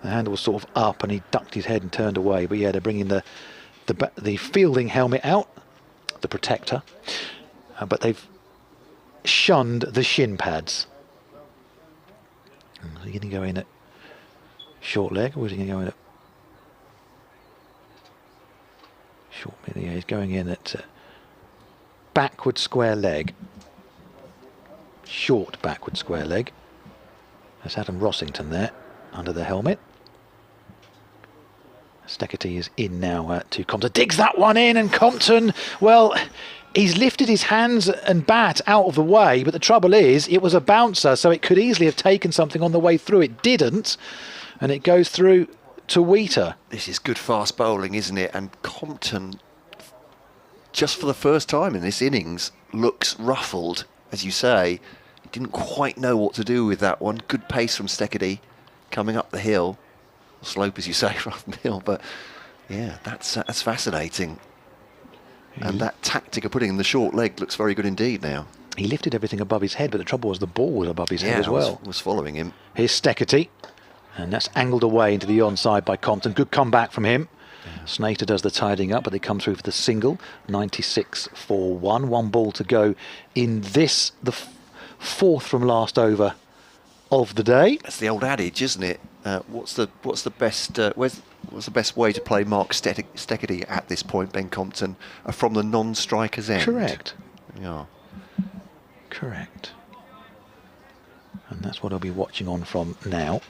The handle was sort of up, and he ducked his head and turned away. But yeah, they're bringing the fielding helmet out, the protector, but they've shunned the shin pads. Is he going to go in at short leg, or is he going to go in at short mid? Yeah, he's going in at backward square leg, short backward square leg, There's Adam Rossington there under the helmet. Steckity is in now to Compton. Digs that one in, and Compton, well, he's lifted his hands and bat out of the way, but the trouble is it was a bouncer, so it could easily have taken something on the way through. It didn't, and it goes through to Wheater. This is good fast bowling, isn't it? And Compton, just for the first time in this innings, looks ruffled, as you say. He didn't quite know what to do with that one. Good pace from Steckity coming up the hill. Slope, as you say, rather than hill, but yeah, that's fascinating. And that tactic of putting in the short leg looks very good indeed now. He lifted everything above his head, but the trouble was the ball was above his head as well. Was following him. Here's Steckity, and that's angled away into the onside by Compton. Good comeback from him. Yeah. Snater does the tidying up, but they come through for the single. 96 for 1. 1 ball to go in this, the fourth from last over of the day. That's the old adage, isn't it? What's the best way to play Mark Steckity at this point, Ben Compton, from the non-striker's end? Correct. Yeah. Correct. And that's what I'll be watching on from now.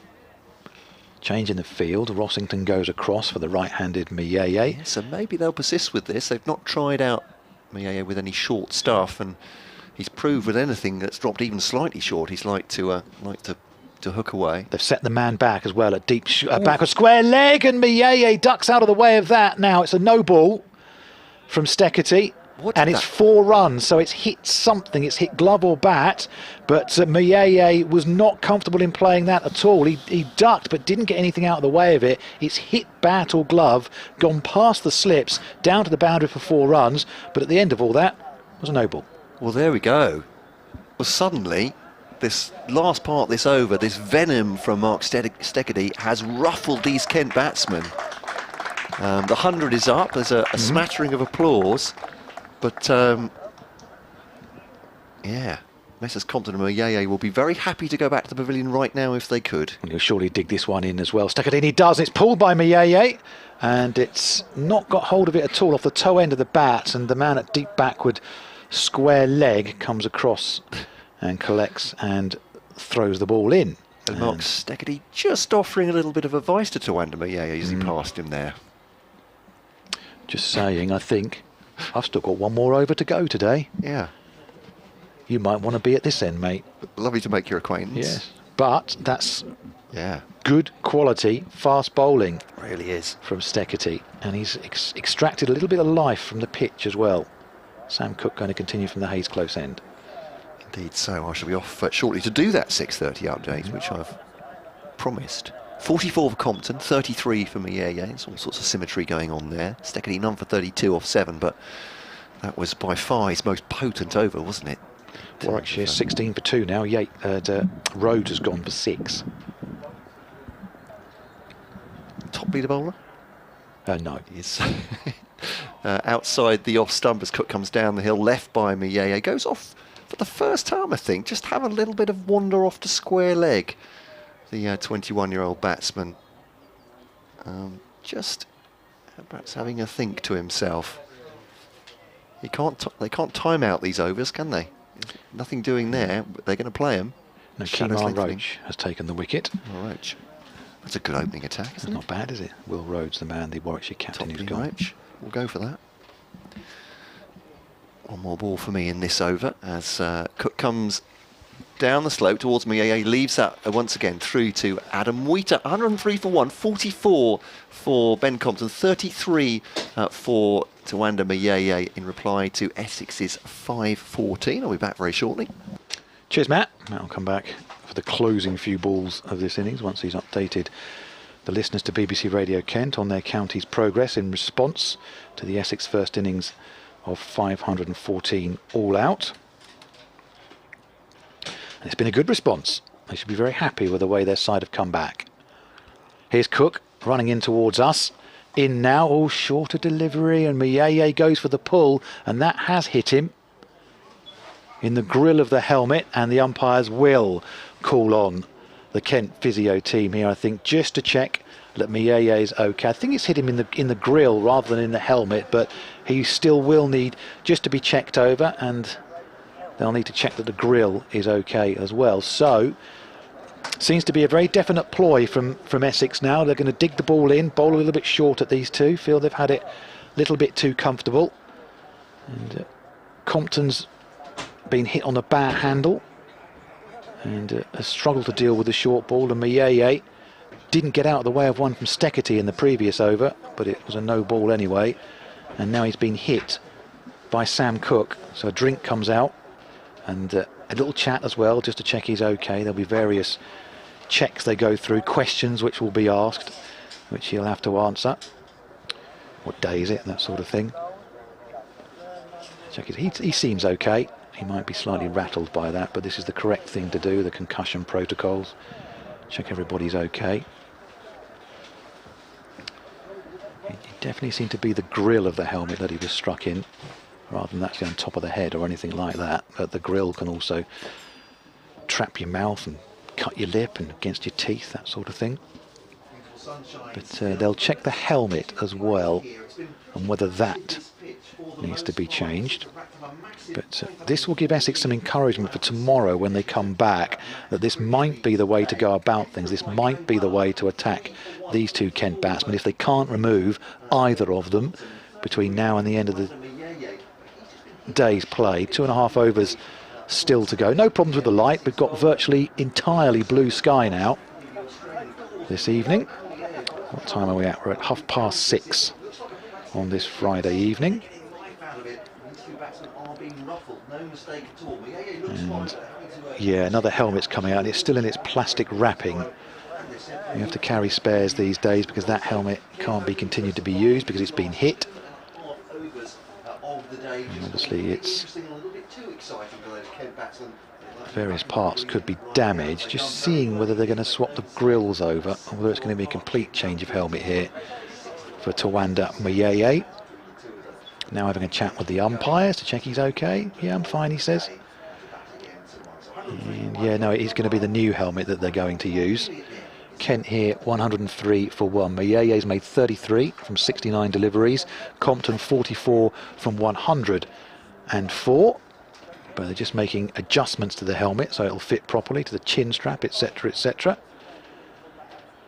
Change in the field. Rossington goes across for the right-handed Miyeye. Yeah, so maybe they'll persist with this. They've not tried out Miyeye with any short stuff, and he's proved with anything that's dropped even slightly short, he's like to hook away. They've set the man back as well at deep back of square leg, and Miyeye ducks out of the way of that. Now it's a no ball from Steckity, and it's 4 runs, so it's hit something. It's hit glove or bat, but Miyeye was not comfortable in playing that at all. He ducked but didn't get anything out of the way of it. It's hit bat or glove, gone past the slips, down to the boundary for 4 runs, but at the end of all that was a no ball. Well, there we go. Well, suddenly this last part, this over, this venom from Mark Steckity has ruffled these Kent batsmen. The 100 is up, there's a smattering of applause, but yeah, Messrs Compton and Miyeye will be very happy to go back to the pavilion right now if they could. And he'll surely dig this one in as well. Steckity does, it's pulled by Miyeye, and it's not got hold of it at all off the toe end of the bat, and the man at deep backward square leg comes across and collects and throws the ball in. And Mark Steckity just offering a little bit of advice to Tawanda Miyeye as he passed him there. Just saying, I think I've still got 1 more over to go today. Yeah. You might want to be at this end, mate. Lovely to make your acquaintance. Yes. But that's yeah, good quality fast bowling. Really is. From Steckity. And he's extracted a little bit of life from the pitch as well. Sam Cook going to continue from the Hayes close end. Indeed so. I shall be off shortly to do that 6:30 update, which I've promised. 44 for Compton, 33 for Miyeye. There's all sorts of symmetry going on there. Steckity none for 32 off 7, but that was by far his most potent over, wasn't it? Warwickshire 16 for 2 now. Rhodes has gone for 6. Top leader bowler? No. He's outside the off stump as Cook comes down the hill, left by Miyeye. Goes off for the first time, I think. Just have a little bit of wander off to square leg. The 21-year-old batsman. Just perhaps having a think to himself. They can't time out these overs, can they? Nothing doing there, but they're going to play them. No, Kemar Roach has taken the wicket. Roach. That's a good opening attack, isn't it? Not bad, is it? Will Rhodes, the man, the Warwickshire captain, who's gone. Roach. We'll go for that. 1 more ball for me in this over as Cook comes down the slope towards Miyeye, leaves that once again through to Adam Wheater. 103 for 1, 44 for Ben Compton, 33 for Tawanda Miyeye in reply to Essex's 5-14. I'll be back very shortly. Cheers, Matt. Matt will come back for the closing few balls of this innings once he's updated the listeners to BBC Radio Kent on their county's progress in response to the Essex first innings of 514 all out. And it's been a good response. They should be very happy with the way their side have come back. Here's Cook running in towards us. In now, all shorter delivery, and Miyeye goes for the pull, and that has hit him in the grill of the helmet, and the umpires will call on the Kent physio team here, I think, just to check that Miyeye is okay. I think it's hit him in the grill rather than in the helmet, but he still will need just to be checked over, and they'll need to check that the grill is okay as well. So Seems to be a very definite ploy from Essex now. They're going to dig the ball in, bowl a little bit short at these two. Feel they've had it a little bit too comfortable. And Compton's been hit on the bat handle and has struggled to deal with the short ball. And Mayeye didn't get out of the way of one from Steckety in the previous over, but it was a no ball anyway. And now he's been hit by Sam Cook. So a drink comes out and a little chat as well, just to check he's okay. There'll be various checks they go through, questions which will be asked, which he'll have to answer. What day is it? That sort of thing. Check it. He seems okay. He might be slightly rattled by that, but this is the correct thing to do, the concussion protocols. Check everybody's okay. It definitely seemed to be the grill of the helmet that he was struck in, rather than actually on top of the head or anything like that. But the grill can also trap your mouth and cut your lip and against your teeth, that sort of thing. But they'll check the helmet as well, and whether that needs to be changed. But this will give Essex some encouragement for tomorrow when they come back, that this might be the way to go about things. This might be the way to attack these two Kent batsmen if they can't remove either of them between now and the end of the day's play. 2.5 overs still to go. No problems with the light. We've got virtually entirely blue sky now this evening. What time are we at? We're at 6:30 on this Friday evening. And yeah, another helmet's coming out, and it's still in its plastic wrapping. You have to carry spares these days because that helmet can't be continued to be used because it's been hit. And obviously it's various parts could be damaged. Just seeing whether they're going to swap the grills over or whether it's going to be a complete change of helmet here for Tawanda Mayeye. Now having a chat with the umpires to check he's okay. Yeah, I'm fine, he says. And yeah, no, it is going to be the new helmet that they're going to use. Kent here, 103 for 1. Mayeye's made 33 from 69 deliveries. Compton 44 from 104. But they're just making adjustments to the helmet so it'll fit properly to the chin strap, etc., etc.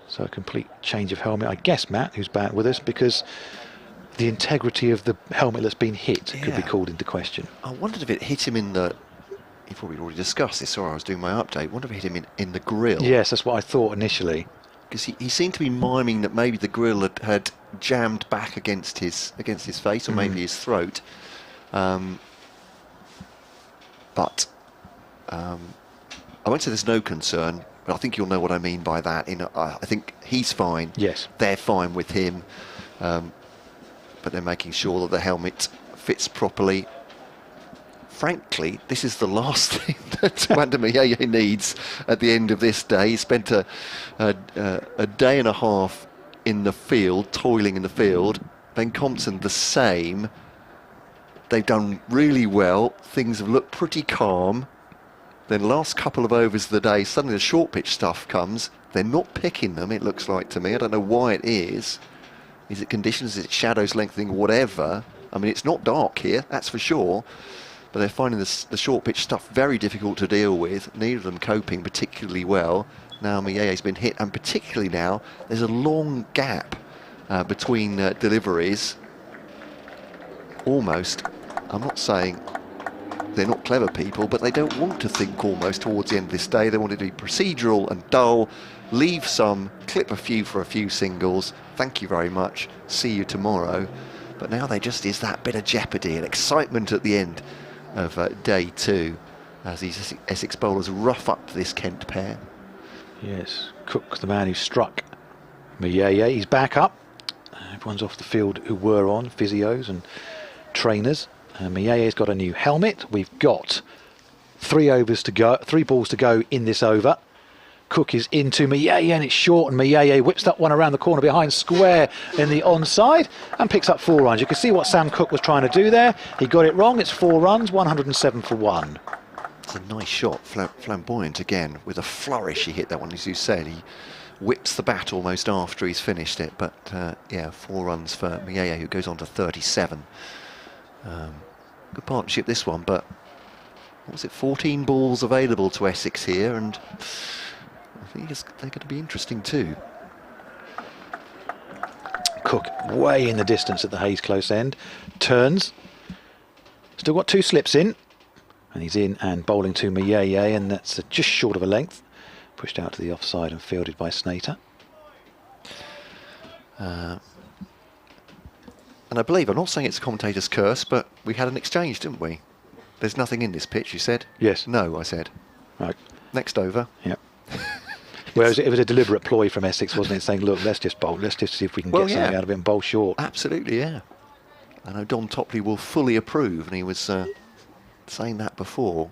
So a complete change of helmet. I guess Matt, who's back with us, because the integrity of the helmet that's been hit could be called into question. I wondered if it hit him in the... You've probably already discussed this, sorry, I was doing my update. I wonder if it hit him in the grill. Yes, that's what I thought initially. Because he seemed to be miming that maybe the grill had jammed back against his face, or maybe his throat. But I won't say there's no concern, but I think you'll know what I mean by that. I think he's fine. Yes. They're fine with him. But they're making sure that the helmet fits properly. Frankly, this is the last thing that Wanda Mayeye needs at the end of this day. He spent a day and a half in the field, toiling in the field. Ben Compton the same. They've done really well. Things have looked pretty calm. Then last couple of overs of the day, suddenly the short pitch stuff comes. They're not picking them, it looks like to me. I don't know why it is. Is it conditions? Is it shadows lengthening? Whatever. I mean, it's not dark here, that's for sure. But they're finding the short pitch stuff very difficult to deal with. Neither of them coping particularly well. Now Mayeye's been hit, and particularly now there's a long gap between deliveries. Almost, I'm not saying they're not clever people, but they don't want to think almost towards the end of this day. They want it to be procedural and dull. Leave some, clip a few for a few singles. Thank you very much. See you tomorrow. But now there just is that bit of jeopardy and excitement at the end of day two as these Essex bowlers rough up this Kent pair. Yes, Cook, the man who struck Mayeye, he's back up. Everyone's off the field who were on, physios and trainers. Mayeye's got a new helmet. We've got 3 overs to go, 3 balls to go in this over. Cook is into Mayeye and it's short, and Mayeye whips that one around the corner behind square in the onside and picks up 4 runs. You can see what Sam Cook was trying to do there. He got it wrong. It's 4 runs, 107 for 1. It's a nice shot, flamboyant again. With a flourish he hit that one, as you said. He whips the bat almost after he's finished it. But yeah, 4 runs for Mayeye, who goes on to 37. Good partnership this one, but what was it, 14 balls available to Essex here, and I think they're going to be interesting too. Cook way in the distance at the Hayes close end. Turns. Still got 2 slips in. And he's in and bowling to Mayeye, and that's just short of a length. Pushed out to the offside and fielded by Snater. And I believe, I'm not saying it's a commentator's curse, but we had an exchange, didn't we? There's nothing in this pitch, you said? Yes. No, I said. Right. Next over. Yep. Well, it was a deliberate ploy from Essex, wasn't it? Saying, look, let's just bowl. Let's just see if we can get something out of it and bowl short. Absolutely, yeah. I know Don Topley will fully approve, and he was saying that before.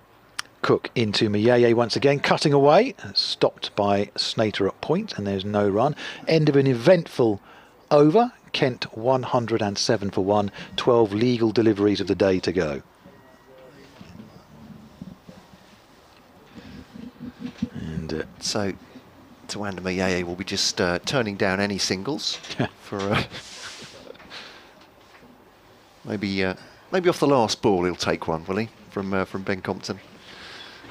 Cook into Mayeye once again, cutting away. Stopped by Snater at point, and there's no run. End of an eventful over. Kent 107 for 1. 12 legal deliveries of the day to go. And so, Tawanda Mayeye will be just turning down any singles for maybe off the last ball he'll take one, will he, from Ben Compton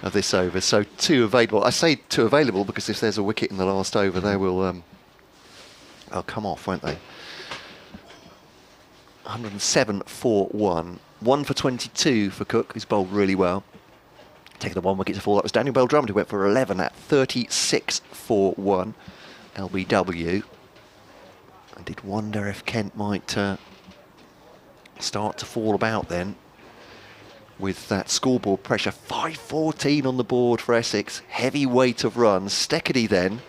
of this over. So 2 available. I say 2 available because if there's a wicket in the last over, they will they'll come off, won't they? 107 for 1. 1 for 22 for Cook, who's bowled really well. Taking the 1 wicket to fall, that was Daniel Bell-Drummond, who went for 11 at 36 for 1. LBW. I did wonder if Kent might start to fall about then with that scoreboard pressure. 5-14 on the board for Essex. Heavy weight of runs. Steckedy then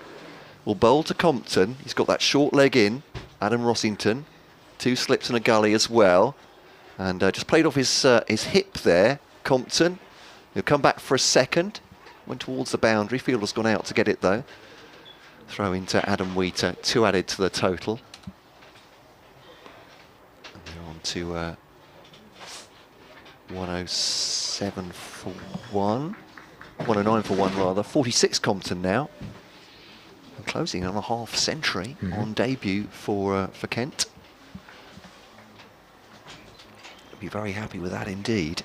will bowl to Compton. He's got that short leg in. Adam Rossington. 2 slips and a gully as well. And just played off his hip there. Compton. He'll come back for a second. Went towards the boundary. Fielder's gone out to get it though. Throw into Adam Wheater. 2 added to the total. And they're on to 107 for 1. 109 for 1 rather. 46 Compton now. And closing on a half century on debut for Kent. Be very happy with that indeed.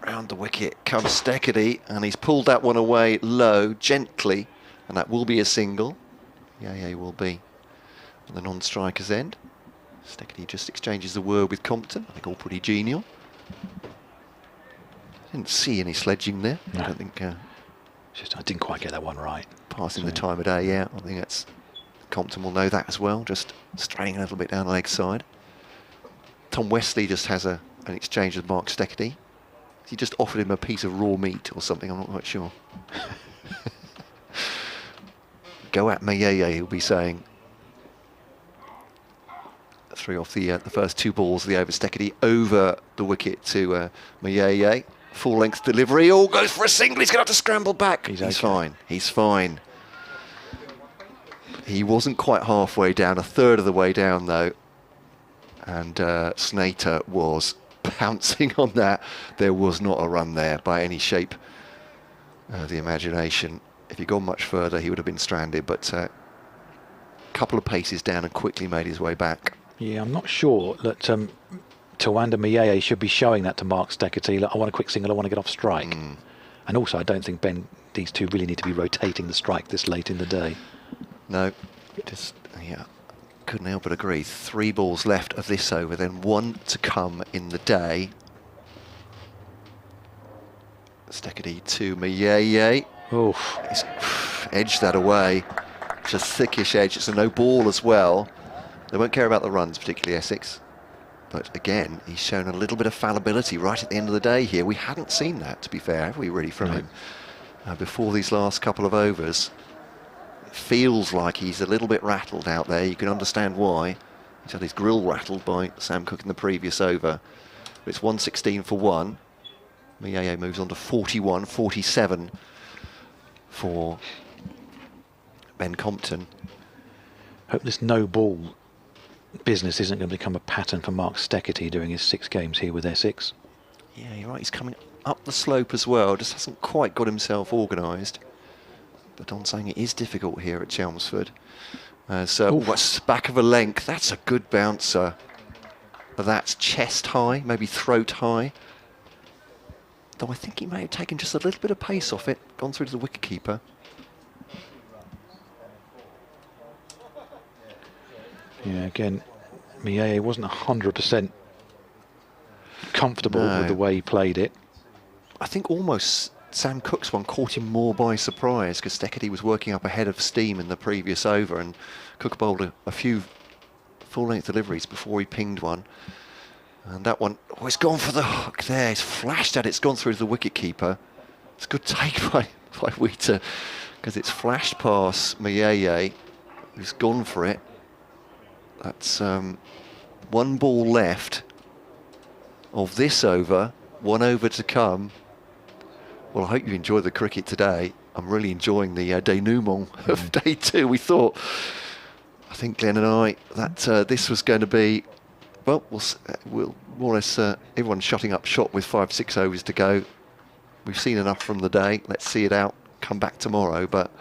Round the wicket comes Steckedy, and he's pulled that one away low, gently, and that will be a single. Yaya will be on the non-striker's end. Steckedy just exchanges the word with Compton. I think all pretty genial. Didn't see any sledging there. No. I don't think. I didn't quite get that one right. Passing the time of day, yeah. I think that's Compton will know that as well. Just straying a little bit down the leg side. Tom Westley just has an exchange with Mark Steckedy. He just offered him a piece of raw meat or something, I'm not quite sure. Go at Mayeye, he'll be saying. 3 off the first 2 balls of the over. Steckedy over the wicket to Mayeye. Full length delivery. Oh, goes for a single. He's going to have to scramble back. He's fine. He's fine. He wasn't quite halfway down, a third of the way down though. And Snater was pouncing on that. There was not a run there by any shape of the imagination. If he'd gone much further, he would have been stranded, but a couple of paces down and quickly made his way back. Yeah, I'm not sure that Tawanda Mayeye should be showing that to Mark Steckety. I want a quick single, I want to get off strike. And also, I don't think these 2 really need to be rotating the strike this late in the day. No, just, yeah. Couldn't help but agree. 3 balls left of this over, then 1 to come in the day. Steckedy to Mayeye. Oof. He's edged that away. It's a thickish edge. It's a no ball as well. They won't care about the runs, particularly Essex. But again, he's shown a little bit of fallibility right at the end of the day here. We hadn't seen that, to be fair, have we, really, from him before these last couple of overs. It feels like he's a little bit rattled out there. You can understand why. He's had his grill rattled by Sam Cook in the previous over. But it's 116 for 1. Mayeye moves on to 41, 47 for Ben Compton. Hope this no ball business isn't going to become a pattern for Mark Steckety doing his 6 games here with Essex. Yeah, you're right. He's coming up the slope as well. Just hasn't quite got himself organised. But I'm saying it is difficult here at Chelmsford. So what's back of a length? That's a good bouncer. But that's chest high, maybe throat high. though I think he may have taken just a little bit of pace off it, gone through to the wicketkeeper. Yeah, again, Mieye wasn't 100% comfortable with the way he played it. I think almost Sam Cook's one caught him more by surprise because Steketee was working up ahead of steam in the previous over, and Cook bowled a few full-length deliveries before he pinged one. And that one, oh, it's gone for the hook there. It's flashed at it. It's gone through to the wicket-keeper. It's a good take by Wheater because it's flashed past Mieye, who's gone for it. That's one ball left of this over, one over to come. Well, I hope you enjoy the cricket today. I'm really enjoying the denouement of day 2. We thought, I think Glenn and I, that this was going to be, well, we'll more or less, everyone's shutting up shop with 5-6 overs to go. We've seen enough from the day. Let's see it out, come back tomorrow. But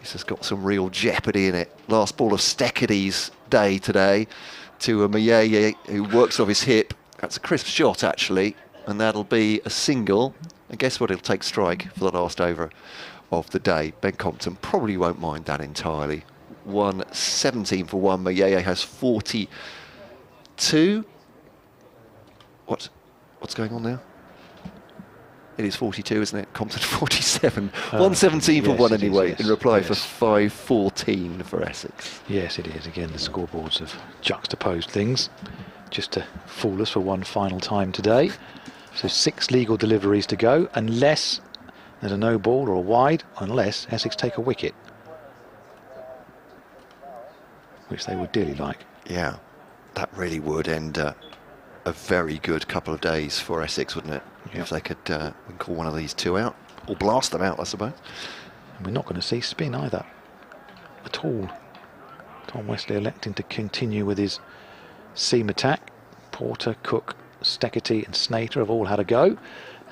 this has got some real jeopardy in it. Last ball of Steketee's day today to a Mieye who works off his hip. That's a crisp shot, actually, and that'll be a single. And guess what? It'll take strike for the last over of the day. Ben Compton probably won't mind that entirely. 117 for 1. Mieye has 42. What's going on now? It is 42, isn't it? Compton 47. 117 for 1 anyway, in reply for 514 for Essex. Yes, it is. Again, the scoreboards have juxtaposed things just to fool us for one final time today. So 6 legal deliveries to go, unless there's a no ball or a wide, unless Essex take a wicket, which they would dearly like. Yeah, that really would end a very good couple of days for Essex, wouldn't it? Yep. If they could we can call one of these 2 out, or blast them out, I suppose. And we're not going to see spin either, at all. Tom Wesley electing to continue with his seam attack. Porter, Cook, Steketee and Snater have all had a go,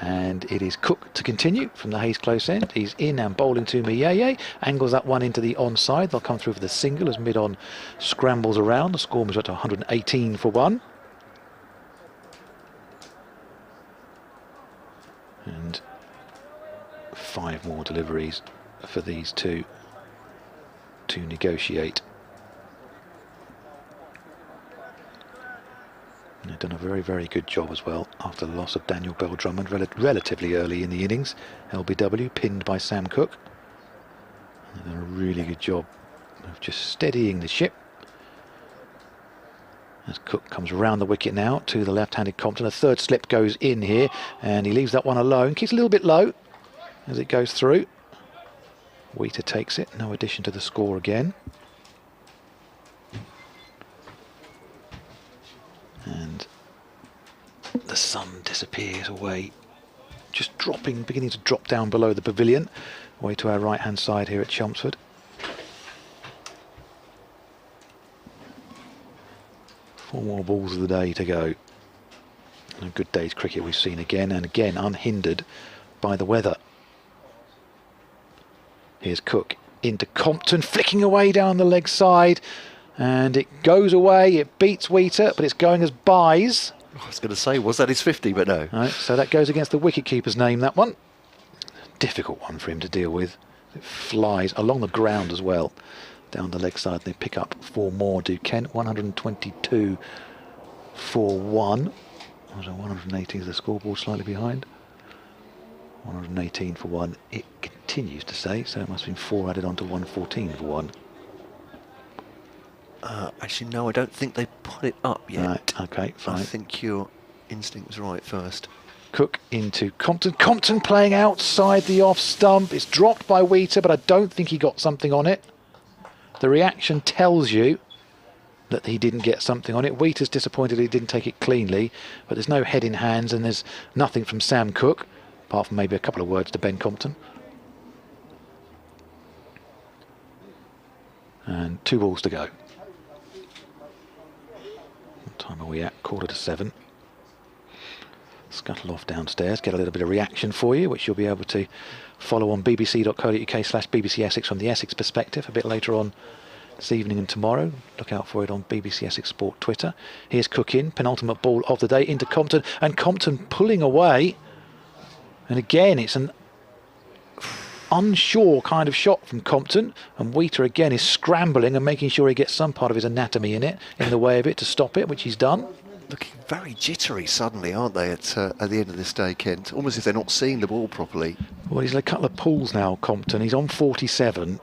and it is Cook to continue from the Hayes close end. He's in and bowling to Mieye, angles that one into the onside. They'll come through for the single as mid-on scrambles around. The score moves up to 118 for 1. And 5 more deliveries for these two to negotiate. And they've done a very, very good job as well after the loss of Daniel Bell-Drummond relatively early in the innings. LBW pinned by Sam Cook. They've done a really good job of just steadying the ship. As Cook comes around the wicket now to the left-handed Compton. A third slip goes in here, and he leaves that one alone. Keeps a little bit low as it goes through. Wheater takes it. No addition to the score again. And the sun disappears away, just beginning to drop down below the pavilion, away to our right-hand side here at Chelmsford. 4 more balls of the day to go. A good day's cricket we've seen again and again, unhindered by the weather. Here's Cook into Compton, flicking away down the leg side, and it goes away. It beats Wheater, but it's going as byes. I was going to say, was that his 50, but no. Right, so that goes against the wicket-keeper's name, that one. Difficult one for him to deal with. It flies along the ground as well, down the leg side. They pick up 4 more, do Kent. 122 for 1. So 118 is the scoreboard, slightly behind. 118 for 1. It continues to say, so it must have been 4 added on to 114 for 1. Actually, no, I don't think they put it up yet. Right, okay, fine. I think your instinct was right first. Cook into Compton. Compton playing outside the off stump. It's dropped by Wheater, but I don't think he got something on it. The reaction tells you that he didn't get something on it. Wheater's disappointed he didn't take it cleanly, but there's no head in hands and there's nothing from Sam Cook, apart from maybe a couple of words to Ben Compton. And 2 balls to go. What time are we at? 6:45. Scuttle off downstairs, get a little bit of reaction for you, which you'll be able to follow on bbc.co.uk/BBC Essex from the Essex perspective a bit later on this evening and tomorrow. Look out for it on BBC Essex Sport Twitter. Here's Cook in, penultimate ball of the day into Compton, and Compton pulling away. And again, it's an unsure kind of shot from Compton, and Wheater again is scrambling and making sure he gets some part of his anatomy in the way of it to stop it, which he's done. Looking very jittery suddenly, aren't they, at the end of this day, Kent? Almost if they're not seeing the ball properly. Well, he's a couple of pulls now, Compton. He's on 47.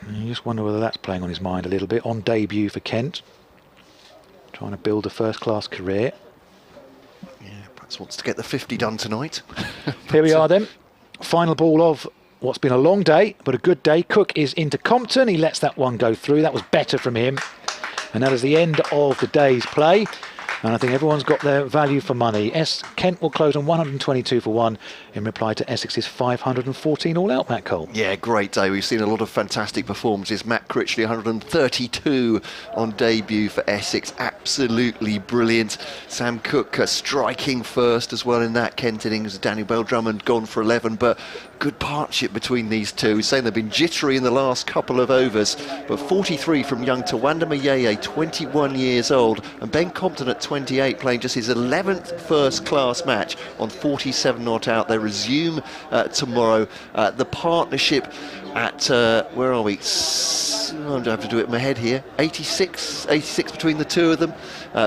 And you just wonder whether that's playing on his mind a little bit. On debut for Kent, trying to build a first-class career. Yeah, perhaps wants to get the 50 done tonight. Here we are then. Final ball of what's been a long day, but a good day. Cook is into Compton. He lets that one go through. That was better from him. And that is the end of the day's play. And I think everyone's got their value for money. Kent will close on 122 for 1 in reply to Essex's 514 all out, Matt Cole. Yeah, great day. We've seen a lot of fantastic performances. Matt Critchley, 132 on debut for Essex. Absolutely brilliant. Sam Cook striking first as well in that Kent innings. Daniel Bell-Drummond gone for 11, but good partnership between these two. He's saying they've been jittery in the last couple of overs, but 43 from young Tawanda Mayeye, 21 years old, and Ben Compton at 28, playing just his 11th first-class match on 47 not out. They resume tomorrow. The partnership at, where are we? I'm going to have to do it in my head here. 86 between the two of them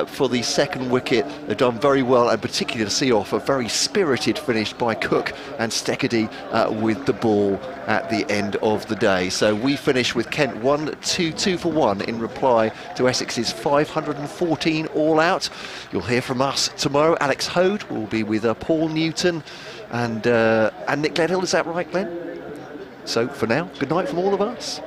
for the second wicket. They've done very well, and particularly to see off a very spirited finish by Cook and Steckedy with the ball at the end of the day. So we finish with Kent 122 for 1 in reply to Essex's 514 all out. You'll hear from us tomorrow. Alex Hode will be with Paul Newton and Nick Gledhill. Is that right, Glenn? So for now, good night from all of us.